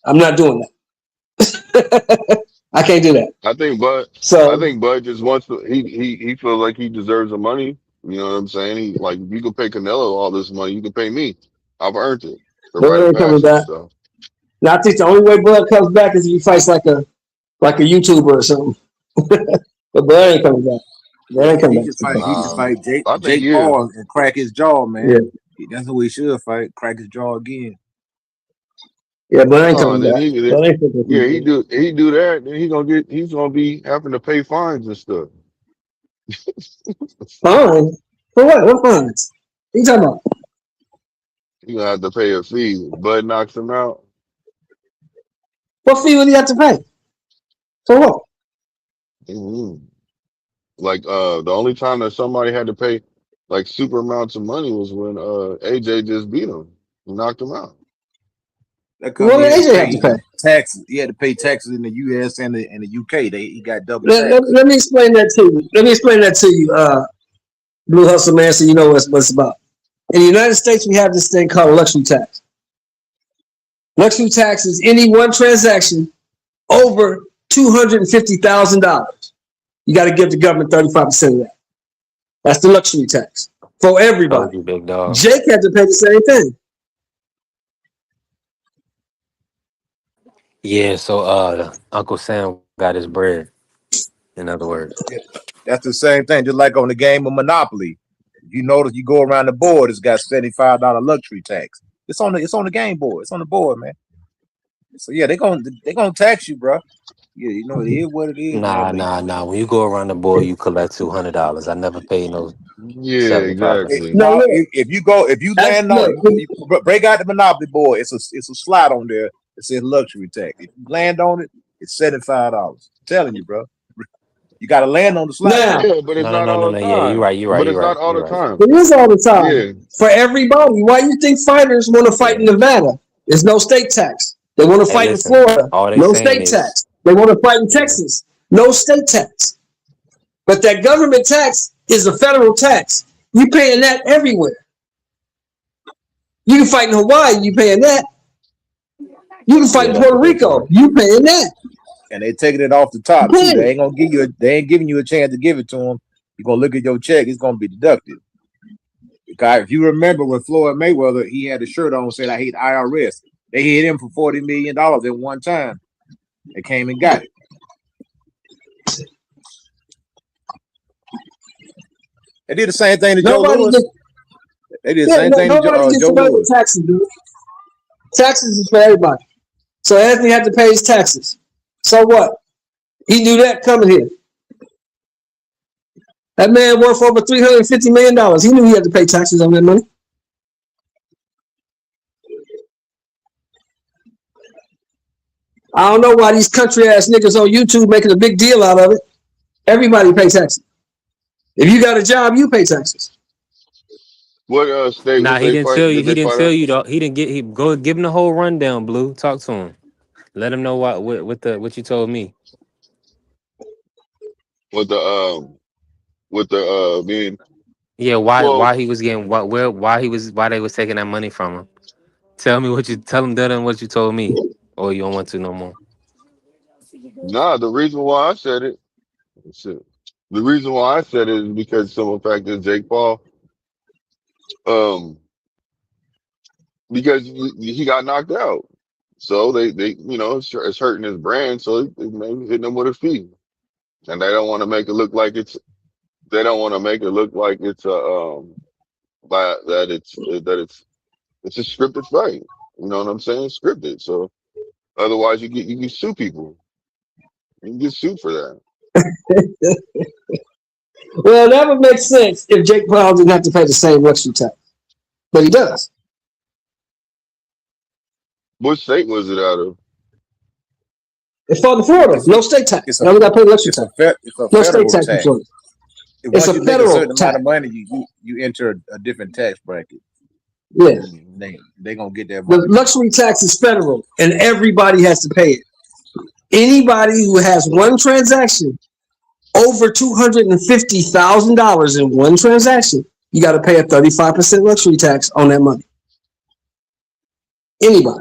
I'm not doing that. I can't do that.
I think Bud. I
So
think Bud just wants to. He feels like he deserves the money. You know what I'm saying? He like if you can pay Canelo all this money, you can pay me. I've earned it. The rite
Bud
of
ain't coming
passage.
back.
So
Now I think the only way Bud comes back is if he fights like a YouTuber or something. But Bud ain't coming back. Bud ain't coming
He
back.
should fight. He should fight Jake
I think
Jake
yeah.
Paul and crack his jaw,
Yeah,
man. That's who he should fight. Crack his jaw again.
yeah, Bud ain't
No,
coming
then
back. Bud ain't
yeah,
coming back.
he do that, then he's gonna be having to pay fines and stuff.
Fine. For what? What fines? What you talking about?
He gonna have to pay a fee. Bud knocks him out.
What fee would he have to pay? For what?
hmm Like the only time that somebody had to pay like super amounts of money was when AJ just beat him, knocked him out.
That because
What
he
did
had to
AJ have to
pay
pay?
taxes. He had to pay taxes in the U.S. and the U.K. He got double
Let, let,
tax.
let me explain that to you. Let me explain that to you, Blue Hustle Man, so you know what it's about. In the United States, we have this thing called luxury tax. Luxury tax is any one transaction over $250,000. You got to give the government 35% of that. That's the luxury tax for
Told
everybody.
you, big dog.
Jake had to pay the same thing.
Yeah. So, Uncle Sam got his bread. In other words.
Yeah, that's the same thing. Just like on the game of Monopoly, you notice you go around the board, it's got $75 luxury tax. It's on the game board. It's on the board, man. So yeah, they gonna tax you, bro. Yeah, it is what it is, man.
Nah,
But
nah, nah. When you go around the board, you collect $200. I never paid no
Yeah,
75%.
exactly.
No,
now,
look,
if you
that's
land on
look.
break out the Monopoly board, it's a slot on there that says luxury tax. If you land on it, it's $75. I'm telling you, bro. You got to land on the slot
Now,
though.
Yeah, but it's
No, no,
not
no, no,
all
no.
the
Yeah, you're
time.
right. You're right.
But
You're
it's not
right.
all
You're
the
right.
time.
it is all the time
Yeah.
for everybody. Why you think fighters want to fight in
Yeah.
Nevada? There's no state tax. They want to
Hey,
fight in
listen.
Florida.
All they
No
saying
state
is,
tax. They want to fight in
yeah,
Texas. No state tax. But that government tax is a federal tax. You paying that everywhere. You can fight in Hawaii, you paying that. You can fight
yeah,
in
that's
Puerto
a good
Rico,
point.
you paying that.
And they taking it off the
You
top too.
paying it.
They ain't giving you a chance to give it to them. You're gonna look at your check, it's gonna be deducted. Because if you remember when Floyd Mayweather, he had a shirt on said I hate IRS. They hit him for $40 million at one time. They came and got it. They did the same thing to Joe
Nobody
Lewis.
gets,
They did the
yeah,
same thing to
nobody gets
Joe
away with
Lewis.
taxes, dude. Taxes is for everybody. So Anthony had to pay his taxes. So what? He knew that coming here. That man worth over $350 million. He knew he had to pay taxes on that money. I don't know why these country ass niggas on YouTube making a big deal out of it. Everybody pays taxes. If you got a job, you pay taxes.
What state
Nah,
was
he
they
didn't tell
fight?
you.
Did
He
they
didn't
fight
tell
at?
you though. He didn't get. He go give him the whole rundown. Blue, talk to him. Let him know what you told me.
With the being
Yeah, why
well,
why he was getting why they was taking that money from him. Tell him that and what you told me, or you don't want to no more.
nah. The reason why I said it, shit, the reason why I said it is because some of the fact that Jake Paul, um, because he got knocked out, so they it's hurting his brand, so they maybe hitting him with a fee, and they don't want to make it look like it's they don't want to make it look like it's a by that it's a scripted fight. You know what I'm saying? Scripted. So otherwise, you can sue people. You can get sued for that.
Well, that would make sense if Jake Paul didn't have to pay the same luxury tax, but he does.
What state was it out of?
It's for the Florida,
It's
no state tax.
it's
You
a
only got to pay luxury
it's
tax.
a
No state
federal
tax in
tax.
Florida.
And
It's
once
a
you make a
federal
certain amount
tax.
of money, you enter a different tax bracket,
Yeah,
and they gonna get that
the
money.
luxury tax is federal, and everybody has to pay it. Anybody who has one transaction over $250,000 in one transaction, you got to pay a 35% luxury tax on that money. Anybody.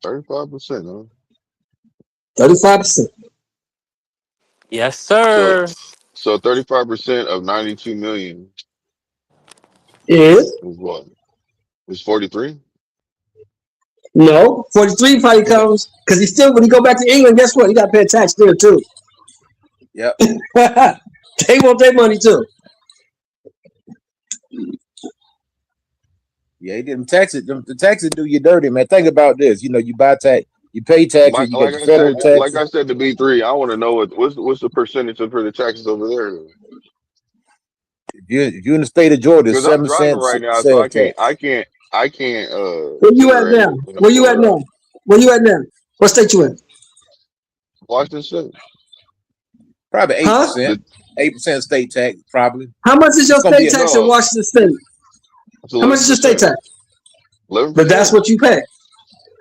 35%, huh?
35%.
Yes,
So
sir.
so 35% of 92 million
Is
is what? Is 43?
no 43 probably comes because when he go back to England, guess what? He got to pay a tax there too.
Yep.
They want their money too.
Yeah, he didn't tax it. The taxes do you dirty, man. Think about this. You buy tax, you pay taxes,
Like
you get
like
the
I
federal
said, like
taxes.
I said to B3, I want to know what's the percentage for the taxes over there?
If you're in the state of Georgia, it's
Because I'm driving
7 cents
right now, so
sales tax.
I can't
Where you at
generate
now?
it and
Where you
pull
at
it up.
now? Where you at now? What state you in?
Washington State.
Probably
Huh?
8%.
The,
8% state tax, probably.
How much is your
It's gonna be
state
a
tax in
no,
Washington State?
it's
How much is your state
11%.
tax?
11%.
But that's what you pay.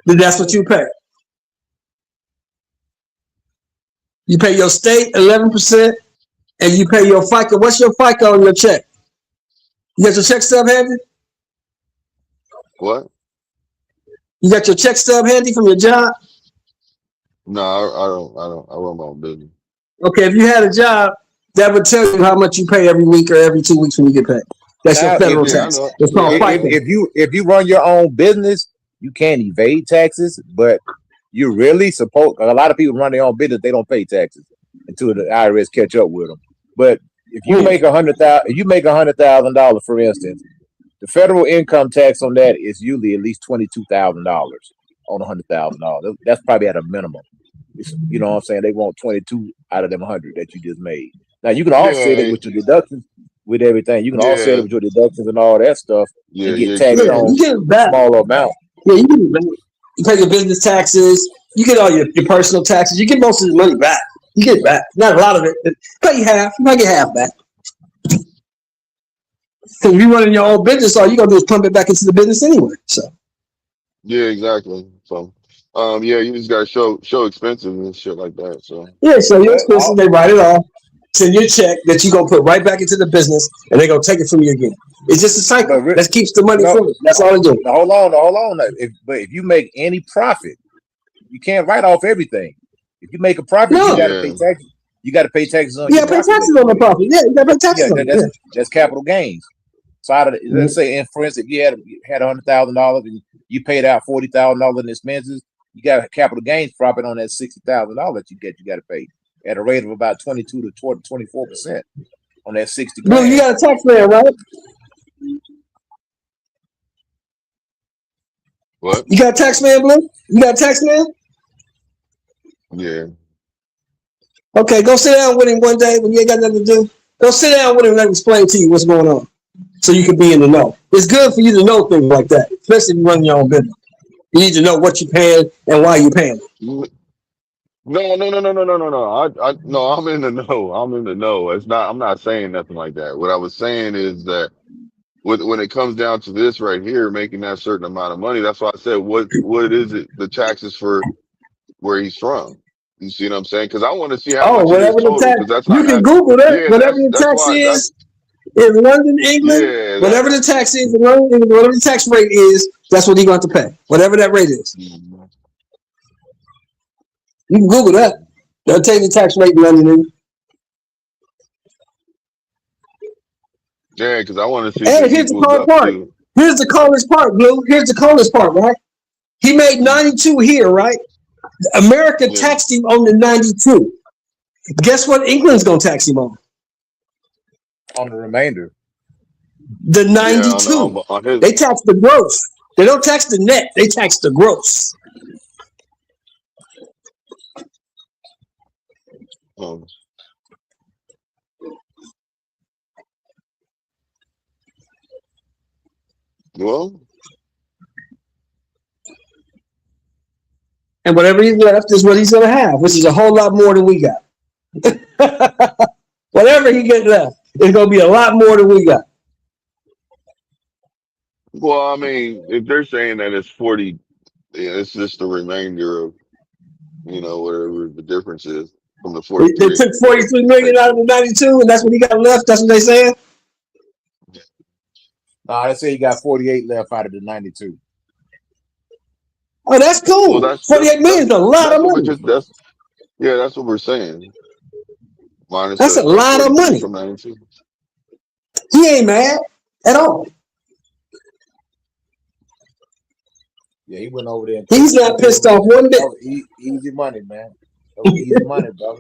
But that's what you pay. You pay your state 11%, and you pay your FICA. What's your FICA on your check? You got your check stub handy?
What?
You got your check stub handy from your job?
No, I don't. I run my own business.
Okay, if you had a job, that would tell you how much you pay every week or every 2 weeks when you get paid. That's your
Now, if
federal
Yeah, I
tax.
know.
It's
Yeah,
called
I know.
FICA.
if you run your own business, you can't evade taxes, but you really supposed. A lot of people run their own business, they don't pay taxes until the IRS catch up with them. But if you make $100,000, for instance, the federal income tax on that is usually at least $22,000 on $100,000. That's probably at a minimum. You know what I'm saying? They want 22 out of them 100 that you just made. Now you can offset it
Yeah,
with your deductions, with everything. You can offset it
yeah,
with your deductions and all that stuff,
yeah,
and get
yeah.
taxed
Yeah,
Correct.
you
on
get it
a
back.
smaller amount.
Yeah, you get it back. You pay your business taxes. You get all your personal taxes. You get most of the money back. You get it back. Not a lot of it. But pay half. You might get half back. Because if you're running your own business, all you got to do is pump it back into the business anyway. So,
Yeah, exactly. So, yeah, you just gotta show expenses and shit like that. So,
yeah, so your
But
expenses, they write it off. Send your check that you're going to put right back into the business, and they're going to take it from you again. It's just a cycle.
but
That keeps the money
no,
flowing. That's all they do.
no, hold on. If you make any profit, you can't write off everything. If you make a profit, you
No.
got to pay
yeah,
taxes. You got to pay taxes on
You
your
got to pay
profit that
taxes
you
on the
made.
profit. Yeah, you got to pay
Yeah,
taxes on it.
that's capital gains. So out of let's say, for instance, if you had $100,000 and you paid out $40,000 in expenses, you got a capital gains profit on that $60,000 you got to pay at a rate of about 22 to 24% on that 60
Blue, you
grand.
got a tax man, right?
what?
You got a tax man, Blue? You got a tax man?
Yeah,
Okay, go sit down with him one day when you ain't got nothing to do. Go sit down with him and let him explain to you what's going on so you can be in the know. It's good for you to know things like that, especially if you run your own business. You need to know what you're paying and why you're paying it.
No. No, I'm in the know. I'm in the know. It's not. I'm not saying nothing like that. What I was saying is that when it comes down to this right here, making that certain amount of money, that's why I said what is it? The taxes for where he's from. You see what I'm saying? Because I want to see how
Oh,
much it is
whatever the
total.
tax,
Because that's
you
not.
can Google that.
Yeah,
Whatever the
that's
tax
why.
is in London, England,
Yeah.
whatever the tax is in London, England, whatever the tax rate is, that's what he's going to pay. Whatever that rate is,
Mhm.
you can Google that. They'll tell you the tax rate in London, England.
Yeah, because I want to see if
And
it
here's the
equals
cold
up
part.
to.
Here's the coldest part, Blue. Here's the coldest part, right? He made 92 here, right? America
Yeah.
taxed him on the 92. Guess what England's going to tax him on?
On the remainder.
The
Yeah.
92.
On his.
They tax the gross. They don't tax the net. They tax the gross.
Um, well,
And whatever he's left is what he's going to have, which is a whole lot more than we got. Whatever he gets left is going to be a lot more than we got.
well, I mean, if they're saying that it's 40, yeah, it's just the remainder of whatever the difference is from the
They
43.
took 43 million out of the 92, and that's what he got left. That's what they saying.
Nah, they say he got 48 left out of the 92.
Oh, that's
Well,
cool. 48 million is a lot of
what we're
money.
just that's what we're saying. Minus
That's a
the
lot of
43
money.
from 92.
He ain't mad at all.
Yeah, he went over there and
He's
took
not
2
pissed
million.
off one bit.
That was easy money, man. That was easy money, bro.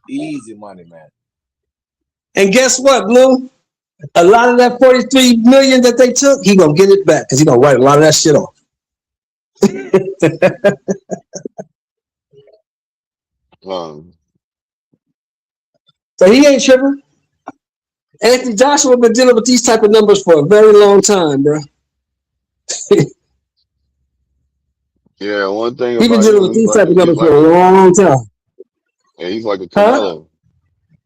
Easy money, man.
And guess what, Blue? A lot of that 43 million that they took, he gonna get it back because he gonna write a lot of that shit off. So he ain't tripping. Anthony Joshua been dealing with these type of numbers for a very long time, bro.
Yeah, one thing
He been
about
dealing
him,
with these type of
he's
numbers for
like
a long time.
he's like a
Huh?
Canelo.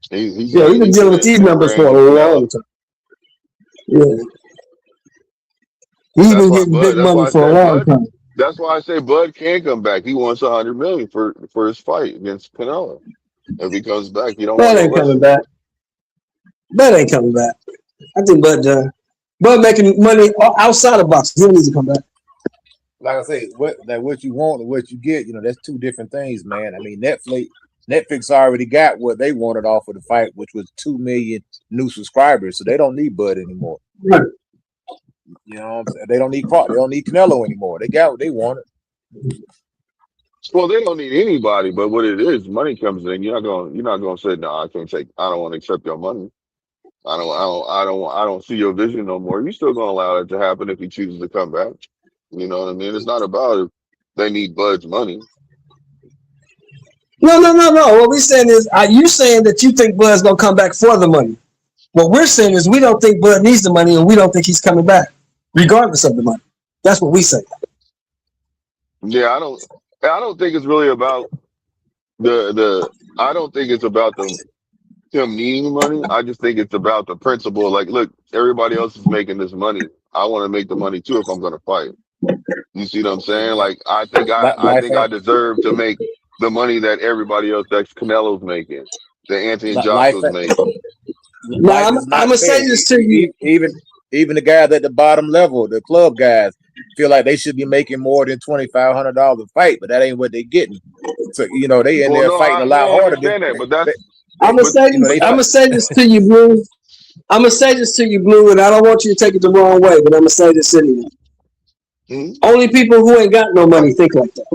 He's
Yeah,
got
he
an
been dealing with these
infinite
numbers for
range of
a
Canelo.
long time. Yeah. He's
That's
been
why
getting big money
I
for a
said
long
Bud.
time.
That's why I say Bud can come back. He wants 100 million for his fight against Canelo. If he comes back, he don't want
Bud
no
ain't
less
coming
than that.
back. Bud ain't coming back. I think Bud done. Bud making money outside of boxing. He don't need to come back.
Like I say, what you want and what you get, that's 2 different things, man. I mean, Netflix already got what they wanted off of the fight, which was 2 million new subscribers, so they don't need Bud anymore.
Right.
You know what I'm saying? They don't need Canelo anymore. They got what they wanted.
Well, they don't need anybody, but what it is, money comes in. You're not gonna say, no, I don't want to accept your money. I don't see your vision no more. You're still gonna allow that to happen if he chooses to come back. You know what I mean? It's not about if they need Bud's money.
No. What we're saying is, you saying that you think Bud's gonna come back for the money. What we're saying is, we don't think Bud needs the money, and we don't think he's coming back, regardless of the money. That's what we say.
Yeah, I don't think it's really about I don't think it's about him needing money. I just think it's about the principle. Like, look, everybody else is making this money. I want to make the money too if I'm gonna fight. You see what I'm saying? Like, I
Life
think I
ain't
deserve to make the money that everybody else that Canelo's making, that Anthony
life
Joshua's making.
Now,
life is
I'm
not
gonna
fair.
say this to you.
Even the guys at the bottom level, the club guys, feel like they should be making more than $2,500 a fight, but that ain't what they're getting. So they in
Well,
there
no,
fighting a
I
lot harder than
understand that, but
I'm gonna
but
say this.
they
I'm
fight.
gonna say this to you, Blue. I'm gonna say this to you, Blue, and I don't want you to take it the wrong way, but I'm gonna say this anyway. Only people who ain't got no money think like that.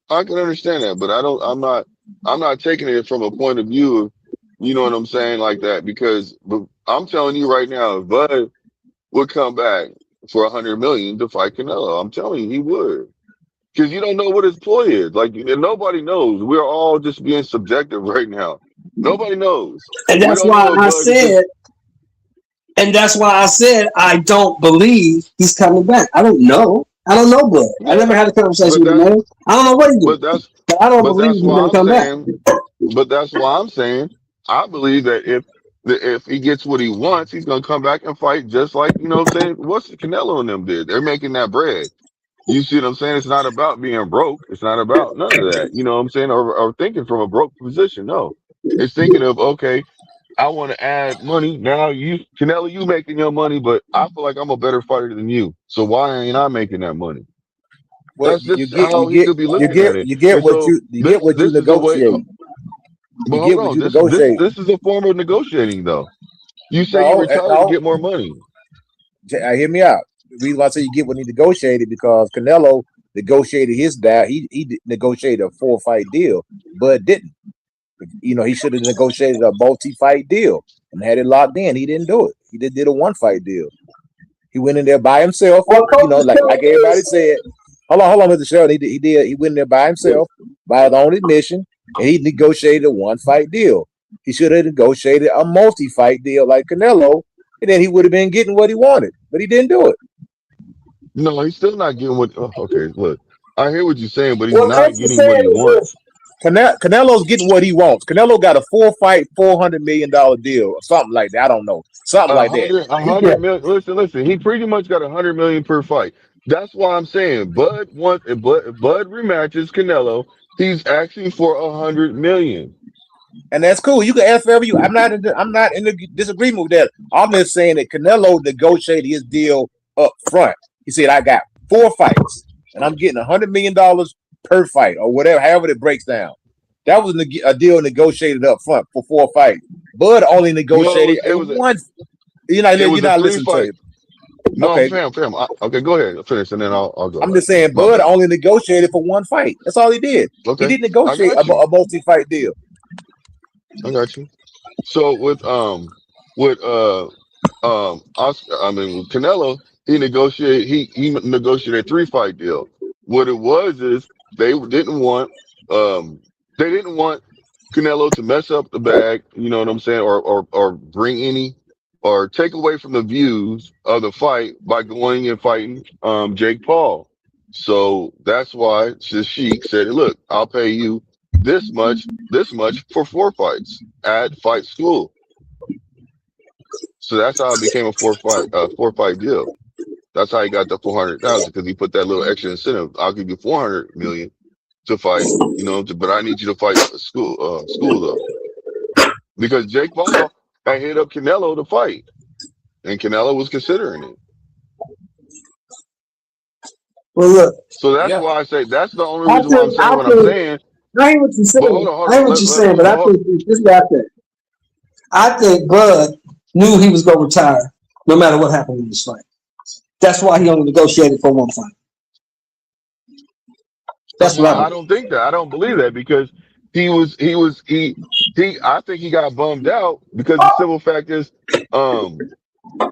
I can understand that, but I'm not taking it from a point of view of, you know what I'm saying, like that, because I'm telling you right now, if Bud would come back for 100 million to fight Canelo, I'm telling you, he would. Because you don't know what his ploy is. Like, nobody knows. We're all just being subjective right now. Nobody knows.
And
We
that's
don't know
why
what
I
Bud is just.
said, I don't believe he's coming back. I don't know. I don't know, Bud. I
Yeah,
never had a conversation
but
with the
that's
man. I don't know what he
but
did,
that's
but I don't
but
believe
that's
he's
why
gonna
I'm
come back.
saying. But that's why I'm saying I believe that if he gets what he wants, he's gonna come back and fight just like you know what I'm saying. What's the Canelo and them did? They're making that bread. You see what I'm saying? It's not about being broke. It's not about none of that. You know what I'm saying? Or thinking from a broke position. No, it's thinking of okay. I want to add money. Now you, Canelo, you making your money, but I feel like I'm a better fighter than you. So why ain't I making that money?
Well,
That's just how he could be looking at it.
you get
And
what
so
you get what you
this is a way.
negotiate.
But
You
hold
get what
on,
you
this
negotiate.
this is a form of negotiating, though. You say you
No,
retired to
no.
get more money.
Hear me out. The reason why I say you get what he negotiated because Canelo negotiated his deal. He negotiated a 4-fight deal, but didn't. You know, he should have negotiated a multi-fight deal and had it locked in. He didn't do it. He just did a 1-fight deal. He went in there by himself.
What
You know,
coaches
like
tell
everybody
is,
said. Hold on, Mr. Sheldon. He went in there by himself, by his own admission, and he negotiated a 1-fight deal. He should have negotiated a multi-fight deal like Canelo, and then he would have been getting what he wanted. But he didn't do it.
No, he's still not getting what. Oh, okay, look, I hear what you're saying, but he's
what
not
coaches
getting what
saying
he
is this.
wants.
Canelo's getting what he wants. Canelo got a 4-fight, $400 million deal or something like that. I don't know. Something
A
like that.
hundred, a
Yeah.
hundred million. Listen. He pretty much got 100 million per fight. That's why I'm saying Bud wants. Bud rematches Canelo. He's asking for 100 million.
And that's cool. You can ask whatever you. I'm not in the disagreement with that. I'm just saying that Canelo negotiated his deal up front. He said, "I got 4 fights, and I'm getting $100 million per fight, or whatever, however it breaks down." That was a deal negotiated up front for 4 fights. Bud only
No,
negotiated
it
a
was a
one.
it
You're
was a
not
three
listening to
fight.
him.
No,
Okay,
fam. Okay, go ahead. Finish, and then I'll go
I'm
back.
just saying
My
Bud
bad.
only negotiated for 1 fight. That's all he did. He
Okay,
didn't
I
negotiate
got you.
a multi-fight deal.
I got you. So with Oscar, I mean with Canelo, he negotiated a 3 fight deal. What it was is didn't want um they didn't want Canelo to mess up the bag, you know what I'm saying, or bring any or take away from the views of the fight by going and fighting Jake Paul. So that's why Sheik said, look, I'll pay you this much for 4 fights at Fight School. So that's how it became a 4 fight deal. That's how he got the 400,000 because he put that little extra incentive. I'll give you 400 million to fight, but I need you to fight school though, because Jake Paul had hit up Canelo to fight, and Canelo was considering it.
Well, look,
So that's
Yeah,
why I say that's the only
I
reason why I'm
think,
saying what I'm saying.
I ain't what you're
But
saying.
hold
I ain't
on,
what you're saying, but I think this is what I think. I think Bud knew he was going to retire no matter what happened in this fight. That's why he only negotiated for 1 fight. That's what I
I
believe.
don't think that. I don't believe that because he I think he got bummed out because the simple fact is um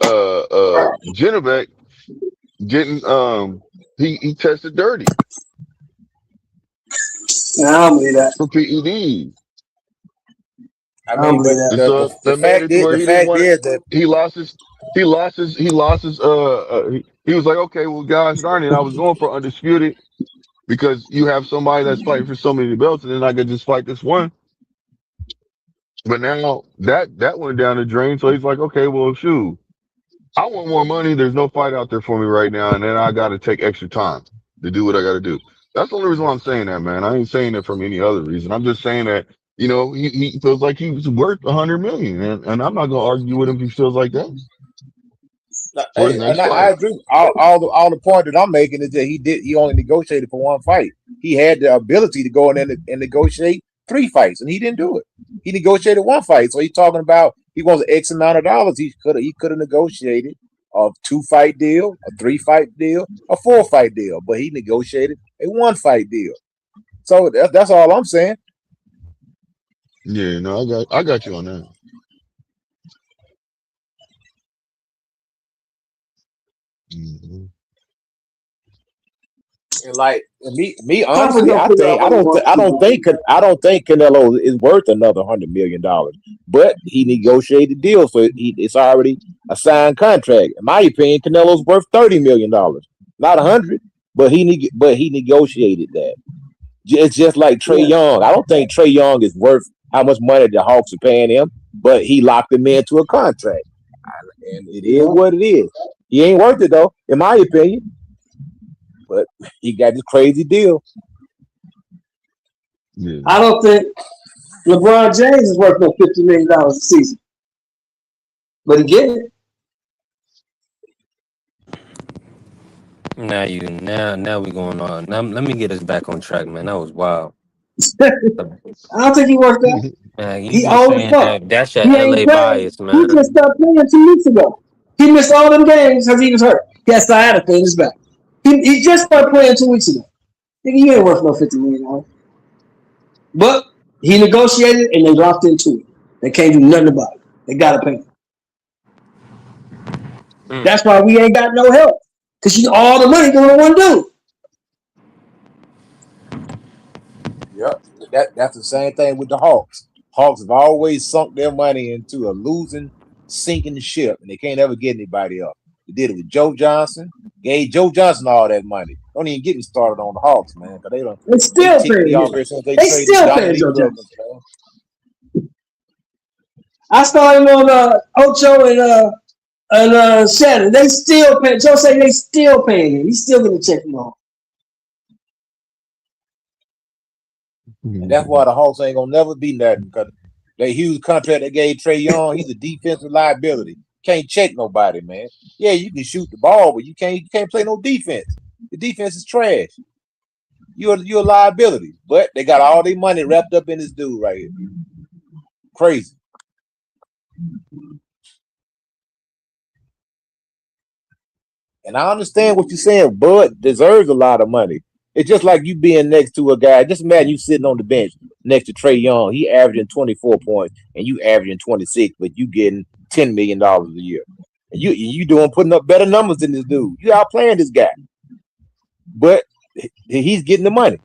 Genovic getting he tested dirty
And I don't believe that.
for PEDs.
I
I don't
mean, but
believe that.
And so that made it to where
the
he didn't
fact
want it.
is that
He was like, okay, well guys, darn it, I was going for undisputed because you have somebody that's fighting for so many belts and then I could just fight this one. But now that went down the drain. So he's like, okay, well, shoot, I want more money. There's no fight out there for me right now, and then I got to take extra time to do what I got to do. That's the only reason why I'm saying that, man. I ain't saying it from any other reason. I'm just saying that he feels like he's worth 100 million, and I'm not gonna argue with him if he feels like that for his
hey,
next
and I
fight.
agree. All the point that I'm making is that he only negotiated for 1 fight. He had the ability to go in and negotiate 3 fights, and he didn't do it. He negotiated 1 fight. So he's talking about he wants X amount of dollars. He could have negotiated a 2-fight deal, a 3-fight deal, a 4-fight deal, but he negotiated a 1-fight deal. So that's all I'm saying.
Yeah, no, I got you on that. Hmm.
And like me
Conference
honestly,
don't
I
figure out
think I
what he
don't th-
wants
I
to
don't
do.
think I don't think Canelo is worth another $100 million. But he negotiated the deal, so it's already a signed contract. In my opinion, Canelo's worth $30 million, not 100. but he negotiated that. It's just like Trey
Yeah.
Young. I don't think Trey Young is worth how much money the Hawks are paying him, but he locked him into a contract, and it is
Yeah.
what it is. He ain't worth it though, in my opinion. But he got this crazy deal.
Yeah.
I don't think LeBron James is worth no $50 million a season, but he get it.
Now we going on. Now let me get us back on track, man. That was wild.
I don't think he worth that.
Man, you
He
be
old as
saying
fuck.
that that's your
He ain't
LA
playing.
bias,
He
man.
just stopped playing 2 weeks ago. He missed all them games because he was hurt. He had sciatica in his back. He just started playing 2 weeks ago. Nigga, you ain't worth no $50 million. But he negotiated and they locked into it. They can't do nothing about it. They gotta pay him.
Mm.
That's why we ain't got no help. Cause all the money going to one dude.
Yep. That's the same thing with the Hawks. Hawks have always sunk their money into a losing, sinking ship, and they can't ever get anybody up. They did it with Joe Johnson. Gave Joe Johnson all that money. Don't even get me started on the Hawks, man, because
They
they
still
ticked me
paying him.
off ever since they
They
traded
still paying
Dominique
Joe
Wilkins,
Johnson.
man.
I saw him on Ocho and Shannon. They still paying. Joe say they still paying him. He's still gonna check him off.
And that's why the Hawks ain't gonna never be nothing because that huge contract they gave Trey Young, he's a defensive liability. Can't check nobody, man. Yeah, you can shoot the ball, but you can't play no defense. The defense is trash. You're a liability. But they got all their money wrapped up in this dude right here. Crazy. And I understand what you're saying. Bud deserves a lot of money. It's just like you being next to a guy. Just imagine you sitting on the bench next to Trey Young. He averaging 24 points and you averaging 26, but you getting $10 million a year. And you doing putting up better numbers than this dude. You outplaying this guy. But he's getting the money.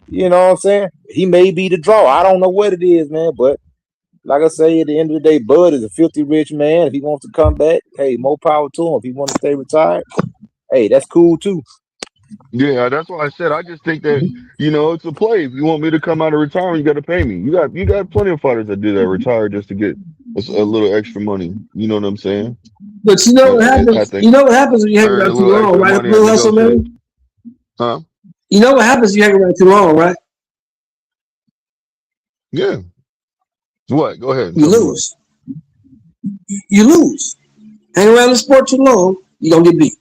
You know what I'm saying? He may be the draw. I don't know what it is, man. But like I say, at the end of the day, Bud is a filthy rich man. If he wants to come back, hey, more power to him. If he wants to stay retired, hey, that's cool too.
Yeah, that's why I said I just think that it's a play. If you want me to come out of retirement, you got to pay me. You got plenty of fighters that do that, retire just to get a little extra money. You know what I'm saying?
But you know what
I
happens?
think
You know what happens when you hang
earn a
around too
little
long,
extra
right?
money and
Little hustle,
negotiate.
man.
Huh?
You know what happens when you hang around too long, right?
Yeah. What? Go ahead.
You
Tell me what.
lose. You lose. Hang around the sport too long, you're gonna get beat.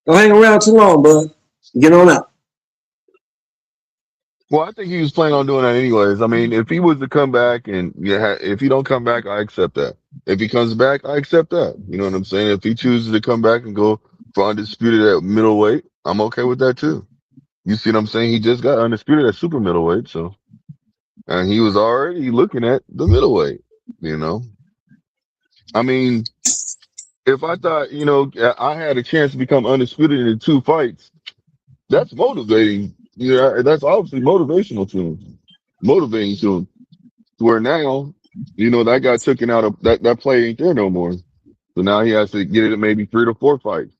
Don't hang around too long, bud. Get on out.
Well, I think he was planning on doing that anyways. I mean, if he was to come back and if he don't come back, I accept that. If he comes back, I accept that. You know what I'm saying? If he chooses to come back and go for undisputed at middleweight, I'm okay with that too. You see what I'm saying? He just got undisputed at super middleweight, so and he was already looking at the middleweight. You know, I mean, if I thought I had a chance to become undisputed in 2 fights, that's motivating. Yeah, that's obviously motivational to him, motivating to him. Where now, that got taken out of that play ain't there no more. So now he has to get it at maybe 3 to 4 fights.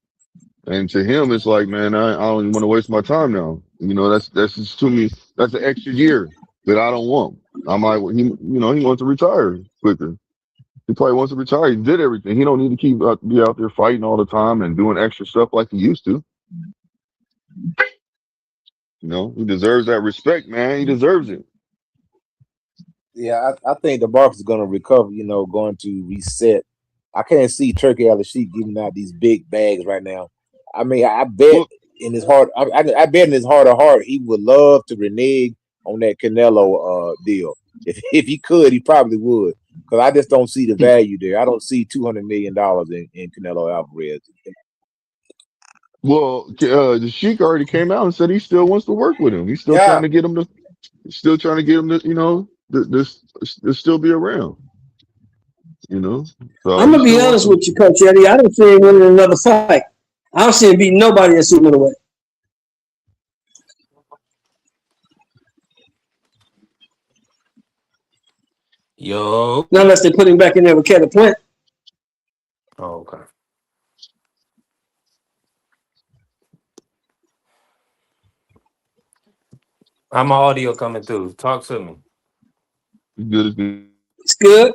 And to him, it's like, man, I don't even want to waste my time now. That's just too me. That's an extra year that I don't want. I'm like, well, he wants to retire quicker. He probably wants to retire. He did everything. He don't need to be out there fighting all the time and doing extra stuff like he used to. He deserves that respect, man. He deserves it.
Yeah, I think the market's going to recover. Going to reset. I can't see Turkey Al-Sheikh giving out these big bags right now. I mean, I bet
Well,
in his heart, I bet in his heart of heart, he would love to renege on that Canelo deal. If he could, he probably would. Because I just don't see the value there. I don't see $200 million in Canelo Alvarez.
the Sheik already came out and said he still wants to work with him. He's still trying
Yeah,
to get him to, still trying to get him to, to still be around. So
I'm
he
gonna be
still wants
honest
to.
with you, Coach Eddie. I don't see him winning another fight. I don't see him beating nobody at super middleweight.
Yo.
Not unless they put him back in there with Kevin Plant.
Oh, okay. How my audio coming through? Talk to me.
Good as good.
It's good.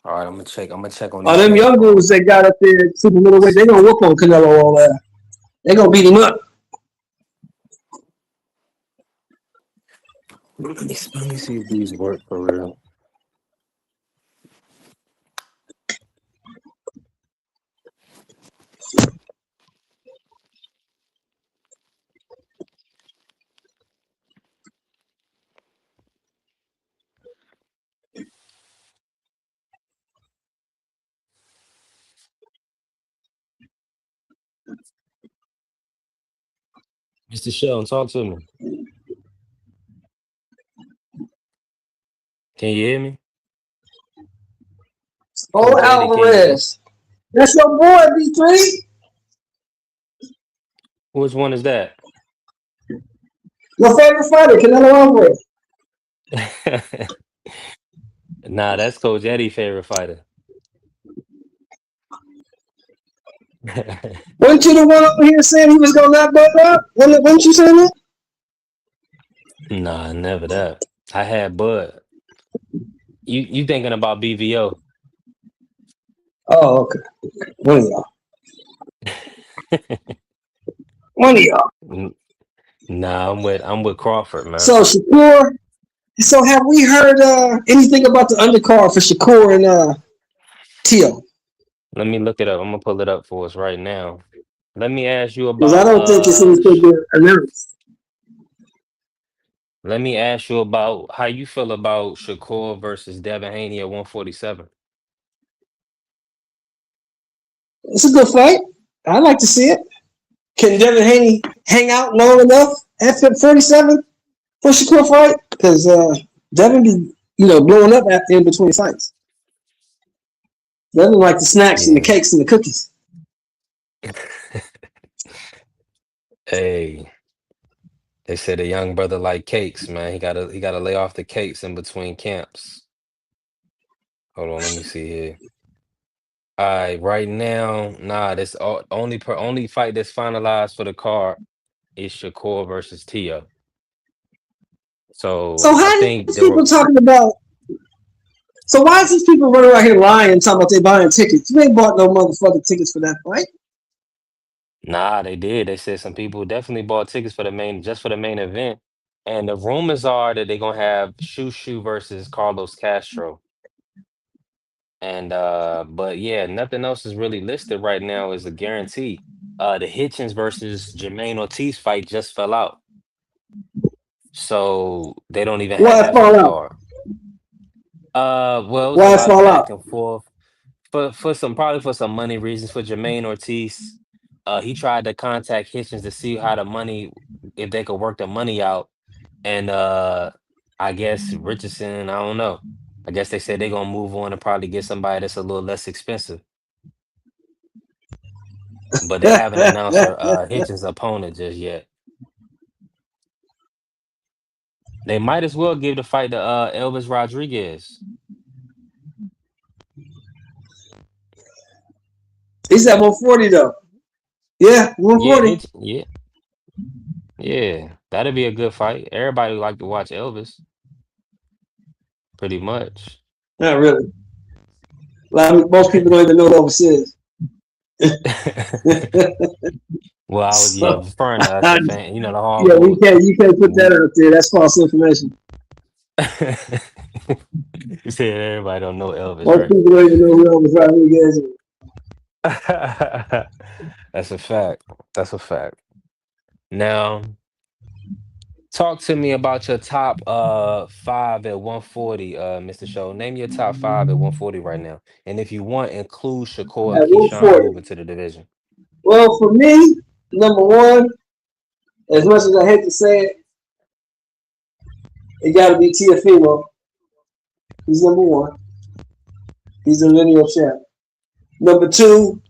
All right, I'm gonna check. I'm gonna check on
All
these
them young dudes
headphones.
that got up there super middleweight, they gonna whoop on Canelo all that. They gonna beat him up.
Let me see if these work for real. Mr. Sheldon, talk to me. Can you hear me?
Oh,
Coach Eddie, can you hear?
Alvarez. That's your boy, B3.
Which one is that?
Your favorite fighter, Canelo Alvarez.
Nah, that's Coach Eddie's favorite fighter.
Weren't you the one over here saying he was gonna knock Bud out? Weren't you saying that?
Nah, never that. I had Bud. You thinking about BVO?
Oh, okay. One of y'all. One of y'all.
Nah, I'm with Crawford, man.
So Shakur. So have we heard anything about the undercard for Shakur and Tio?
Let me look it up. I'm gonna pull it up for us right now. Let me ask you
Because I
about
don't think it's anything announced.
let me ask you about how you feel about Shakur versus Devin Haney at 147.
It's a good fight. I'd like to see it. Can Devin Haney hang out long enough at 47 for Shakur fight? Because Devin be, blowing up after in between fights. Devin like the snacks and the
Yeah.
cakes and the cookies.
Hey, they said a young brother like cakes, man. He gotta lay off the cakes in between camps. Hold on, let me see here. All right, right now, nah, this only fight that's finalized for the card is Shakur versus Tio.
So
So I
how
think
these people
the
talking about? So why is these people running around here lying, talking about they buying tickets? You ain't bought no motherfucking tickets for that fight.
Nah, they did. They said some people definitely bought tickets for the main event. And the rumors are that they're gonna have Shushu versus Carlos Castro. And but yeah, nothing else is really listed right now as a guarantee. The Hitchens versus Jermaine Ortiz fight just fell out. So they don't even have
Why it
that on the
fall out?
card. Well, it was a
Why it
lot of
fall
back
out?
and forth for some probably for some money reasons for Jermaine Ortiz. He tried to contact Hitchens to see how the money if they could work the money out. And I guess Richardson, I don't know. I guess they said they're gonna move on and probably get somebody that's a little less expensive. But they haven't announced her Hitchens' opponent just yet. They might as well give the fight to Elvis Rodriguez.
He's at 140 though. Yeah,
Yeah,
140.
Hitch. Yeah, that'd be a good fight. Everybody would like to watch Elvis, pretty much.
Not really. Most people don't even know what Elvis is.
Well, I was
So,
referring to us, the fan, the
yeah,
homeboy.
you can't put that out there. That's false information.
You said everybody don't know Elvis,
Most
right?
people don't even know who Elvis Rodriguez is.
That's a fact. That's a fact. Now, talk to me about your top five at 140, Mr. Show. Name your top five at 140 right now. And if you want, include Shakur and
At
Keyshawn
140.
moving to the division.
Well, for me, number one, as much as I hate to say it, it got to be Teofimo. He's number one. He's the lineal champ. Number two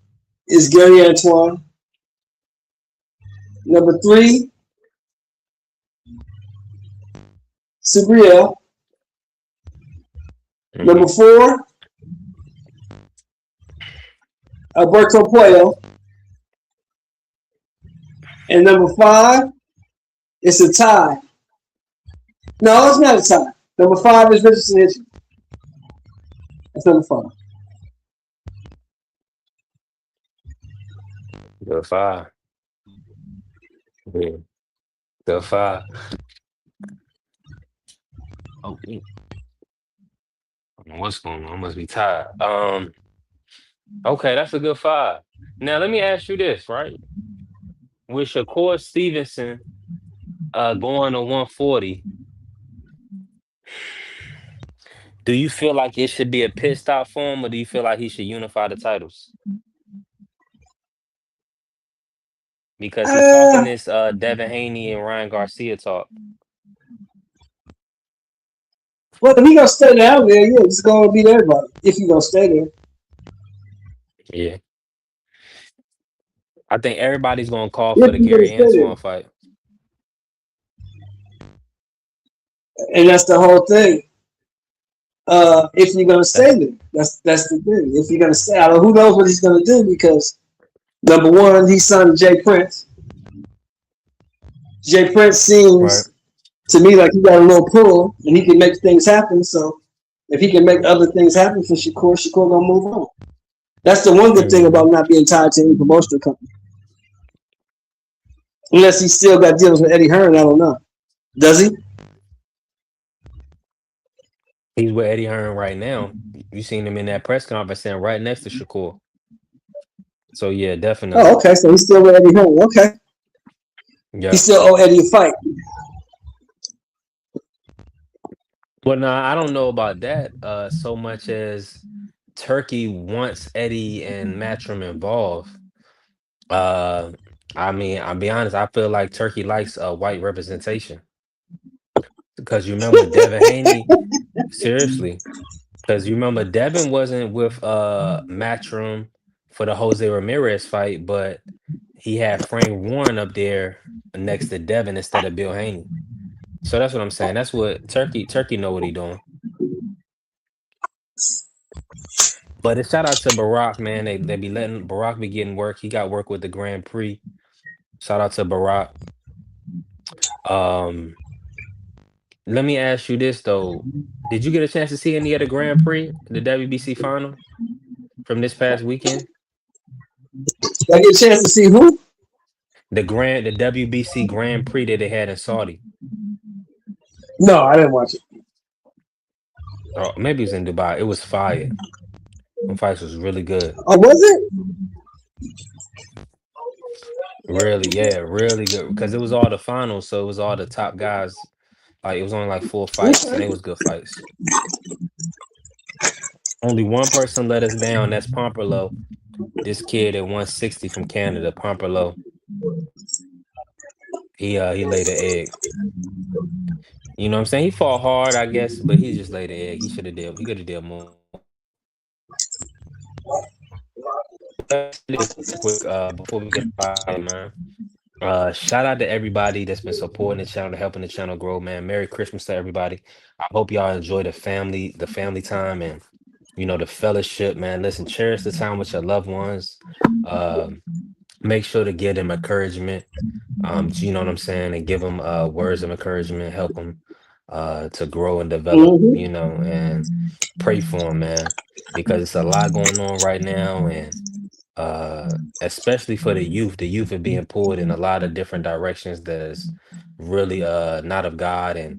is Gary Antoine. Number three, Subriel.
Mhm.
Number four, Alberto Puello. And number five, it's a tie No, it's not a tie. Number 5 is Richardson Hitchens. That's number 5.
Good five. Yeah. Good five. Oh, I don't know what's going on. I must be tired. Okay, that's a good five. Now let me ask you this, right? With Shakur Stevenson going to 140, do you feel like it should be a pit stop for him, or do you feel like he should unify the titles? Because he talking
Uh,
this Devin Haney and Ryan Garcia talk.
well, if he gonna stay down there, yeah, it's gonna beat everybody. If he gonna stay there,
Yeah. I think everybody's gonna call for
if
the
he gonna
Gary
stay there,
Antoine fight.
and that's the whole thing. If you're gonna
That's
stay there, that's the thing. If you're gonna stay, I don't, who knows what he's gonna do because number one, he signed Jay Prince. Jay Prince
right.
seems to me like he got a little pull and he can make things happen. So if he can make other things happen for Shakur, Shakur gonna move on. That's the one good thing
Hmm.
about not being tied to any promotional company. Unless he still got deals with Eddie Hearn, I don't know. Does he?
He's with Eddie Hearn right now. You seen him in that press conference saying right next to Shakur. So yeah,
Oh,
definitely.
okay. So he's still with Eddie Hearn. Okay. He
Yeah.
still owe Eddie a fight.
Well, no, I don't know about that so much as Turkey wants Eddie and Matchroom involved. Uh, I mean, I'll be honest, I feel like Turkey likes white representation because you remember Devin Haney, seriously, because you remember Devin wasn't with Matchroom for the Jose Ramirez fight, but he had Frank Warren up there next to Devin instead of Bill Haney. So that's what I'm saying. That's what Turkey know what he doing. But a shout out to Barack, man. They be letting Barack be getting work. He got work with the Grand Prix. Shout out to Barack. Um, Let me ask you this though. Did you get a chance to see any of the Grand Prix, the WBC final from this past weekend?
I get a chance to see who?
The WBC Grand Prix that they had in Saudi.
No, I didn't watch it.
Or maybe it was in Dubai. It was fire. Them fights was really good.
Oh, was it?
Really, yeah, really good. Because it was all the finals, so it was all the top guys. Like it was only like 4 fights, and
Okay.
it was good fights. Only one person let us down. That's Pomperlo. This kid at 160 from Canada, Pomperlo. He laid an egg. You know what I'm saying? He fought hard, I guess, but he just laid an egg. He could have did more. Let's do this real quick before we get started, man. Shout out to everybody that's been supporting the channel, helping the channel grow, man. Merry Christmas to everybody. I hope y'all enjoy the family time and the fellowship, man. Listen, cherish the time with your loved ones. Um, Make sure to give them encouragement. You know what I'm saying, and give them words of encouragement, help them to grow and develop,
Mm-hmm.
and pray for them, man, because it's a lot going on right now, and especially for the youth. The youth are being pulled in a lot of different directions that's really not of God and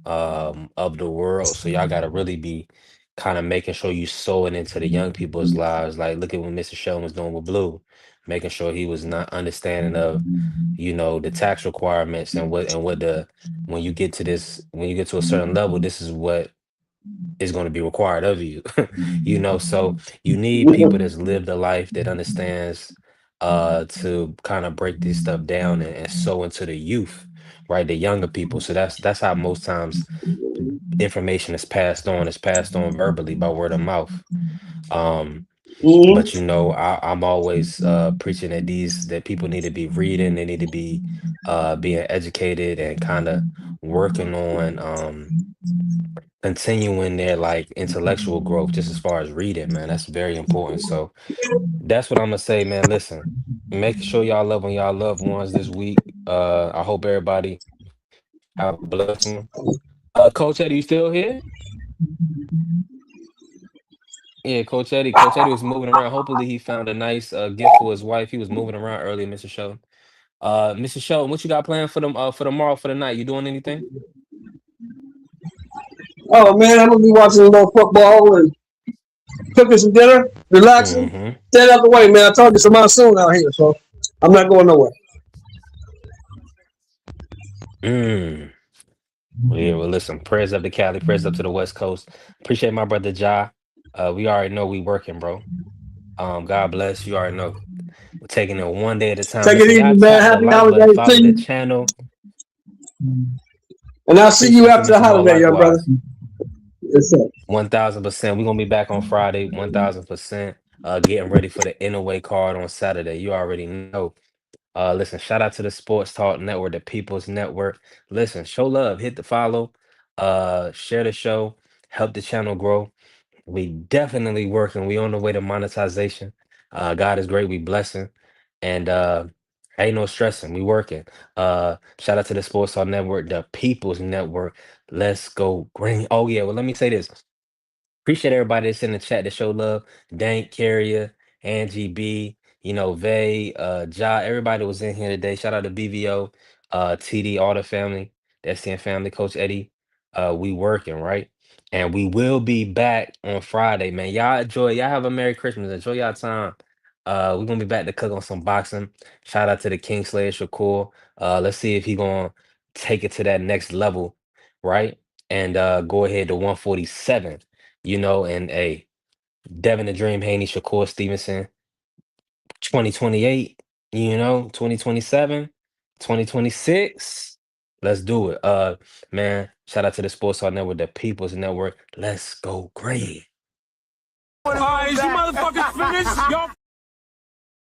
of the world. So y'all gotta really be kind of making sure you sowing into the young people's lives. Like look at what Mr. Sheldon was doing with Blue, making sure he was not understanding of, the tax requirements and what the when you get to a certain level, this is what is going to be required of you. So you need people that's lived a life that understands to kind of break this stuff down and sow into the youth, right? The younger people. So that's how most times information is passed on. It's passed on verbally by word of mouth. um but
Mm-hmm.
I'm always preaching that people need to be reading, they need to be being educated and kind of working on continuing their like intellectual growth, just as far as reading, man. That's very important. So that's what I'm gonna say, man. Listen, make sure y'all love on y'all loved ones this week. I hope everybody have a blessed one. Coach Eddie, you still here? Yeah, Coach Eddie. Coach Eddie was moving around. Hopefully, he found a nice gift for his wife. He was moving around earlier, Mr. Shelton. Mr. Shelton, what you got planned for them for tomorrow for the night? You doing anything?
Oh man, I'm gonna be watching a little football and cooking some dinner, relaxing.
Mm-hmm.
Stay out the way, man. I told you some monsoon out here, so I'm not going nowhere.
Mm. Well, yeah, well, listen, prayers up to Cali, prayers up to the West Coast. Appreciate my brother Ja. We already know we working, bro. God bless. You already know. We're taking it one day at a time.
Take it
Listen,
easy,
y'all
man.
tap the
Happy
like button,
holidays to
follow the
you,
channel.
and I'll see you
Appreciate you,
after the
Mr. Mo.
holiday, young brother.
Likewise.
Yes, sir.
1000%. We're gonna be back on Friday, 1000%. Getting ready for the Inaway card on Saturday. You already know. Listen, shout out to the Sports Talk Network, the People's Network. Listen, show love, hit the follow, share the show, help the channel grow. We definitely working. We on the way to monetization. God is great. We blessing, and ain't no stressing. We working. Shout out to the Sports Talk Network, the People's Network. Let's go green. Oh yeah. Well, let me say this. Appreciate everybody that's in the chat to show love. Dank, Carrier, Angie B, Vay, Ja, everybody was in here today. Shout out to BVO, TD, all the family, the STN family, Coach Eddie. We working, right? And we will be back on Friday, man. Y'all enjoy, y'all have a Merry Christmas. Enjoy y'all time. We're gonna be back to cook on some boxing. Shout out to the Kingslayer Shakur. Let's see if he gonna take it to that next level, right? And go ahead to 147 and Devin the Dream Haney, Shakur Stevenson, 2028, 2027, 2026. Let's do it. Man, shout out to the Sports Hall Network, the People's Network. Let's go green.
All right, is you motherfuckers finished? Y'all